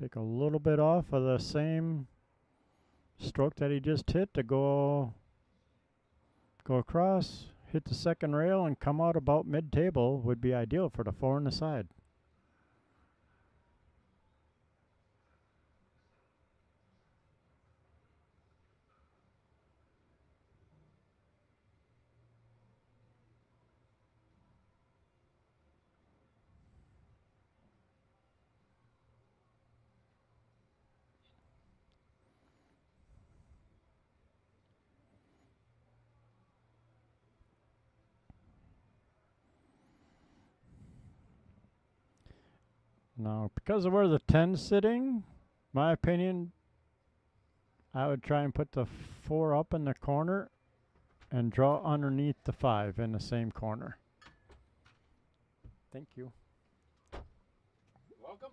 Take a little bit off of the same stroke that he just hit to go across, hit the second rail, and come out about mid-table would be ideal for the 4 on the side. Now, because of where the 10's sitting, my opinion, I would try and put the 4 up in the corner and draw underneath the 5 in the same corner. Thank you. Welcome.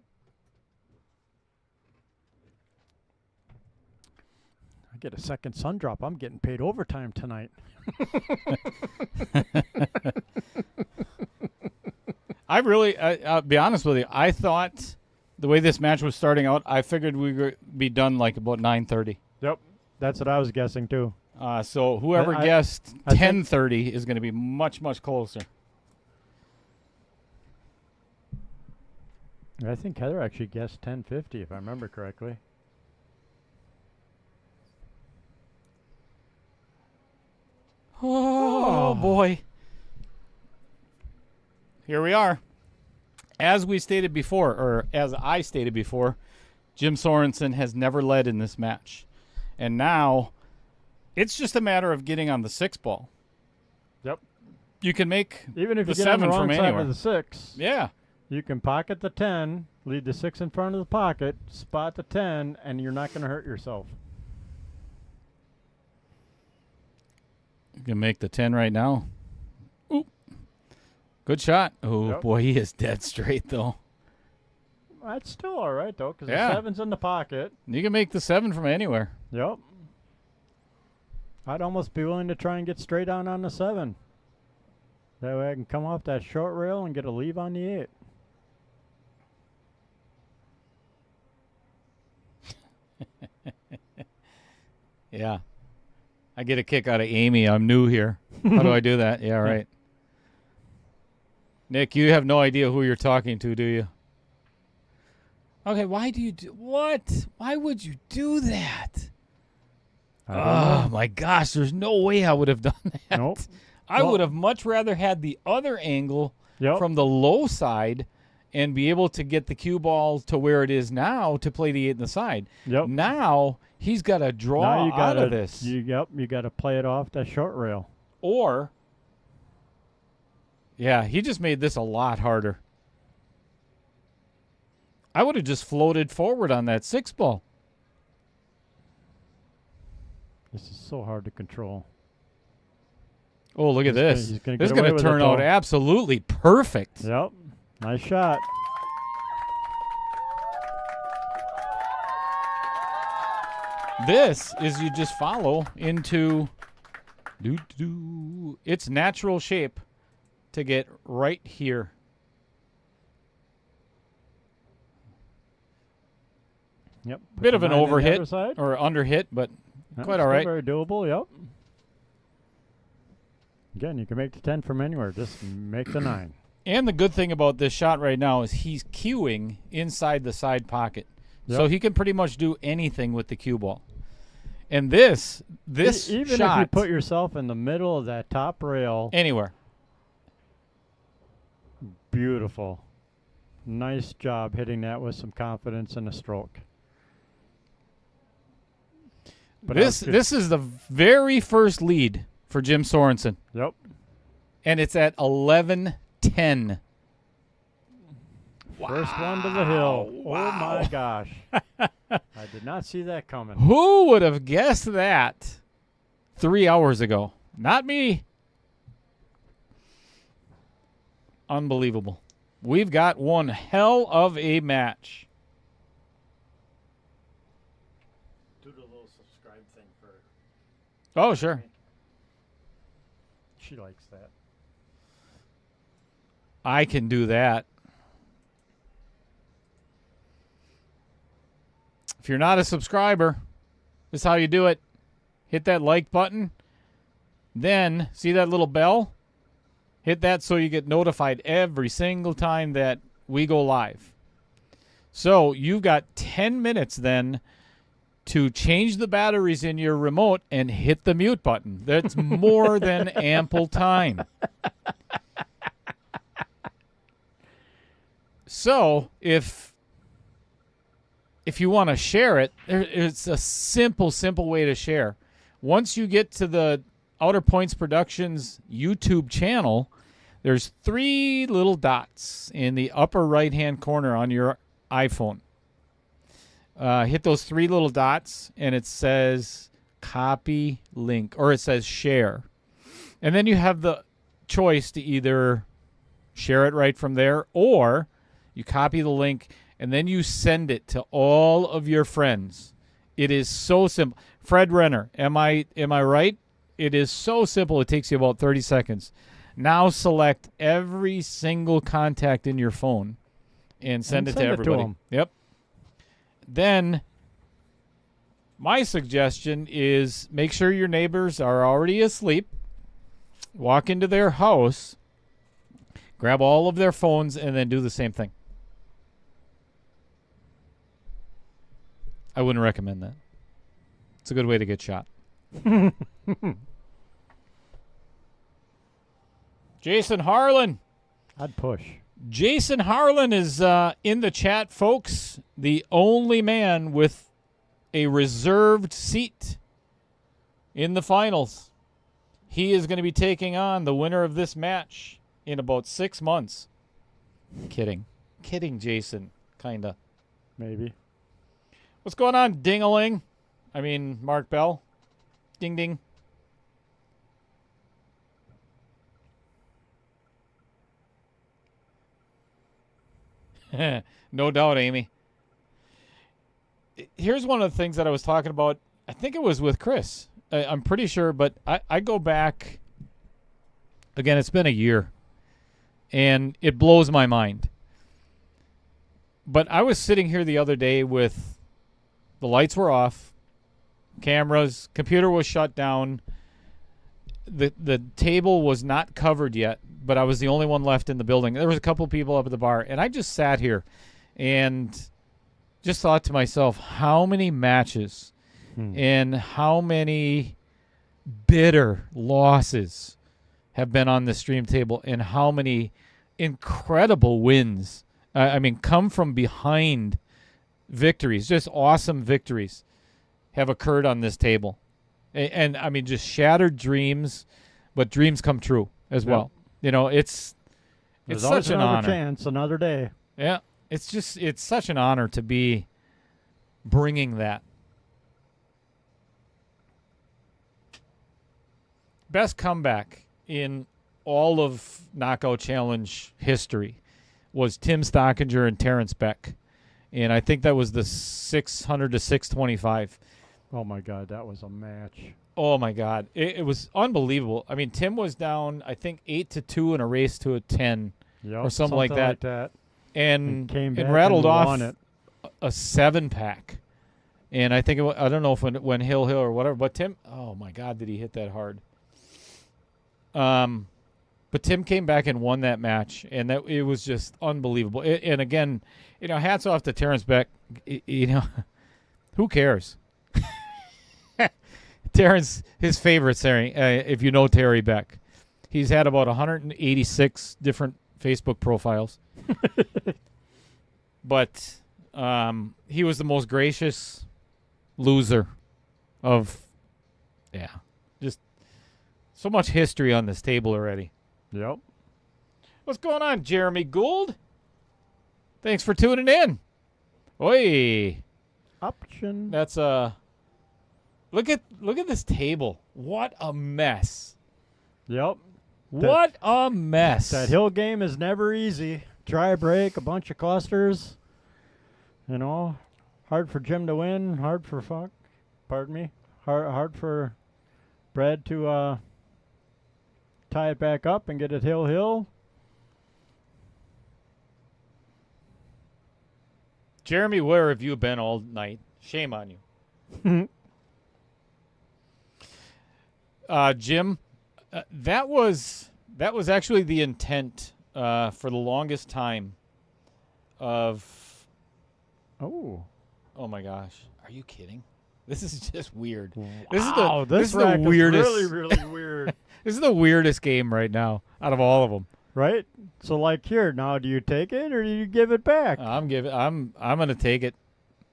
I get a second sun drop. I'm getting paid overtime tonight. I'll be honest with you. I thought the way this match was starting out, I figured we would be done like about 9:30. Yep, that's what I was guessing too. So whoever guessed 10:30 is going to be much, much closer. I think Heather actually guessed 10:50, if I remember correctly. Oh, boy. Here we are. As we stated before, or as I stated before, Jim Sorensen has never led in this match. And now it's just a matter of getting on the 6 ball. Yep. You can make even if the you get on the 7 wrong from side anywhere. of the 6. Yeah. You can pocket the 10, leave the 6 in front of the pocket, spot the 10, and you're not going to hurt yourself. You can make the 10 right now. Oop. Good shot. Oh, Yep. boy, he is dead straight, though. That's still all right, though, because Yeah. the 7's in the pocket. You can make the 7 from anywhere. Yep. I'd almost be willing to try and get straight on the 7. That way I can come off that short rail and get a leave on the 8. Yeah. I get a kick out of Amy. I'm new here. How do I do that? Yeah, right. Nick, you have no idea who you're talking to, do you? Okay, why do you do what? Why would you do that? Oh my gosh, there's no way I would have done that. Nope. I would have much rather had the other angle Yep. from the low side and be able to get the cue ball to where it is now to play the 8 in the side. Yep. Now he's got to draw Now you out gotta, of this. you got to play it off that short rail. Or, yeah, he just made this a lot harder. I would have just floated forward on that 6 ball. This is so hard to control. Oh, look at this. He's gonna This is get away going to with turn it, out though. absolutely perfect. Yep. Nice shot. This is you just follow into Its natural shape to get right here. Yep. Bit of an overhit side. or underhit, but Yep, quite still all right. Very doable. Yep. Again, you can make the 10 from anywhere. Just make the 9. And the good thing about this shot right now is he's cueing inside the side pocket. Yep. So he can pretty much do anything with the cue ball. And this even shot, if you put yourself in the middle of that top rail, anywhere. beautiful. Nice job hitting that with some confidence and a stroke. But This is the very first lead for Jim Sorensen. Yep. And it's at 11-10. First one to the hill. Wow. Oh, my gosh. I did not see that coming. Who would have guessed that 3 hours ago? Not me. Unbelievable. We've got one hell of a match. Do the little subscribe thing for. Oh, sure. She likes that. I can do that. If you're not a subscriber, this is how you do it. Hit that like button. Then, see that little bell? Hit that so you get notified every single time that we go live. So you've got 10 minutes then to change the batteries in your remote and hit the mute button. That's more than ample time. So if you want to share it, it's a simple way to share. Once you get to the Outer Points Productions YouTube channel, there's 3 little dots in the upper right-hand corner on your iPhone. Hit those 3 little dots, and it says copy link, or it says share. And then you have the choice to either share it right from there, or you copy the link, and then you send it to all of your friends. It is so simple. Fred Renner, am I right? It is so simple. It takes you about 30 seconds. Now select every single contact in your phone and send it to everybody. Yep. Then my suggestion is make sure your neighbors are already asleep. Walk into their house, grab all of their phones, and then do the same thing. I wouldn't recommend that. It's a good way to get shot. Jason Harlan. I'd push. Jason Harlan is in the chat, folks. The only man with a reserved seat in the finals. He is going to be taking on the winner of this match in about 6 months. Kidding, Jason. Kinda. Maybe. What's going on, ding-a-ling? I mean, Mark Bell. Ding, ding. No doubt, Amy. Here's one of the things that I was talking about. I think it was with Chris. I'm pretty sure, but I go back. Again, it's been a year, and it blows my mind. But I was sitting here the other day with the lights were off, cameras, computer was shut down. The table was not covered yet, but I was the only one left in the building. There was a couple people up at the bar, and I just sat here and just thought to myself, how many matches and how many bitter losses have been on the stream table, and how many incredible wins. I mean, come from behind victories, just awesome victories have occurred on this table. And I mean, just shattered dreams, but dreams come true as well. You know, it's such an honor. Chance, another day. Yeah, it's such an honor to be bringing that. Best comeback in all of Knockout Challenge history was Tim Stockinger and Terrence Beck. And I think that was the 600 to 625. Oh, my God, that was a match. Oh, my God. It was unbelievable. I mean, Tim was down, I think, 8-2 in a race to a 10 Yep, or something like that. And came back rattled and off won it. a 7-pack. And I think, I don't know if it went hill or whatever, but Tim, oh, my God, did he hit that hard. But Tim came back and won that match, and it was just unbelievable. And again, hats off to Terrence Beck. Who cares? Terrence, his favorite, if you know Terry Beck. He's had about 186 different Facebook profiles. But he was the most gracious loser of, just so much history on this table already. Yep. What's going on, Jeremy Gould? Thanks for tuning in. Oi. Option. That's look at this table. What a mess. Yep. What a mess. That hill game is never easy. Dry break, a bunch of clusters. Hard for Jim to win. Hard for Hard for Brad to tie it back up and get it hill. Jeremy, where have you been all night? Shame on you. Jim, that was actually the intent for the longest time of. Oh my gosh, are you kidding? This is just weird. Wow, this is the weirdest. Really, really weird. This is the weirdest game right now out of all of them. Right? So here now, do you take it or do you give it back? I'm gonna take it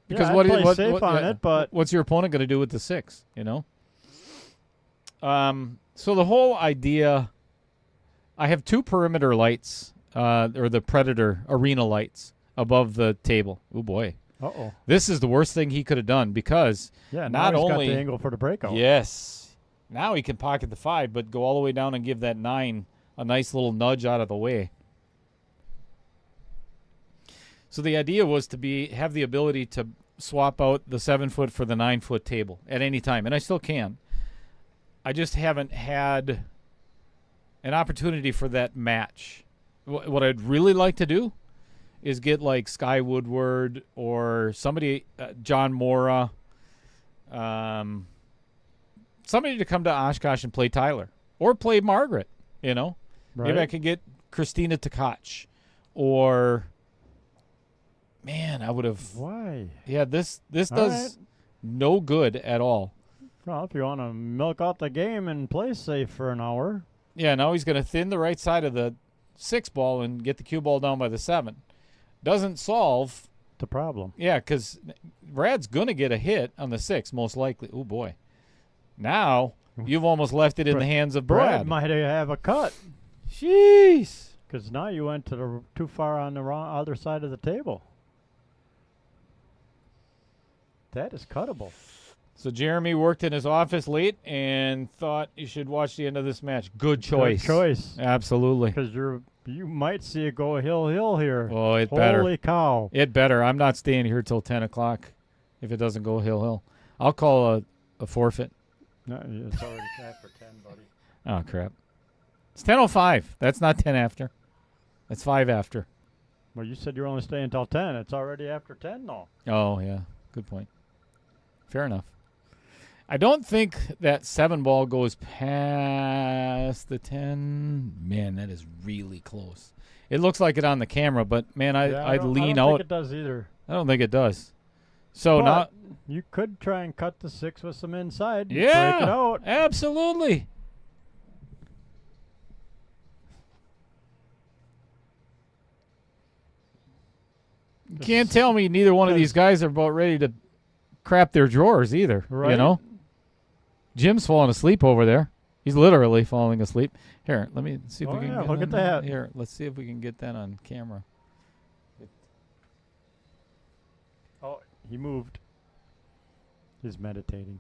because I'd play safe on it, but what's your opponent gonna do with the 6? So the whole idea, I have 2 perimeter lights, or the Predator arena lights above the table. Oh boy. Uh-oh. This is the worst thing he could have done because not not he's only got the angle for the breakout. Yes. Now he can pocket the 5, but go all the way down and give that 9 a nice little nudge out of the way. So the idea was to have the ability to swap out the 7-foot for the 9-foot table at any time, and I still can. I just haven't had an opportunity for that match. What I'd really like to do is get like Sky Woodward or somebody, John Mora, somebody to come to Oshkosh and play Tyler or play Margaret, Right. Maybe I could get Christina Tkach or, man, I would have. Why? Yeah, this does no good at all. Well, if you want to milk out the game and play safe for an hour. Yeah, now he's going to thin the right side of the 6 ball and get the cue ball down by the 7. Doesn't solve the problem. Yeah, because Brad's going to get a hit on the 6, most likely. Oh, boy. Now, you've almost left it in the hands of Brad. Brad might have a cut. Jeez. Because now you went too far on the wrong other side of the table. That is cuttable. So Jeremy worked in his office late and thought you should watch the end of this match. Good choice. Good choice. Absolutely. Because you might see it go hill here. Oh, it better. Holy cow. It better. I'm not staying here till 10 o'clock if it doesn't go hill. I'll call a forfeit. No, it's already after 10, buddy. Oh, crap. It's 10:05. That's not 10 after. That's 5 after. Well, you said you're only staying until 10. It's already after 10, though. Oh, yeah. Good point. Fair enough. I don't think that 7 ball goes past the 10. Man, that is really close. It looks like it on the camera, but, man, I'd lean out. I don't think it does either. I don't think it does. So now you could try and cut the 6 with some inside. Yeah, break it out. Absolutely. You can't tell me neither one of these guys are about ready to crap their drawers either. Right. Jim's falling asleep over there. He's literally falling asleep. Here, let me see if we can get look at that. Here, let's see if we can get that on camera. Oh, he moved. He's meditating.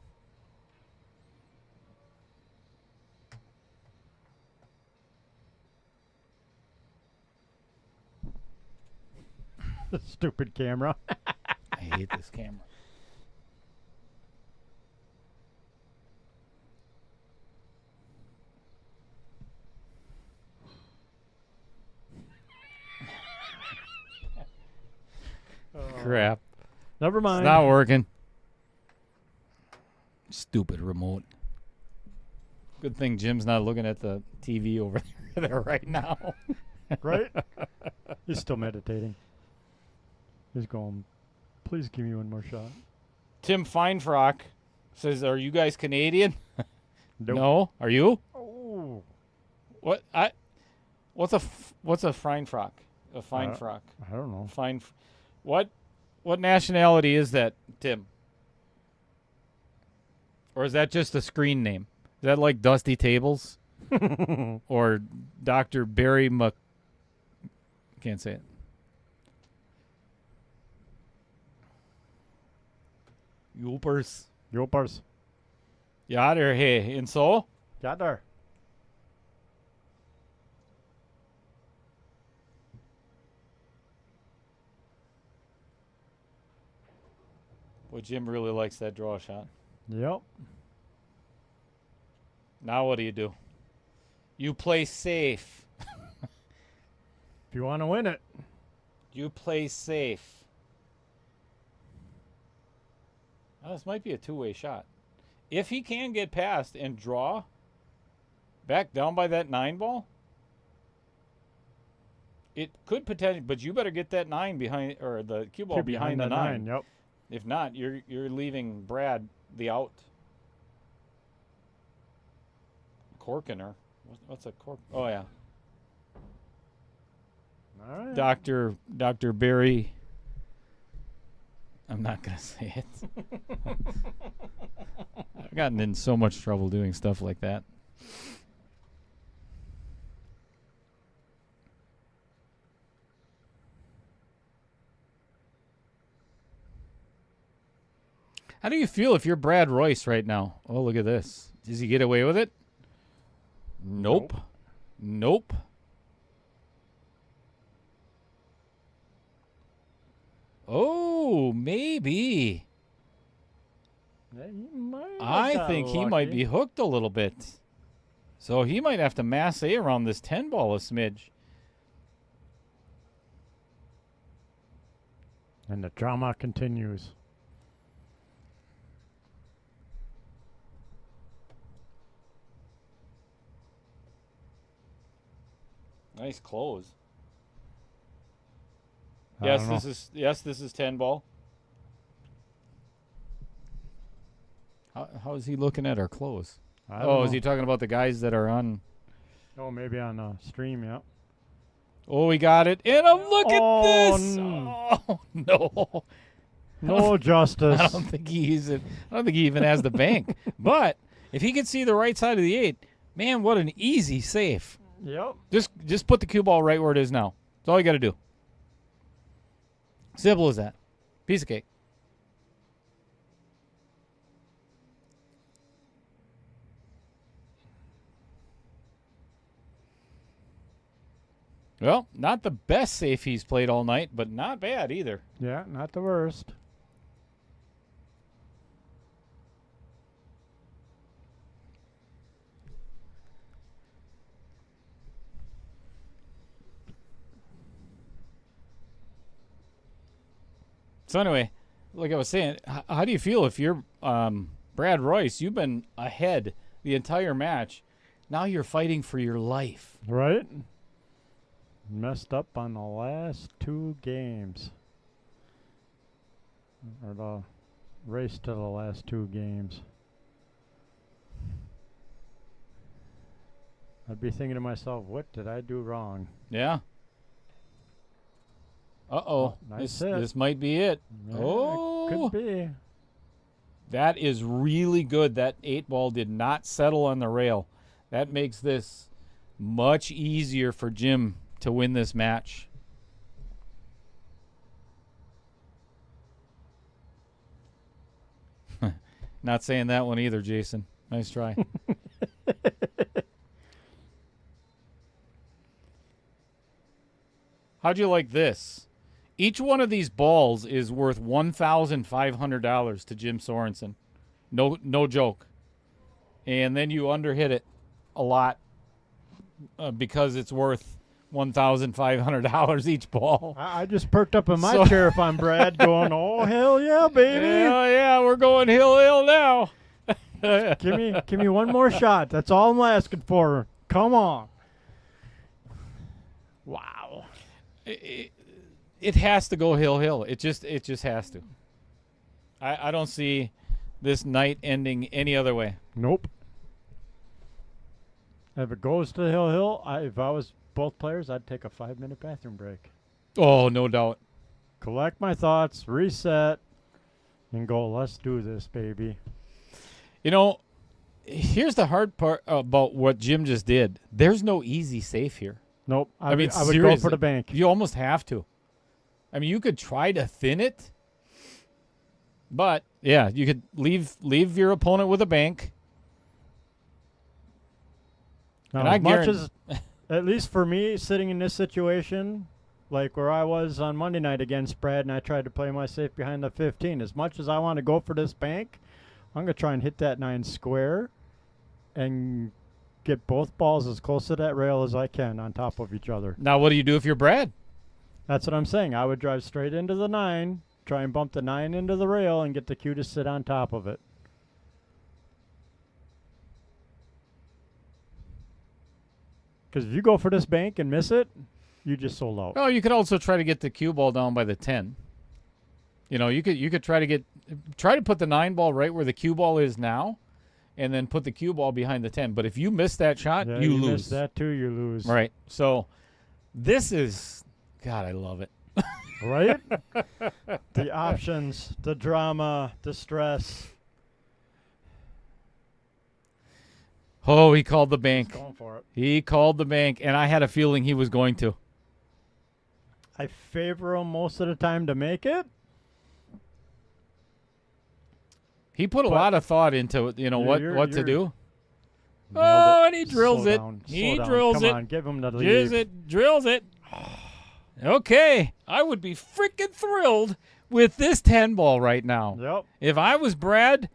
Stupid camera. I hate this camera. crap. Never It's mind. not working. Stupid remote. Good thing Jim's not looking at the TV over there right now. Right? He's still meditating. He's going, please give me one more shot. Tim Feinfrock says, "Are you guys Canadian?" Nope. No. Are you? Oh. What? What's a Feinfrock? A Feinfrock. I don't know. What nationality is that, Tim? Or is that just a screen name? Is that like Dusty Tables? Or Dr. Barry Can't say it. Jopers. Jopers. Ja, der hey. And so? Ja, there. Boy, Jim really likes that draw shot. Yep. Now what do? You play safe. If you want to win it. You play safe. Now, this might be a two-way shot. If he can get past and draw back down by that 9 ball, it could potentially, but you better get that 9 behind, or the cue ball behind the 9. Yep. If not, you're leaving Brad the out. Corkener. What's a cork? Oh, yeah. All right. Dr. Barry. I'm not going to say it. I've gotten in so much trouble doing stuff like that. How do you feel if you're Brad Royce right now? Oh, look at this. Does he get away with it? Nope. Oh, maybe. Yeah, I think he might be hooked a little bit. So he might have to mass A around this 10 ball a smidge. And the drama continues. Nice close. I Yes, don't know. this is 10 ball. How is he looking at our close? I don't Oh, know. is he talking about the guys that are on? Oh, maybe on stream, yeah. Oh, we got it. And look Oh, at this. Oh, no. No justice. I don't think he even has the bank. But if he can see the right side of the 8, man, what an easy safe. Yep. Just put the cue ball right where it is now. That's all you got to do. Simple as that. Piece of cake. Well, not the best safe he's played all night, but not bad either. Yeah, not the worst. So anyway, like I was saying, how do you feel if you're Brad Royce? You've been ahead the entire match. Now you're fighting for your life. Right? Messed up on the last 2 games. Or the race to the last 2 games. I'd be thinking to myself, what did I do wrong? Yeah. Uh-oh. Nice This might be it. Yeah, Oh. Could be. That is really good. That 8 ball did not settle on the rail. That makes this much easier for Jim to win this match. Not saying that one either, Jason. Nice try. How'd you like this? Each one of these balls is worth $1,500 to Jim Sorensen. No joke. And then you underhit it a lot because it's worth $1,500 each ball. I just perked up in my chair if I'm Brad, going, "Oh hell yeah, baby! Hell yeah, we're going hill now." Give me one more shot. That's all I'm asking for. Come on. Wow. It has to go hill. It just has to. I don't see this night ending any other way. Nope. If it goes to hill, if I was both players, I'd take a 5-minute bathroom break. Oh, no doubt. Collect my thoughts, reset, and go, let's do this, baby. You know, here's the hard part about what Jim just did. There's no easy safe here. Nope. I mean, I would go for the bank. You almost have to. I mean, you could try to thin it, but yeah, you could leave your opponent with a bank. Now, as much as, at least for me, sitting in this situation, like where I was on Monday night against Brad, and I tried to play my safe behind the 15. As much as I want to go for this bank, I'm going to try and hit that 9 square and get both balls as close to that rail as I can on top of each other. Now, what do you do if you're Brad? That's what I'm saying. I would drive straight into the 9, try and bump the 9 into the rail, and get the cue to sit on top of it. Because if you go for this bank and miss it, you just sold out. Oh, you could also try to get the cue ball down by the 10. You know, you could try to put the 9 ball right where the cue ball is now, and then put the cue ball behind the 10. But if you miss that shot, Yeah, you lose. miss that too, you lose. Right. So this is, God, I love it. Right? The options, the drama, the stress. Oh, he called the bank. He's going for it. He called the bank, and I had a feeling he was going to. I favor him most of the time to make it. He put a lot of thought into, you know, what to do. Nailed it. And he drills Slow it. down, He slow down. drills Come it. on, give him the lead. Drills it. Okay. I would be freaking thrilled with this 10 ball right now. Yep. If I was Brad,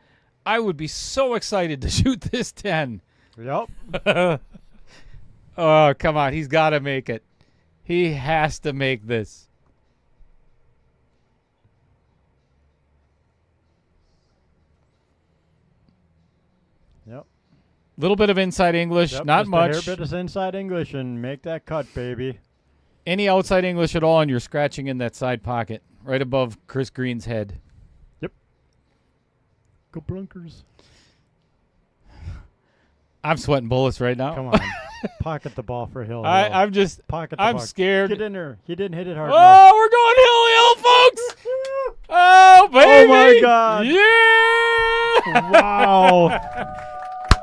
I would be so excited to shoot this 10. Yep. Oh, come on. He's got to make it. He has to make this. Yep. Little bit of inside English, Yep, not just much. A hair bit of inside English and make that cut, baby. Any outside English at all, and you're scratching in that side pocket right above Chris Green's head. Yep. Go Blunkers. I'm sweating bullets right now. Come on. Pocket the ball for Hill. I'm just, Pocket the I'm ball. scared. Get in there. He didn't hit it hard Oh, enough. we're going hill, folks. Oh, baby. Oh, my God. Yeah. Wow.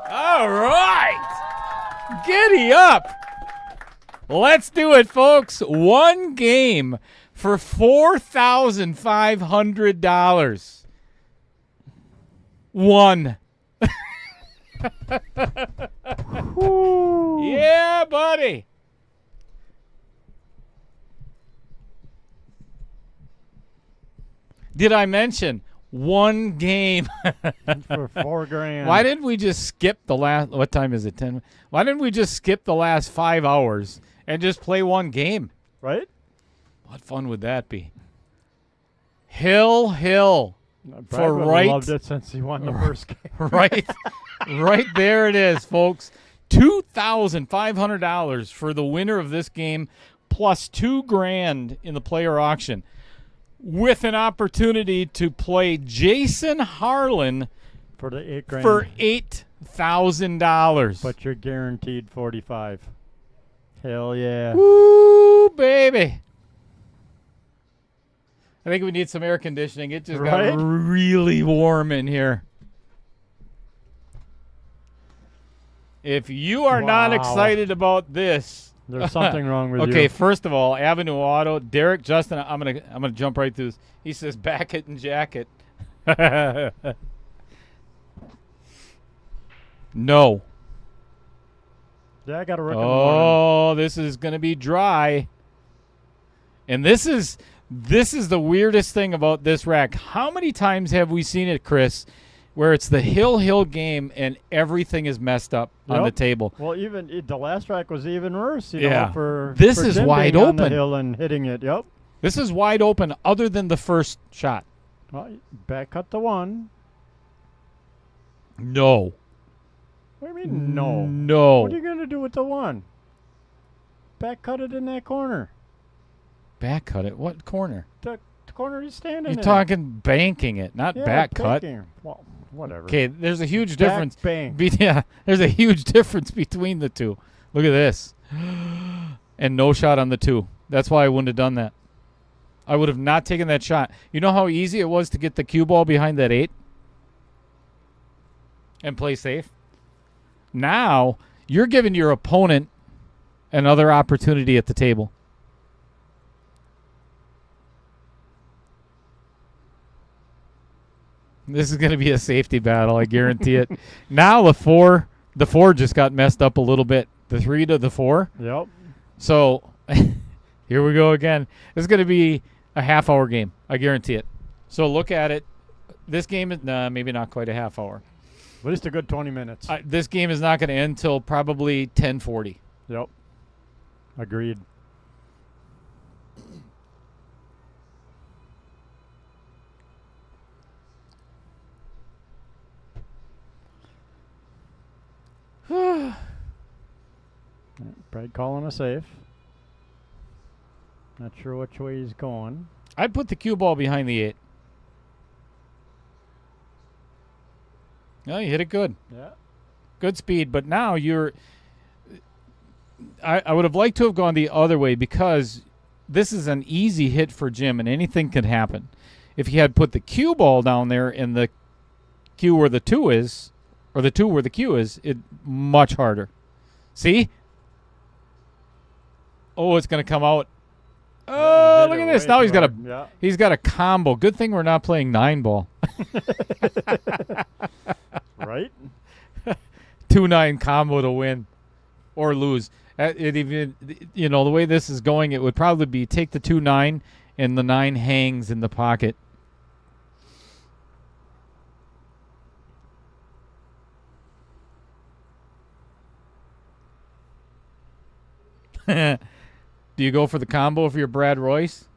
All right. Giddy up. Let's do it, folks. One game for $4,500. One. Yeah, buddy. Did I mention one game? For $4,000. Why didn't we just skip the last? What time is it? 10. Why didn't we just skip the last 5 hours and just play one game? Right? What fun would that be? Hill. Brad For would have right- loved it since he won the first game. Right there it is, folks. $2,500 for the winner of this game, plus $2,000 in the player auction, with an opportunity to play Jason Harlan For the $8,000. for $8,000. But you're guaranteed 45. Hell yeah. Woo, baby. I think we need some air conditioning. It just Right? got really warm in here. If you are not Wow. excited about this, There's something wrong with you. okay, first of all, Avenue Auto, Derek, Justin, I'm gonna jump right through this. He says back it and jacket. No. Yeah, I got to work in the morning. Oh, this is gonna be dry. And this is the weirdest thing about this rack. How many times have we seen it, Chris, where it's the hill game and everything is messed up on the table. Well, even the last track was even worse. You Yeah. know, for This for is Jim wide being on the open. hill and hitting it. Yep. This is wide open other than the first shot. Well, back cut the one. No. What do you mean no? No. What are you gonna do with the one? Back cut it in that corner. Back cut it? What corner? The corner he's standing in. You're talking banking it, not back cut. banking. Well, whatever. Okay, there's a huge Back difference. bank. There's a huge difference between the two. Look at this. And no shot on the 2. That's why I wouldn't have done that. I would have not taken that shot. You know how easy it was to get the cue ball behind that 8 and play safe? Now, you're giving your opponent another opportunity at the table. This is going to be a safety battle, I guarantee it. Now the 4 just got messed up a little bit. The 3 to the 4. Yep. So here we go again. This is going to be a half-hour game. I guarantee it. So look at it. This game is maybe not quite a half hour. At least a good 20 minutes. This game is not going to end till probably 10:40. Yep. Agreed. Brad calling a safe. Not sure which way he's going. I'd put the cue ball behind the 8. No, you hit it good. Yeah. Good speed, but now you're... I would have liked to have gone the other way because this is an easy hit for Jim and anything can happen. If he had put the cue ball down there and the cue where the 2 is, or the 2 where the cue is, it much harder. See? Oh, it's going to come out. Oh, look at this. Now he's got a combo. Good thing we're not playing 9-ball. Right? 2-9 combo to win or lose. It even, you know, the way this is going, it would probably be take the 2-9 and the 9 hangs in the pocket. Do you go for the combo if you're Brad Royce?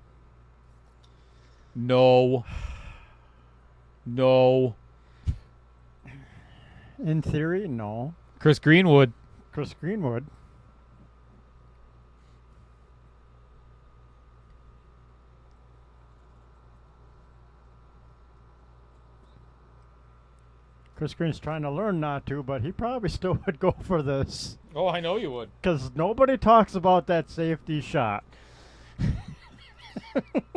No. No. In theory, no. Chris Greenwood. Chris Greenwood. Chris Green's trying to learn not to, but he probably still would go for this. Oh, I know you would. Because nobody talks about that safety shot.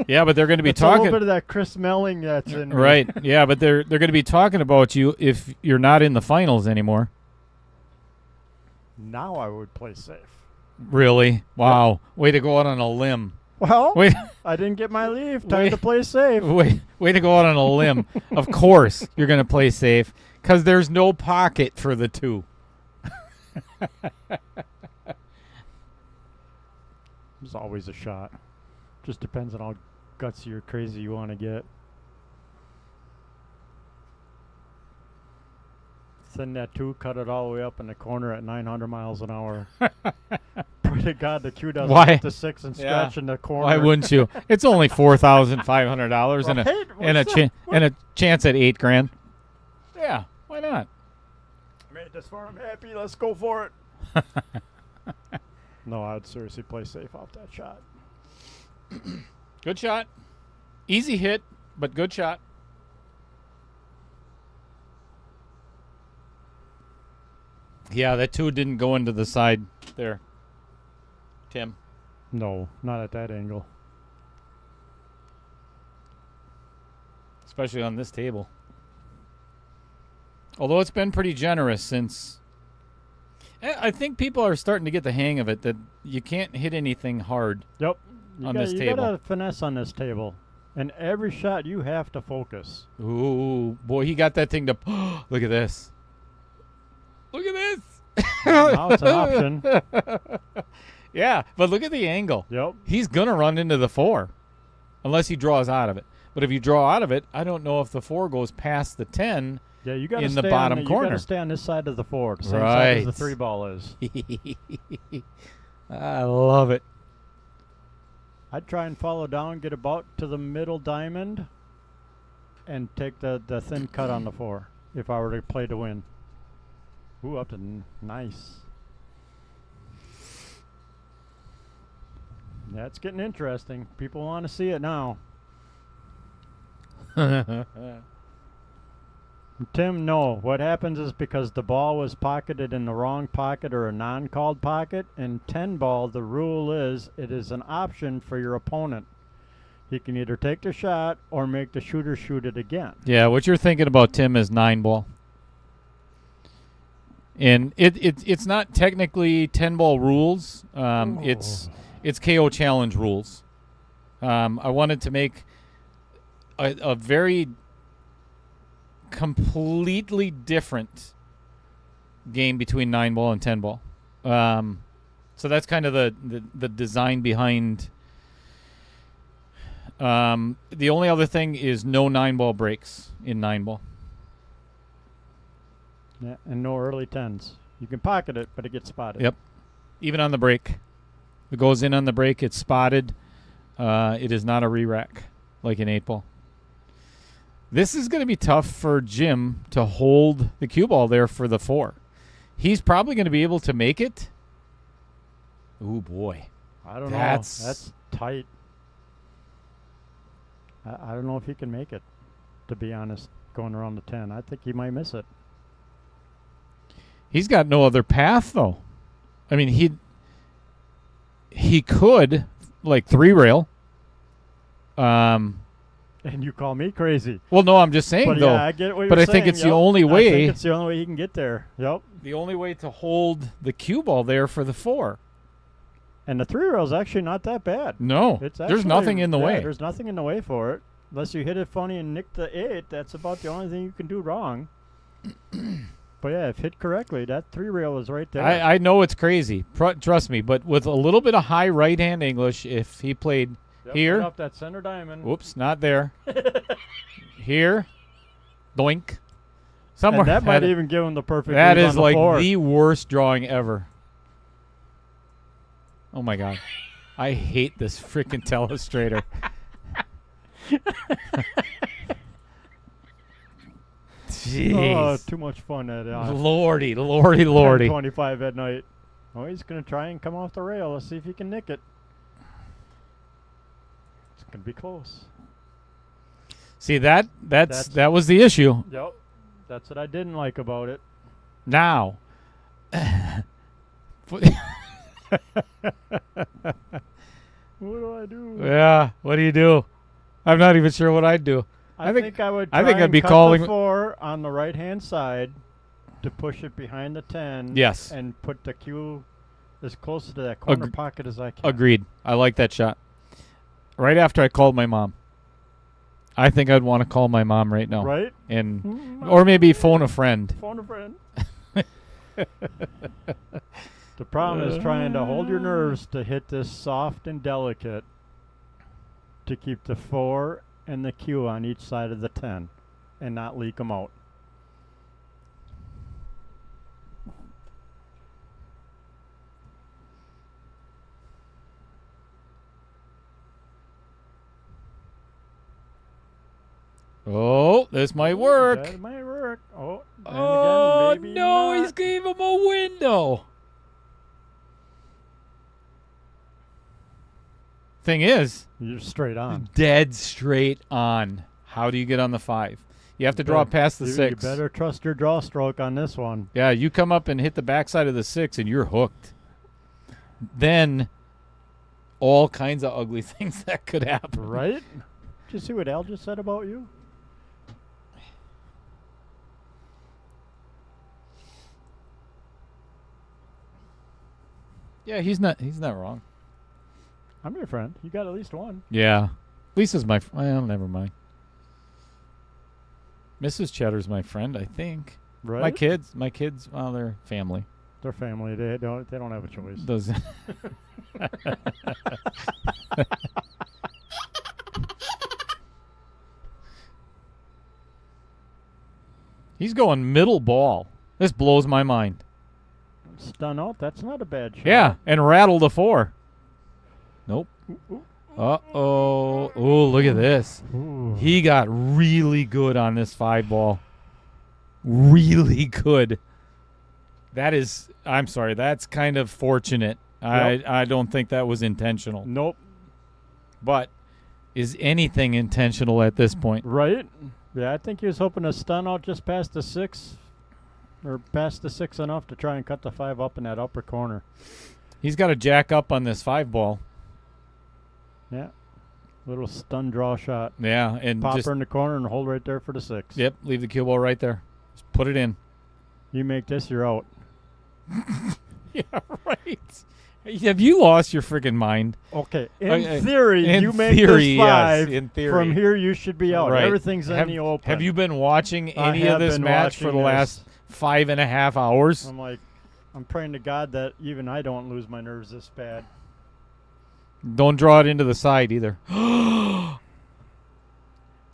Yeah, but they're going to be it's talking. A little bit of that Chris Melling that's in right. Yeah, but they're going to be talking about you if you're not in the finals anymore. Now I would play safe. Really? Wow. Way to go out on a limb. Well, Wait. I didn't get my leave. Time to play safe. Way to go out on a limb. Of course you're going to play safe because there's no pocket for the 2. There's always a shot. Just depends on how gutsy or crazy you want to get. Send that 2, cut it all the way up in the corner at 900 miles an hour. Pray to God the cue doesn't get to 6 and stretch in the corner. Why wouldn't you? It's only $4,500 and a chance at $8,000. Yeah, why not? Made this far, I'm happy. Let's go for it. No, I'd seriously play safe off that shot. Good shot. Easy hit, but good shot. Yeah, that 2 didn't go into the side there, Tim. No, not at that angle. Especially on this table. Although it's been pretty generous since... I think people are starting to get the hang of it, that you can't hit anything hard this table. You got to finesse on this table. And every shot you have to focus. Ooh, boy, he got that thing to... Look at this. Look at this. Now it's an option. Yeah, but look at the angle. Yep. He's going to run into the 4 unless he draws out of it. But if you draw out of it, I don't know if the 4 goes past the 10 Yeah, you got in the bottom corner. You got to stay on this side of the 4, the same Right. side as the 3 ball is. I love it. I'd try and follow down, get about to the middle diamond, and take the thin cut on the 4 if I were to play to win. Ooh, up to nice. Yeah, it's getting interesting. People want to see it now. Tim, no. What happens is because the ball was pocketed in the wrong pocket or a non-called pocket, in 10 ball, the rule is it is an option for your opponent. He can either take the shot or make the shooter shoot it again. Yeah, what you're thinking about, Tim, is 9 ball. And it's not technically 10 ball rules. It's KO challenge rules. I wanted to make a very completely different game between 9 ball and 10 ball. So that's kind of the design behind. The only other thing is no 9 ball breaks in 9 ball. Yeah, and no early 10s. You can pocket it, but it gets spotted. Yep. Even on the break. It goes in on the break, it's spotted. It is not a re-rack like in 8 ball. This is going to be tough for Jim to hold the cue ball there for the 4. He's probably going to be able to make it. Ooh, boy. I don't know. That's tight. I don't know if he can make it, to be honest, going around the 10. I think he might miss it. He's got no other path, though. I mean, he could, like, 3-rail. And you call me crazy. Well, no, I'm just saying, but though. Yeah, I get what you're but saying. I think it's the only way. I think it's the only way he can get there. Yep. The only way to hold the cue ball there for the 4. And the 3-rail is actually not that bad. No, there's nothing in the way. There's nothing in the way for it. Unless you hit it funny and nick the 8, that's about the only thing you can do wrong. But yeah, if hit correctly, that 3-rail is right there. I know it's crazy. Trust me, but with a little bit of high right-hand English, if he played here. Right up that center diamond. Whoops, not there. Here. Doink. Somewhere. And that might even give him the perfect That lead is on the like 4. the worst drawing ever. Oh, my God. I hate this freaking telestrator. Jeez. Oh, too much fun at Lordy. 10:25 at night. Oh, he's going to try and come off the rail. Let's see if he can nick it. It's going to be close. See, that was the issue. Yep. That's what I didn't like about it. Now. What do I do? Yeah, what do you do? I'm not even sure what I'd do. I think I would. I think I'd be cut calling the 4 on the right-hand side to push it behind the 10. Yes. And put the cue as close to that corner pocket as I can. Agreed. I like that shot. Right after I called my mom. I think I'd want to call my mom right now. Right? And or maybe phone a friend. Phone a friend. The problem is trying to hold your nerves to hit this soft and delicate to keep the 4 and the cue on each side of the 10 and not leak them out. Oh, this might work. That might work. Oh, oh again, maybe no, not. he's gave him a window. Thing is, you're straight on. Dead straight on. How do you get on the 5? You have to draw past the 6. You better trust your draw stroke on this one. Yeah, you come up and hit the backside of the 6 and you're hooked. Then all kinds of ugly things that could happen. Right? Did you see what Al just said about you? Yeah, he's not wrong. I'm your friend. You got at least one. Yeah. Lisa's my well, never mind. Mrs. Cheddar's my friend, I think. Right? My kids, well, they're family. They're family. They don't have a choice. Those He's going middle ball. This blows my mind. Stun out. That's not a bad shot. Yeah, and rattle the 4. Nope. Uh-oh. Oh, look at this. Ooh. He got really good on this 5 ball. Really good. That is, I'm sorry, that's kind of fortunate. Yep. I don't think that was intentional. Nope. But is anything intentional at this point? Right? Yeah, I think he was hoping to stun out just past the 6. Or past the 6 enough to try and cut the 5 up in that upper corner. He's got to jack up on this 5 ball. Yeah. Little stun draw shot. Yeah, and Pop just, her in the corner and hold right there for the 6. Yep, leave the cue ball right there. Just put it in. You make this, you're out. Yeah, right. Have you lost your freaking mind? Okay, in theory, in you make theory, this 5. yes, in theory. From here, you should be out. Right. Everything's in the open. Have you been watching I any of have this been match for the watching last 5.5 hours? I'm like, I'm praying to God that even I don't lose my nerves this bad. Don't draw it into the side either. I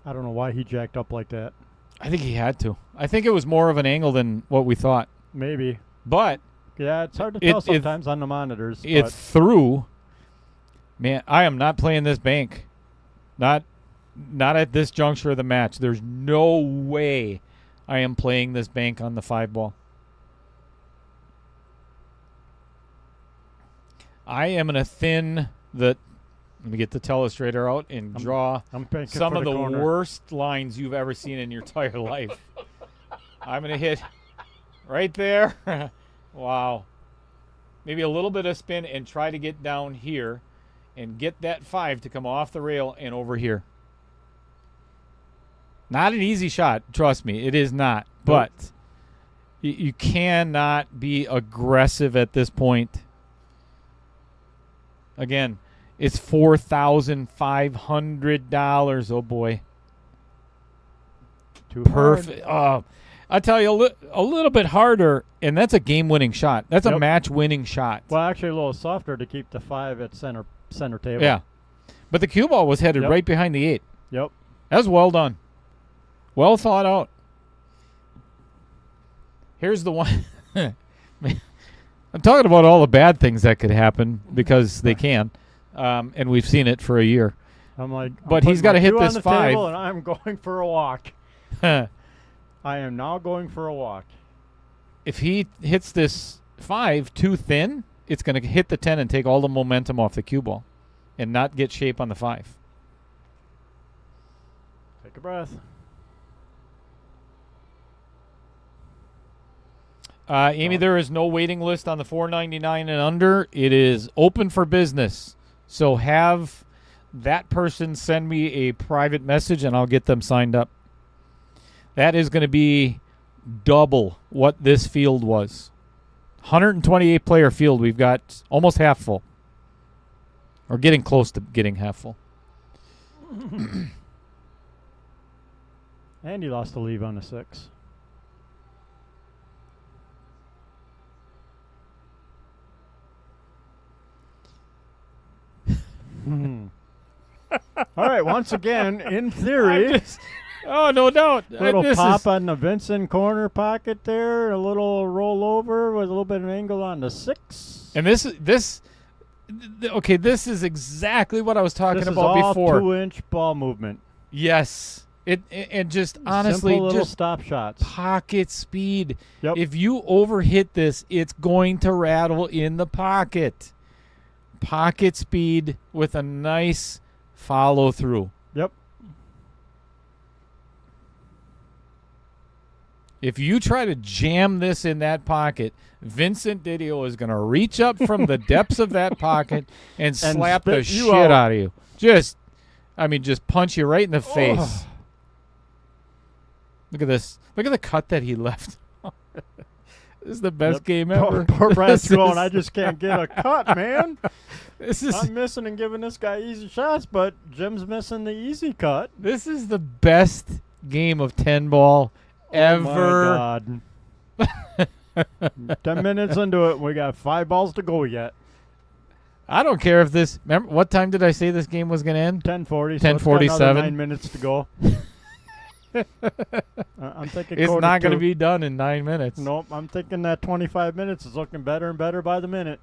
don't know why he jacked up like that. I think he had to. I think it was more of an angle than what we thought. Maybe. But yeah, it's hard to tell sometimes on the monitors. It threw. Man, I am not playing this bank. Not at this juncture of the match. There's no way I am playing this bank on the 5 ball. I am going to thin the. Let me get the telestrator out and draw some of the worst lines you've ever seen in your entire life. I'm going to hit right there. Wow. Maybe a little bit of spin and try to get down here and get that 5 to come off the rail and over here. Not an easy shot. Trust me, it is not. But you cannot be aggressive at this point. Again, it's $4,500. Oh, boy. Perfect. Oh, I tell you, a little bit harder, and that's a game-winning shot. That's a match-winning shot. Well, actually, a little softer to keep the 5 at center table. Yeah. But the cue ball was headed right behind the 8. Yep. That was well done. Well thought out. Here's the one. I'm talking about all the bad things that could happen because they can. And we've seen it for a year. I'm like, but he's got to hit this 5. Table and I'm going for a walk. I am now going for a walk. If he hits this 5 too thin, it's going to hit the 10 and take all the momentum off the cue ball and not get shape on the 5. Take a breath. Amy, there is no waiting list on the $4.99 and under. It is open for business. So have that person send me a private message, and I'll get them signed up. That is going to be double what this field was. 128-player field. We've got almost half full. Or getting close to getting half full. And he lost the leave on the 6. All right, once again, in theory. Oh, no doubt. Little pop on the Vincent corner pocket there. A little roll over with a little bit of angle on the 6. And this is exactly what I was talking about before. 2-inch ball movement. Yes. And just honestly, simple little just stop shots. Pocket speed. Yep. If you overhit this, it's going to rattle in the pocket. Pocket speed with a nice follow through. Yep. If you try to jam this in that pocket, Vincent Didio is going to reach up from the depths of that pocket and slap the shit out of you. Just punch you right in the face. Oh. Look at this. Look at the cut that he left. This is the best game ever. Poor Brad's going, I just can't get a cut, man. I'm missing and giving this guy easy shots, but Jim's missing the easy cut. This is the best game of 10 ball ever. Oh, my God. 10 minutes into it, we got 5 balls to go yet. I don't care if this. Remember, what time did I say this game was going to end? 10:40. 10:47. So 9 minutes to go. I'm thinking It's quarter not going to two. be done in 9 minutes. Nope, I'm thinking that 25 minutes is looking better and better by the minute.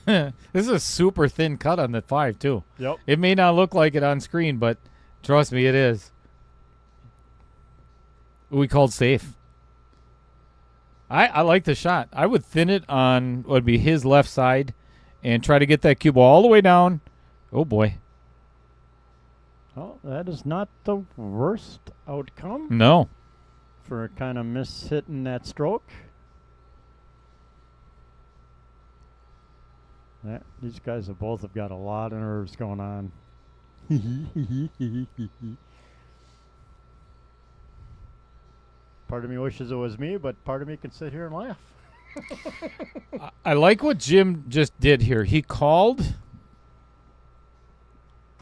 This is a super thin cut on the 5, too. Yep. It may not look like it on screen, but trust me, it is. We called safe. I like the shot. I would thin it on what would be his left side and try to get that cue ball all the way down. Oh, boy. Oh, that is not the worst outcome No. for kind of miss-hitting that stroke. Yeah, these guys have both got a lot of nerves going on. Part of me wishes it was me, but part of me can sit here and laugh. I like what Jim just did here. He called.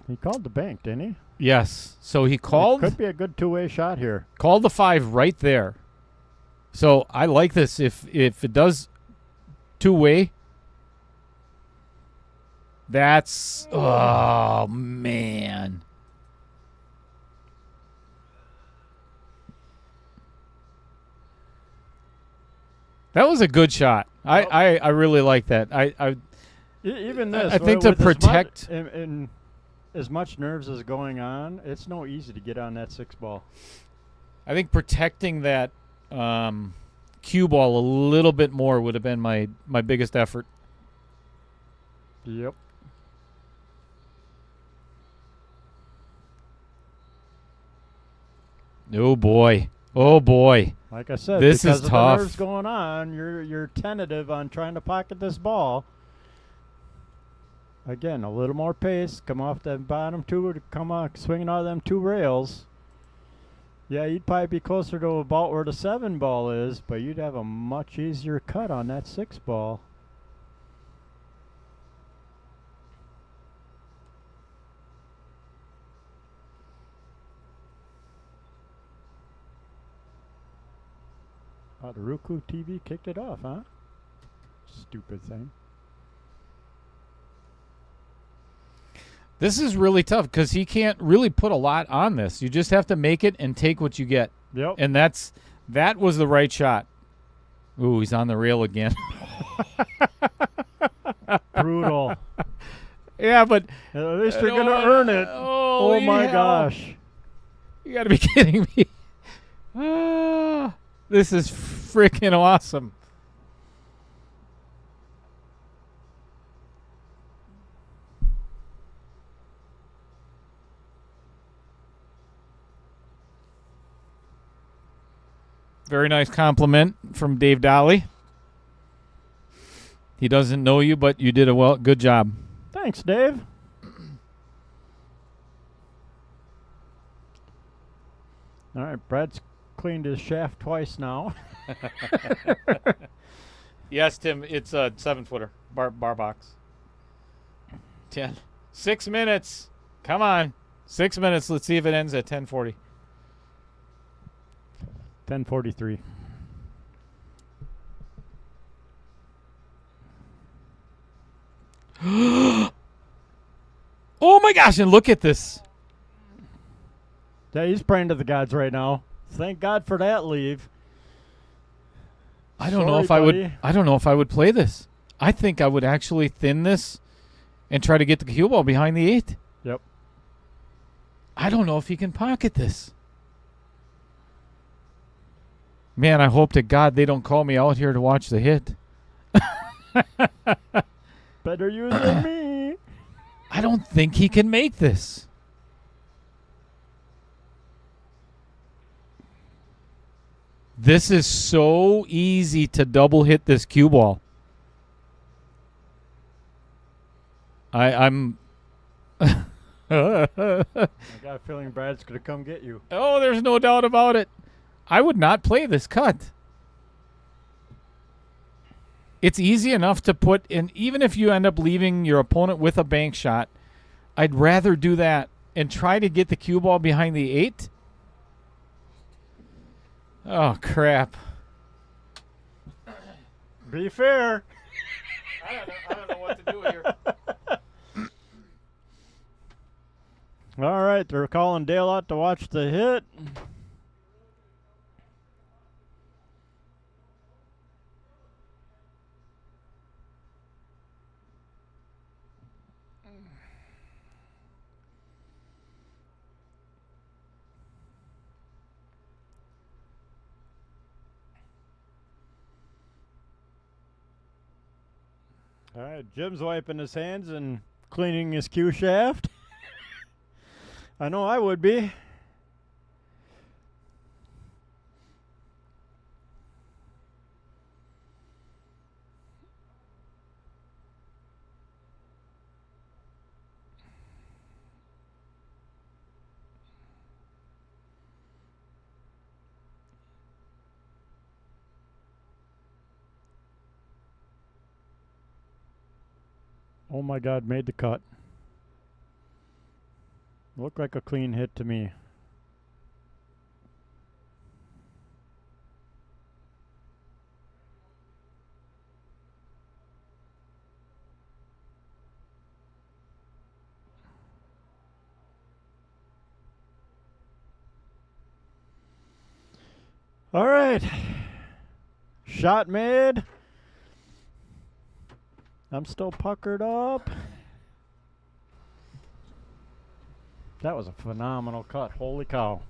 He called the bank, didn't he? Yes. So he called. Could be a good two-way shot here. Called the 5 right there. So I like this. If it does two-way, that's oh man. That was a good shot. I really like that. Even this, I think to with protect in as much nerves as going on, it's no easy to get on that 6 ball. I think protecting that cue ball a little bit more would have been my biggest effort. Yep. Oh boy. Oh boy. Like I said, This because is of tough. the nerves going on, you're tentative on trying to pocket this ball. Again, a little more pace. Come off the bottom 2 to come on, swinging out of them 2 rails. Yeah, you'd probably be closer to about where the 7 ball is, but you'd have a much easier cut on that 6 ball. Oh, the Roku TV kicked it off, huh? Stupid thing. This is really tough because he can't really put a lot on this. You just have to make it and take what you get. Yep. And that was the right shot. Ooh, he's on the rail again. Brutal. Yeah, but At least you're going to earn it. Oh my hell. gosh. You got to be kidding me. This is freaking awesome. Very nice compliment from Dave Dolly. He doesn't know you, but you did a good job. Thanks, Dave. All right, Brad's cleaned his shaft twice now. Yes, Tim, it's a 7-footer bar box. 10. 6 minutes. Come on. 6 minutes. Let's see if it ends at 10:40. 10:43. Oh my gosh, and look at this. Yeah, he's praying to the gods right now. Thank God for that leave. I don't know Sorry, if I would buddy. I don't know if I would play this. I think I would actually thin this and try to get the cue ball behind the 8. Yep. I don't know if he can pocket this. Man, I hope to God they don't call me out here to watch the hit. Better you than me. I don't think he can make this. This is so easy to double hit this cue ball. I'm I got a feeling Brad's going to come get you. Oh, there's no doubt about it. I would not play this cut. It's easy enough to put in, even if you end up leaving your opponent with a bank shot, I'd rather do that and try to get the cue ball behind the 8. Oh, crap. Be fair. I don't know what to do here. All right, they're calling Dale out to watch the hit. All right, Jim's wiping his hands and cleaning his cue shaft. I know I would be. Oh my God, made the cut. Looked like a clean hit to me. All right. Shot made. I'm still puckered up. That was a phenomenal cut. Holy cow.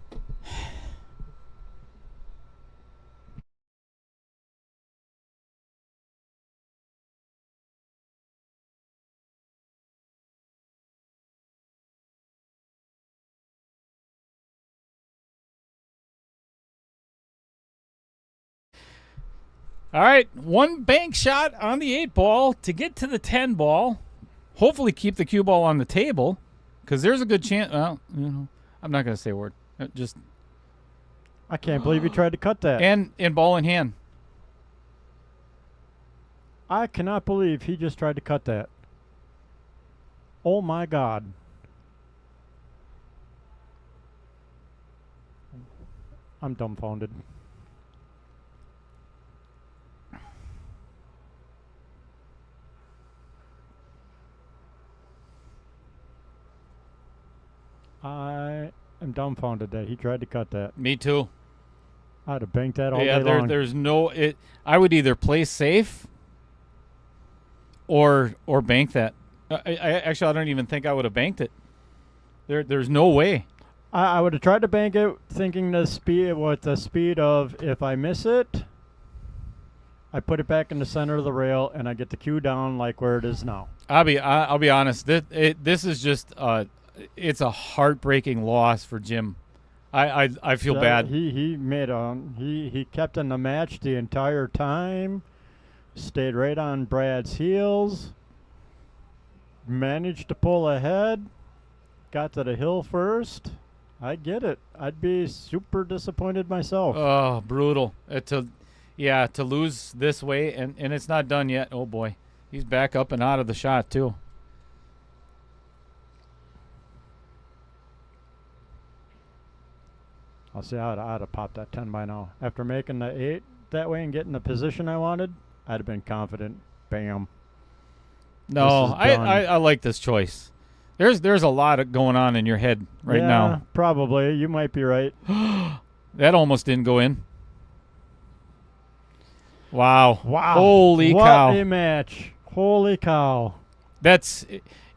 All right, one bank shot on the 8 ball to get to the 10 ball. Hopefully keep the cue ball on the table, because there's a good chance. Well, I'm not going to say a word. Just. I can't believe he tried to cut that. And ball in hand. I cannot believe he just tried to cut that. Oh my God. I'm dumbfounded. I am dumbfounded that he tried to cut that. Me too. I'd have banked that all day long. There's no. I would either play safe or bank that. Actually, I don't even think I would have banked it. There's no way. I would have tried to bank it, thinking the speed of if I miss it, I put it back in the center of the rail and I get the cue down like where it is now. I'll be honest. This is just it's a heartbreaking loss for Jim. I feel bad. He kept in the match the entire time, stayed right on Brad's heels, managed to pull ahead, got to the hill first. I get it. I'd be super disappointed myself. Oh, brutal. To lose this way, and it's not done yet. Oh boy, he's back up and out of the shot too. I'll say I'd have popped that 10 by now. After making the 8 that way and getting the position I wanted, I'd have been confident. Bam. No, I like this choice. There's a lot going on in your head right now. Probably. You might be right. That almost didn't go in. Wow. Holy cow. What a match. Holy cow. That's,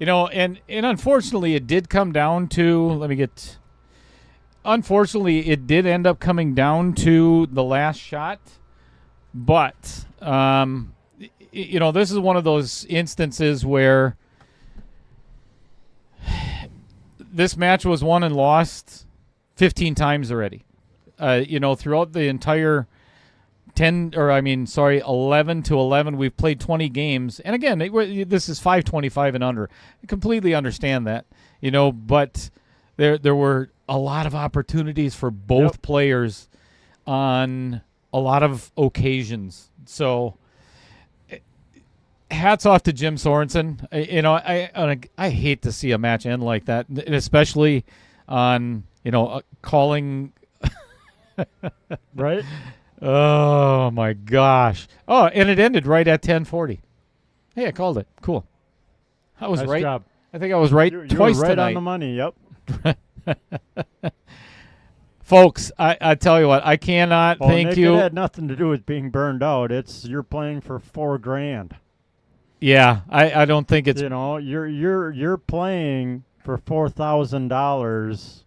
and unfortunately it did come down to, unfortunately it did end up coming down to the last shot. But, this is one of those instances where this match was won and lost 15 times already. Throughout the entire 11 to 11, we've played 20 games. And again, this is 525 and under. I completely understand that, but there were a lot of opportunities for both players on a lot of occasions. So hats off to Jim Sorensen. I hate to see a match end like that, especially on, calling. Right? Oh, my gosh. Oh, and it ended right at 10:40. Hey, I called it. Cool. I was nice right. Job. I think I was right you twice were right tonight. on the money, yep. Folks, I tell you what, I cannot thank Nick, you. It had nothing to do with being burned out. It's you're playing for $4,000. Yeah, I don't think it's you're playing for $4,000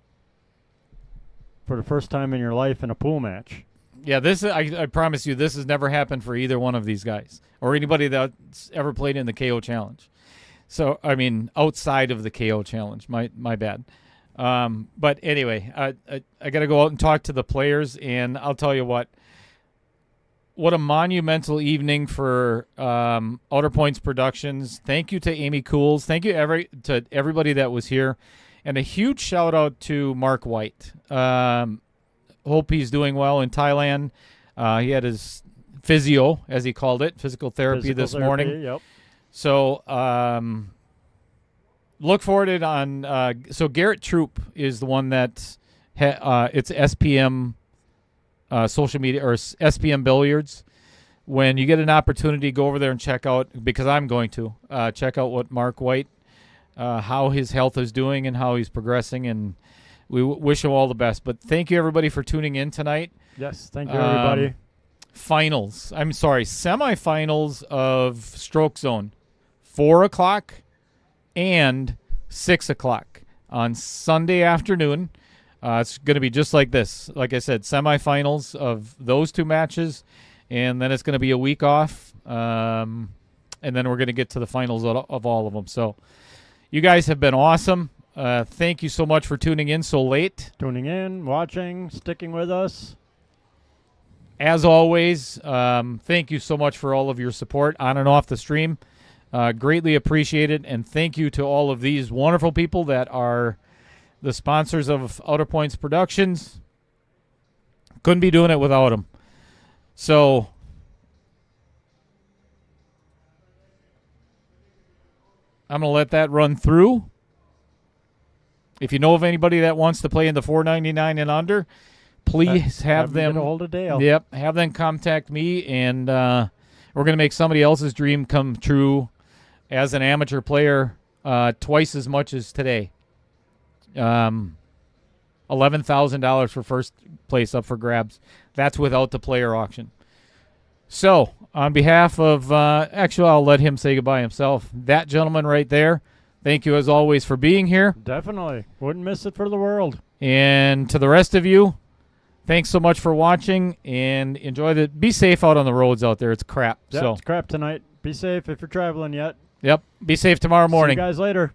for the first time in your life in a pool match. Yeah, this is, I promise you, this has never happened for either one of these guys or anybody that's ever played in the KO Challenge. So, I mean, outside of the KO Challenge, my bad. But anyway, I got to go out and talk to the players, and I'll tell you what a monumental evening for Outer Points Productions. Thank you to Amy Cools. Thank you to everybody that was here, and a huge shout out to Mark White. Hope he's doing well in Thailand. He had his physio, as he called it, physical therapy this morning. Yep. So look for it on. So Garrett Troop is the one that it's SPM social media or SPM Billiards. When you get an opportunity, go over there and check out, because I'm going to check out what Mark White, how his health is doing and how he's progressing, and we wish him all the best. But thank you, everybody, for tuning in tonight. Yes, thank you, everybody. Semifinals of Stroke Zone, 4 o'clock and 6 o'clock on Sunday afternoon. It's going to be just like this. Like I said, semifinals of those two matches, and then it's going to be a week off, and then we're going to get to the finals of all of them. So you guys have been awesome. Thank you so much for tuning in so late. Tuning in, watching, sticking with us. As always, thank you so much for all of your support on and off the stream. Greatly appreciated, and thank you to all of these wonderful people that are the sponsors of Outer Points Productions. Couldn't be doing it without them. So I'm going to let that run through. If you know of anybody that wants to play in the $4.99 and under, please have them get a hold of Dale. Yep, have them contact me, and we're going to make somebody else's dream come true as an amateur player twice as much as today. $11,000 for first place up for grabs. That's without the player auction. So, on behalf of, actually, I'll let him say goodbye himself. That gentleman right there, thank you as always for being here. Definitely. Wouldn't miss it for the world. And to the rest of you, thanks so much for watching, and be safe out on the roads out there. It's crap. Yeah, it's crap tonight. Be safe if you're traveling yet. Yep. Be safe tomorrow morning. See you guys later.